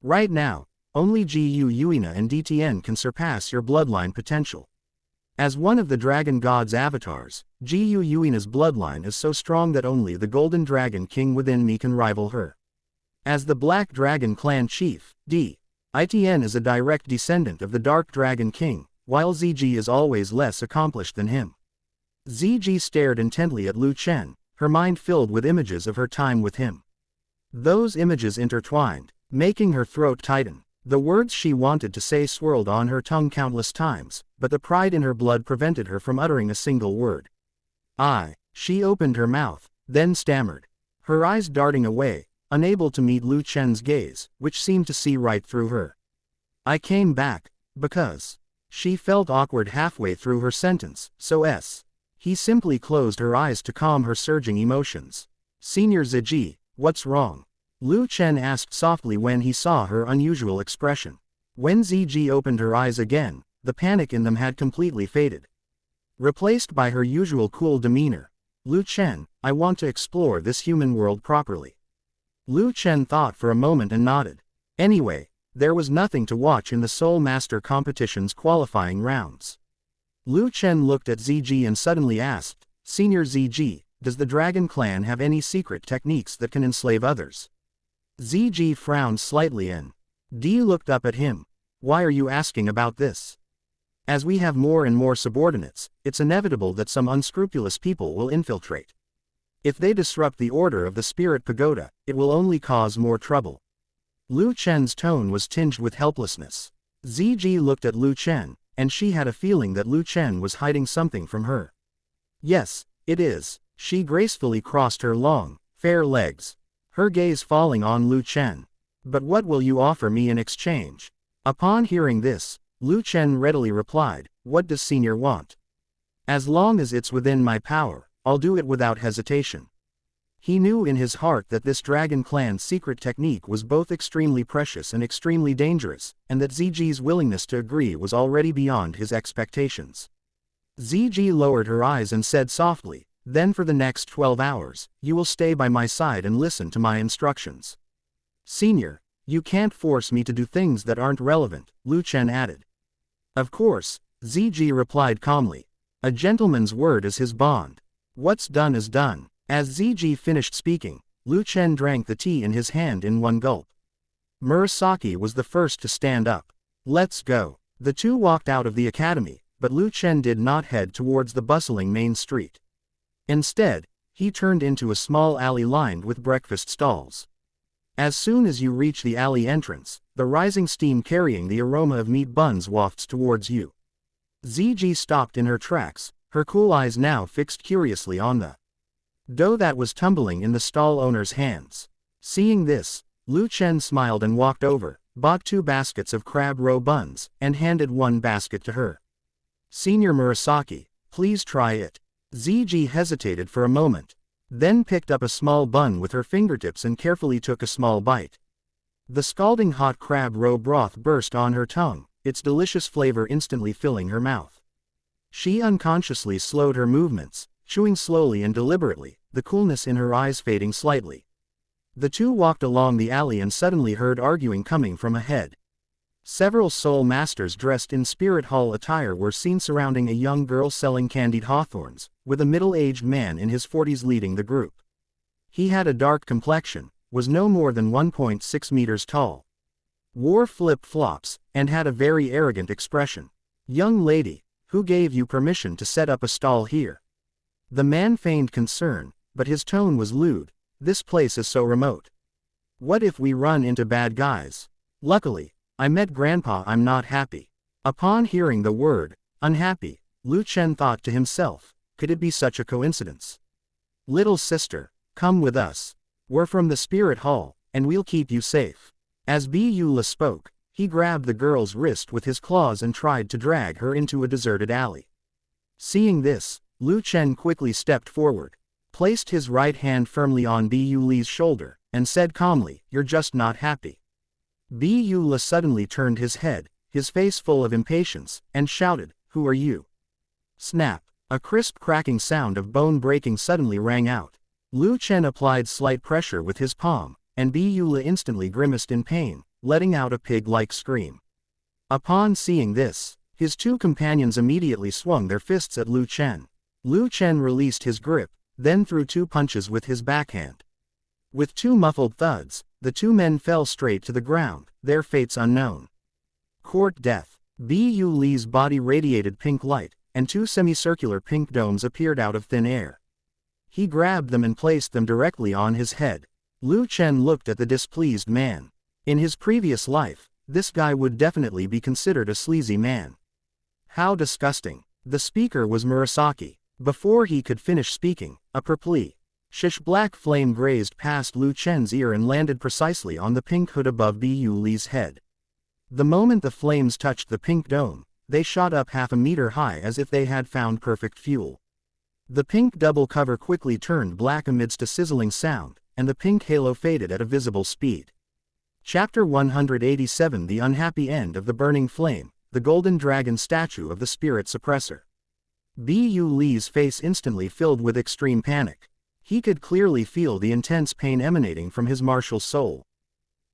S1: Right now, only Gu Yuina and DTN can surpass your bloodline potential. As one of the dragon god's avatars, Gu Yuina's bloodline is so strong that only the Golden Dragon King within me can rival her. As the Black Dragon Clan Chief, DTN is a direct descendant of the Dark Dragon King, while ZG is always less accomplished than him. ZG stared intently at Lu Chen, her mind filled with images of her time with him. Those images intertwined, making her throat tighten. The words she wanted to say swirled on her tongue countless times, but the pride in her blood prevented her from uttering a single word. She opened her mouth, then stammered, her eyes darting away, unable to meet Lu Chen's gaze, which seemed to see right through her. I came back, because. She felt awkward halfway through her sentence, He simply closed her eyes to calm her surging emotions. Senior ZG, what's wrong? Lu Chen asked softly when he saw her unusual expression. When ZG opened her eyes again, the panic in them had completely faded. Replaced by her usual cool demeanor. Lu Chen, I want to explore this human world properly. Lu Chen thought for a moment and nodded. Anyway, there was nothing to watch in the Soul Master competition's qualifying rounds. Lu Chen looked at ZG and suddenly asked, Senior ZG, does the Dragon Clan have any secret techniques that can enslave others? ZG frowned slightly and looked up at him. Why are you asking about this? As we have more and more subordinates, it's inevitable that some unscrupulous people will infiltrate. If they disrupt the order of the Spirit Pagoda, it will only cause more trouble. Lu Chen's tone was tinged with helplessness. ZG looked at Lu Chen, and she had a feeling that Lu Chen was hiding something from her. Yes, it is. She gracefully crossed her long, fair legs, her gaze falling on Lu Chen. But what will you offer me in exchange? Upon hearing this, Lu Chen readily replied, what does Senior want? As long as it's within my power, I'll do it without hesitation. He knew in his heart that this Dragon Clan's secret technique was both extremely precious and extremely dangerous, and that ZG's willingness to agree was already beyond his expectations. ZG lowered her eyes and said softly, then for the next 12 hours, you will stay by my side and listen to my instructions. Senior, you can't force me to do things that aren't relevant, Lu Chen added. Of course, ZG replied calmly. A gentleman's word is his bond. What's done is done. As ZG finished speaking, Lu Chen drank the tea in his hand in one gulp. Murasaki was the first to stand up. Let's go. The two walked out of the academy, but Lu Chen did not head towards the bustling main street. Instead, he turned into a small alley lined with breakfast stalls. As soon as you reach the alley entrance, the rising steam carrying the aroma of meat buns wafts towards you. ZG stopped in her tracks, her cool eyes now fixed curiously on the dough that was tumbling in the stall owner's hands. Seeing this, Lu Chen smiled and walked over, bought 2 baskets of crab roe buns, and handed 1 basket to her. Senior Murasaki, please try it. ZG hesitated for a moment, then picked up a small bun with her fingertips and carefully took a small bite. The scalding hot crab roe broth burst on her tongue, its delicious flavor instantly filling her mouth. She unconsciously slowed her movements, chewing slowly and deliberately, the coolness in her eyes fading slightly. The two walked along the alley and suddenly heard arguing coming from ahead. Several soul masters dressed in spirit hall attire were seen surrounding a young girl selling candied hawthorns, with a middle-aged man in his 40s leading the group. He had a dark complexion, was no more than 1.6 meters tall, wore flip-flops, and had a very arrogant expression. "Young lady, who gave you permission to set up a stall here?" The man feigned concern, but his tone was lewd. "This place is so remote. What if we run into bad guys? Luckily, I met Grandpa. I'm not happy." Upon hearing the word, unhappy, Lu Chen thought to himself, could it be such a coincidence? "Little sister, come with us. We're from the spirit hall, and we'll keep you safe." As Beulah spoke, he grabbed the girl's wrist with his claws and tried to drag her into a deserted alley. Seeing this, Lu Chen quickly stepped forward, placed his right hand firmly on Beulah's shoulder, and said calmly, "You're just not happy." Beulah suddenly turned his head, his face full of impatience, and shouted, "Who are you?" Snap! A crisp cracking sound of bone breaking suddenly rang out. Lu Chen applied slight pressure with his palm, and Beulah instantly grimaced in pain, letting out a pig-like scream. Upon seeing this, his two companions immediately swung their fists at Lu Chen. Lu Chen released his grip, then threw two punches with his backhand. With two muffled thuds, the two men fell straight to the ground, their fates unknown. Court death. Beulah's body radiated pink light, and two semicircular pink domes appeared out of thin air. He grabbed them and placed them directly on his head. Lu Chen looked at the displeased man. In his previous life, this guy would definitely be considered a sleazy man. How disgusting. The speaker was Murasaki. Before he could finish speaking, a purplish black flame grazed past Lu Chen's ear and landed precisely on the pink hood above Beulah's head. The moment the flames touched the pink dome, they shot up half a meter high as if they had found perfect fuel. The pink double cover quickly turned black amidst a sizzling sound, and the pink halo faded at a visible speed. Chapter 187 The Unhappy End of the Burning Flame, the Golden Dragon Statue of the Spirit Suppressor. Beulah's face instantly filled with extreme panic. He could clearly feel the intense pain emanating from his martial soul.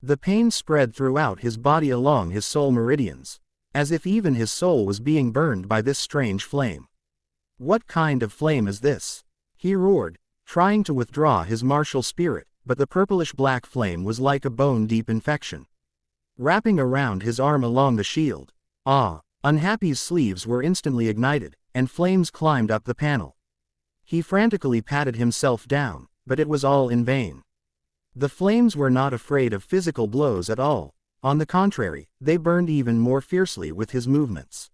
S1: The pain spread throughout his body along his soul meridians, as if even his soul was being burned by this strange flame. "What kind of flame is this?" he roared, trying to withdraw his martial spirit, but the purplish-black flame was like a bone-deep infection, wrapping around his arm along the shield. Unhappy's sleeves were instantly ignited, and flames climbed up the panel. He frantically patted himself down, but it was all in vain. The flames were not afraid of physical blows at all. On the contrary, they burned even more fiercely with his movements.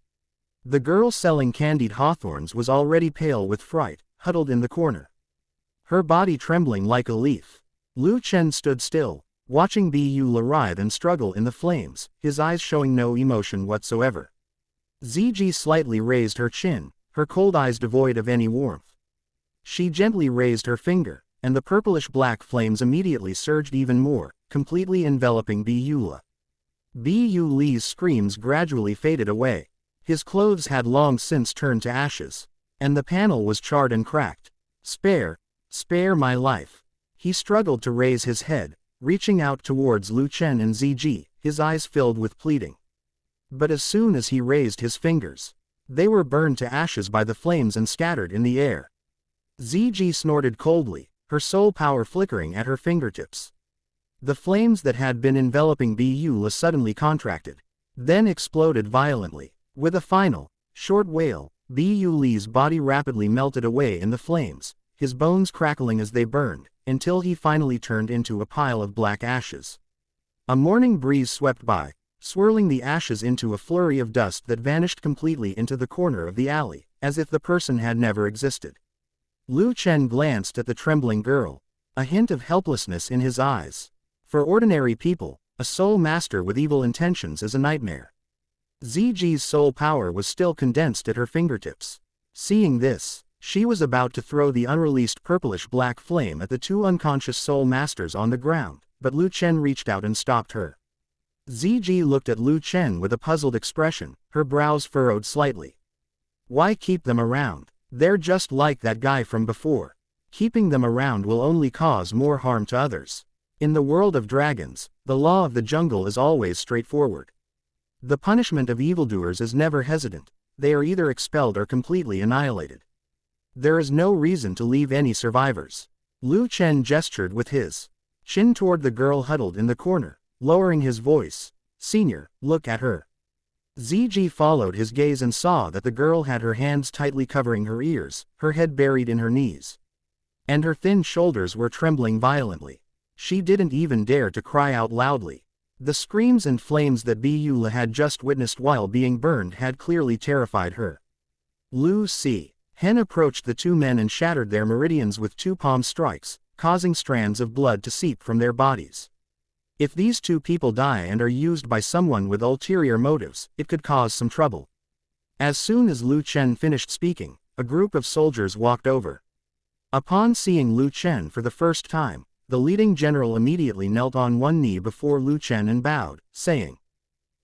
S1: The girl selling candied hawthorns was already pale with fright, huddled in the corner, her body trembling like a leaf. Lu Chen stood still, watching Beulah writhe and struggle in the flames, his eyes showing no emotion whatsoever. Ziji slightly raised her chin, her cold eyes devoid of any warmth. She gently raised her finger, and the purplish-black flames immediately surged even more, completely enveloping Beulah. Beulah's screams gradually faded away. His clothes had long since turned to ashes, and the panel was charred and cracked. Spare my life." He struggled to raise his head, reaching out towards Lu Chen and Ziji, his eyes filled with pleading. But as soon as he raised his fingers, they were burned to ashes by the flames and scattered in the air. Ziji snorted coldly, her soul power flickering at her fingertips. The flames that had been enveloping Beulah suddenly contracted, then exploded violently. With a final, short wail, Beulah's body rapidly melted away in the flames, his bones crackling as they burned, until he finally turned into a pile of black ashes. A morning breeze swept by, swirling the ashes into a flurry of dust that vanished completely into the corner of the alley, as if the person had never existed. Lu Chen glanced at the trembling girl, a hint of helplessness in his eyes. For ordinary people, a soul master with evil intentions is a nightmare. Ziji's soul power was still condensed at her fingertips. Seeing this, she was about to throw the unreleased purplish-black flame at the two unconscious soul masters on the ground, but Lu Chen reached out and stopped her. Ziji looked at Lu Chen with a puzzled expression, her brows furrowed slightly. Why keep them around? They're just like that guy from before. Keeping them around will only cause more harm to others. In the world of dragons, the law of the jungle is always straightforward. The punishment of evildoers is never hesitant. They are either expelled or completely annihilated. There is no reason to leave any survivors. Lu Chen gestured with his chin toward the girl huddled in the corner, lowering his voice. Senior, look at her. Ziji followed his gaze and saw that the girl had her hands tightly covering her ears, her head buried in her knees. And her thin shoulders were trembling violently. She didn't even dare to cry out loudly. The screams and flames that Beulah had just witnessed while being burned had clearly terrified her. Lu Si Hen approached the two men and shattered their meridians with two palm strikes, causing strands of blood to seep from their bodies. If these two people die and are used by someone with ulterior motives, it could cause some trouble. As soon as Lu Chen finished speaking, a group of soldiers walked over. Upon seeing Lu Chen for the first time, the leading general immediately knelt on one knee before Lu Chen and bowed, saying,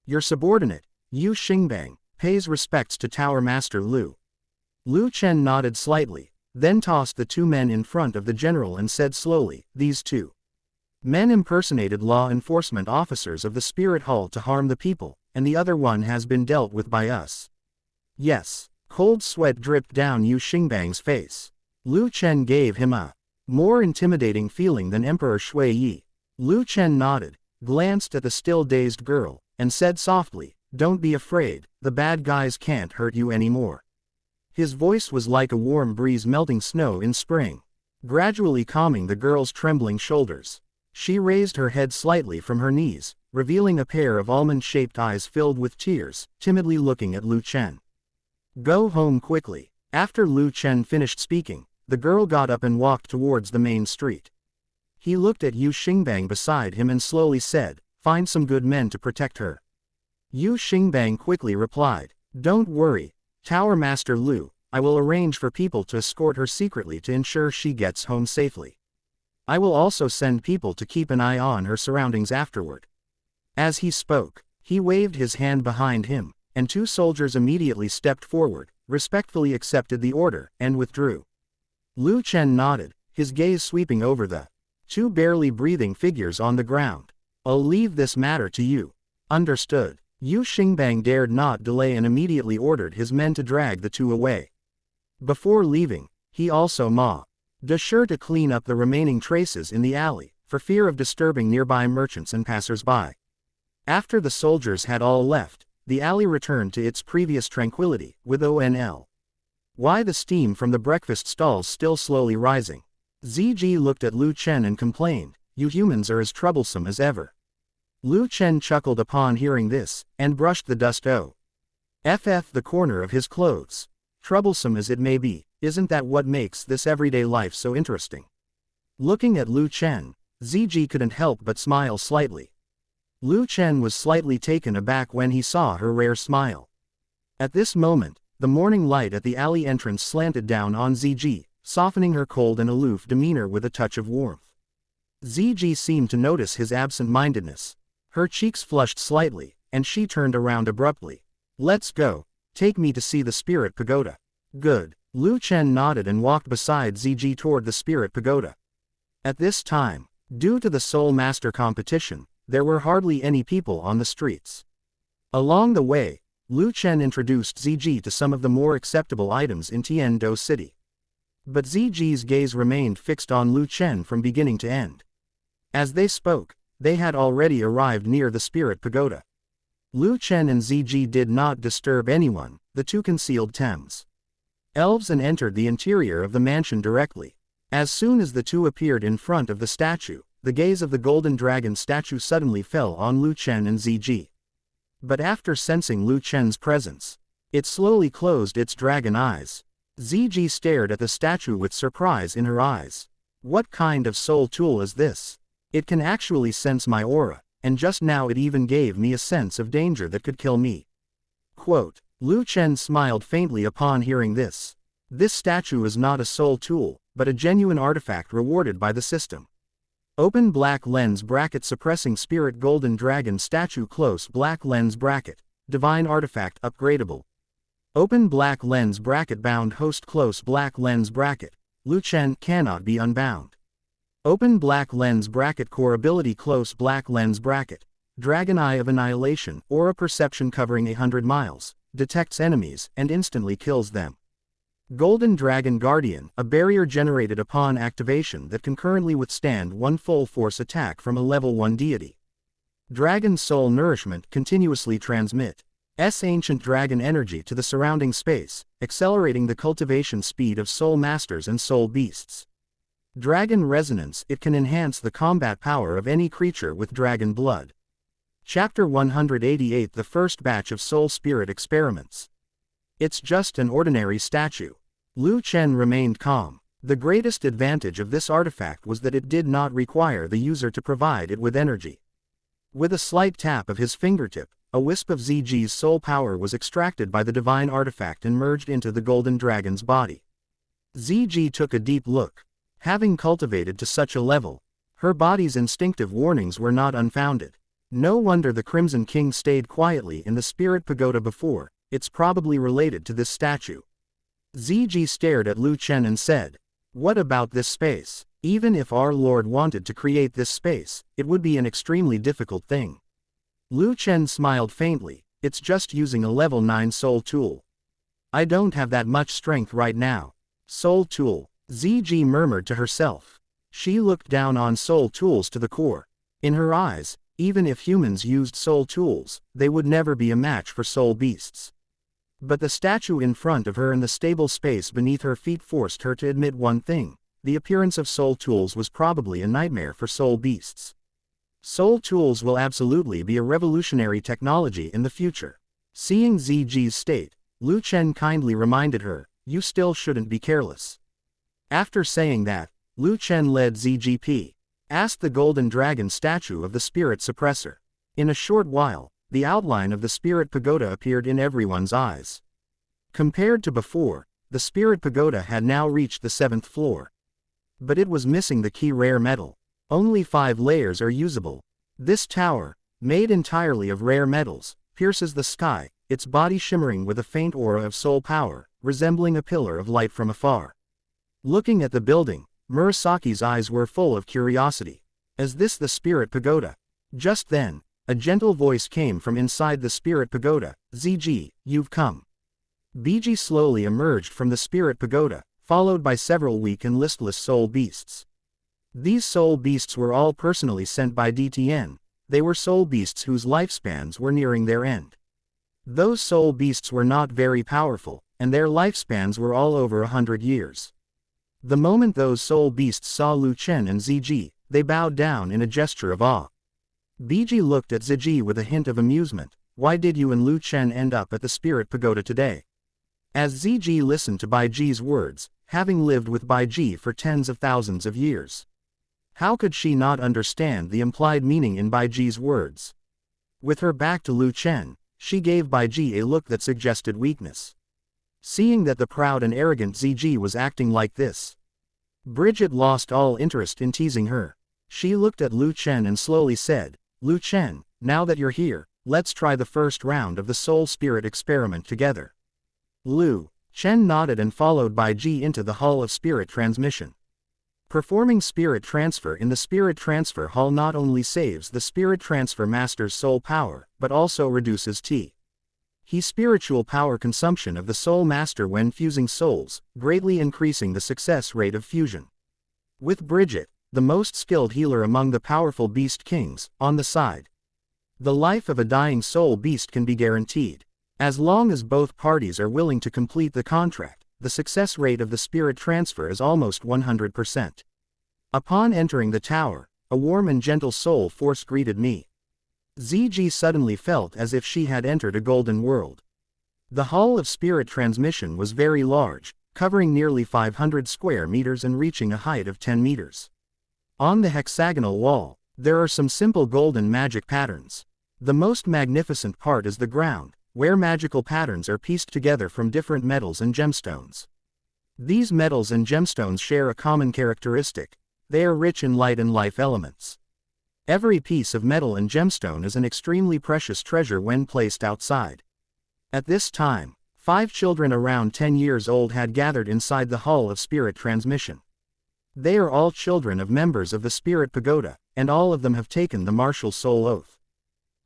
S1: "Your subordinate, Yu Xingbang, pays respects to Tower Master Lu." Lu Chen nodded slightly, then tossed the two men in front of the general and said slowly, "These two men impersonated law enforcement officers of the Spirit Hall to harm the people, and the other one has been dealt with by us." Yes. Cold sweat dripped down Yu Xingbang's face. Lu Chen gave him a more intimidating feeling than Emperor Shui Yi. Lu Chen nodded, glanced at the still dazed girl, and said softly, "Don't be afraid, the bad guys can't hurt you anymore." His voice was like a warm breeze melting snow in spring, gradually calming the girl's trembling shoulders. She raised her head slightly from her knees, revealing a pair of almond-shaped eyes filled with tears, timidly looking at Lu Chen. "Go home quickly." After Lu Chen finished speaking, the girl got up and walked towards the main street. He looked at Yu Xingbang beside him and slowly said, "Find some good men to protect her." Yu Xingbang quickly replied, "Don't worry, Tower Master Lu, I will arrange for people to escort her secretly to ensure she gets home safely. I will also send people to keep an eye on her surroundings afterward." As he spoke, he waved his hand behind him, and two soldiers immediately stepped forward, respectfully accepted the order, and withdrew. Lu Chen nodded, his gaze sweeping over the two barely breathing figures on the ground. "I'll leave this matter to you." Understood. Yu Xingbang dared not delay and immediately ordered his men to drag the two away. Before leaving, he also made sure to clean up the remaining traces in the alley, for fear of disturbing nearby merchants and passers-by. After the soldiers had all left, the alley returned to its previous tranquility, with Only the steam from the breakfast stalls still slowly rising. Ziji looked at Lu Chen and complained, "You humans are as troublesome as ever." Lu Chen chuckled upon hearing this, and brushed the dust off the corner of his clothes. "Troublesome as it may be, isn't that what makes this everyday life so interesting?" Looking at Lu Chen, Ziji couldn't help but smile slightly. Lu Chen was slightly taken aback when he saw her rare smile. At this moment, the morning light at the alley entrance slanted down on Ziji, softening her cold and aloof demeanor with a touch of warmth. Ziji seemed to notice his absent-mindedness. Her cheeks flushed slightly, and she turned around abruptly. "Let's go. Take me to see the Spirit Pagoda." "Good." Lu Chen nodded and walked beside Ziji toward the Spirit Pagoda. At this time, due to the Soul Master competition, there were hardly any people on the streets. Along the way, Lu Chen introduced Ziji to some of the more acceptable items in Tiando City. But Ziji's gaze remained fixed on Lu Chen from beginning to end. As they spoke, they had already arrived near the Spirit Pagoda. Lu Chen and Ziji did not disturb anyone, the two concealed themselves and entered the interior of the mansion directly. As soon as the two appeared in front of the statue, the gaze of the golden dragon statue suddenly fell on Lu Chen and Ziji. But after sensing Lu Chen's presence, it slowly closed its dragon eyes. Ziji stared at the statue with surprise in her eyes. "What kind of soul tool is this? It can actually sense my aura, and just now it even gave me a sense of danger that could kill me." Quote. Lu Chen smiled faintly upon hearing this. This statue is not a soul tool, but a genuine artifact rewarded by the system. Open black lens bracket suppressing spirit golden dragon statue close black lens bracket, divine artifact upgradable. Open black lens bracket bound host close black lens bracket. Lu Chen cannot be unbound. Open black lens bracket core ability close black lens bracket. Dragon Eye of Annihilation, aura perception covering 100 miles, detects enemies and instantly kills them. Golden Dragon Guardian, a barrier generated upon activation that can currently withstand one full force attack from a level 1 deity. Dragon Soul Nourishment continuously transmit ancient dragon energy to the surrounding space, accelerating the cultivation speed of soul masters and soul beasts. Dragon Resonance, it can enhance the combat power of any creature with dragon blood. Chapter 188 The first batch of soul spirit experiments. It's just an ordinary statue. Lu Chen remained calm. The greatest advantage of this artifact was that it did not require the user to provide it with energy. With a slight tap of his fingertip, a wisp of ZG's soul power was extracted by the divine artifact and merged into the golden dragon's body. ZG took a deep look. Having cultivated to such a level, her body's instinctive warnings were not unfounded. No wonder the Crimson King stayed quietly in the spirit pagoda before, it's probably related to this statue. ZG stared at Lu Chen and said, "What about this space? Even if our Lord wanted to create this space, it would be an extremely difficult thing." Lu Chen smiled faintly, "It's just using a level 9 soul tool. I don't have that much strength right now." Soul tool, ZG murmured to herself. She looked down on soul tools to the core. In her eyes, even if humans used soul tools, they would never be a match for soul beasts. But the statue in front of her and the stable space beneath her feet forced her to admit one thing: the appearance of soul tools was probably a nightmare for soul beasts. Soul tools will absolutely be a revolutionary technology in the future. Seeing ZG's state, Lu Chen kindly reminded her, "You still shouldn't be careless." After saying that, Lu Chen led ZGP. Asked the golden dragon statue of the spirit suppressor. In a short while, the outline of the spirit pagoda appeared in everyone's eyes. Compared to before, the spirit pagoda had now reached the 7th floor. But it was missing the key rare metal. Only 5 layers are usable. This tower, made entirely of rare metals, pierces the sky, its body shimmering with a faint aura of soul power, resembling a pillar of light from afar. Looking at the building, Murasaki's eyes were full of curiosity. Is this the spirit pagoda? Just then, a gentle voice came from inside the spirit pagoda. "ZG, you've come." BG slowly emerged from the spirit pagoda, followed by several weak and listless soul beasts. These soul beasts were all personally sent by DTN. They were soul beasts whose lifespans were nearing their end. Those soul beasts were not very powerful, and their lifespans were all over 100 years. The moment those soul beasts saw Lu Chen and ZG, they bowed down in a gesture of awe. BG looked at ZG with a hint of amusement. "Why did you and Lu Chen end up at the spirit pagoda today?" As ZG listened to Baiji's words, having lived with Baiji for tens of thousands of years, how could she not understand the implied meaning in Baiji's words? With her back to Lu Chen, she gave Baiji a look that suggested weakness. Seeing that the proud and arrogant ZG was acting like this, Bridget lost all interest in teasing her. She looked at Lu Chen and slowly said, "Lu Chen, now that you're here, let's try the first round of the soul spirit experiment together." Lu Chen nodded and followed Baiji into the Hall of Spirit Transmission. Performing spirit transfer in the Spirit Transfer Hall not only saves the Spirit Transfer Master's soul power, but also reduces his spiritual power consumption of the Soul Master when fusing souls, greatly increasing the success rate of fusion. With Bridget, the most skilled healer among the powerful Beast Kings, on the side, the life of a dying soul beast can be guaranteed. As long as both parties are willing to complete the contract, the success rate of the spirit transfer is almost 100%. Upon entering the tower, a warm and gentle soul force greeted me. ZG suddenly felt as if she had entered a golden world. The Hall of Spirit Transmission was very large, covering nearly 500 square meters and reaching a height of 10 meters. On the hexagonal wall, there are some simple golden magic patterns. The most magnificent part is the ground, where magical patterns are pieced together from different metals and gemstones. These metals and gemstones share a common characteristic: they are rich in light and life elements. Every piece of metal and gemstone is an extremely precious treasure when placed outside. At this time, 5 children around 10 years old had gathered inside the Hall of Spirit Transmission. They are all children of members of the Spirit Pagoda, and all of them have taken the martial soul oath.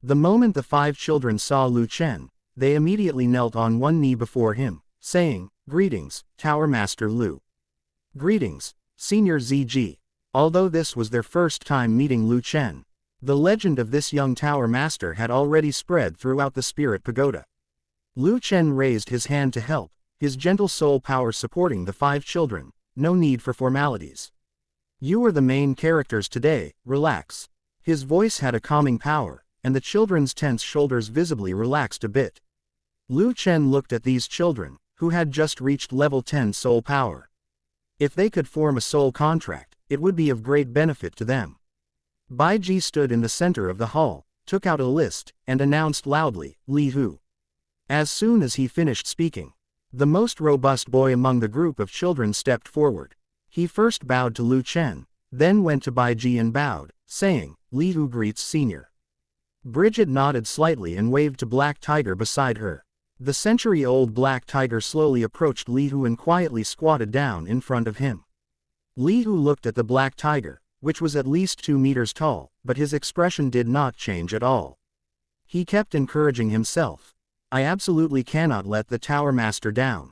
S1: The moment the 5 children saw Lu Chen, they immediately knelt on one knee before him, saying, "Greetings, Tower Master Lu. Greetings, Senior ZG." Although this was their first time meeting Lu Chen, the legend of this young Tower Master had already spread throughout the Spirit Pagoda. Lu Chen raised his hand to help, his gentle soul power supporting the 5 children, no need for formalities. "You are the main characters today, relax." His voice had a calming power, and the children's tense shoulders visibly relaxed a bit. Lu Chen looked at these children, who had just reached level 10 soul power. If they could form a soul contract, it would be of great benefit to them. Bai Ji stood in the center of the hall, took out a list, and announced loudly, "Li Hu." As soon as he finished speaking, the most robust boy among the group of children stepped forward. He first bowed to Lu Chen, then went to Bai Ji and bowed, saying, "Li Hu greets Senior." Bridget nodded slightly and waved to Black Tiger beside her. The century-old Black Tiger slowly approached Li Hu and quietly squatted down in front of him. Li Hu looked at the Black Tiger, which was at least 2 meters tall, but his expression did not change at all. He kept encouraging himself. "I absolutely cannot let the Tower Master down."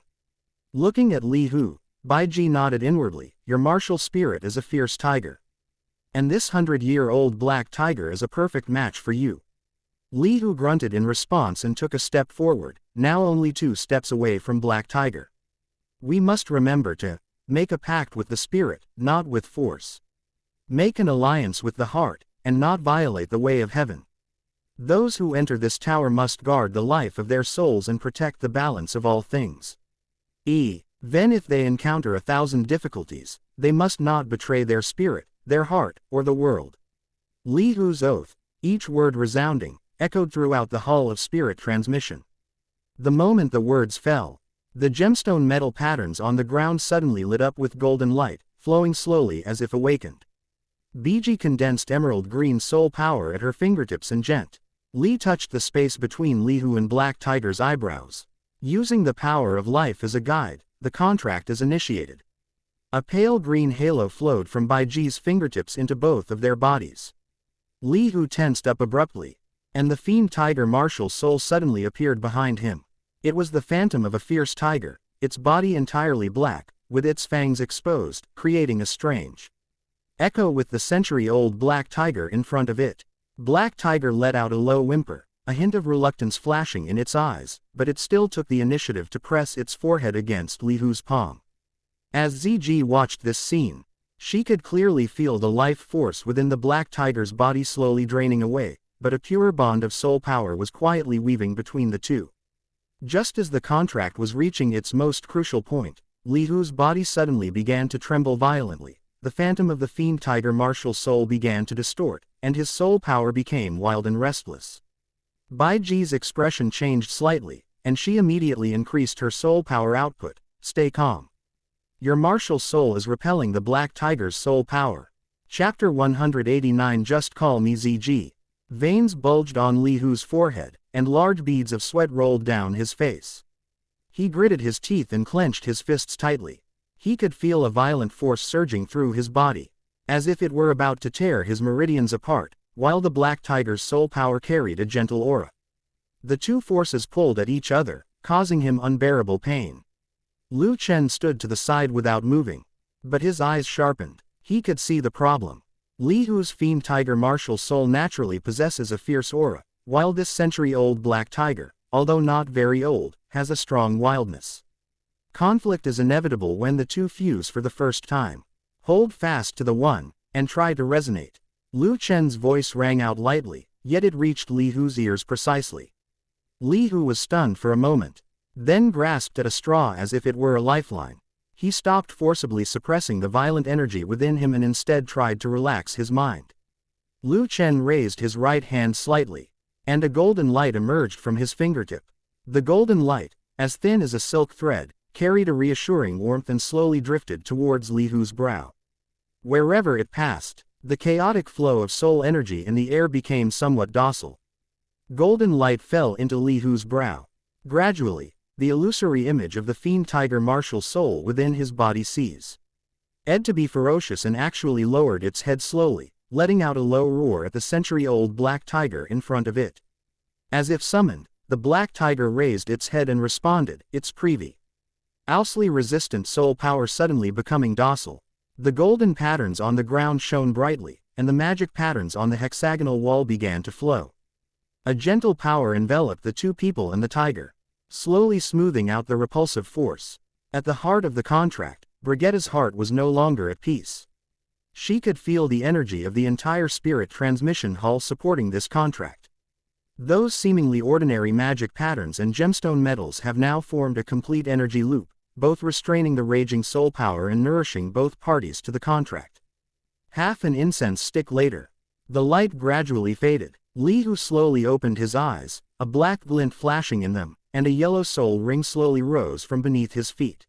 S1: Looking at Li Hu, Bai Ji nodded inwardly, "Your martial spirit is a fierce tiger. And this 100-year-old Black Tiger is a perfect match for you." Li Hu grunted in response and took a step forward, now only 2 steps away from Black Tiger. "We must remember to make a pact with the spirit, not with force. Make an alliance with the heart, and not violate the way of heaven. Those who enter this tower must guard the life of their souls and protect the balance of all things. Then if they encounter 1,000 difficulties, they must not betray their spirit, their heart, or the world." Li Hu's oath, each word resounding, echoed throughout the Hall of Spirit Transmission. The moment the words fell, the gemstone metal patterns on the ground suddenly lit up with golden light, flowing slowly as if awakened. Biji condensed emerald green soul power at her fingertips and Li touched the space between Li Hu and Black Tiger's eyebrows. Using the power of life as a guide, the contract is initiated. A pale green halo flowed from Baiji's fingertips into both of their bodies. Li Hu tensed up abruptly, and the fiend tiger martial soul suddenly appeared behind him. It was the phantom of a fierce tiger, its body entirely black, with its fangs exposed, creating a strange echo with the century-old Black Tiger in front of it. Black Tiger let out a low whimper, a hint of reluctance flashing in its eyes, but it still took the initiative to press its forehead against Li Hu's palm. As ZG watched this scene, she could clearly feel the life force within the Black Tiger's body slowly draining away, but a pure bond of soul power was quietly weaving between the two. Just as the contract was reaching its most crucial point, Li Hu's body suddenly began to tremble violently. The phantom of the fiend tiger martial soul began to distort, and his soul power became wild and restless. Bai Ji's expression changed slightly, and she immediately increased her soul power output. "Stay calm. Your martial soul is repelling the Black Tiger's soul power." Chapter 189. Just call me ZG. Veins bulged on Li Hu's forehead, and large beads of sweat rolled down his face. He gritted his teeth and clenched his fists tightly. He could feel a violent force surging through his body, as if it were about to tear his meridians apart, while the Black Tiger's soul power carried a gentle aura. The two forces pulled at each other, causing him unbearable pain. Lu Chen stood to the side without moving, but his eyes sharpened. He could see the problem. Li Hu's fiend tiger martial soul naturally possesses a fierce aura, while this century-old Black Tiger, although not very old, has a strong wildness. Conflict is inevitable when the two fuse for the first time. Hold fast to the one, and try to resonate. Lu Chen's voice rang out lightly, yet it reached Li Hu's ears precisely. Li Hu was stunned for a moment, then grasped at a straw as if it were a lifeline. He stopped forcibly suppressing the violent energy within him and instead tried to relax his mind. Lu Chen raised his right hand slightly, and a golden light emerged from his fingertip. The golden light, as thin as a silk thread, carried a reassuring warmth and slowly drifted towards Li Hu's brow. Wherever it passed, the chaotic flow of soul energy in the air became somewhat docile. Golden light fell into Li Hu's brow. Gradually, the illusory image of the fiend tiger martial soul within his body sees ed to be ferocious and actually lowered its head slowly, letting out a low roar at the century-old black tiger in front of it. As if summoned, the black tiger raised its head and responded, its previously resistant soul power suddenly becoming docile. The golden patterns on the ground shone brightly, and the magic patterns on the hexagonal wall began to flow. A gentle power enveloped the two people and the tiger, slowly smoothing out the repulsive force. At the heart of the contract, Brigitta's heart was no longer at peace. She could feel the energy of the entire spirit transmission hall supporting this contract. Those seemingly ordinary magic patterns and gemstone metals have now formed a complete energy loop, both restraining the raging soul power and nourishing both parties to the contract. Half an incense stick later, the light gradually faded. Li Hu slowly opened his eyes, a black glint flashing in them, and a yellow soul ring slowly rose from beneath his feet.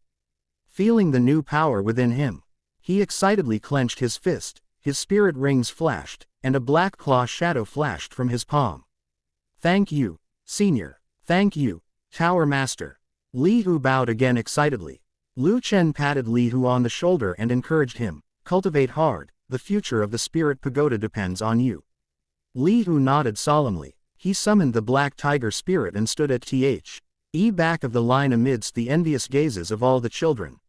S1: Feeling the new power within him, he excitedly clenched his fist, his spirit rings flashed, and a black claw shadow flashed from his palm. "Thank you, Senior. Thank you, Tower Master." Li Hu bowed again excitedly. Lu Chen patted Li Hu on the shoulder and encouraged him, "Cultivate hard, the future of the spirit pagoda depends on you." Li Hu nodded solemnly. He summoned the black tiger spirit and stood at the back of the line amidst the envious gazes of all the children.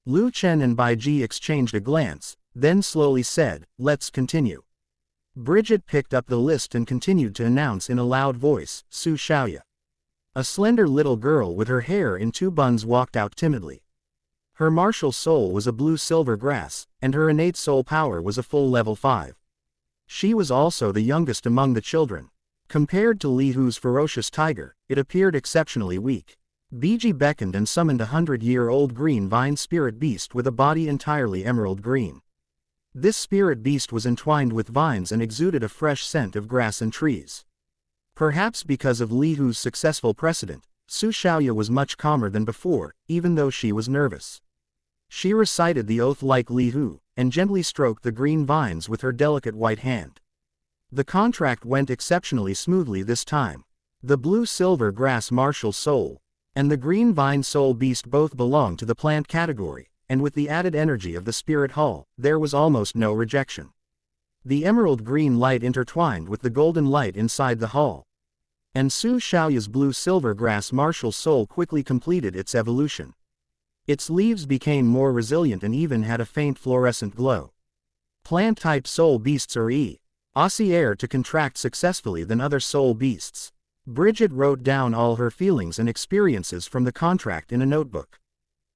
S1: Lu Chen and Bai Ji exchanged a glance, then slowly said, "Let's continue." Bridget picked up the list and continued to announce in a loud voice, "Su Xiaoya." A slender little girl with her hair in two buns walked out timidly. Her martial soul was a blue-silver grass, and her innate soul power was a full level 5. She was also the youngest among the children. Compared to Li Hu's ferocious tiger, it appeared exceptionally weak. Biji beckoned and summoned a 100-year-old green vine spirit beast with a body entirely emerald green. This spirit beast was entwined with vines and exuded a fresh scent of grass and trees. Perhaps because of Li Hu's successful precedent, Su Xiaoya was much calmer than before, even though she was nervous. She recited the oath like Li Hu, and gently stroked the green vines with her delicate white hand. The contract went exceptionally smoothly this time. The blue-silver grass martial soul and the green vine soul beast both belonged to the plant category, and with the added energy of the spirit hall, there was almost no rejection. The emerald green light intertwined with the golden light inside the hall. And Su Xiaoya's blue-silver grass martial soul quickly completed its evolution. Its leaves became more resilient and even had a faint fluorescent glow. Plant-type soul beasts are easier to contract successfully than other soul beasts. Bridget wrote down all her feelings and experiences from the contract in a notebook.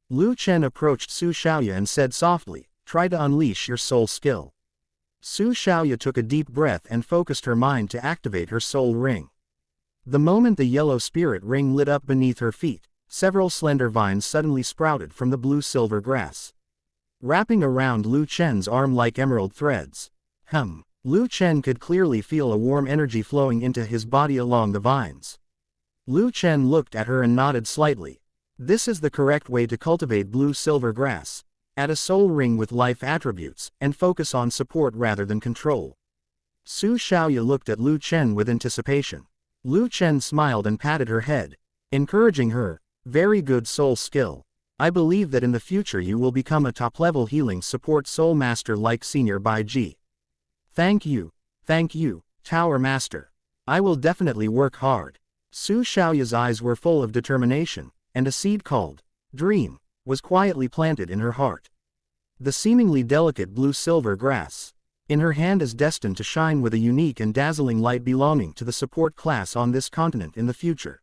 S1: Lu Chen approached Su Xiaoya and said softly, "Try to unleash your soul skill." Su Xiaoya took a deep breath and focused her mind to activate her soul ring. The moment the yellow spirit ring lit up beneath her feet, several slender vines suddenly sprouted from the blue-silver grass, wrapping around Lu Chen's arm like emerald threads. Lu Chen could clearly feel a warm energy flowing into his body along the vines. Lu Chen looked at her and nodded slightly. This is the correct way to cultivate blue-silver grass. Add a soul ring with life attributes, and focus on support rather than control. Su Xiaoya looked at Lu Chen with anticipation. Lu Chen smiled and patted her head, encouraging her, "Very good soul skill. I believe that in the future you will become a top-level healing support soul master like Senior Bai Ji." Thank you, Tower Master. I will definitely work hard." Su Xiaoya's eyes were full of determination, and a seed called Dream was quietly planted in her heart. The seemingly delicate blue-silver grass in her hand is destined to shine with a unique and dazzling light belonging to the support class on this continent in the future.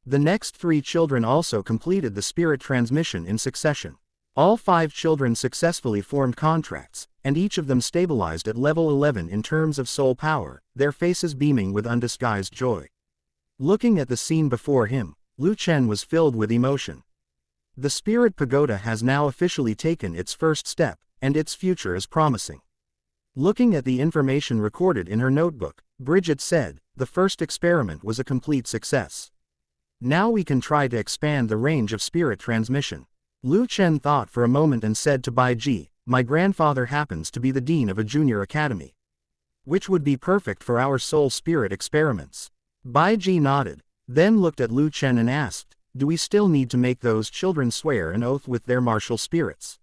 S1: The next 3 children also completed the spirit transmission in succession. All 5 children successfully formed contracts, and each of them stabilized at level 11 in terms of soul power, their faces beaming with undisguised joy. Looking at the scene before him, Lu Chen was filled with emotion. The Spirit Pagoda has now officially taken its first step, and its future is promising. Looking at the information recorded in her notebook, Bridget said, "The first experiment was a complete success. Now we can try to expand the range of spirit transmission." Lu Chen thought for a moment and said to Bai Ji, "My grandfather happens to be the dean of a junior academy, which would be perfect for our soul spirit experiments." Bai Ji nodded, then looked at Lu Chen and asked, do we still need to make those children swear an oath with their martial spirits?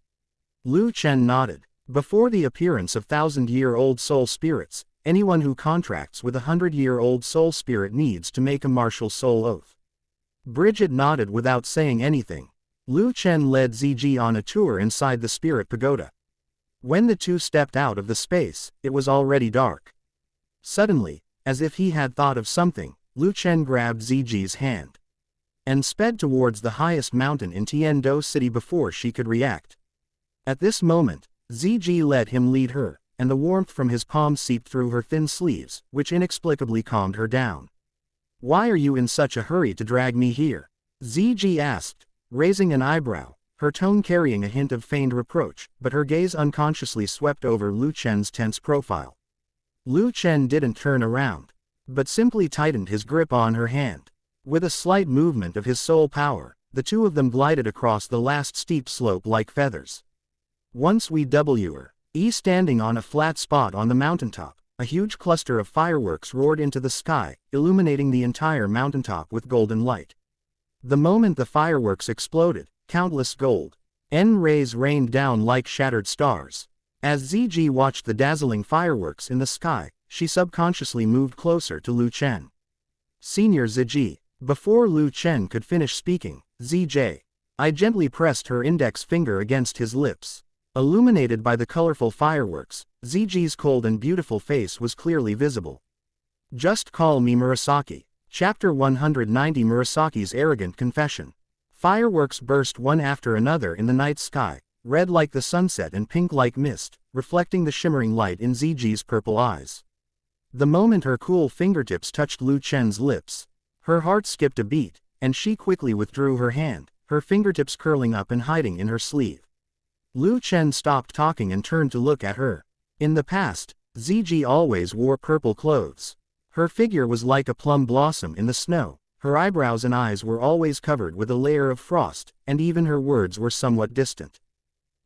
S1: Lu Chen nodded. Before the appearance of 1,000-year-old soul spirits, anyone who contracts with a 100-year-old soul spirit needs to make a martial soul oath. Bridget nodded without saying anything. Lu Chen led Ziji on a tour inside the spirit pagoda. When the two stepped out of the space, it was already dark. Suddenly, as if he had thought of something, Lu Chen grabbed Ziji's hand and sped towards the highest mountain in Tiando City before she could react. At this moment, Ziji let him lead her, and the warmth from his palm seeped through her thin sleeves, which inexplicably calmed her down. "Why are you in such a hurry to drag me here?" Ziji asked, raising an eyebrow, her tone carrying a hint of feigned reproach, but her gaze unconsciously swept over Lu Chen's tense profile. Lu Chen didn't turn around, but simply tightened his grip on her hand. With a slight movement of his soul power, the two of them glided across the last steep slope like feathers. Once we were standing on a flat spot on the mountaintop, a huge cluster of fireworks roared into the sky, illuminating the entire mountaintop with golden light. The moment the fireworks exploded, countless golden rays rained down like shattered stars. As Ziji watched the dazzling fireworks in the sky, she subconsciously moved closer to Lu Chen. "Senior Ziji." Before Lu Chen could finish speaking, I gently pressed her index finger against his lips. Illuminated by the colorful fireworks, Ziji's cold and beautiful face was clearly visible. "Just call me Murasaki." Chapter 190 Murasaki's Arrogant Confession. Fireworks burst one after another in the night sky, red like the sunset and pink like mist, reflecting the shimmering light in Ziji's purple eyes. The moment her cool fingertips touched Lu Chen's lips, her heart skipped a beat, and she quickly withdrew her hand, her fingertips curling up and hiding in her sleeve. Lu Chen stopped talking and turned to look at her. In the past, Ziji always wore purple clothes. Her figure was like a plum blossom in the snow, her eyebrows and eyes were always covered with a layer of frost, and even her words were somewhat distant.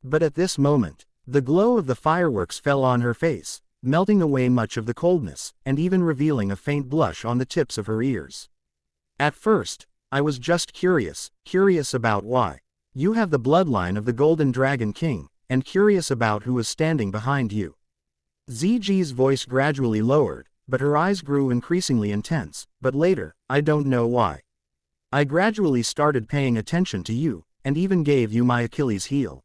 S1: But at this moment, the glow of the fireworks fell on her face, melting away much of the coldness, and even revealing a faint blush on the tips of her ears. "At first, I was just curious about why. You have the bloodline of the Golden Dragon King, and curious about who is standing behind you." Ziji's voice gradually lowered, but her eyes grew increasingly intense. "But later, I don't know why. I gradually started paying attention to you, and even gave you my Achilles heel."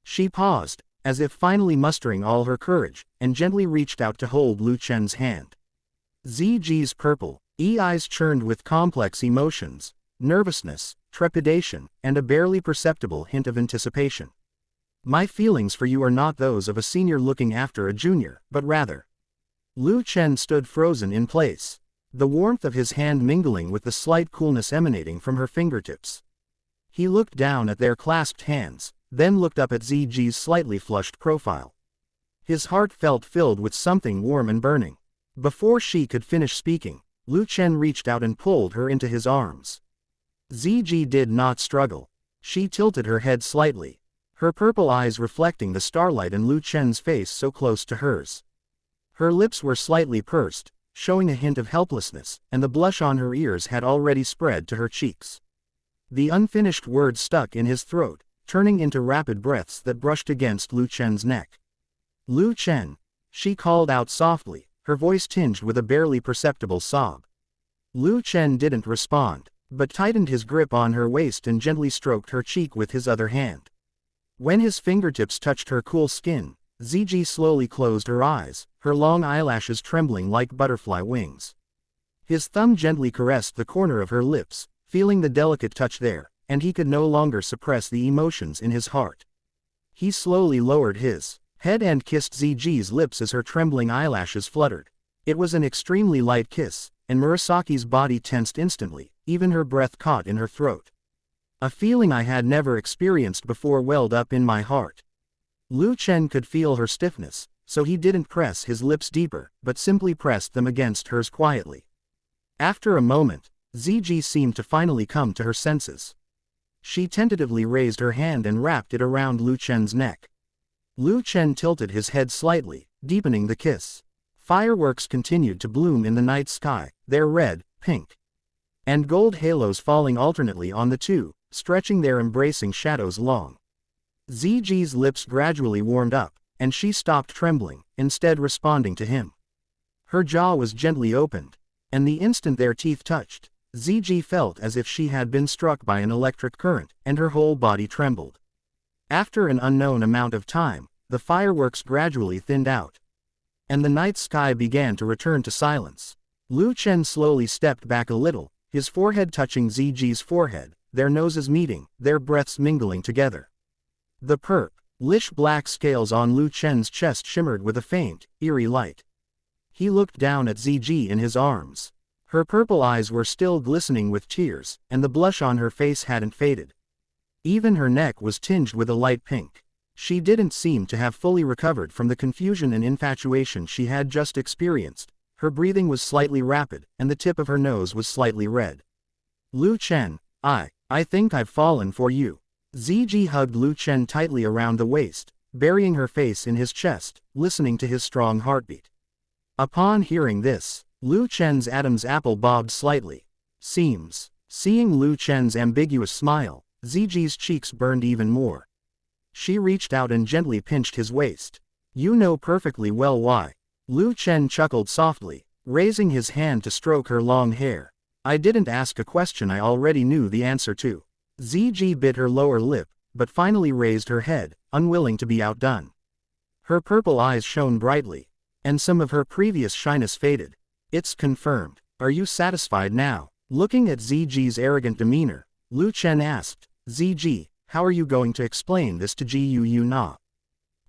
S1: She paused, as if finally mustering all her courage, and gently reached out to hold Lu Chen's hand. Ziji's purple eyes churned with complex emotions, nervousness, trepidation, and a barely perceptible hint of anticipation. "My feelings for you are not those of a senior looking after a junior, but rather..." Lu Chen stood frozen in place, the warmth of his hand mingling with the slight coolness emanating from her fingertips. He looked down at their clasped hands, then looked up at Ziji's slightly flushed profile. His heart felt filled with something warm and burning. Before she could finish speaking, Lu Chen reached out and pulled her into his arms. Ziji did not struggle. She tilted her head slightly, her purple eyes reflecting the starlight and Lu Chen's face so close to hers. Her lips were slightly pursed, showing a hint of helplessness, and the blush on her ears had already spread to her cheeks. The unfinished words stuck in his throat, turning into rapid breaths that brushed against Lu Chen's neck. "Lu Chen," she called out softly, her voice tinged with a barely perceptible sob. Lu Chen didn't respond, but tightened his grip on her waist and gently stroked her cheek with his other hand. When his fingertips touched her cool skin, Ziji slowly closed her eyes, her long eyelashes trembling like butterfly wings. His thumb gently caressed the corner of her lips, feeling the delicate touch there, and he could no longer suppress the emotions in his heart. He slowly lowered his head and kissed Ziji's lips as her trembling eyelashes fluttered. It was an extremely light kiss, and Murasaki's body tensed instantly, even her breath caught in her throat. A feeling I had never experienced before welled up in my heart. Lu Chen could feel her stiffness, so he didn't press his lips deeper, but simply pressed them against hers quietly. After a moment, Ziji seemed to finally come to her senses. She tentatively raised her hand and wrapped it around Lu Chen's neck. Lu Chen tilted his head slightly, deepening the kiss. Fireworks continued to bloom in the night sky, their red, pink, and gold halos falling alternately on the two, stretching their embracing shadows long. Ziji's lips gradually warmed up, and she stopped trembling, instead responding to him. Her jaw was gently opened, and the instant their teeth touched, Ziji felt as if she had been struck by an electric current, and her whole body trembled. After an unknown amount of time, the fireworks gradually thinned out, and the night sky began to return to silence. Lu Chen slowly stepped back a little, his forehead touching Ziji's forehead, their noses meeting, their breaths mingling together. The purplish black scales on Lu Chen's chest shimmered with a faint, eerie light. He looked down at Ziji in his arms. Her purple eyes were still glistening with tears, and the blush on her face hadn't faded. Even her neck was tinged with a light pink. She didn't seem to have fully recovered from the confusion and infatuation she had just experienced. Her breathing was slightly rapid, and the tip of her nose was slightly red. Lu Chen, I think I've fallen for you. Ziji hugged Lu Chen tightly around the waist, burying her face in his chest, listening to his strong heartbeat. Upon hearing this, Lu Chen's Adam's apple bobbed slightly. Seeing Lu Chen's ambiguous smile, Ziji's cheeks burned even more. She reached out and gently pinched his waist. You know perfectly well why. Lu Chen chuckled softly, raising his hand to stroke her long hair. I didn't ask a question I already knew the answer to. Ziji bit her lower lip, but finally raised her head, unwilling to be outdone. Her purple eyes shone brightly, and some of her previous shyness faded. It's confirmed. Are you satisfied now? Looking at Ziji's arrogant demeanor, Lu Chen asked, Ziji, how are you going to explain this to Jiu Na?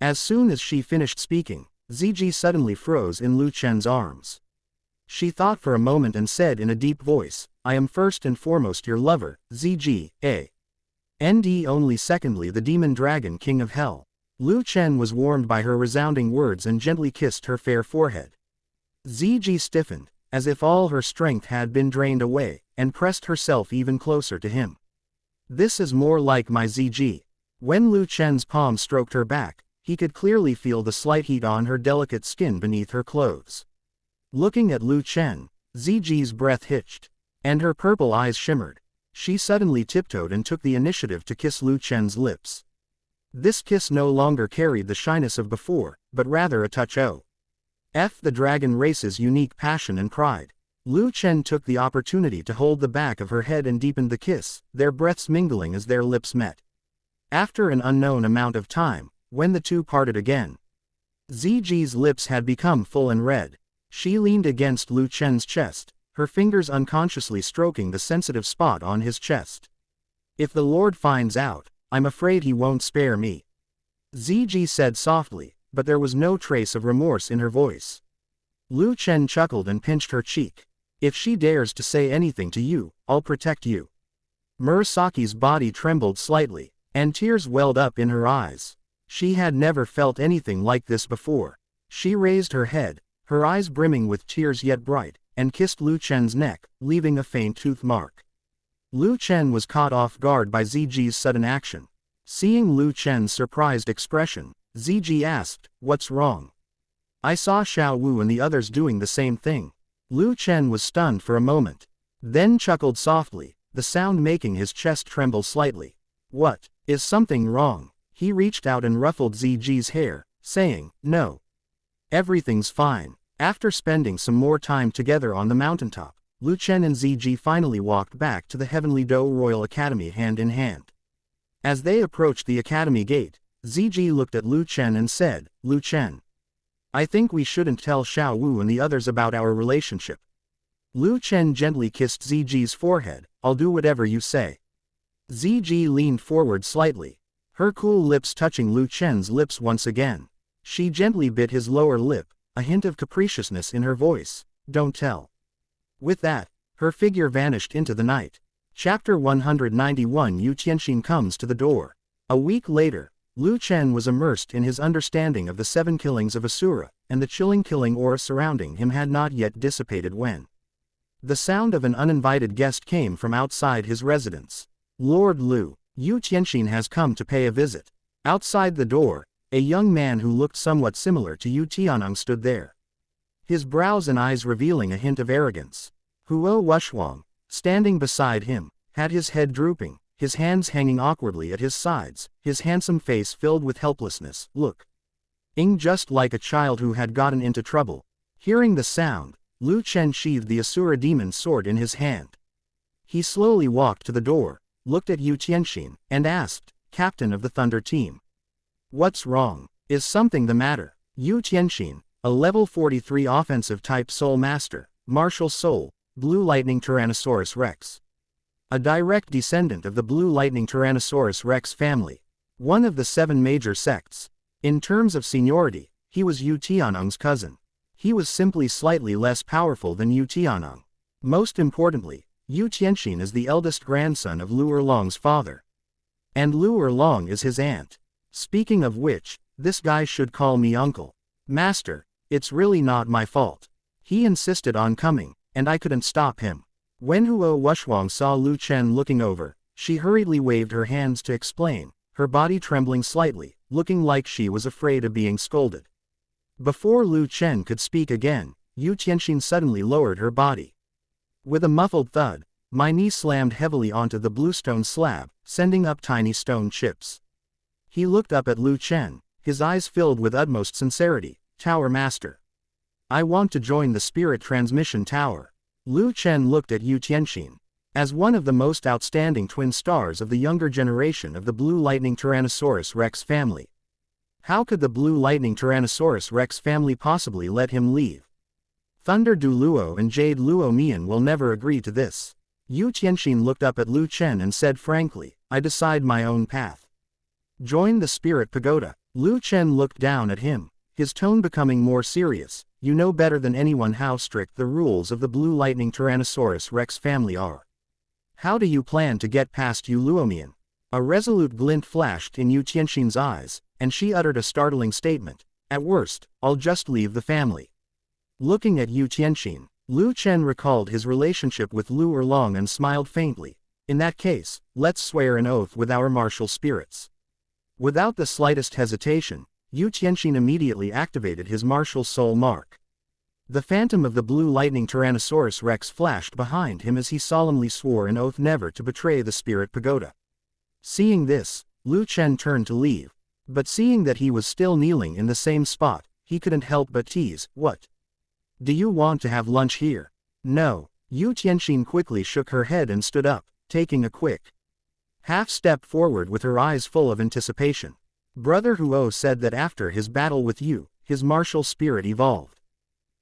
S1: As soon as she finished speaking, Ziji suddenly froze in Lu Chen's arms. She thought for a moment and said in a deep voice, I am first and foremost your lover, Ziji, and only secondly the demon dragon king of hell. Lu Chen was warmed by her resounding words and gently kissed her fair forehead. Ziji stiffened, as if all her strength had been drained away, and pressed herself even closer to him. This is more like my Ziji. When Lu Chen's palm stroked her back, he could clearly feel the slight heat on her delicate skin beneath her clothes. Looking at Lu Chen, Ziji's breath hitched, and her purple eyes shimmered. She suddenly tiptoed and took the initiative to kiss Lu Chen's lips. This kiss no longer carried the shyness of before, but rather a touch of the dragon race's unique passion and pride. Lu Chen took the opportunity to hold the back of her head and deepened the kiss, their breaths mingling as their lips met. After an unknown amount of time, when the two parted again, Ziji's lips had become full and red. She leaned against Lu Chen's chest, her fingers unconsciously stroking the sensitive spot on his chest. If the Lord finds out, I'm afraid he won't spare me. Ziji said softly, but there was no trace of remorse in her voice. Lu Chen chuckled and pinched her cheek. If she dares to say anything to you, I'll protect you. Murasaki's body trembled slightly, and tears welled up in her eyes. She had never felt anything like this before. She raised her head, her eyes brimming with tears yet bright, and kissed Lu Chen's neck, leaving a faint tooth mark. Lu Chen was caught off guard by Ziji's sudden action. Seeing Lu Chen's surprised expression, Ziji asked, What's wrong? I saw Xiao Wu and the others doing the same thing. Lu Chen was stunned for a moment, then chuckled softly, the sound making his chest tremble slightly. What? Is something wrong? He reached out and ruffled Ziji's hair, saying, No. Everything's fine. After spending some more time together on the mountaintop, Lu Chen and Ziji finally walked back to the Heavenly Do Royal Academy hand in hand. As they approached the academy gate, Ziji looked at Lu Chen and said, Lu Chen, I think we shouldn't tell Xiao Wu and the others about our relationship. Lu Chen gently kissed Ziji's forehead, I'll do whatever you say. Ziji leaned forward slightly, her cool lips touching Lu Chen's lips once again. She gently bit his lower lip, a hint of capriciousness in her voice. Don't tell. With that, her figure vanished into the night. Chapter 191 Yu Tianxin comes to the door. A week later, Lu Chen was immersed in his understanding of the 7 killings of Asura, and the chilling killing aura surrounding him had not yet dissipated when the sound of an uninvited guest came from outside his residence. Lord Lu, Yu Tianxin has come to pay a visit. Outside the door, a young man who looked somewhat similar to Yu Tianeng stood there, his brows and eyes revealing a hint of arrogance. Huo Wuxuang, standing beside him, had his head drooping, his hands hanging awkwardly at his sides, his handsome face filled with helplessness, looking just like a child who had gotten into trouble. Hearing the sound, Lu Chen sheathed the Asura demon sword in his hand. He slowly walked to the door, looked at Yu Tianxin, and asked, "Captain of the Thunder Team. What's wrong? Is something the matter?" Yu Tianxin, a level 43 offensive type Soul Master, Martial Soul, Blue Lightning Tyrannosaurus Rex. A direct descendant of the Blue Lightning Tyrannosaurus Rex family. One of the 7 major sects. In terms of seniority, he was Yu Tianong's cousin. He was simply slightly less powerful than Yu Tianong. Most importantly, Yu Tianxin is the eldest grandson of Lu Erlong's father. And Lu Erlong is his aunt. Speaking of which, this guy should call me uncle. Master, it's really not my fault. He insisted on coming, and I couldn't stop him. When Huo Wushwang saw Lu Chen looking over, she hurriedly waved her hands to explain, her body trembling slightly, looking like she was afraid of being scolded. Before Lu Chen could speak again, Yu Tianxin suddenly lowered her body. With a muffled thud, my knee slammed heavily onto the bluestone slab, sending up tiny stone chips. He looked up at Lu Chen, his eyes filled with utmost sincerity. "Tower Master. I want to join the Spirit Transmission Tower." Lu Chen looked at Yu Tianxin. As one of the most outstanding twin stars of the younger generation of the Blue Lightning Tyrannosaurus Rex family. How could the Blue Lightning Tyrannosaurus Rex family possibly let him leave? Thunder Douluo and Jade Luo Mian will never agree to this. Yu Tianxin looked up at Lu Chen and said frankly, "I decide my own path. Join the Spirit Pagoda." Lu Chen looked down at him, his tone becoming more serious. "You know better than anyone how strict the rules of the Blue Lightning Tyrannosaurus Rex family are. How do you plan to get past Yu Luomian?" A resolute glint flashed in Yu Tianxin's eyes, and she uttered a startling statement. "At worst, I'll just leave the family." Looking at Yu Tianxin, Lu Chen recalled his relationship with Lu Erlong and smiled faintly. "In that case, let's swear an oath with our martial spirits." Without the slightest hesitation, Yu Tianxin immediately activated his martial soul mark. The phantom of the Blue Lightning Tyrannosaurus Rex flashed behind him as he solemnly swore an oath never to betray the Spirit Pagoda. Seeing this, Lu Chen turned to leave. But seeing that he was still kneeling in the same spot, he couldn't help but tease, "What? Do you want to have lunch here?" "No." Yu Tianxin quickly shook her head and stood up, taking a quick half-step forward with her eyes full of anticipation. "Brother Huo said that after his battle with you, his martial spirit evolved.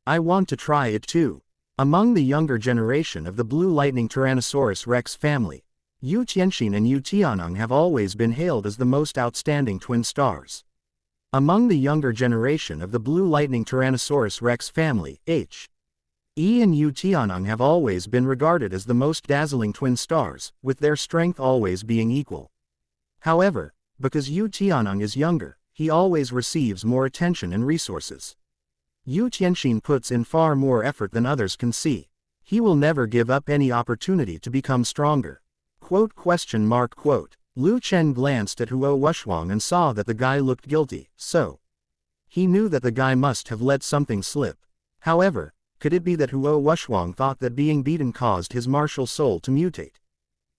S1: I want to try it too." Among the younger generation of the Blue Lightning Tyrannosaurus Rex family, Yu Tianxin and Yu Tianong have always been hailed as the most outstanding twin stars. Among the younger generation of the Blue Lightning Tyrannosaurus Rex family, He and Yu Tianong have always been regarded as the most dazzling twin stars, with their strength always being equal. However, because Yu Tianong is younger, he always receives more attention and resources. Yu Tianxin puts in far more effort than others can see. He will never give up any opportunity to become stronger. Lu Chen glanced at Huo Wushwang and saw that the guy looked guilty, so he knew that the guy must have let something slip. However, could it be that Huo Wushwang thought that being beaten caused his martial soul to mutate?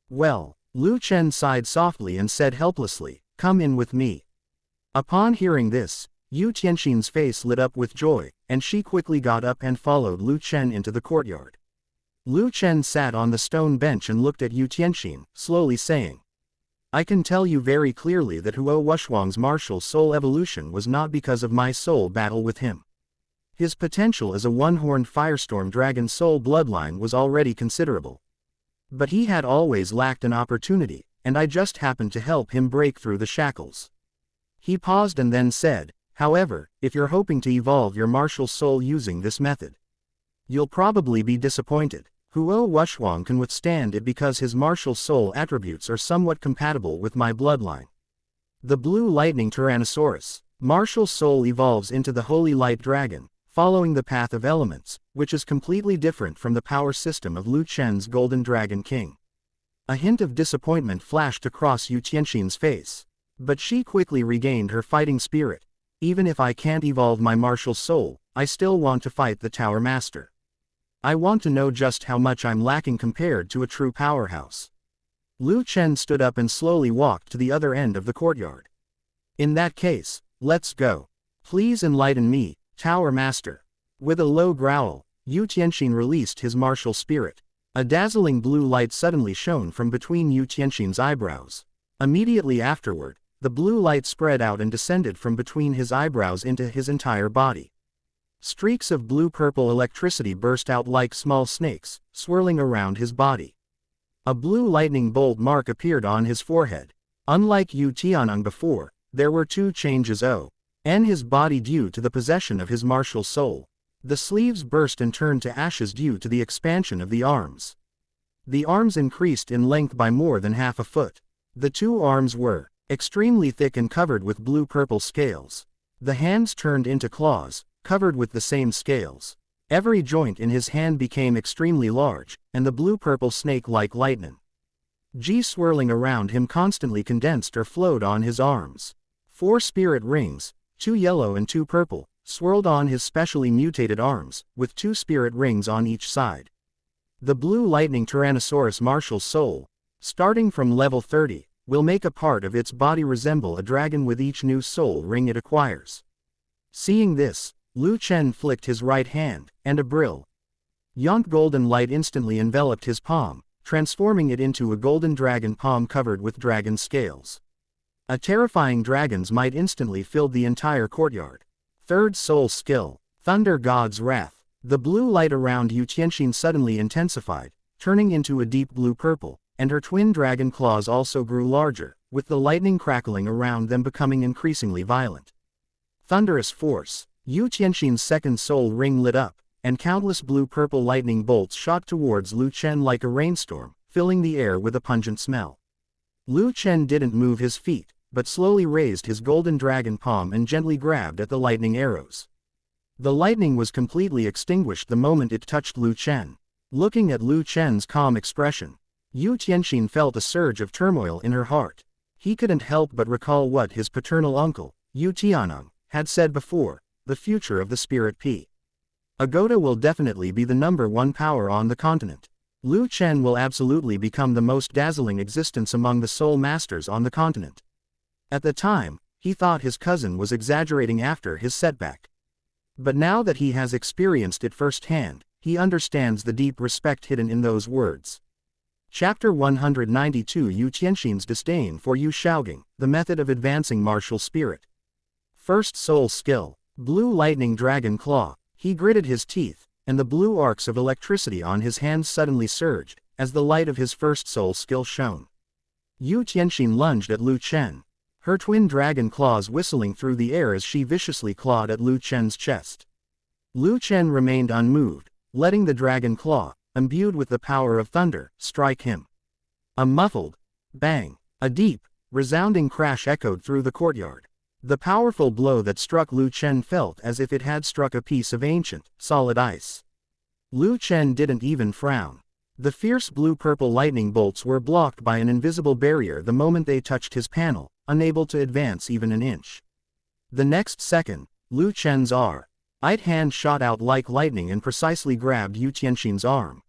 S1: "Well," Lu Chen sighed softly and said helplessly, "Come in with me." Upon hearing this, Yu Tianxin's face lit up with joy, and she quickly got up and followed Lu Chen into the courtyard. Lu Chen sat on the stone bench and looked at Yu Tianxin, slowly saying, "I can tell you very clearly that Huo Wushwang's martial soul evolution was not because of my soul battle with him. His potential as a one-horned firestorm dragon soul bloodline was already considerable. But he had always lacked an opportunity, and I just happened to help him break through the shackles." He paused and then said, "However, if you're hoping to evolve your martial soul using this method, you'll probably be disappointed. Huo Wushwang can withstand it because his martial soul attributes are somewhat compatible with my bloodline. The Blue Lightning Tyrannosaurus martial soul evolves into the Holy Light Dragon, following the path of elements, which is completely different from the power system of Lu Chen's Golden Dragon King." A hint of disappointment flashed across Yu Tianxin's face. But she quickly regained her fighting spirit. "Even if I can't evolve my martial soul, I still want to fight the Tower Master. I want to know just how much I'm lacking compared to a true powerhouse. Lu Chen stood up and slowly walked to the other end of the courtyard. In that case, let's go. Please enlighten me, Tower Master. With a low growl, Yu Tianxin released his martial spirit. A dazzling blue light suddenly shone from between Yu Tianxin's eyebrows. Immediately afterward, the blue light spread out and descended from between his eyebrows into his entire body. Streaks of blue-purple electricity burst out like small snakes, swirling around his body. A blue lightning bolt mark appeared on his forehead. Unlike Yu Tianang before, there were two changes in his body due to the possession of his martial soul. The sleeves burst and turned to ashes due to the expansion of the arms. The arms increased in length by more than half a foot. The two arms were extremely thick and covered with blue-purple scales. The hands turned into claws, covered with the same scales. Every joint in his hand became extremely large, and the blue-purple snake-like lightning G swirling around him constantly condensed or flowed on his arms. 4 spirit rings, 2 yellow and 2 purple, swirled on his specially mutated arms, with 2 spirit rings on each side. The blue lightning Tyrannosaurus martial soul, starting from level 30, will make a part of its body resemble a dragon with each new soul ring it acquires. Seeing this, Lu Chen flicked his right hand, and a brilliant golden light instantly enveloped his palm, transforming it into a golden dragon palm covered with dragon scales. A terrifying dragon's might instantly filled the entire courtyard. Third soul skill, Thunder God's Wrath. The blue light around Yu Tianxin suddenly intensified, turning into a deep blue-purple, and her twin dragon claws also grew larger, with the lightning crackling around them becoming increasingly violent. Thunderous Force. Yu Tianxin's second soul ring lit up, and countless blue-purple lightning bolts shot towards Lu Chen like a rainstorm, filling the air with a pungent smell. Lu Chen didn't move his feet, but slowly raised his golden dragon palm and gently grabbed at the lightning arrows. The lightning was completely extinguished the moment it touched Lu Chen. Looking at Lu Chen's calm expression, Yu Tianxin felt a surge of turmoil in her heart. He couldn't help but recall what his paternal uncle, Yu Tianang, had said before: the future of the Spirit P. Agoda will definitely be the #1 power on the continent. Lu Chen will absolutely become the most dazzling existence among the soul masters on the continent. At the time, he thought his cousin was exaggerating after his setback. But now that he has experienced it firsthand, he understands the deep respect hidden in those words. Chapter 192 Yu Tianxin's disdain for Yu Shaogang, the method of advancing martial spirit. First soul skill, Blue Lightning Dragon Claw. He gritted his teeth, and the blue arcs of electricity on his hands suddenly surged, as the light of his first soul skill shone. Yu Tianxin lunged at Lu Chen, her twin dragon claws whistling through the air as she viciously clawed at Lu Chen's chest. Lu Chen remained unmoved, letting the dragon claw, imbued with the power of thunder, strike him. A muffled bang, a deep, resounding crash echoed through the courtyard. The powerful blow that struck Lu Chen felt as if it had struck a piece of ancient, solid ice. Lu Chen didn't even frown. The fierce blue-purple lightning bolts were blocked by an invisible barrier the moment they touched his panel, unable to advance even an inch. The next second, Lu Chen's right hand shot out like lightning and precisely grabbed Yu Tianxin's arm.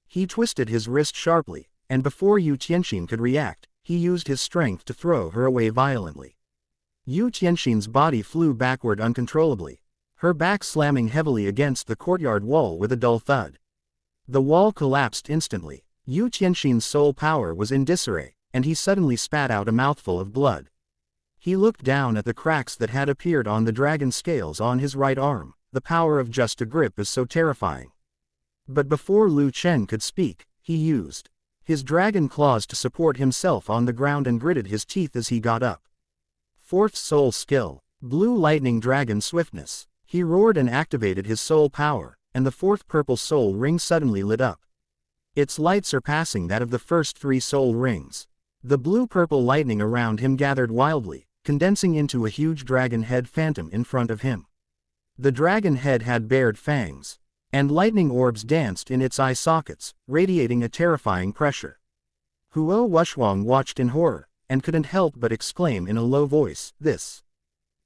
S1: He twisted his wrist sharply, and before Yu Tianxin could react, he used his strength to throw her away violently. Yu Tianxin's body flew backward uncontrollably, her back slamming heavily against the courtyard wall with a dull thud. The wall collapsed instantly. Yu Tianxin's soul power was in disarray, and he suddenly spat out a mouthful of blood. He looked down at the cracks that had appeared on the dragon scales on his right arm. The power of just a grip is so terrifying. But before Lu Chen could speak, he used his dragon claws to support himself on the ground and gritted his teeth as he got up. Fourth soul skill, Blue Lightning Dragon Swiftness. He roared and activated his soul power, and the fourth purple soul ring suddenly lit up, its light surpassing that of the first 3 soul rings. The blue-purple lightning around him gathered wildly, condensing into a huge dragon head phantom in front of him. The dragon head had bared fangs, and lightning orbs danced in its eye sockets, radiating a terrifying pressure. Huo Wushwang watched in horror, and couldn't help but exclaim in a low voice, "This!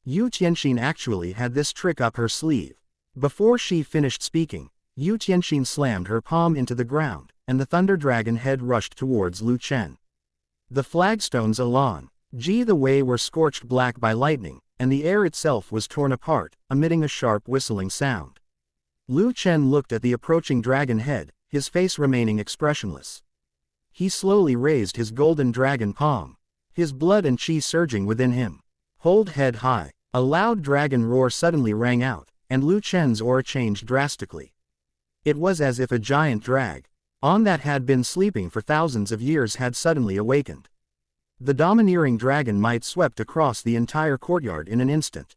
S1: Yu Tianxin actually had this trick up her sleeve." Before she finished speaking, Yu Tianxin slammed her palm into the ground, and the thunder dragon head rushed towards Lu Chen. The flagstones along the way were scorched black by lightning, and the air itself was torn apart, emitting a sharp whistling sound. Lu Chen looked at the approaching dragon head, his face remaining expressionless. He slowly raised his golden dragon palm, his blood and chi surging within him. Hold head high. A loud dragon roar suddenly rang out, and Lu Chen's aura changed drastically. It was as if a giant dragon that had been sleeping for thousands of years had suddenly awakened. The domineering dragon might swept across the entire courtyard in an instant.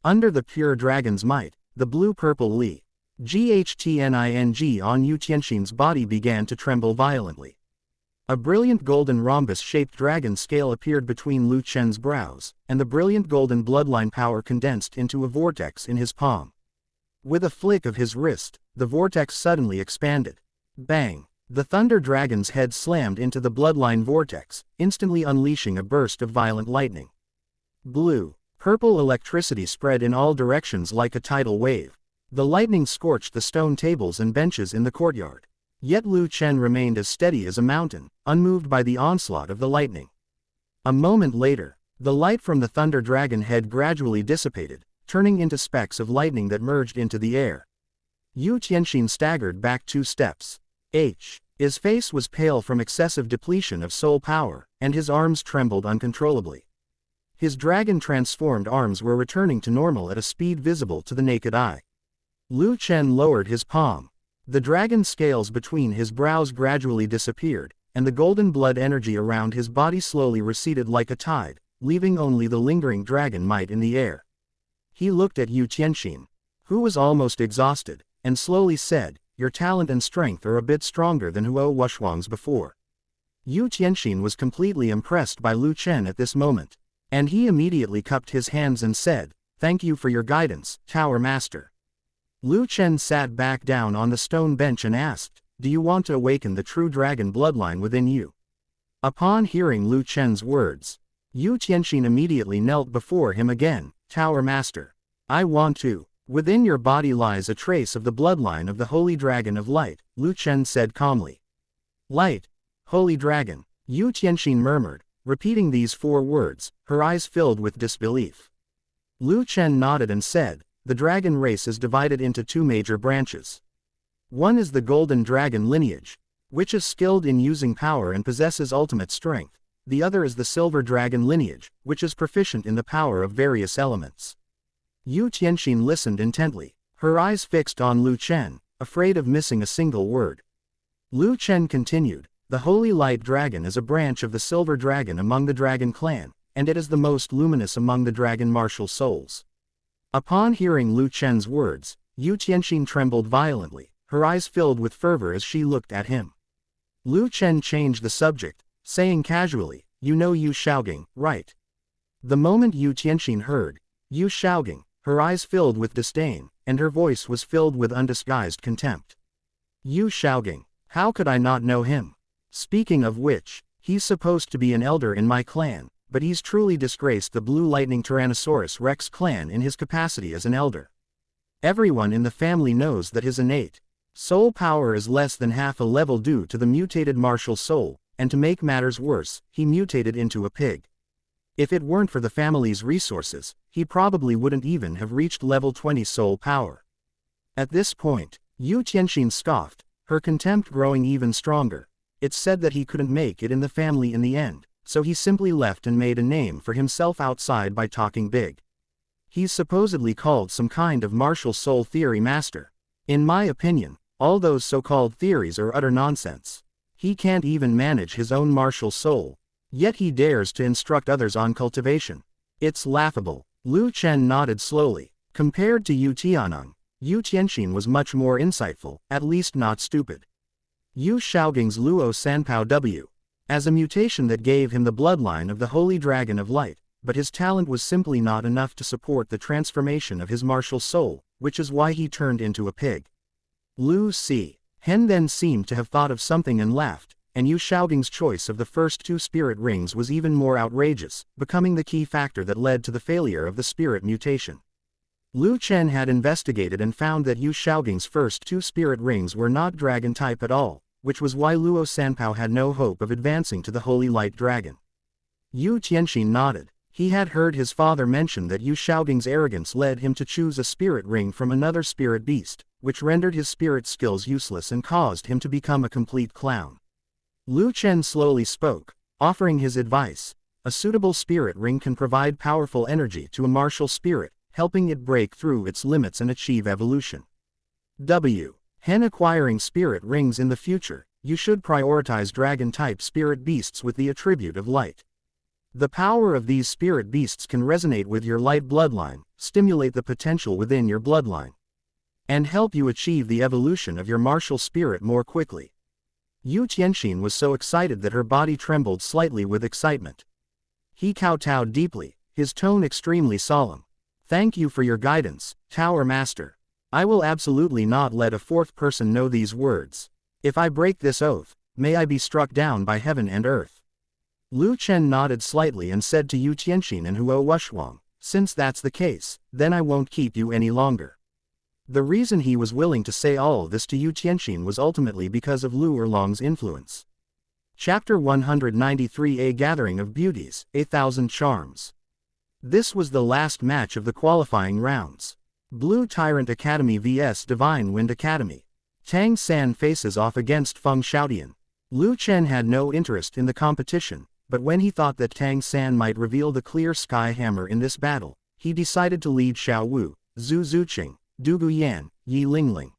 S1: Under the pure dragon's might, the blue-purple Li Ghtning on Yu Tianxin's body began to tremble violently. A brilliant golden rhombus-shaped dragon scale appeared between Lu Chen's brows, and the brilliant golden bloodline power condensed into a vortex in his palm. With a flick of his wrist, the vortex suddenly expanded. Bang! The thunder dragon's head slammed into the bloodline vortex, instantly unleashing a burst of violent lightning. Blue-purple electricity spread in all directions like a tidal wave. The lightning scorched the stone tables and benches in the courtyard. Yet Lu Chen remained as steady as a mountain, unmoved by the onslaught of the lightning. A moment later, the light from the thunder dragon head gradually dissipated, turning into specks of lightning that merged into the air. Yu Tianxin staggered back 2 steps. His face was pale from excessive depletion of soul power, and his arms trembled uncontrollably. His dragon-transformed arms were returning to normal at a speed visible to the naked eye. Lu Chen lowered his palm. The dragon scales between his brows gradually disappeared, and the golden blood energy around his body slowly receded like a tide, leaving only the lingering dragon might in the air. He looked at Yu Tianxin, who was almost exhausted, and slowly said, "Your talent and strength are a bit stronger than Huo Wuxuang's before." Yu Tianxin was completely impressed by Lu Chen at this moment, and he immediately cupped his hands and said, "Thank you for your guidance, Tower Master." Lu Chen sat back down on the stone bench and asked, "Do you want to awaken the true dragon bloodline within you?" Upon hearing Lu Chen's words, Yu Tianxin immediately knelt before him again. "Tower Master, I want to." "Within your body lies a trace of the bloodline of the Holy Dragon of Light," Lu Chen said calmly. "Light, Holy Dragon," Yu Tianxin murmured, repeating these 4 words, her eyes filled with disbelief. Lu Chen nodded and said, "The dragon race is divided into 2 major branches. One is the Golden Dragon lineage, which is skilled in using power and possesses ultimate strength. The other is the Silver Dragon lineage, which is proficient in the power of various elements." Yu Tianxin listened intently, her eyes fixed on Lu Chen, afraid of missing a single word. Lu Chen continued, "The Holy Light Dragon is a branch of the Silver Dragon among the Dragon clan, and it is the most luminous among the dragon martial souls." Upon hearing Lu Chen's words, Yu Tianxin trembled violently, her eyes filled with fervor as she looked at him. Lu Chen changed the subject, saying casually, "You know Yu Shaogang, right?" The moment Yu Tianxin heard Yu Shaogang, her eyes filled with disdain, and her voice was filled with undisguised contempt. "Yu Shaogang, how could I not know him? Speaking of which, he's supposed to be an elder in my clan, but he's truly disgraced the Blue Lightning Tyrannosaurus Rex clan in his capacity as an elder. Everyone in the family knows that his innate soul power is less than half a level due to the mutated martial soul, and to make matters worse, he mutated into a pig. If it weren't for the family's resources, he probably wouldn't even have reached level 20 soul power." At this point, Yu Tianxin scoffed, her contempt growing even stronger. It's said that he couldn't make it in the family in the end, so he simply left and made a name for himself outside by talking big. He's supposedly called some kind of martial soul theory master. In my opinion, all those so-called theories are utter nonsense. He can't even manage his own martial soul, yet he dares to instruct others on cultivation. It's laughable. Lu Chen nodded slowly. Compared to Yu Tianeng, Yu Tianxin was much more insightful, at least not stupid. Yu Shaogang's Luo Sanpao W. as a mutation that gave him the bloodline of the Holy Dragon of Light, but his talent was simply not enough to support the transformation of his martial soul, which is why he turned into a pig. Lu Hen then seemed to have thought of something and laughed, and Yu Shaogang's choice of the first 2 spirit rings was even more outrageous, becoming the key factor that led to the failure of the spirit mutation. Lu Chen had investigated and found that Yu Shaoging's first 2 spirit rings were not dragon type at all, which was why Luo Sanpao had no hope of advancing to the Holy Light Dragon. Yu Tianxin nodded. He had heard his father mention that Yu Shaoging's arrogance led him to choose a spirit ring from another spirit beast, which rendered his spirit skills useless and caused him to become a complete clown. Lu Chen slowly spoke, offering his advice. A suitable spirit ring can provide powerful energy to a martial spirit, helping it break through its limits and achieve evolution. Hen acquiring spirit rings in the future, you should prioritize dragon-type spirit beasts with the attribute of light. The power of these spirit beasts can resonate with your light bloodline, stimulate the potential within your bloodline, and help you achieve the evolution of your martial spirit more quickly. Yu Tianxin was so excited that her body trembled slightly with excitement. He kowtowed deeply, his tone extremely solemn. Thank you for your guidance, Tower Master. I will absolutely not let a 4th person know these words. If I break this oath, may I be struck down by heaven and earth. Lu Chen nodded slightly and said to Yu Tianxin and Huo Wushuang, since that's the case, then I won't keep you any longer. The reason he was willing to say all this to Yu Tianxin was ultimately because of Lu Erlong's influence. Chapter 193, A Gathering of Beauties, 1,000 Charms. This was the last match of the qualifying rounds. Blue Tyrant Academy vs Divine Wind Academy. Tang San faces off against Feng Xiaotian. Lu Chen had no interest in the competition, but when he thought that Tang San might reveal the clear sky hammer in this battle, he decided to lead Xiao Wu, Zhu Zuqing, Du Guyan, Yi Lingling,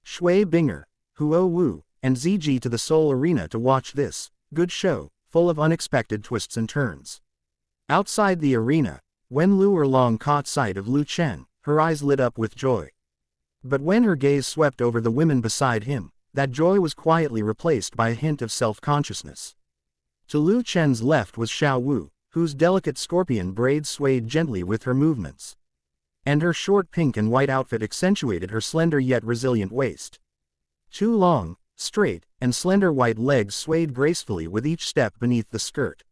S1: Shui Binger, Huo Wu, and Ziji to the Seoul Arena to watch this good show, full of unexpected twists and turns. Outside the arena, when Lu Erlong caught sight of Lu Chen, her eyes lit up with joy. But when her gaze swept over the women beside him, that joy was quietly replaced by a hint of self-consciousness. To Lu Chen's left was Xiao Wu, whose delicate scorpion braids swayed gently with her movements, and her short pink and white outfit accentuated her slender yet resilient waist. 2 long, straight, and slender white legs swayed gracefully with each step beneath the skirt.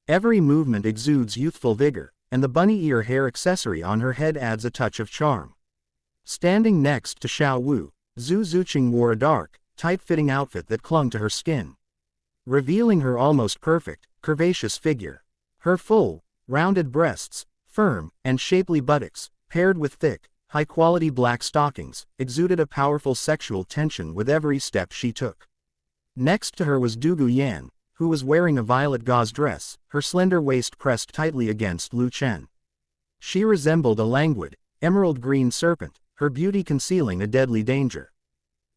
S1: Every movement exudes youthful vigor, and the bunny ear hair accessory on her head adds a touch of charm. Standing next to Xiao Wu, Zhu Zuqing wore a dark, tight-fitting outfit that clung to her skin, revealing her almost perfect, curvaceous figure. Her full, rounded breasts, firm, and shapely buttocks, paired with thick, high-quality black stockings, exuded a powerful sexual tension with every step she took. Next to her was Du Guyan, who was wearing a violet gauze dress, her slender waist pressed tightly against Lu Chen. She resembled a languid, emerald-green serpent, her beauty concealing a deadly danger.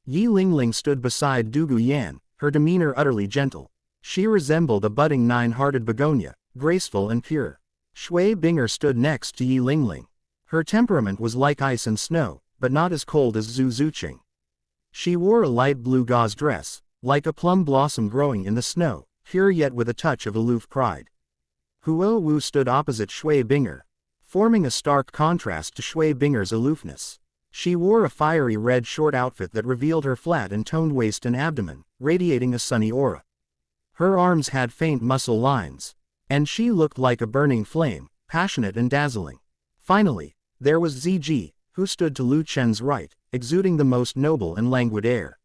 S1: Yi Lingling stood beside Du Guyan, her demeanor utterly gentle. She resembled a budding 9-hearted begonia, graceful and pure. Shui Binger stood next to Yi Lingling. Her temperament was like ice and snow, but not as cold as Zhu Zuqing. She wore a light blue gauze dress, like a plum blossom growing in the snow, pure yet with a touch of aloof pride. Huo Wu stood opposite Shui Binger, forming a stark contrast to Shui Binger's aloofness. She wore a fiery red short outfit that revealed her flat and toned waist and abdomen, radiating a sunny aura. Her arms had faint muscle lines, and she looked like a burning flame, passionate and dazzling. Finally, there was Ziji, who stood to Lu Chen's right, exuding the most noble and languid air.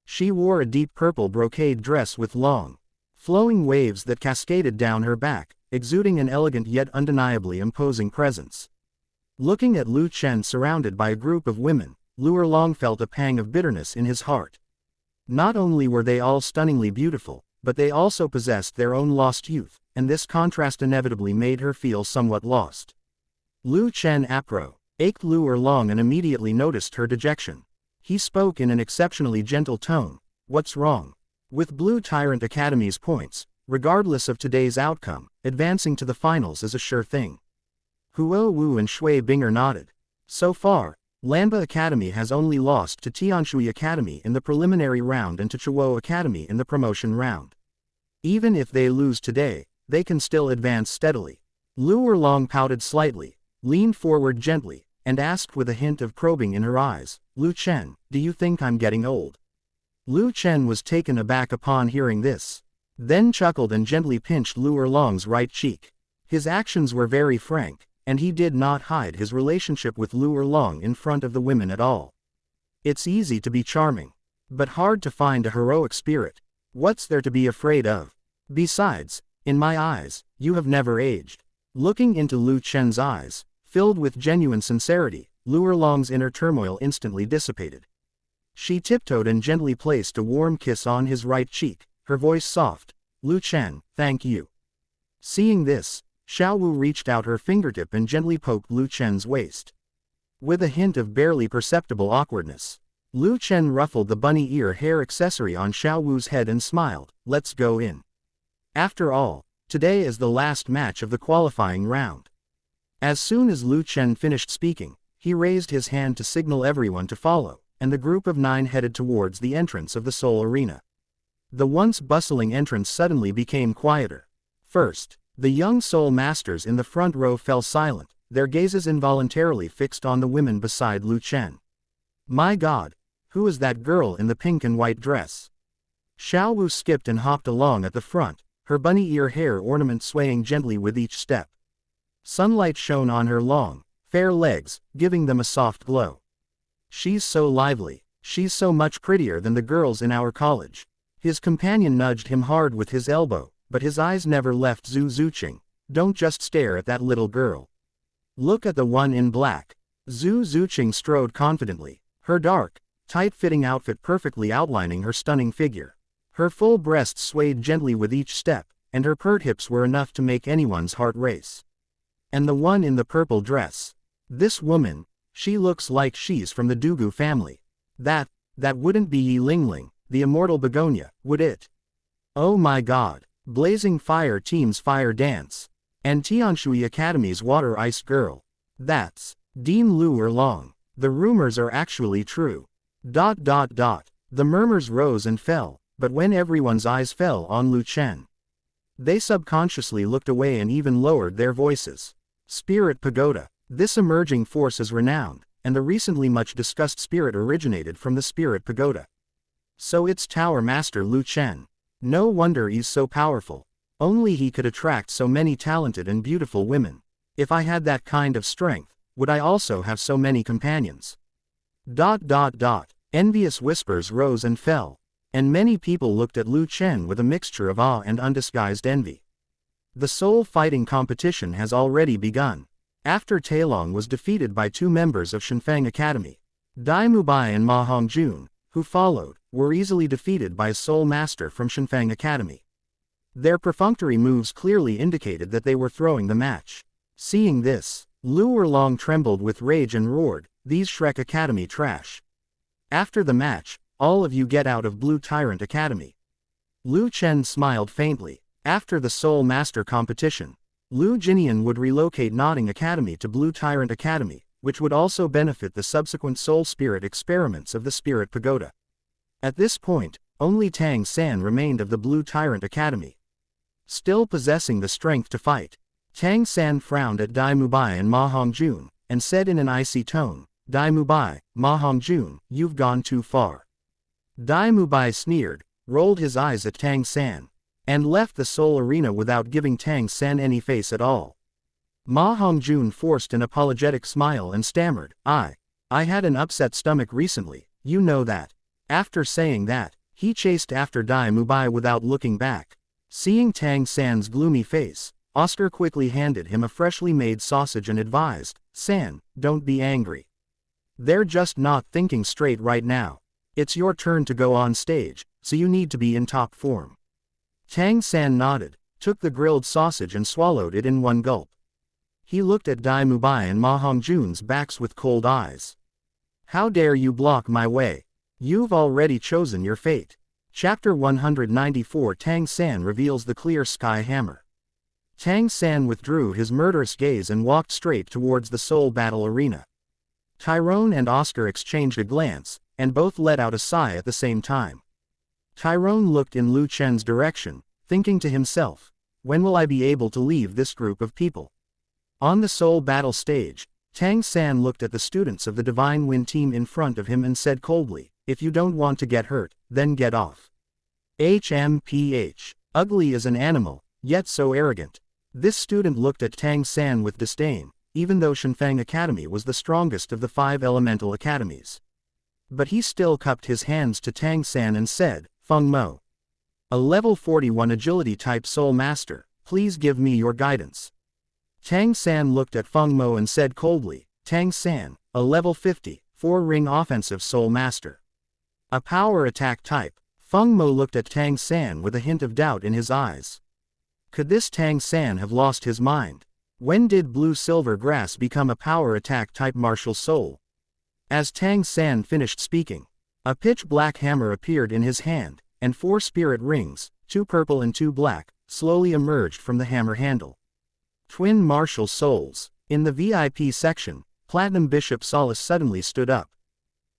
S1: She wore a deep purple brocade dress with long, flowing waves that cascaded down her back, exuding an elegant yet undeniably imposing presence. Looking at Lu Chen surrounded by a group of women, Lu Erlong felt a pang of bitterness in his heart. Not only were they all stunningly beautiful, but they also possessed their own lost youth, and this contrast inevitably made her feel somewhat lost. Lu Chen ached Lu Erlong and immediately noticed her dejection. He spoke in an exceptionally gentle tone. What's wrong? With Blue Tyrant Academy's points, regardless of today's outcome, advancing to the finals is a sure thing. Huo Wu and Shui Binger nodded. So far, Lanba Academy has only lost to Tianshui Academy in the preliminary round and to Chuo Academy in the promotion round. Even if they lose today, they can still advance steadily. Lu Erlong pouted slightly, leaned forward gently, and asked with a hint of probing in her eyes, Lu Chen, do you think I'm getting old? Lu Chen was taken aback upon hearing this, then chuckled and gently pinched Lu Erlong's right cheek. His actions were very frank, and he did not hide his relationship with Lu Erlong in front of the women at all. It's easy to be charming, but hard to find a heroic spirit. What's there to be afraid of? Besides, in my eyes, you have never aged. Looking into Lu Chen's eyes, filled with genuine sincerity, Lu Erlong's inner turmoil instantly dissipated. She tiptoed and gently placed a warm kiss on his right cheek, her voice soft. Lu Chen, thank you. Seeing this, Xiaowu reached out her fingertip and gently poked Lu Chen's waist. With a hint of barely perceptible awkwardness, Lu Chen ruffled the bunny ear hair accessory on Xiaowu's head and smiled. Let's go in. After all, today is the last match of the qualifying round. As soon as Lu Chen finished speaking, he raised his hand to signal everyone to follow, and the group of 9 headed towards the entrance of the Seoul Arena. The once bustling entrance suddenly became quieter. First, the young Soul Masters in the front row fell silent, their gazes involuntarily fixed on the women beside Lu Chen. My God, who is that girl in the pink and white dress? Xiaowu skipped and hopped along at the front, her bunny ear hair ornament swaying gently with each step. Sunlight shone on her long, fair legs, giving them a soft glow. She's so lively, she's so much prettier than the girls in our college. His companion nudged him hard with his elbow, but his eyes never left Zhu Zuqing. Don't just stare at that little girl. Look at the one in black. Zhu Zuqing strode confidently, her dark, tight-fitting outfit perfectly outlining her stunning figure. Her full breasts swayed gently with each step, and her pert hips were enough to make anyone's heart race. And the one in the purple dress. This woman, she looks like she's from the Douluo family. That wouldn't be Yi Lingling, the immortal begonia, would it? Oh my God. Blazing Fire Team's Fire Dance. And Tianshui Academy's Water Ice Girl. That's Dean Lu Erlong. The rumors are actually true. The murmurs rose and fell, but when everyone's eyes fell on Lu Chen, they subconsciously looked away and even lowered their voices. Spirit Pagoda. This emerging force is renowned, and the recently much discussed spirit originated from the Spirit Pagoda. So it's Tower Master Lu Chen. No wonder he's so powerful. Only he could attract so many talented and beautiful women. If I had that kind of strength, would I also have so many companions? Envious whispers rose and fell, and many people looked at Lu Chen with a mixture of awe and undisguised envy. The soul fighting competition has already begun. After Tailong was defeated by 2 members of Shunfeng Academy, Dai Mubai and Ma Hongjun, who followed, were easily defeated by a Soul Master from Shunfeng Academy. Their perfunctory moves clearly indicated that they were throwing the match. Seeing this, Lu Erlong trembled with rage and roared, "These Shrek Academy trash. After the match, all of you get out of Blue Tyrant Academy." Lu Chen smiled faintly. After the Soul Master competition, Lu Jinian would relocate Nodding Academy to Blue Tyrant Academy, which would also benefit the subsequent Soul Spirit experiments of the Spirit Pagoda. At this point, only Tang San remained of the Blue Tyrant Academy. Still possessing the strength to fight, Tang San frowned at Dai Mubai and Ma Hongjun, and said in an icy tone, "Dai Mubai, Ma Hongjun, you've gone too far." Dai Mubai sneered, rolled his eyes at Tang San, and left the Soul Arena without giving Tang San any face at all. Ma Hongjun forced an apologetic smile and stammered, I had an upset stomach recently, you know that." After saying that, he chased after Dai Mubai without looking back. Seeing Tang San's gloomy face, Oscar quickly handed him a freshly made sausage and advised, "San, don't be angry. They're just not thinking straight right now. It's your turn to go on stage, so you need to be in top form." Tang San nodded, took the grilled sausage and swallowed it in one gulp. He looked at Dai Mubai and Ma Hongjun's backs with cold eyes. "How dare you block my way? You've already chosen your fate." Chapter 194 Tang San reveals the Clear Sky Hammer. Tang San withdrew his murderous gaze and walked straight towards the Soul Battle Arena. Tyrone and Oscar exchanged a glance, and both let out a sigh at the same time. Tyrone looked in Lu Chen's direction, thinking to himself, when will I be able to leave this group of people? On the Soul Battle stage, Tang San looked at the students of the Divine Wind team in front of him and said coldly, "If you don't want to get hurt, then get off." HMPH. Ugly as an animal, yet so arrogant. This student looked at Tang San with disdain, even though Shenfeng Academy was the strongest of the 5 elemental academies. But he still cupped his hands to Tang San and said, "Feng Mo, a level 41 agility type soul master, please give me your guidance." Tang San looked at Feng Mo and said coldly, "Tang San, a level 50, 4-ring offensive soul master. A power attack type." Feng Mo looked at Tang San with a hint of doubt in his eyes. Could this Tang San have lost his mind? When did blue silver grass become a power attack type martial soul? As Tang San finished speaking, a pitch black hammer appeared in his hand, and 4 spirit rings, 2 purple and 2 black, slowly emerged from the hammer handle. Twin martial souls. In the VIP section, Platinum Bishop Solace suddenly stood up,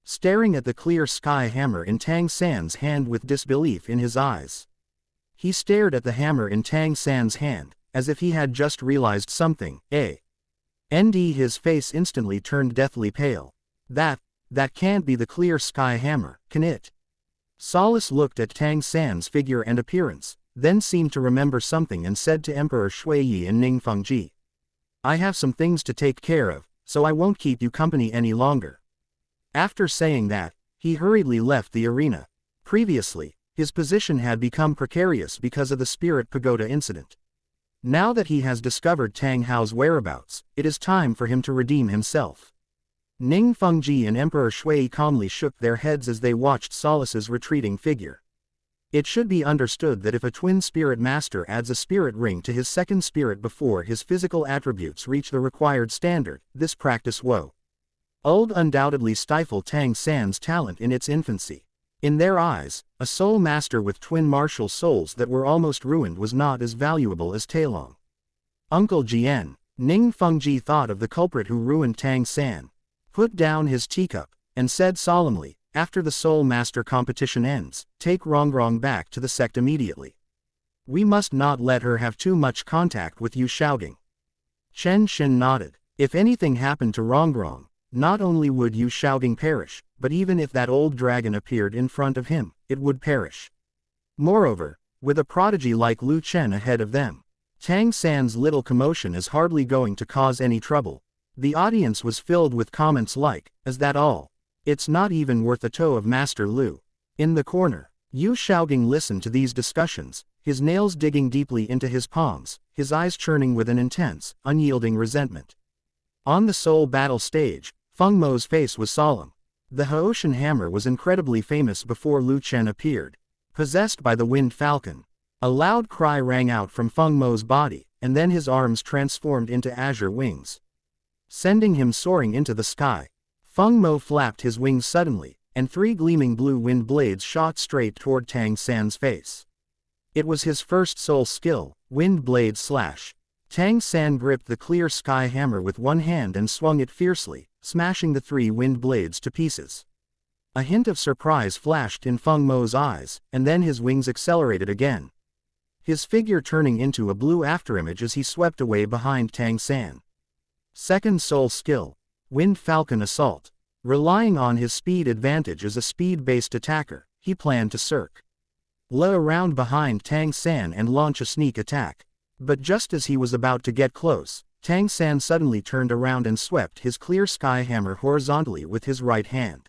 S1: staring at the clear sky hammer in Tang San's hand with disbelief in his eyes. He stared at the hammer in Tang San's hand, as if he had just realized something. His face instantly turned deathly pale. That can't be the clear sky hammer, can it? Solace looked at Tang San's figure and appearance, then seemed to remember something and said to Emperor Shuiyi and Ning Fengji, "I have some things to take care of, so I won't keep you company any longer." After saying that, he hurriedly left the arena. Previously, his position had become precarious because of the Spirit Pagoda incident. Now that he has discovered Tang Hao's whereabouts, it is time for him to redeem himself. Ning Fengji and Emperor Shui calmly shook their heads as they watched Solace's retreating figure. It should be understood that if a twin spirit master adds a spirit ring to his second spirit before his physical attributes reach the required standard, this practice would undoubtedly stifle Tang San's talent in its infancy. In their eyes, a soul master with twin martial souls that were almost ruined was not as valuable as Tailong. Uncle Jiang, Ning Fengji thought of the culprit who ruined Tang San, put down his teacup, and said solemnly, "After the soul master competition ends, take Rongrong back to the sect immediately. We must not let her have too much contact with you shouting." Chen Shin nodded. If anything happened to Rongrong, not only would Yu Shaogang perish, but even if that old dragon appeared in front of him, it would perish. Moreover, with a prodigy like Lu Chen ahead of them, Tang San's little commotion is hardly going to cause any trouble. The audience was filled with comments like, "Is that all? It's not even worth a toe of Master Lu." In the corner, Yu Shaogang listened to these discussions, his nails digging deeply into his palms, his eyes churning with an intense, unyielding resentment. On the soul battle stage, Feng Mo's face was solemn. The Haoshan hammer was incredibly famous before Lu Chen appeared, possessed by the Wind Falcon. A loud cry rang out from Feng Mo's body, and then his arms transformed into azure wings, sending him soaring into the sky. Feng Mo flapped his wings suddenly, and 3 gleaming blue wind blades shot straight toward Tang San's face. It was his first soul skill, Wind Blade Slash. Tang San gripped the clear sky hammer with one hand and swung it fiercely, smashing the 3 wind blades to pieces. A hint of surprise flashed in Feng Mo's eyes, and then his wings accelerated again, his figure turning into a blue afterimage as he swept away behind Tang San. Second soul skill, Wind Falcon Assault. Relying on his speed advantage as a speed-based attacker, he planned to circle around behind Tang San and launch a sneak attack. But just as he was about to get close, Tang San suddenly turned around and swept his clear sky hammer horizontally with his right hand.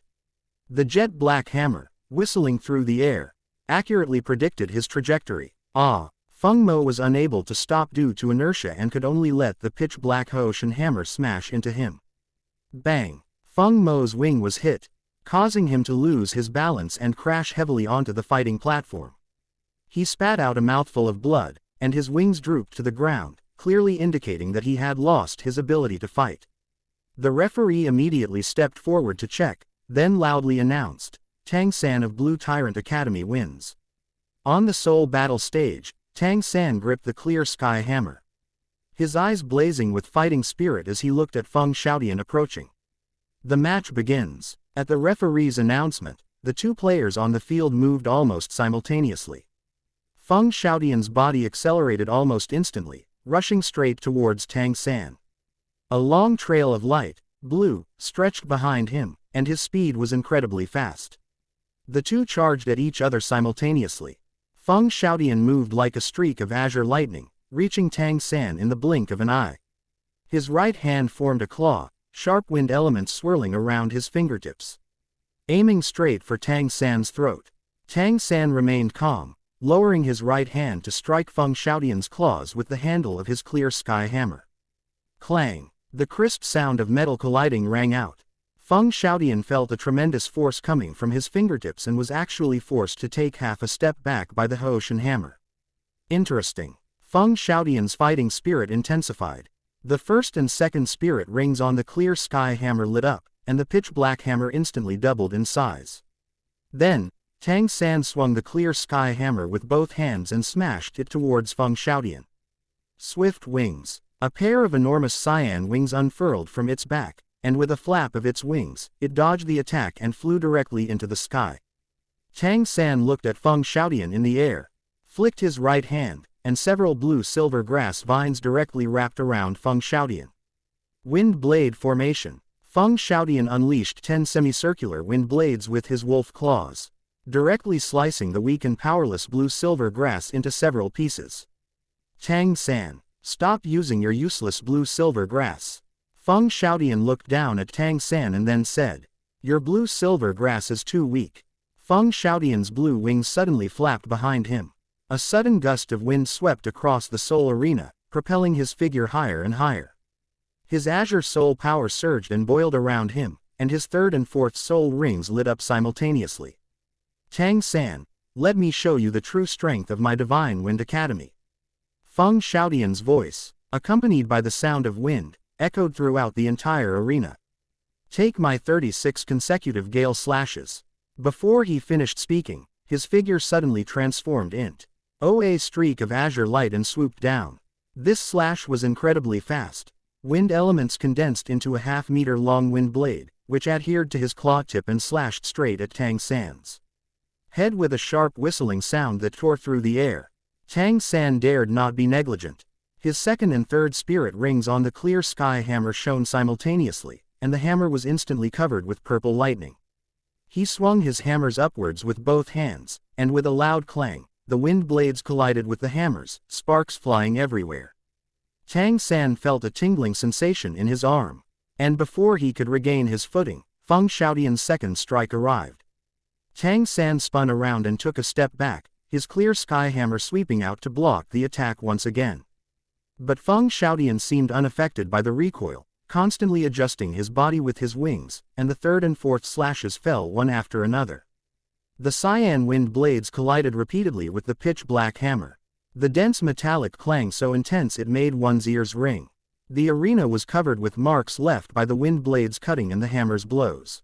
S1: The jet black hammer, whistling through the air, accurately predicted his trajectory. Feng Mo was unable to stop due to inertia and could only let the pitch black Haoshan hammer smash into him. Bang! Feng Mo's wing was hit, causing him to lose his balance and crash heavily onto the fighting platform. He spat out a mouthful of blood, and his wings drooped to the ground, clearly indicating that he had lost his ability to fight. The referee immediately stepped forward to check, then loudly announced, "Tang San of Blue Tyrant Academy wins." On the soul battle stage, Tang San gripped the clear sky hammer, his eyes blazing with fighting spirit as he looked at Feng Shaotian approaching. The match begins. At the referee's announcement, the 2 players on the field moved almost simultaneously. Feng Shaotian's body accelerated almost instantly, rushing straight towards Tang San. A long trail of light, blue, stretched behind him, and his speed was incredibly fast. The 2 charged at each other simultaneously. Feng Shaotian moved like a streak of azure lightning, reaching Tang San in the blink of an eye. His right hand formed a claw, sharp wind elements swirling around his fingertips. Aiming straight for Tang San's throat. Tang San remained calm, lowering his right hand to strike Feng Xiaotian's claws with the handle of his clear sky hammer. Clang! The crisp sound of metal colliding rang out. Feng Xiaotian felt a tremendous force coming from his fingertips and was actually forced to take half a step back by the Hoshin hammer. Interesting. Feng Xiaotian's fighting spirit intensified. The first and second spirit rings on the clear sky hammer lit up, and the pitch-black hammer instantly doubled in size. Then, Tang San swung the clear sky hammer with both hands and smashed it towards Feng Xiaotian. Swift wings. A pair of enormous cyan wings unfurled from its back, and with a flap of its wings, it dodged the attack and flew directly into the sky. Tang San looked at Feng Xiaotian in the air, flicked his right hand, and several blue-silver grass vines directly wrapped around Feng Xiaotian. Wind blade formation. Feng Xiaotian unleashed 10 semicircular wind blades with his wolf claws, directly slicing the weak and powerless blue-silver grass into several pieces. Tang San, stop using your useless blue-silver grass. Feng Xiaotian looked down at Tang San and then said, your blue-silver grass is too weak. Feng Xiaotian's blue wings suddenly flapped behind him. A sudden gust of wind swept across the soul arena, propelling his figure higher and higher. His azure soul power surged and boiled around him, and his third and fourth soul rings lit up simultaneously. Tang San, let me show you the true strength of my Divine Wind Academy. Feng Xiaotian's voice, accompanied by the sound of wind, echoed throughout the entire arena. Take my 36 consecutive gale slashes. Before he finished speaking, his figure suddenly transformed into a streak of azure light and swooped down. This slash was incredibly fast. Wind elements condensed into a half-meter-long wind blade, which adhered to his claw tip and slashed straight at Tang San's head with a sharp whistling sound that tore through the air. Tang San dared not be negligent. His second and third spirit rings on the clear sky hammer shone simultaneously, and the hammer was instantly covered with purple lightning. He swung his hammers upwards with both hands, and with a loud clang, the wind blades collided with the hammers, sparks flying everywhere. Tang San felt a tingling sensation in his arm, and before he could regain his footing, Feng Xiaotian's second strike arrived. Tang San spun around and took a step back, his clear sky hammer sweeping out to block the attack once again. But Feng Xiaotian seemed unaffected by the recoil, constantly adjusting his body with his wings, and the third and fourth slashes fell one after another. The cyan wind blades collided repeatedly with the pitch-black hammer. The dense metallic clang so intense it made one's ears ring. The arena was covered with marks left by the wind blades cutting and the hammer's blows.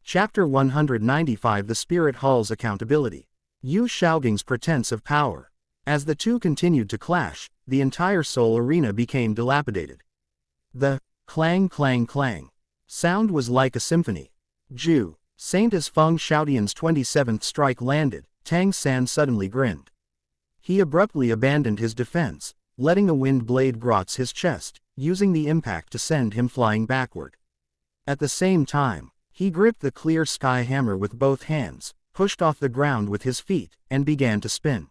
S1: Chapter 195 The Spirit Hall's Accountability. Yu Shaoging's Pretense of Power. As the two continued to clash, the entire soul arena became dilapidated. The clang clang clang sound was like a symphony. Ju, Saint as Feng Xiaotian's 27th strike landed, Tang San suddenly grinned. He abruptly abandoned his defense, letting a wind blade graze his chest, using the impact to send him flying backward. At the same time, he gripped the clear sky hammer with both hands, pushed off the ground with his feet, and began to spin.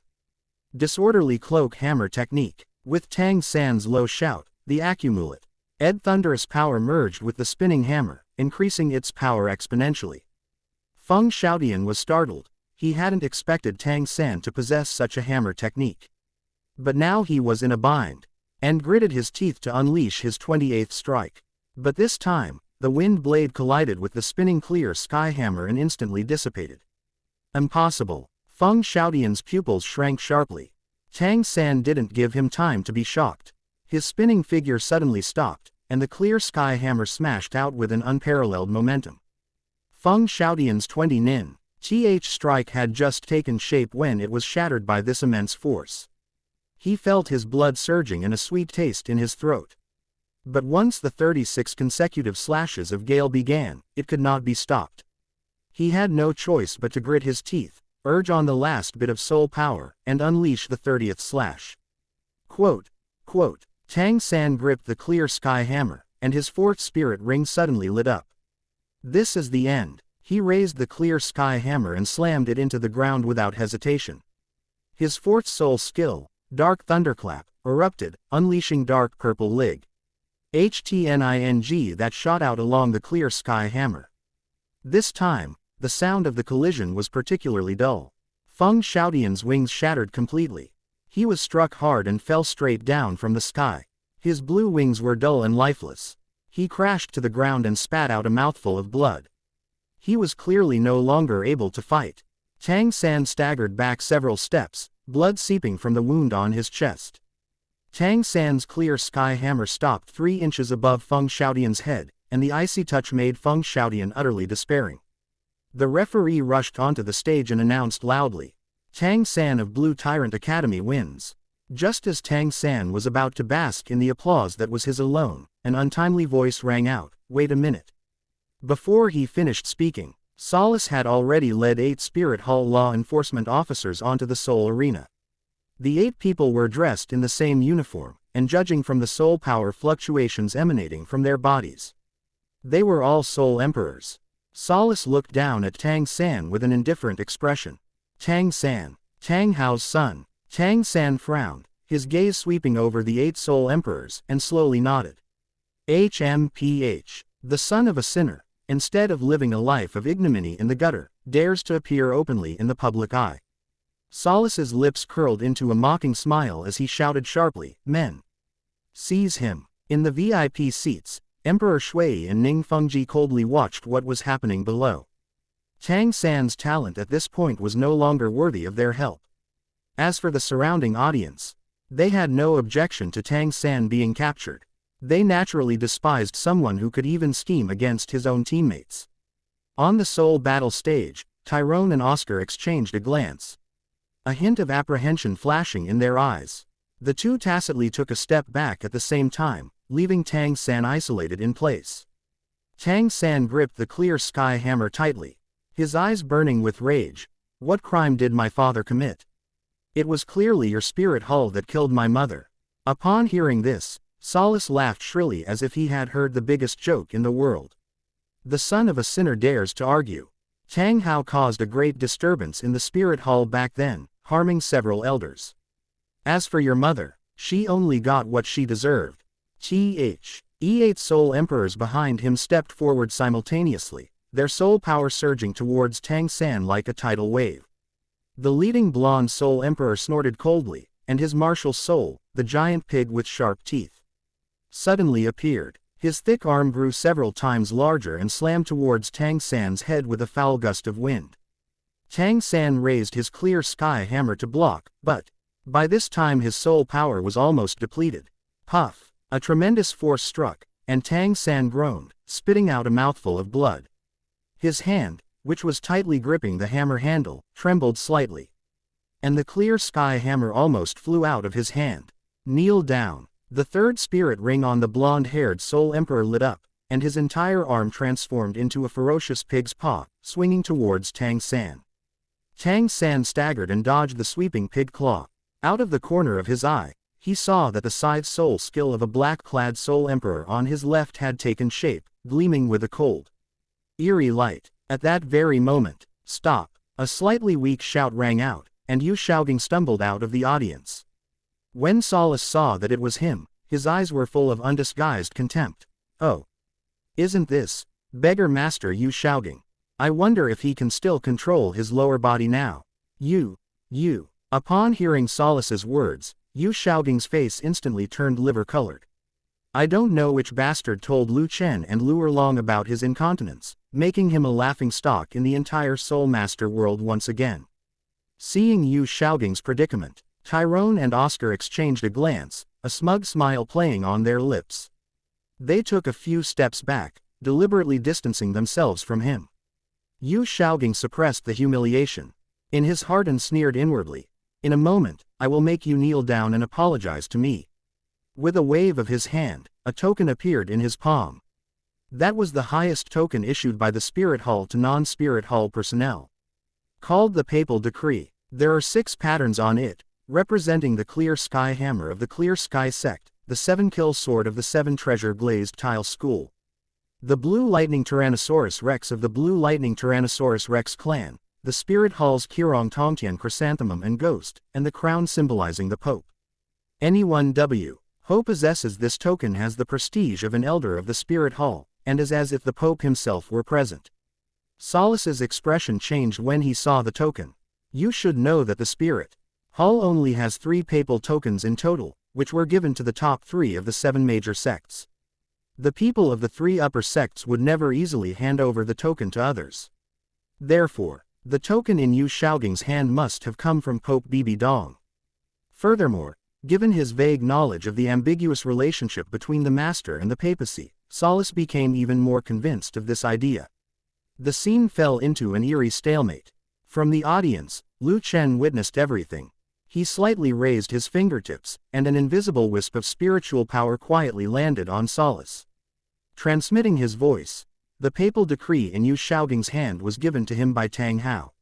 S1: Disorderly cloak hammer technique. With Tang San's low shout, the accumulate thunderous power merged with the spinning hammer, increasing its power exponentially. Feng Xiaotian was startled. He hadn't expected Tang San to possess such a hammer technique. But now he was in a bind, and gritted his teeth to unleash his 28th strike. But this time, the wind blade collided with the spinning clear sky hammer and instantly dissipated. Impossible. Feng Xiaotian's pupils shrank sharply. Tang San didn't give him time to be shocked. His spinning figure suddenly stopped, and the clear sky hammer smashed out with an unparalleled momentum. Feng Xiaotian's 20th strike had just taken shape when it was shattered by this immense force. He felt his blood surging and a sweet taste in his throat. But once the 36 consecutive slashes of gale began, it could not be stopped. He had no choice but to grit his teeth, urge on the last bit of soul power, and unleash the 30th slash. Quote, Tang San gripped the clear sky hammer, and his fourth spirit ring suddenly lit up. This is the end. He raised the clear sky hammer and slammed it into the ground without hesitation. His fourth soul skill, Dark Thunderclap, erupted, unleashing dark purple lig. HTNING that shot out along the clear sky hammer. This time, the sound of the collision was particularly dull. Feng Xiaotian's wings shattered completely. He was struck hard and fell straight down from the sky. His blue wings were dull and lifeless. He crashed to the ground and spat out a mouthful of blood. He was clearly no longer able to fight. Tang San staggered back several steps, blood seeping from the wound on his chest. Tang San's clear sky hammer stopped 3 inches above Feng Xiaotian's head, and the icy touch made Feng Xiaotian utterly despairing. The referee rushed onto the stage and announced loudly, "Tang San of Blue Tyrant Academy wins." Just as Tang San was about to bask in the applause that was his alone, an untimely voice rang out, "Wait a minute." Before he finished speaking, Solace had already led 8 Spirit Hall law enforcement officers onto the Soul Arena. The 8 people were dressed in the same uniform, and judging from the soul power fluctuations emanating from their bodies, they were all Soul Emperors. Solace looked down at Tang San with an indifferent expression. "Tang San, Tang Hao's son." Tang San frowned, his gaze sweeping over the 8 Soul Emperors, and slowly nodded. HMPH, the son of a sinner, instead of living a life of ignominy in the gutter, dares to appear openly in the public eye. Solace's lips curled into a mocking smile as he shouted sharply, "Men! Seize him!" In the VIP seats, Emperor Shui and Ning Fengji coldly watched what was happening below. Tang San's talent at this point was no longer worthy of their help. As for the surrounding audience, they had no objection to Tang San being captured. They naturally despised someone who could even scheme against his own teammates. On the Soul Battle stage, Tyrone and Oscar exchanged a glance, a hint of apprehension flashing in their eyes. The two tacitly took a step back at the same time, leaving Tang San isolated in place. Tang San gripped the clear sky hammer tightly, his eyes burning with rage. "What crime did my father commit? It was clearly your spirit hull that killed my mother." Upon hearing this, Solace laughed shrilly as if he had heard the biggest joke in the world. The son of a sinner dares to argue. Tang Hao caused a great disturbance in the spirit hall back then, harming several elders. As for your mother, she only got what she deserved. E8 Soul Emperors behind him stepped forward simultaneously, their soul power surging towards Tang San like a tidal wave. The leading blonde Soul Emperor snorted coldly, and his martial soul, the giant pig with sharp teeth, suddenly appeared. His thick arm grew several times larger and slammed towards Tang San's head with a foul gust of wind. Tang San raised his clear sky hammer to block, but by this time his soul power was almost depleted. Puff! A tremendous force struck, and Tang San groaned, spitting out a mouthful of blood. His hand, which was tightly gripping the hammer handle, trembled slightly, and the clear sky hammer almost flew out of his hand. "Kneel down." The third spirit ring on the blonde-haired Soul Emperor lit up, and his entire arm transformed into a ferocious pig's paw, swinging towards Tang San. Tang San staggered and dodged the sweeping pig claw. Out of the corner of his eye, he saw that the scythe soul skill of a black-clad Soul Emperor on his left had taken shape, gleaming with a cold, eerie light. At that very moment, "Stop!" a slightly weak shout rang out, and Yu Shaogang stumbled out of the audience. When Solace saw that it was him, his eyes were full of undisguised contempt. "Oh! Isn't this beggar master Yu Shaogang? I wonder if he can still control his lower body now." You. Upon hearing Solace's words, Yu Shaogang's face instantly turned liver-colored. I don't know which bastard told Lu Chen and Lu Erlong about his incontinence, making him a laughingstock in the entire Soul Master world once again. Seeing Yu Shaogang's predicament, Tyrone and Oscar exchanged a glance, a smug smile playing on their lips. They took a few steps back, deliberately distancing themselves from him. Yu Shaogang suppressed the humiliation in his heart and sneered inwardly, "In a moment, I will make you kneel down and apologize to me." With a wave of his hand, a token appeared in his palm. That was the highest token issued by the Spirit Hall to non-Spirit Hall personnel. Called the Papal Decree, there are 6 patterns on it, representing the Clear Sky Hammer of the Clear Sky Sect, the 7-kill sword of the 7 treasure glazed tile school, the Blue Lightning Tyrannosaurus Rex of the Blue Lightning Tyrannosaurus Rex clan, the Spirit Hall's Kirong Tongtian Chrysanthemum and Ghost, and the crown symbolizing the Pope. Anyone W. Who possesses this token has the prestige of an elder of the Spirit Hall, and is as if the Pope himself were present. Solace's expression changed when he saw the token. You should know that the Spirit Hall only has 3 papal tokens in total, which were given to the top 3 of the 7 major sects. The people of the 3 upper sects would never easily hand over the token to others. Therefore, the token in Yu Shaoqing's hand must have come from Pope Bibi Dong. Furthermore, given his vague knowledge of the ambiguous relationship between the Master and the papacy, Solace became even more convinced of this idea. The scene fell into an eerie stalemate. From the audience, Lu Chen witnessed everything. He slightly raised his fingertips, and an invisible wisp of spiritual power quietly landed on Solace. Transmitting his voice, the papal decree in Yu Shaoqing's hand was given to him by Tang Hao.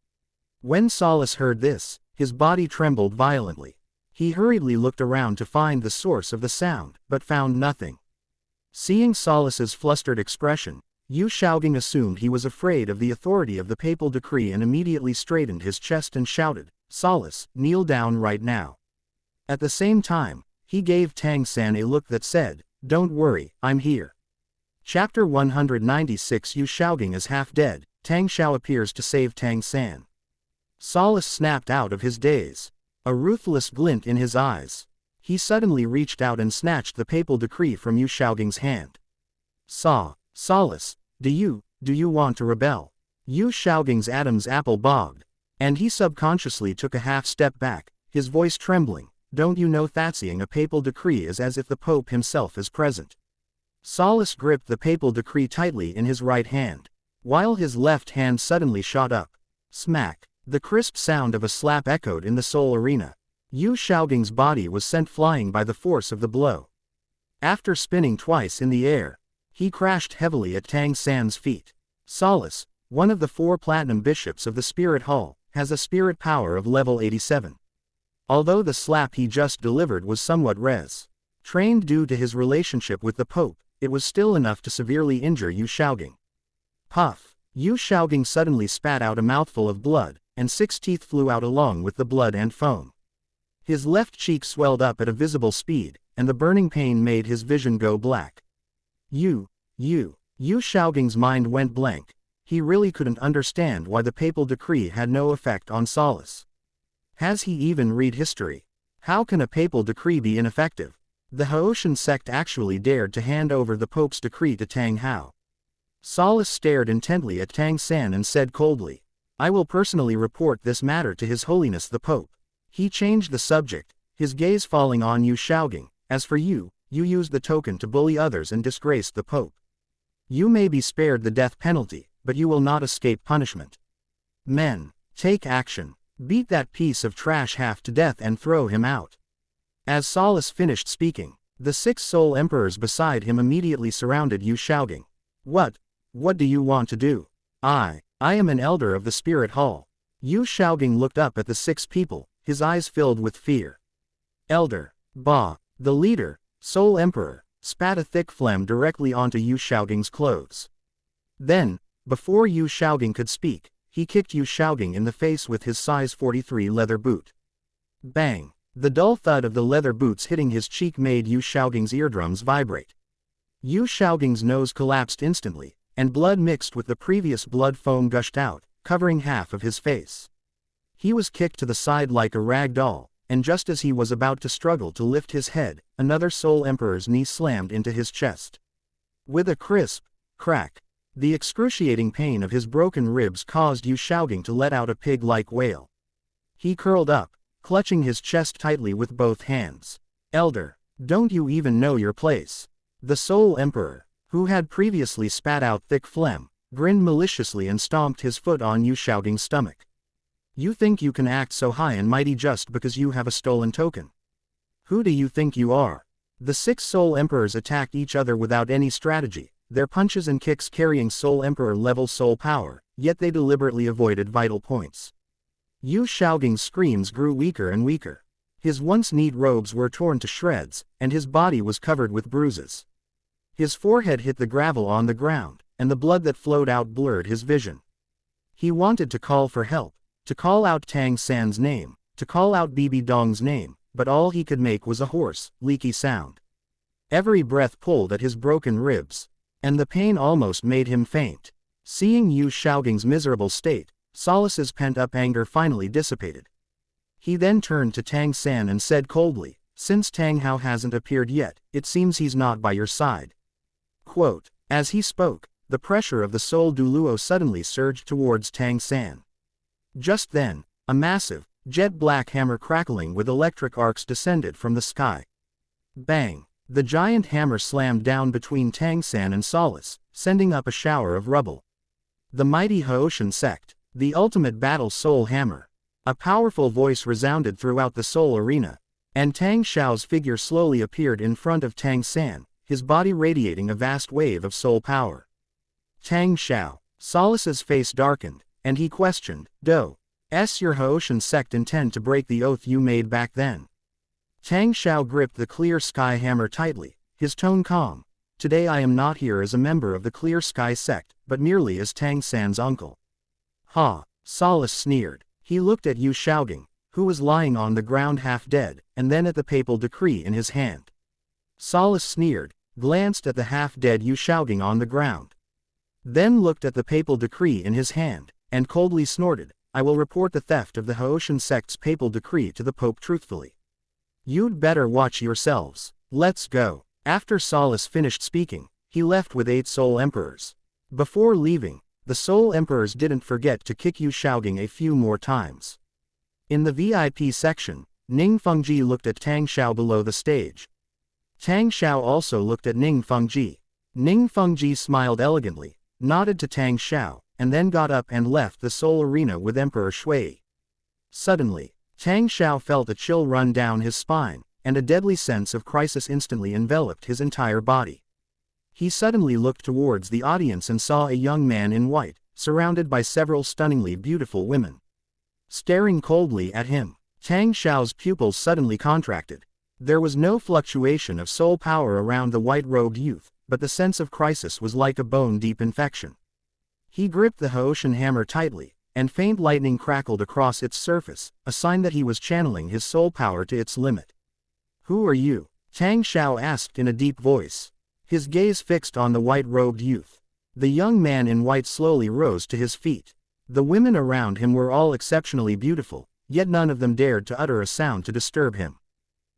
S1: When Solace heard this, his body trembled violently. He hurriedly looked around to find the source of the sound, but found nothing. Seeing Solace's flustered expression, Yu Shaoqing assumed he was afraid of the authority of the papal decree and immediately straightened his chest and shouted, "Solace, kneel down right now." At the same time, he gave Tang San a look that said, "Don't worry, I'm here." Chapter 196 Yu Shaoqing is half dead, Tang Xiao appears to save Tang San. Solace snapped out of his daze. A ruthless glint in his eyes. He reached out and snatched the papal decree from Yu Shaoqing's hand. Solace, do you want to rebel? Yu Shaoqing's Adam's apple bogged, and he subconsciously took a half step back, his voice trembling. Don't you know that seeing a papal decree is as if the Pope himself is present? Solace gripped the papal decree tightly in his right hand, while his left hand suddenly shot up. Smack! The crisp sound of a slap echoed in the Soul Arena. Yu Shaoqing's body was sent flying by the force of the blow. After spinning twice in the air, he crashed heavily at Tang San's feet. Solace, one of the 4 platinum bishops of the Spirit Hall, has a spirit power of level 87. Although the slap he just delivered was somewhat trained due to his relationship with the Pope, it was still enough to severely injure Yu Shaoqing. Puff! Yu Shaoqing suddenly spat out a mouthful of blood, and 6 teeth flew out along with the blood and foam. His left cheek swelled up at a visible speed, and the burning pain made his vision go black. Yu Shaoqing's mind went blank. He really couldn't understand why the papal decree had no effect on Solace. Has he even read history? How can a papal decree be ineffective? The Haoshan sect actually dared to hand over the Pope's decree to Tang Hao. Solace stared intently at Tang San and said coldly, "I will personally report this matter to His Holiness the Pope." He changed the subject, his gaze falling on Yu Shaoqing. As for you used the token to bully others and disgraced the Pope. You may be spared the death penalty, but you will not escape punishment. Men, take action. Beat that piece of trash half to death and throw him out. As Solace finished speaking, the 6 Soul Emperors beside him immediately surrounded Yu Shaoqing. What do you want to do? I am an elder of the Spirit Hall. Yu Shaoqing looked up at the 6 people, his eyes filled with fear. Elder, Ba, the leader, Soul Emperor, spat a thick phlegm directly onto Yu Shaoqing's clothes. Then, before Yu Shaoqing could speak, he kicked Yu Shaoqing in the face with his size 43 leather boot. Bang! The dull thud of the leather boots hitting his cheek made Yu Shaoqing's eardrums vibrate. Yu Shaoqing's nose collapsed instantly, and blood mixed with the previous blood foam gushed out, covering half of his face. He was kicked to the side like a rag doll, and just as he was about to struggle to lift his head, another Soul Emperor's knee slammed into his chest. With a crisp crack, the excruciating pain of his broken ribs caused Yu Shaoqing to let out a pig-like wail. He curled up, clutching his chest tightly with both hands. Elder, don't you even know your place? The Soul Emperor, who had previously spat out thick phlegm, grinned maliciously and stomped his foot on Yu Shaoqing's stomach. You think you can act so high and mighty just because you have a stolen token? Who do you think you are? The 6 Soul Emperors attacked each other without any strategy, their punches and kicks carrying Soul Emperor-level soul power, yet they deliberately avoided vital points. Yu Shaoqing's screams grew weaker and weaker. His once neat robes were torn to shreds, and his body was covered with bruises. His forehead hit the gravel on the ground, and the blood that flowed out blurred his vision. He wanted to call for help, to call out Tang San's name, to call out Bibi Dong's name, but all he could make was a hoarse, leaky sound. Every breath pulled at his broken ribs, and the pain almost made him faint. Seeing Yu Shaoging's miserable state, Solace's pent-up anger finally dissipated. He then turned to Tang San and said coldly, "Since Tang Hao hasn't appeared yet, it seems he's not by your side." Quote. As he spoke, the pressure of the soul Douluo suddenly surged towards Tang San. Just then, a massive, jet-black hammer crackling with electric arcs descended from the sky. Bang! The giant hammer slammed down between Tang San and Solace, sending up a shower of rubble. The mighty Haoshan sect, the ultimate battle soul hammer. A powerful voice resounded throughout the soul arena, and Tang Xiao's figure slowly appeared in front of Tang San, his body radiating a vast wave of soul power. Tang Xiao. Solace's face darkened, and he questioned, "Does your Haoshan sect intend to break the oath you made back then?" Tang Xiao gripped the clear sky hammer tightly, his tone calm. "Today I am not here as a member of the Clear Sky sect, but merely as Tang San's uncle." "Ha!" Solace sneered. He looked at Yu Shaoging, who was lying on the ground half dead, and then at the papal decree in his hand. Solace sneered, glanced at the half-dead Yu Shaoging on the ground, then looked at the papal decree in his hand, and coldly snorted, "I will report the theft of the Haoshan sect's papal decree to the Pope truthfully. You'd better watch yourselves. Let's go." After Solace finished speaking, he left with 8 soul emperors. Before leaving, the soul emperors didn't forget to kick Yu Shaoging a few more times. In the VIP section, Ning Fengji looked at Tang Xiao below the stage. Tang Xiao also looked at Ning Fengji. Ning Fengji smiled elegantly, nodded to Tang Xiao, and then got up and left the soul arena with Emperor Shui. Suddenly, Tang Xiao felt a chill run down his spine, and a deadly sense of crisis instantly enveloped his entire body. He suddenly looked towards the audience and saw a young man in white, surrounded by several stunningly beautiful women. Staring coldly at him, Tang Xiao's pupils suddenly contracted. There was no fluctuation of soul power around the white-robed youth, but the sense of crisis was like a bone-deep infection. He gripped the Haoshan hammer tightly, and faint lightning crackled across its surface, a sign that he was channeling his soul power to its limit. "Who are you?" Tang Xiao asked in a deep voice, his gaze fixed on the white-robed youth. The young man in white slowly rose to his feet. The women around him were all exceptionally beautiful, yet none of them dared to utter a sound to disturb him.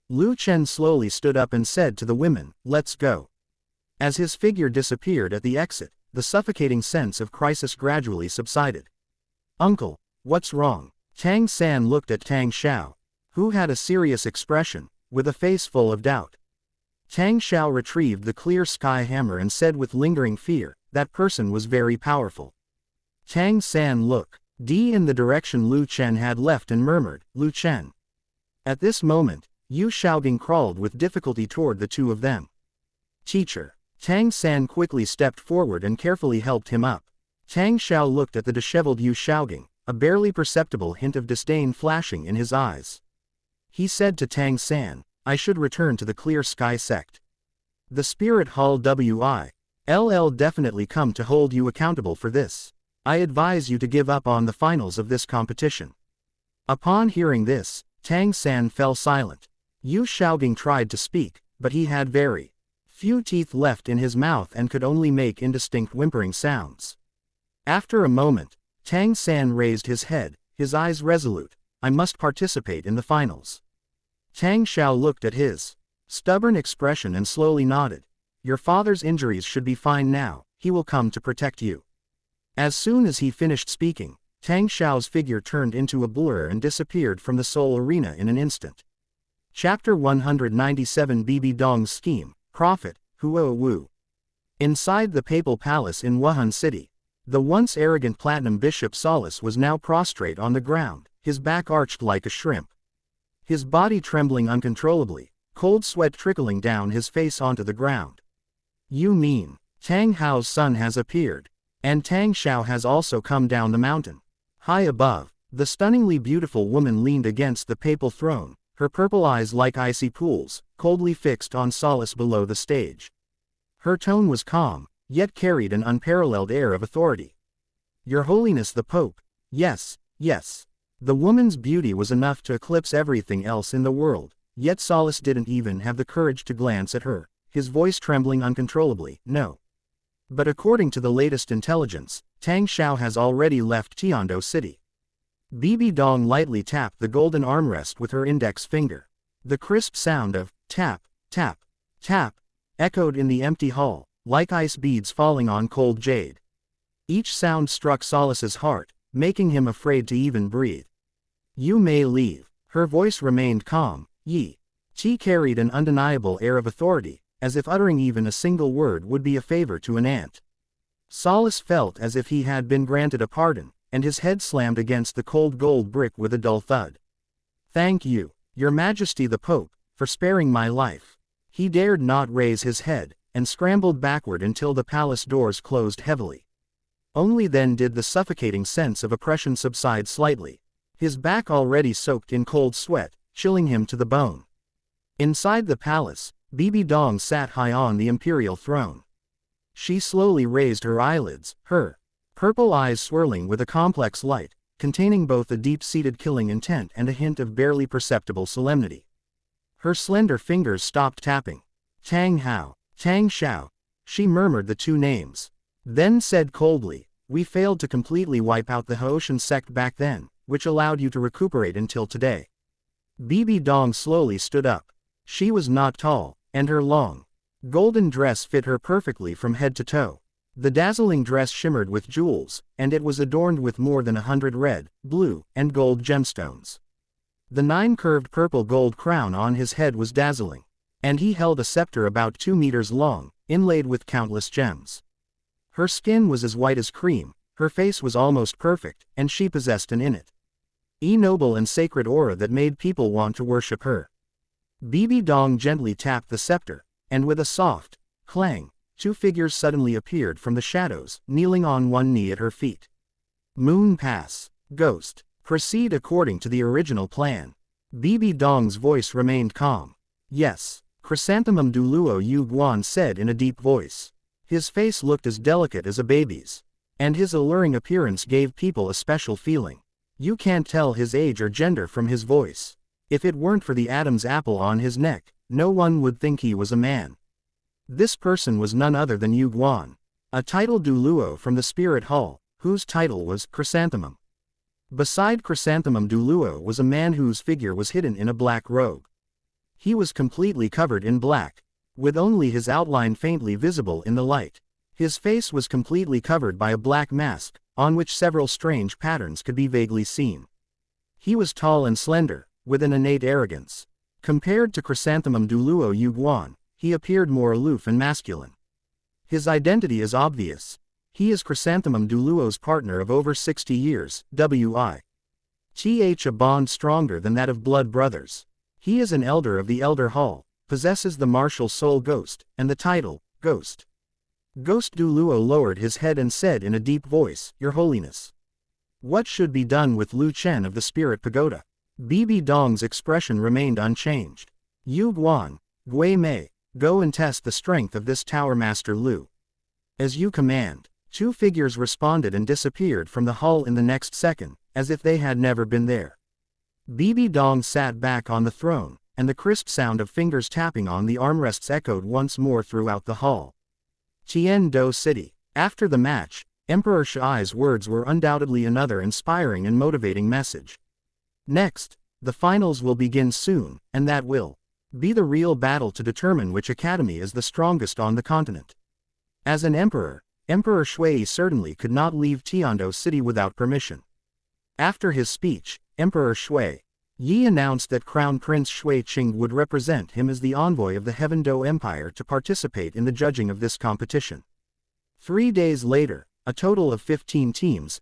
S1: Lu Chen slowly stood up and said to the women, "Let's go." As his figure disappeared at the exit, the suffocating sense of crisis gradually subsided. "Uncle, what's wrong?" Tang San looked at Tang Xiao, who had a serious expression, with a face full of doubt. Tang Xiao retrieved the clear sky hammer and said with lingering fear, "That person was very powerful." Tang San looked in the direction Lu Chen had left and murmured, "Lu Chen." At this moment, Yu Shaoging crawled with difficulty toward the two of them. "Teacher." Tang San quickly stepped forward and carefully helped him up. Tang Xiao looked at the disheveled Yu Shaoging, a barely perceptible hint of disdain flashing in his eyes. He said to Tang San, "I should return to the Clear Sky sect. The Spirit Hall will definitely come to hold you accountable for this. I advise you to give up on the finals of this competition." Upon hearing this, Tang San fell silent. Yu Shaoging tried to speak, but he had very few teeth left in his mouth and could only make indistinct whimpering sounds. After a moment, Tang San raised his head, his eyes resolute. "I must participate in the finals." Tang Xiao looked at his stubborn expression and slowly nodded. "Your father's injuries should be fine now, he will come to protect you." As soon as he finished speaking, Tang Xiao's figure turned into a blur and disappeared from the soul arena in an instant. Chapter 197 Bibi Dong's Scheme, Prophet, Huo Wu. Inside the papal palace in Wuhan City, the once arrogant platinum bishop Solace was now prostrate on the ground, his back arched like a shrimp. His body trembling uncontrollably, cold sweat trickling down his face onto the ground. "You mean, Tang Hao's son has appeared, and Tang Xiao has also come down the mountain?" High above, the stunningly beautiful woman leaned against the papal throne, her purple eyes like icy pools, coldly fixed on Solace below the stage. Her tone was calm, yet carried an unparalleled air of authority. "Your Holiness the Pope." Yes. The woman's beauty was enough to eclipse everything else in the world, yet Solace didn't even have the courage to glance at her, his voice trembling uncontrollably. No. But according to the latest intelligence, Tang Xiao has already left Tiando City. Bibi Dong lightly tapped the golden armrest with her index finger. The crisp sound of tap, tap, tap echoed in the empty hall, like ice beads falling on cold jade. Each sound struck Solace's heart, making him afraid to even breathe. You may leave. Her voice remained calm. Yi. She carried an undeniable air of authority, as if uttering even a single word would be a favor to an ant. Solace felt as if he had been granted a pardon, and his head slammed against the cold gold brick with a dull thud. Thank you, Your Majesty the Pope, for sparing my life. He dared not raise his head, and scrambled backward until the palace doors closed heavily. Only then did the suffocating sense of oppression subside slightly. His back already soaked in cold sweat, chilling him to the bone. Inside the palace, Bibi Dong sat high on the imperial throne. She slowly raised her eyelids, her purple eyes swirling with a complex light, containing both a deep-seated killing intent and a hint of barely perceptible solemnity. Her slender fingers stopped tapping. Tang Hao, Tang Xiao. She murmured the two names. Then said coldly, we failed to completely wipe out the Haoshan sect back then, which allowed you to recuperate until today. Bibi Dong slowly stood up. She was not tall, and her long, golden dress fit her perfectly from head to toe. The dazzling dress shimmered with jewels, and it was adorned with more than 100 red, blue, and gold gemstones. The 9-curved purple gold crown on his head was dazzling, and he held a scepter about 2 meters long, inlaid with countless gems. Her skin was as white as cream, her face was almost perfect, and she possessed an innate, noble and sacred aura that made people want to worship her. Bibi Dong gently tapped the scepter, and with a soft clang, 2 figures suddenly appeared from the shadows, kneeling on one knee at her feet. Moon Pass. Ghost. Proceed according to the original plan. Bibi Dong's voice remained calm. Yes. Chrysanthemum Douluo Yu Guan said in a deep voice. His face looked as delicate as a baby's. And his alluring appearance gave people a special feeling. You can't tell his age or gender from his voice. If it weren't for the Adam's apple on his neck, no one would think he was a man. This person was none other than Yu Guan, a titled Douluo from the Spirit Hall, whose title was Chrysanthemum. Beside Chrysanthemum Douluo was a man whose figure was hidden in a black robe. He was completely covered in black, with only his outline faintly visible in the light. His face was completely covered by a black mask, on which several strange patterns could be vaguely seen. He was tall and slender, with an innate arrogance. Compared to Chrysanthemum Douluo Yu Guan, he appeared more aloof and masculine. His identity is obvious. He is Chrysanthemum Douluo's partner of over 60 years, a bond stronger than that of blood brothers. He is an elder of the Elder Hall, possesses the martial soul ghost, and the title, Ghost. Ghost Douluo lowered his head and said in a deep voice, Your Holiness. What should be done with Lu Chen of the Spirit Pagoda? Bibi Dong's expression remained unchanged. Yu Guan, Gui Mei, go and test the strength of this Tower Master Lu. As you command. 2 figures responded and disappeared from the hall in the next second, as if they had never been there. Bibi Dong sat back on the throne, and the crisp sound of fingers tapping on the armrests echoed once more throughout the hall. Tiando City. After the match, Emperor Shi's words were undoubtedly another inspiring and motivating message. Next, the finals will begin soon, and that will be the real battle to determine which academy is the strongest on the continent. As an emperor, Emperor Shui certainly could not leave Tiando City without permission. After his speech, Emperor Shui Yi announced that Crown Prince Shui Qing would represent him as the envoy of the Heaven Do Empire to participate in the judging of this competition. 3 days later, a total of 15 teams,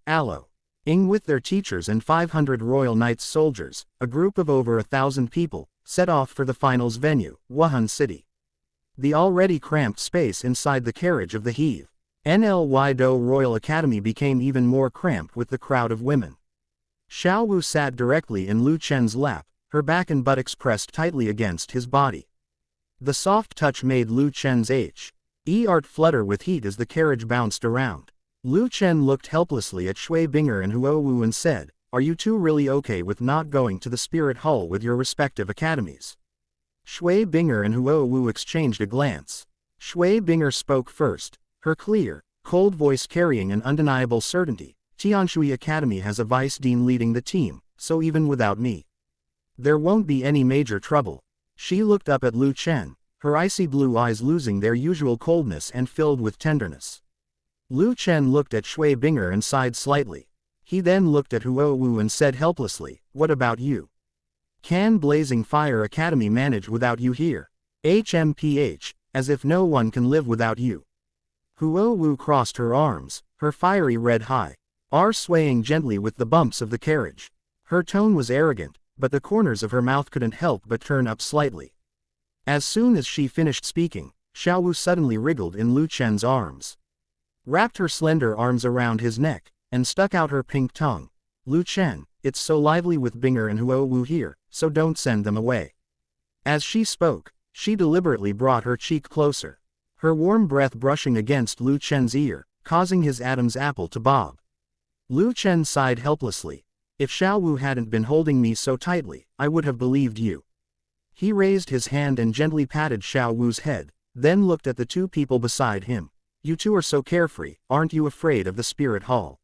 S1: Ing with their teachers and 500 Royal Knights soldiers, a group of over 1,000 people, set off for the finals venue, Wuhan City. The already cramped space inside the carriage of the Heave NLY Do Royal Academy became even more cramped with the crowd of women. Xiao Wu sat directly in Lu Chen's lap, her back and buttocks pressed tightly against his body. The soft touch made Lu Chen's heart flutter with heat as the carriage bounced around. Lu Chen looked helplessly at Shui Binger and Huo Wu and said, Are you two really okay with not going to the Spirit Hall with your respective academies? Shui Binger and Huo Wu exchanged a glance. Shui Binger spoke first, her clear, cold voice carrying an undeniable certainty. Tianshui Academy has a vice dean leading the team, so even without me, there won't be any major trouble. She looked up at Lu Chen, her icy blue eyes losing their usual coldness and filled with tenderness. Lu Chen looked at Shui Binger and sighed slightly. He then looked at Huo Wu and said helplessly, "What about you? Can Blazing Fire Academy manage without you here? HMPH, as if no one can live without you." Huo Wu crossed her arms, her fiery red eye, swaying gently with the bumps of the carriage. Her tone was arrogant, but the corners of her mouth couldn't help but turn up slightly. As soon as she finished speaking, Xiao Wu suddenly wriggled in Lu Chen's arms, wrapped her slender arms around his neck, and stuck out her pink tongue. "Lu Chen, it's so lively with Binger and Huo Wu here, so don't send them away." As she spoke, she deliberately brought her cheek closer, her warm breath brushing against Lu Chen's ear, causing his Adam's apple to bob. Lu Chen sighed helplessly. "If Xiao Wu hadn't been holding me so tightly, I would have believed you." He raised his hand and gently patted Xiao Wu's head, then looked at the two people beside him. "You two are so carefree, aren't you afraid of the Spirit Hall?"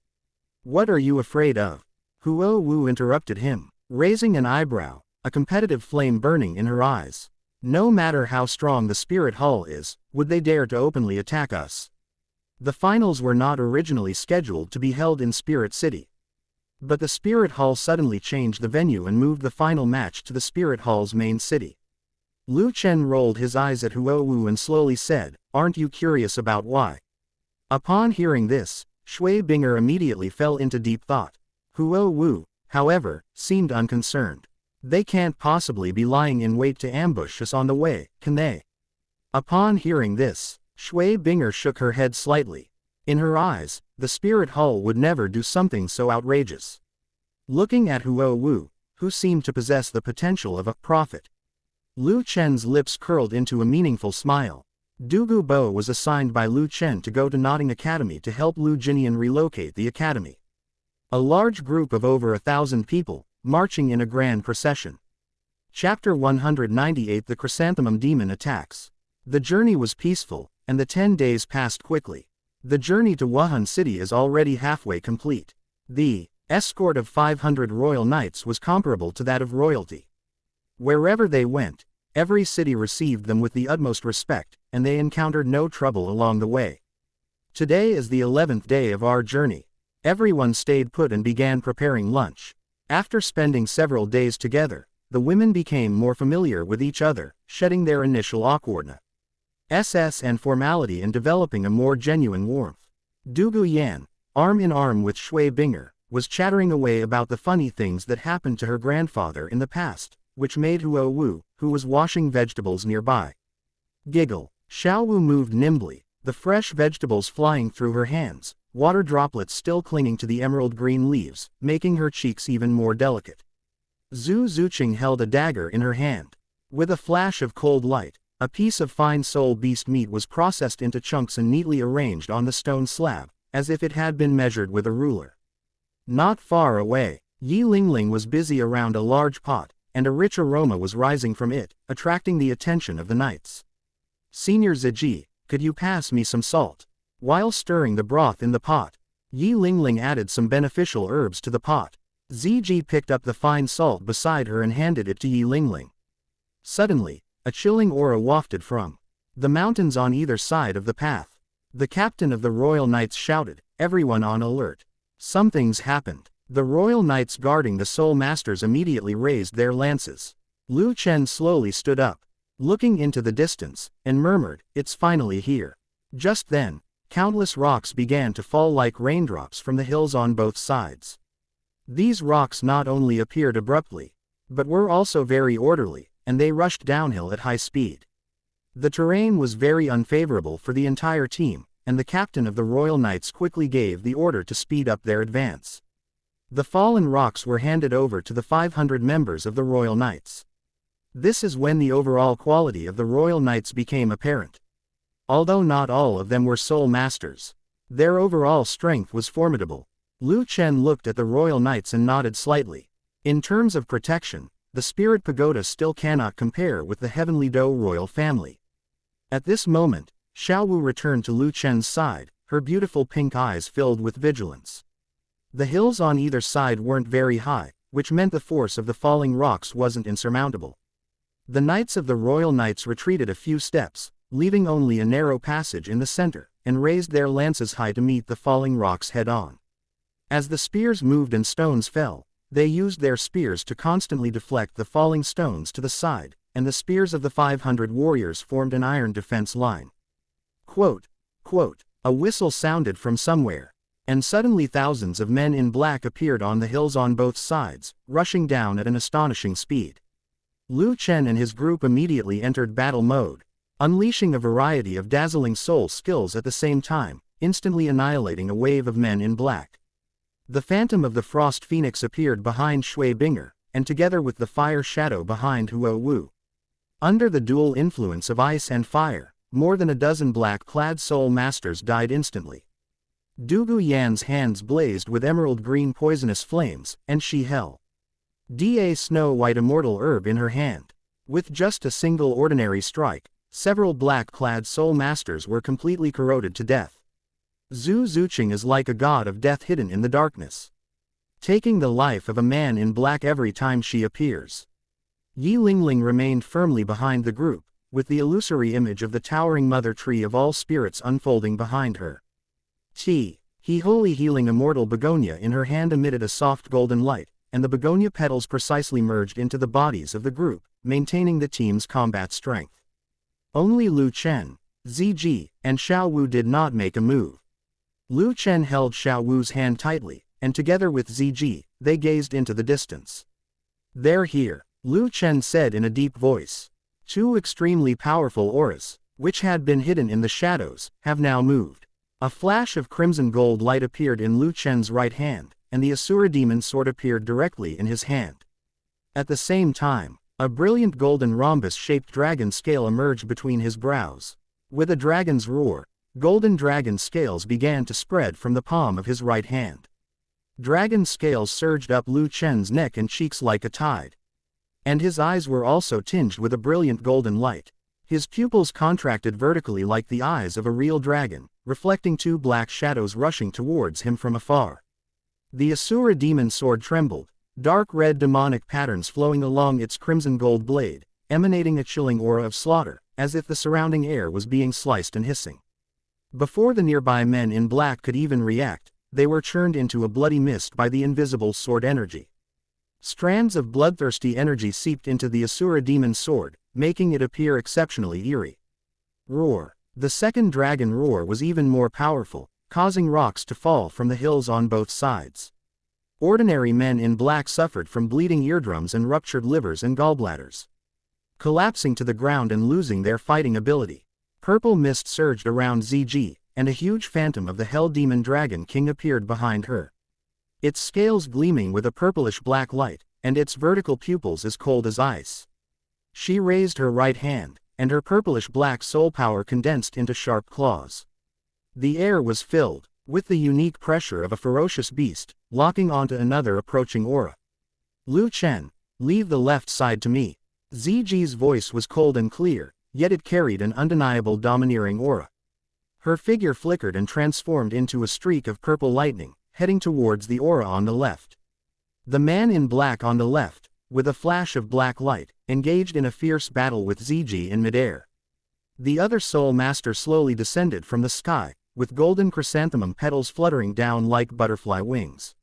S1: "What are you afraid of?" Huo Wu interrupted him, raising an eyebrow, a competitive flame burning in her eyes. "No matter how strong the Spirit Hall is, would they dare to openly attack us?" The finals were not originally scheduled to be held in Spirit City. But the Spirit Hall suddenly changed the venue and moved the final match to the Spirit Hall's main city. Lu Chen rolled his eyes at Huo Wu and slowly said, "Aren't you curious about why?" Upon hearing this, Shui Binger immediately fell into deep thought. Huo Wu, however, seemed unconcerned. "They can't possibly be lying in wait to ambush us on the way, can they?" Upon hearing this, Shui Binger shook her head slightly. In her eyes, the Spirit Hall would never do something so outrageous. Looking at Huo Wu, who seemed to possess the potential of a prophet, Lu Chen's lips curled into a meaningful smile. Douluo Bo was assigned by Lu Chen to go to Notting Academy to help Lu Jinian relocate the academy. A large group of over 1,000 people, marching in a grand procession. Chapter 198 The Chrysanthemum Demon Attacks. The journey was peaceful, and the 10 days passed quickly. The journey to Wuhan City is already halfway complete. The escort of 500 royal knights was comparable to that of royalty. Wherever they went, every city received them with the utmost respect, and they encountered no trouble along the way. "Today is the 11th day of our journey." Everyone stayed put and began preparing lunch. After spending several days together, the women became more familiar with each other, shedding their initial awkwardness and formality and developing a more genuine warmth. Douluo Yan, arm in arm with Shui Binger, was chattering away about the funny things that happened to her grandfather in the past, which made Huo Wu, who was washing vegetables nearby, giggle. Xiao Wu moved nimbly, the fresh vegetables flying through her hands, water droplets still clinging to the emerald green leaves, making her cheeks even more delicate. Zhu Zuqing held a dagger in her hand. With a flash of cold light, a piece of fine soul beast meat was processed into chunks and neatly arranged on the stone slab, as if it had been measured with a ruler. Not far away, Yi Lingling was busy around a large pot, and a rich aroma was rising from it, attracting the attention of the knights. "Senior Ziji, could you pass me some salt?" While stirring the broth in the pot, Yi Lingling added some beneficial herbs to the pot. Ziji picked up the fine salt beside her and handed it to Yi Lingling. Suddenly, a chilling aura wafted from the mountains on either side of the path. The captain of the Royal Knights shouted, "Everyone on alert. Something's happened." The Royal Knights guarding the Soul Masters immediately raised their lances. Lu Chen slowly stood up, looking into the distance, and murmured, "It's finally here." Just then, countless rocks began to fall like raindrops from the hills on both sides. These rocks not only appeared abruptly, but were also very orderly, and they rushed downhill at high speed. The terrain was very unfavorable for the entire team, and the captain of the Royal Knights quickly gave the order to speed up their advance. The fallen rocks were handed over to the 500 members of the Royal Knights. This is when the overall quality of the Royal Knights became apparent. Although not all of them were Soul Masters, their overall strength was formidable. Lu Chen looked at the Royal Knights and nodded slightly. In terms of protection, the spirit pagoda still cannot compare with the heavenly Dou royal family. At this moment, Xiaowu returned to Lu Chen's side, her beautiful pink eyes filled with vigilance. The hills on either side weren't very high, which meant the force of the falling rocks wasn't insurmountable. The knights of the royal knights retreated a few steps, leaving only a narrow passage in the center, and raised their lances high to meet the falling rocks head-on. As the spears moved and stones fell, they used their spears to constantly deflect the falling stones to the side, and the spears of the 500 warriors formed an iron defense line. Quote, quote, a whistle sounded from somewhere, and suddenly thousands of men in black appeared on the hills on both sides, rushing down at an astonishing speed. Lu Chen and his group immediately entered battle mode, unleashing a variety of dazzling soul skills at the same time, instantly annihilating a wave of men in black. The phantom of the Frost Phoenix appeared behind Shui Binger, and together with the fire shadow behind Huo Wu. Under the dual influence of ice and fire, more than a dozen black-clad soul masters died instantly. Dugu Yan's hands blazed with emerald-green poisonous flames, and she held a snow-white immortal herb in her hand. With just a single ordinary strike, several black-clad soul masters were completely corroded to death. Zhu Zuqing is like a god of death hidden in the darkness, taking the life of a man in black every time she appears. Yi Lingling remained firmly behind the group, with the illusory image of the towering mother tree of all spirits unfolding behind her. He holy healing immortal begonia in her hand emitted a soft golden light, and the begonia petals precisely merged into the bodies of the group, maintaining the team's combat strength. Only Lu Chen, Ziji, and Xiaowu did not make a move. Lu Chen held Xiaowu's hand tightly, and together with Ziji, they gazed into the distance. "They're here," Lu Chen said in a deep voice. Two extremely powerful auras, which had been hidden in the shadows, have now moved. A flash of crimson gold light appeared in Lu Chen's right hand, and the Asura demon sword appeared directly in his hand. At the same time, a brilliant golden rhombus-shaped dragon scale emerged between his brows. With a dragon's roar, golden dragon scales began to spread from the palm of his right hand. Dragon scales surged up Lu Chen's neck and cheeks like a tide. And his eyes were also tinged with a brilliant golden light. His pupils contracted vertically like the eyes of a real dragon, reflecting two black shadows rushing towards him from afar. The Asura demon sword trembled, dark red demonic patterns flowing along its crimson gold blade, emanating a chilling aura of slaughter, as if the surrounding air was being sliced and hissing. Before the nearby men in black could even react, they were churned into a bloody mist by the invisible sword energy. Strands of bloodthirsty energy seeped into the Asura demon sword, making it appear exceptionally eerie. Roar. The second dragon roar was even more powerful, causing rocks to fall from the hills on both sides. Ordinary men in black suffered from bleeding eardrums and ruptured livers and gallbladders, collapsing to the ground and losing their fighting ability. Purple mist surged around Ziji, and a huge phantom of the Hell Demon Dragon King appeared behind her. Its scales gleaming with a purplish-black light, and its vertical pupils as cold as ice. She raised her right hand, and her purplish-black soul power condensed into sharp claws. The air was filled with the unique pressure of a ferocious beast, locking onto another approaching aura. "Lu Chen, leave the left side to me." Ziji's voice was cold and clear, yet it carried an undeniable domineering aura. Her figure flickered and transformed into a streak of purple lightning, heading towards the aura on the left. The man in black on the left, with a flash of black light, engaged in a fierce battle with Ziji in midair. The other soul master slowly descended from the sky, with golden chrysanthemum petals fluttering down like butterfly wings.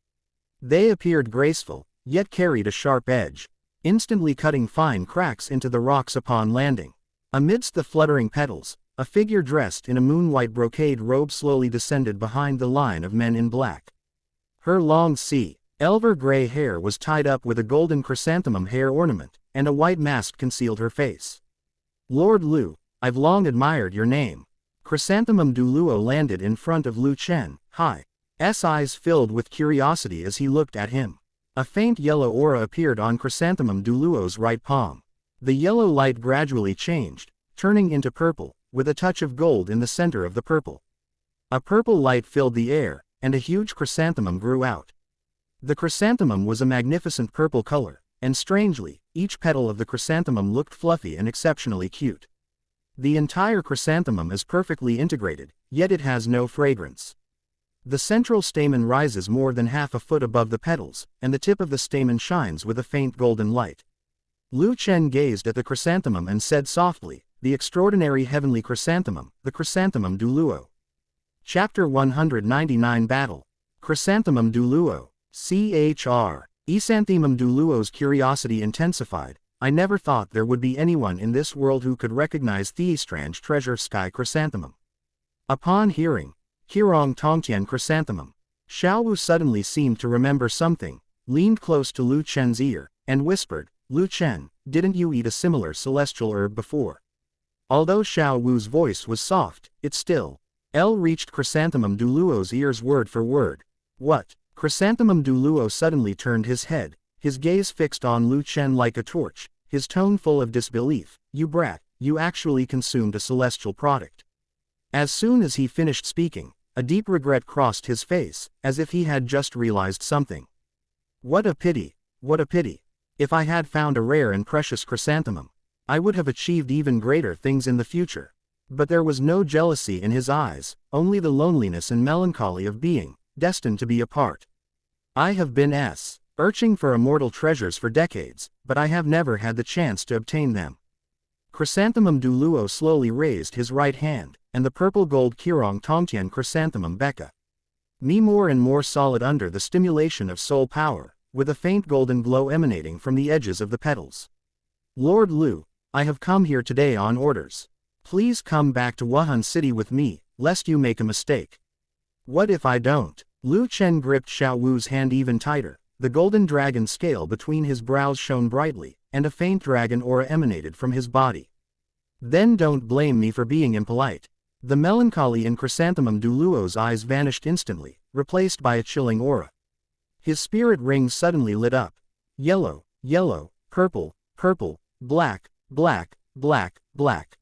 S1: They appeared graceful, yet carried a sharp edge, instantly cutting fine cracks into the rocks upon landing. Amidst the fluttering petals, a figure dressed in a moon-white brocade robe slowly descended behind the line of men in black. Her long elver gray hair was tied up with a golden chrysanthemum hair ornament, and a white mask concealed her face. "Lord Lu, I've long admired your name." Chrysanthemum Douluo landed in front of Lu Chen, his eyes filled with curiosity as he looked at him. A faint yellow aura appeared on Chrysanthemum Douluo's right palm. The yellow light gradually changed, turning into purple, with a touch of gold in the center of the purple. A purple light filled the air, and a huge chrysanthemum grew out. The chrysanthemum was a magnificent purple color, and strangely, each petal of the chrysanthemum looked fluffy and exceptionally cute. The entire chrysanthemum is perfectly integrated, yet it has no fragrance. The central stamen rises more than half a foot above the petals, and the tip of the stamen shines with a faint golden light. Lu Chen gazed at the chrysanthemum and said softly, "The extraordinary heavenly chrysanthemum, the chrysanthemum Douluo." Chapter 199 Battle. Chrysanthemum Douluo. Chr. Esanthemum Douluo's curiosity intensified. "I never thought there would be anyone in this world who could recognize the strange treasure sky chrysanthemum." Upon hearing, Qirong Tongtian chrysanthemum, Xiaowu suddenly seemed to remember something, leaned close to Lu Chen's ear, and whispered, "Lu Chen, didn't you eat a similar celestial herb before?" Although Xiaowu's voice was soft, it still reached Chrysanthemum Douluo's ears word for word. "What?" Chrysanthemum Douluo suddenly turned his head, his gaze fixed on Lu Chen like a torch, his tone full of disbelief. "You brat, you actually consumed a celestial product." As soon as he finished speaking, a deep regret crossed his face, as if he had just realized something. "What a pity, what a pity. If I had found a rare and precious chrysanthemum, I would have achieved even greater things in the future." But there was no jealousy in his eyes, only the loneliness and melancholy of being destined to be apart. "I have been searching for immortal treasures for decades, but I have never had the chance to obtain them." Chrysanthemum Douluo slowly raised his right hand, and the purple-gold Qirong Tongtian chrysanthemum became more and more solid under the stimulation of soul power, with a faint golden glow emanating from the edges of the petals. "Lord Lu, I have come here today on orders. Please come back to Wuhan City with me, lest you make a mistake." "What if I don't?" Lu Chen gripped Xiaowu's hand even tighter, the golden dragon scale between his brows shone brightly, and a faint dragon aura emanated from his body. "Then don't blame me for being impolite." The melancholy in Chrysanthemum Douluo's eyes vanished instantly, replaced by a chilling aura. His spirit rings suddenly lit up. Yellow, yellow, purple, purple, black, black, black, black,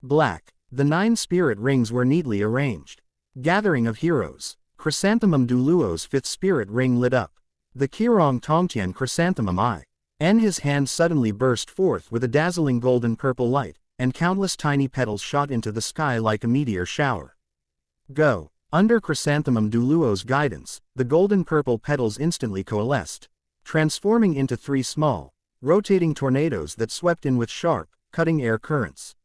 S1: black. The 9 spirit rings were neatly arranged. Gathering of heroes. Chrysanthemum Douluo's 5th spirit ring lit up. The Qirong Tongtian chrysanthemum his hand suddenly burst forth with a dazzling golden purple light, and countless tiny petals shot into the sky like a meteor shower. Go. Under Chrysanthemum Douluo's guidance, the golden purple petals instantly coalesced, transforming into 3 small, rotating tornadoes that swept in with sharp, cutting air currents.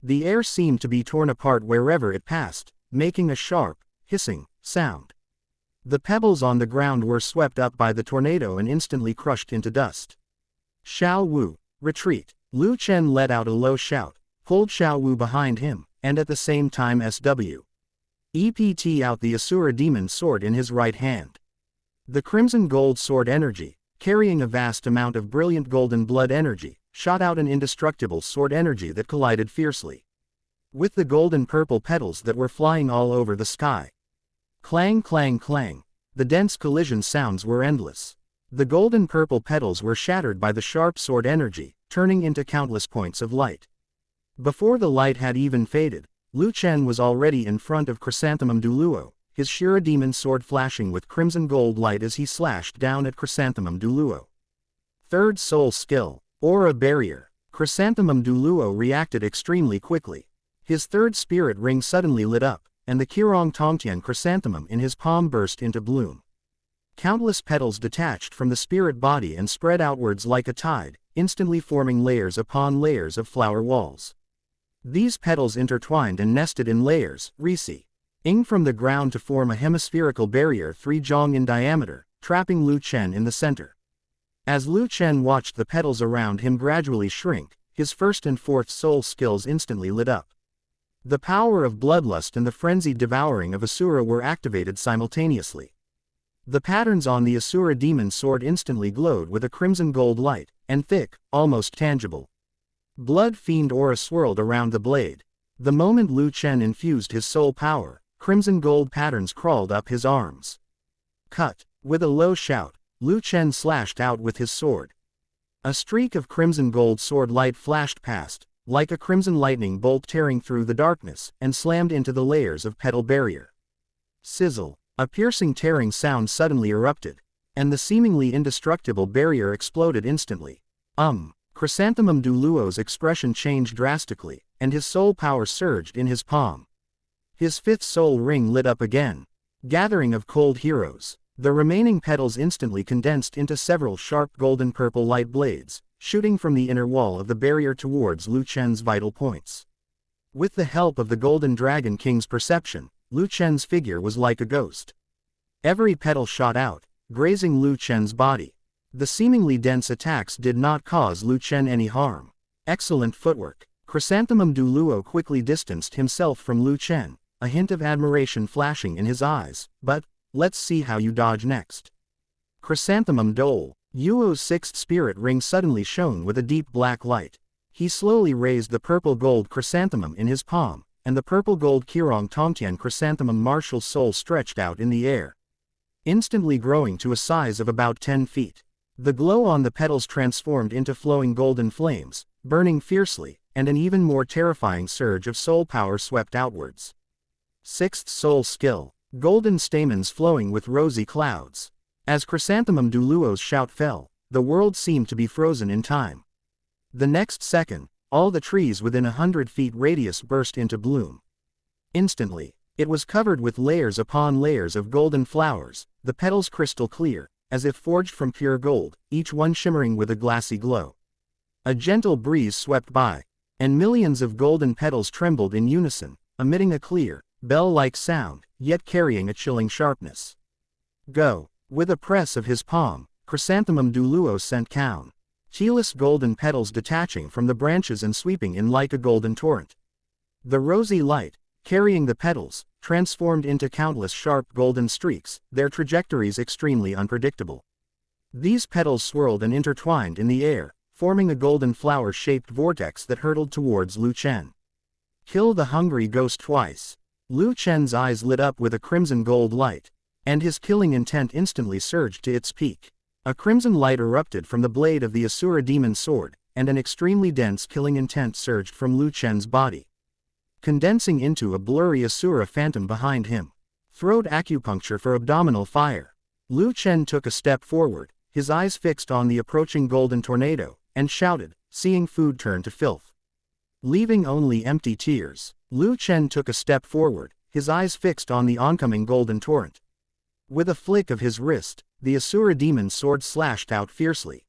S1: The air seemed to be torn apart wherever it passed, making a sharp, hissing sound. The pebbles on the ground were swept up by the tornado and instantly crushed into dust. "Xiaowu, retreat!" Lu Chen let out a low shout, pulled Xiaowu behind him, and at the same time EPT out the Asura demon sword in his right hand. The crimson gold sword energy, carrying a vast amount of brilliant golden blood energy, shot out an indestructible sword energy that collided fiercely with the golden purple petals that were flying all over the sky. Clang clang clang. The dense collision sounds were endless. The golden purple petals were shattered by the sharp sword energy, turning into countless points of light. Before the light had even faded, Lu Chen was already in front of Chrysanthemum Douluo, his Shura demon sword flashing with crimson gold light as he slashed down at Chrysanthemum Douluo. 3rd soul skill, Aura Barrier. Chrysanthemum Douluo reacted extremely quickly. His 3rd spirit ring suddenly lit up, and the Qirong Tongtian chrysanthemum in his palm burst into bloom. Countless petals detached from the spirit body and spread outwards like a tide, instantly forming layers upon layers of flower walls. These petals intertwined and nested in layers, reaching from the ground to form a hemispherical barrier 3 zhong in diameter, trapping Lu Chen in the center. As Lu Chen watched the petals around him gradually shrink, his 1st and 4th soul skills instantly lit up. The power of bloodlust and the frenzied devouring of Asura were activated simultaneously. The patterns on the Asura demon sword instantly glowed with a crimson gold light, and thick, almost tangible blood fiend aura swirled around the blade. The moment Lu Chen infused his soul power, crimson gold patterns crawled up his arms. Cut. With a low shout, Lu Chen slashed out with his sword. A streak of crimson gold sword light flashed past, like a crimson lightning bolt tearing through the darkness, and slammed into the layers of petal barrier. Sizzle. A piercing tearing sound suddenly erupted, and the seemingly indestructible barrier exploded instantly. Chrysanthemum Douluo's expression changed drastically, and his soul power surged in his palm. His fifth soul ring lit up again. Gathering of cold heroes. The remaining petals instantly condensed into several sharp golden-purple light blades, shooting from the inner wall of the barrier towards Lu Chen's vital points. With the help of the Golden Dragon King's perception, Lu Chen's figure was like a ghost. Every petal shot out, grazing Lu Chen's body. The seemingly dense attacks did not cause Lu Chen any harm. Excellent footwork. Chrysanthemum Douluo quickly distanced himself from Lu Chen, a hint of admiration flashing in his eyes. But, let's see how you dodge next. Chrysanthemum Douluo's sixth spirit ring suddenly shone with a deep black light. He slowly raised the purple-gold chrysanthemum in his palm, and the purple-gold Qirong Tongtian chrysanthemum martial soul stretched out in the air, instantly growing to a size of about 10 feet. The glow on the petals transformed into flowing golden flames, burning fiercely, and an even more terrifying surge of soul power swept outwards. Sixth soul skill. Golden stamens flowing with rosy clouds. As Chrysanthemum Douluo's shout fell, the world seemed to be frozen in time. The next second, all the trees within 100 feet radius burst into bloom. Instantly, it was covered with layers upon layers of golden flowers, the petals crystal clear, as if forged from pure gold, each one shimmering with a glassy glow. A gentle breeze swept by, and millions of golden petals trembled in unison, emitting a clear, bell-like sound, yet carrying a chilling sharpness. Go! With a press of his palm, Chrysanthemum Douluo sent countless golden petals detaching from the branches and sweeping in like a golden torrent. The rosy light, carrying the petals, transformed into countless sharp golden streaks, their trajectories extremely unpredictable. These petals swirled and intertwined in the air, forming a golden flower-shaped vortex that hurtled towards Lu Chen. Kill the hungry ghost twice. Lu Chen's eyes lit up with a crimson gold light, and his killing intent instantly surged to its peak. A crimson light erupted from the blade of the Asura demon sword, and an extremely dense killing intent surged from Lu Chen's body, condensing into a blurry Asura phantom behind him. Throat acupuncture for abdominal fire. Lu Chen took a step forward, his eyes fixed on the approaching golden tornado, and shouted, seeing food turn to filth, leaving only empty tears. Lu Chen took a step forward, his eyes fixed on the oncoming golden torrent. With a flick of his wrist, the Asura demon's sword slashed out fiercely.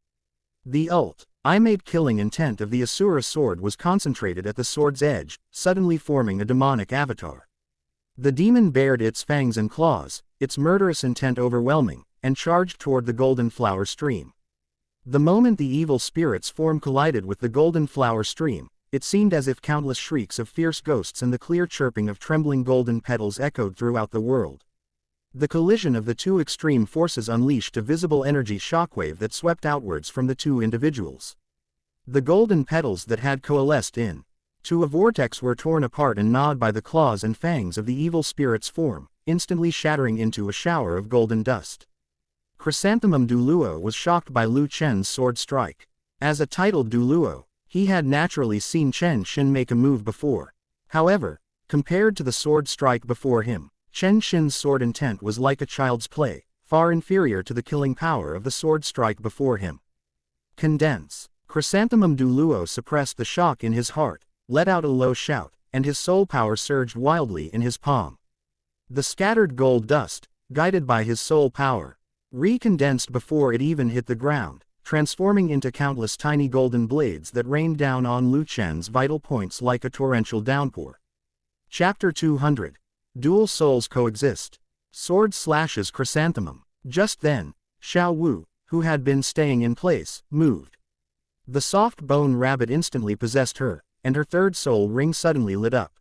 S1: The ultimate killing intent of the Asura sword was concentrated at the sword's edge, suddenly forming a demonic avatar. The demon bared its fangs and claws, its murderous intent overwhelming, and charged toward the golden flower stream. The moment the evil spirit's form collided with the golden flower stream, it seemed as if countless shrieks of fierce ghosts and the clear chirping of trembling golden petals echoed throughout the world. The collision of the two extreme forces unleashed a visible energy shockwave that swept outwards from the two individuals. The golden petals that had coalesced into a vortex were torn apart and gnawed by the claws and fangs of the evil spirit's form, instantly shattering into a shower of golden dust. Chrysanthemum Douluo was shocked by Lu Chen's sword strike. As a titled Douluo, he had naturally seen Chen Xin make a move before. However, compared to the sword strike before him, Chen Xin's sword intent was like a child's play, far inferior to the killing power of the sword strike before him. Condense. Chrysanthemum Douluo suppressed the shock in his heart, let out a low shout, and his soul power surged wildly in his palm. The scattered gold dust, guided by his soul power, recondensed before it even hit the ground, transforming into countless tiny golden blades that rained down on Lu Chen's vital points like a torrential downpour. Chapter 200. Dual souls coexist. Sword slashes Chrysanthemum. Just then, Xiao Wu, who had been staying in place, moved. The soft bone rabbit instantly possessed her, and her third soul ring suddenly lit up.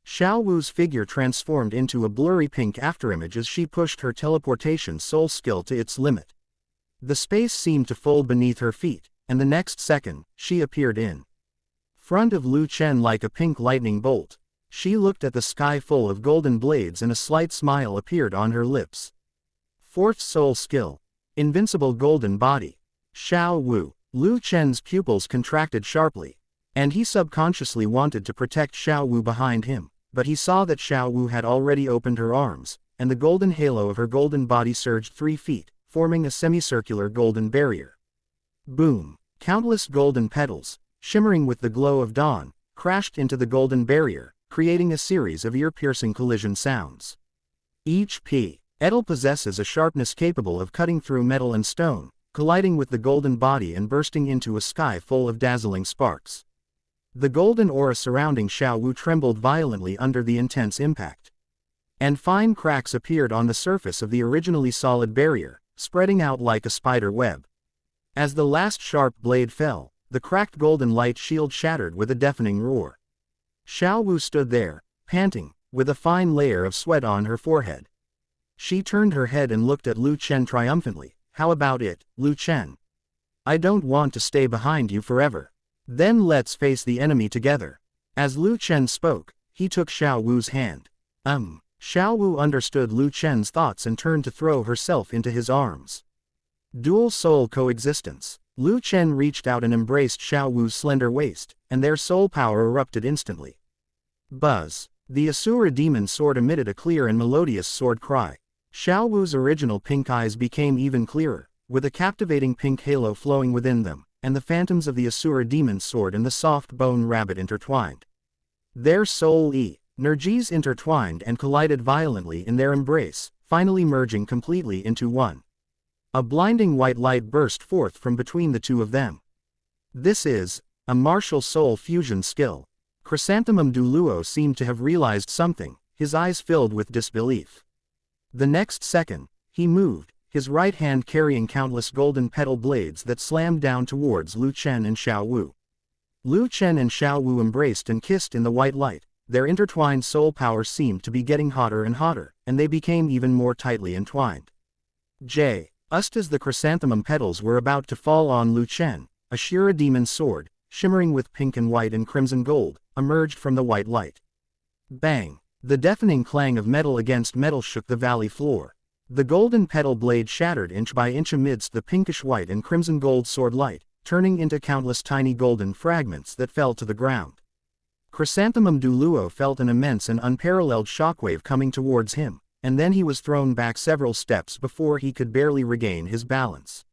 S1: Xiao Wu's figure transformed into a blurry pink afterimage as she pushed her teleportation soul skill to its limit. The space seemed to fold beneath her feet, and the next second, she appeared in front of Lu Chen like a pink lightning bolt. She looked at the sky full of golden blades and a slight smile appeared on her lips. Fourth soul skill. Invincible golden body. Xiao Wu. Lu Chen's pupils contracted sharply, and he subconsciously wanted to protect Xiao Wu behind him, but he saw that Xiao Wu had already opened her arms, and the golden halo of her golden body surged 3 feet, forming a semicircular golden barrier. Boom! Countless golden petals, shimmering with the glow of dawn, crashed into the golden barrier, creating a series of ear-piercing collision sounds. Each petal possesses a sharpness capable of cutting through metal and stone, colliding with the golden body and bursting into a sky full of dazzling sparks. The golden aura surrounding Xiao Wu trembled violently under the intense impact. And fine cracks appeared on the surface of the originally solid barrier, spreading out like a spider web. As the last sharp blade fell, the cracked golden light shield shattered with a deafening roar. Xiao Wu stood there, panting, with a fine layer of sweat on her forehead. She turned her head and looked at Lu Chen triumphantly. "How about it, Lu Chen? I don't want to stay behind you forever. Then let's face the enemy together." As Lu Chen spoke, he took Xiao Wu's hand. Xiao Wu understood Lu Chen's thoughts and turned to throw herself into his arms. Dual soul coexistence. Lu Chen reached out and embraced Xiao Wu's slender waist, and their soul power erupted instantly. Buzz. The Asura demon sword emitted a clear and melodious sword cry. Xiao Wu's original pink eyes became even clearer, with a captivating pink halo flowing within them, and the phantoms of the Asura demon sword and the soft bone rabbit intertwined. Their soul energies intertwined and collided violently in their embrace, finally merging completely into one. A blinding white light burst forth from between the two of them. This is a martial soul fusion skill. Chrysanthemum Douluo seemed to have realized something, his eyes filled with disbelief. The next second, he moved, his right hand carrying countless golden petal blades that slammed down towards Lu Chen and Xiao Wu. Lu Chen and Xiao Wu embraced and kissed in the white light. Their intertwined soul power seemed to be getting hotter and hotter, and they became even more tightly entwined. Just as the chrysanthemum petals were about to fall on Lu Chen, a Shura demon sword, shimmering with pink and white and crimson gold, emerged from the white light. Bang! The deafening clang of metal against metal shook the valley floor. The golden petal blade shattered inch by inch amidst the pinkish white and crimson gold sword light, turning into countless tiny golden fragments that fell to the ground. Chrysanthemum Douluo felt an immense and unparalleled shockwave coming towards him, and then he was thrown back several steps before he could barely regain his balance.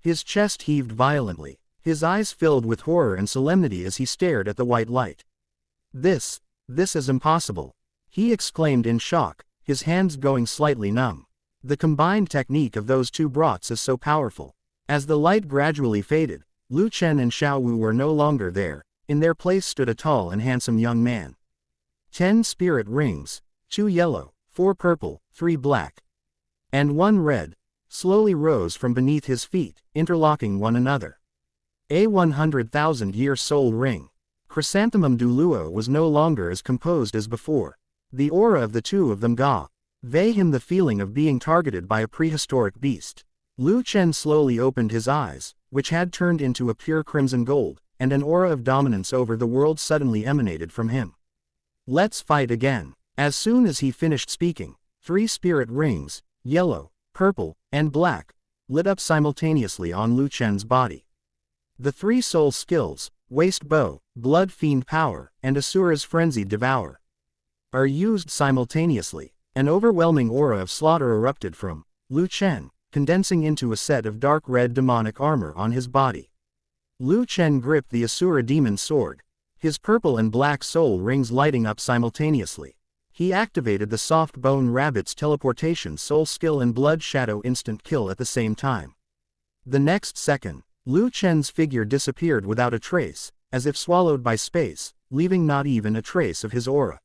S1: His chest heaved violently, his eyes filled with horror and solemnity as he stared at the white light. This is impossible," he exclaimed in shock, his hands going slightly numb. The combined technique of those two brats is so powerful. As the light gradually faded, Lu Chen and Xiao Wu were no longer there. In their place stood a tall and handsome young man. 10 spirit rings, 2 yellow, 4 purple, 3 black, and 1 red, slowly rose from beneath his feet, interlocking one another. A 100,000-year soul ring. Chrysanthemum Douluo was no longer as composed as before. The aura of the two of them gave him the feeling of being targeted by a prehistoric beast. Lu Chen slowly opened his eyes, which had turned into a pure crimson gold, and an aura of dominance over the world suddenly emanated from him. "Let's fight again." As soon as he finished speaking, 3 spirit rings, yellow, purple, and black, lit up simultaneously on Lu Chen's body. The 3 soul skills, Waste Bow, Blood Fiend Power, and Asura's Frenzied Devour, are used simultaneously. An overwhelming aura of slaughter erupted from Lu Chen, condensing into a set of dark red demonic armor on his body. Lu Chen gripped the Asura demon sword, his purple and black soul rings lighting up simultaneously. He activated the soft bone rabbit's teleportation soul skill and blood shadow instant kill at the same time. The next second, Lu Chen's figure disappeared without a trace, as if swallowed by space, leaving not even a trace of his aura.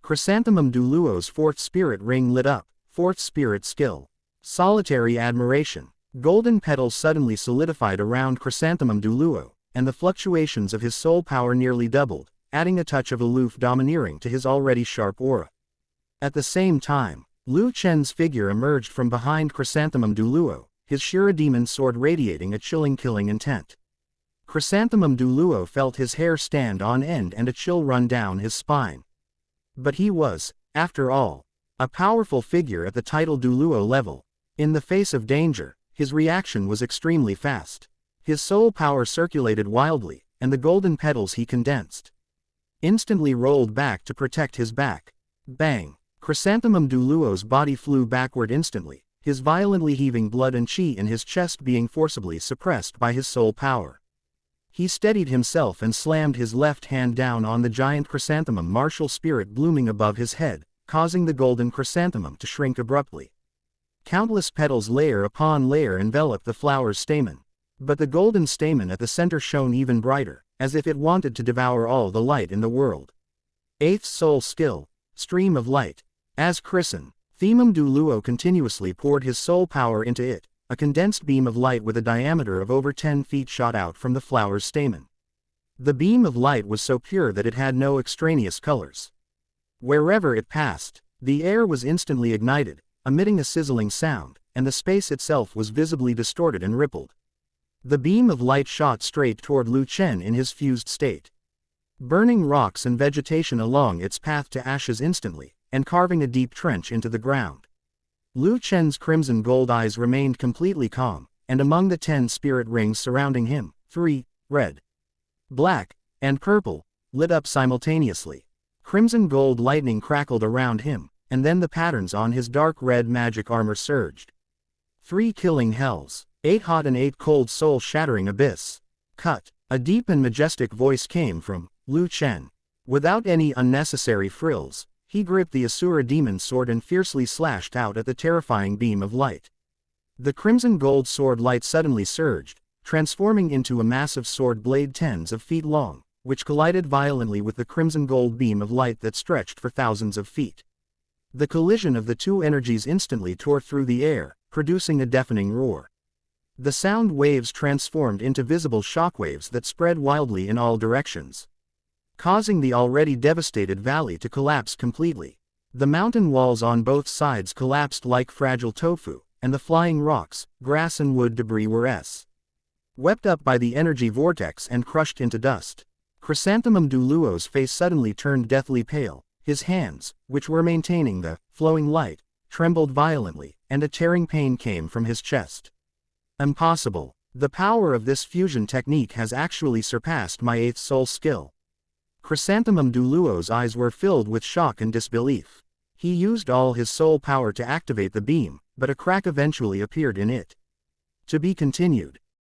S1: Chrysanthemum Douluo's 4th spirit ring lit up, 4th spirit skill. Solitary admiration. Golden petals suddenly solidified around Chrysanthemum Douluo, and the fluctuations of his soul power nearly doubled, adding a touch of aloof domineering to his already sharp aura. At the same time, Lu Chen's figure emerged from behind Chrysanthemum Douluo, his Shura demon sword radiating a chilling killing intent. Chrysanthemum Douluo felt his hair stand on end and a chill run down his spine. But he was, after all, a powerful figure at the title Douluo level. In the face of danger, his reaction was extremely fast. His soul power circulated wildly, and the golden petals he condensed instantly rolled back to protect his back. Bang! Chrysanthemum Douluo's body flew backward instantly, his violently heaving blood and chi in his chest being forcibly suppressed by his soul power. He steadied himself and slammed his left hand down on the giant chrysanthemum martial spirit blooming above his head, causing the golden chrysanthemum to shrink abruptly. Countless petals layer upon layer enveloped the flower's stamen. But the golden stamen at the center shone even brighter, as if it wanted to devour all the light in the world. 8th Soul Skill, Stream of Light. As Chrisen, Themum Douluo continuously poured his soul power into it, a condensed beam of light with a diameter of over 10 feet shot out from the flower's stamen. The beam of light was so pure that it had no extraneous colors. Wherever it passed, the air was instantly ignited, emitting a sizzling sound, and the space itself was visibly distorted and rippled. The beam of light shot straight toward Lu Chen in his fused state, burning rocks and vegetation along its path to ashes instantly, and carving a deep trench into the ground. Lu Chen's crimson gold eyes remained completely calm, and among the 10 spirit rings surrounding him, 3, red, black, and purple, lit up simultaneously. Crimson gold lightning crackled around him, and then the patterns on his dark red magic armor surged. 3 killing hells, 8 hot and 8 cold soul-shattering abyss. Cut. A deep and majestic voice came from Lu Chen. Without any unnecessary frills, he gripped the Asura demon sword and fiercely slashed out at the terrifying beam of light. The crimson gold sword light suddenly surged, transforming into a massive sword blade tens of feet long, which collided violently with the crimson gold beam of light that stretched for thousands of feet. The collision of the two energies instantly tore through the air, producing a deafening roar. The sound waves transformed into visible shockwaves that spread wildly in all directions, causing the already devastated valley to collapse completely. The mountain walls on both sides collapsed like fragile tofu, and the flying rocks, grass and wood debris were swept up by the energy vortex and crushed into dust. Chrysanthemum Douluo's face suddenly turned deathly pale, his hands, which were maintaining the flowing light, trembled violently, and a tearing pain came from his chest. Impossible. The power of this fusion technique has actually surpassed my 8th soul skill. Chrysanthemum Douluo's eyes were filled with shock and disbelief. He used all his soul power to activate the beam, but a crack eventually appeared in it. To be continued.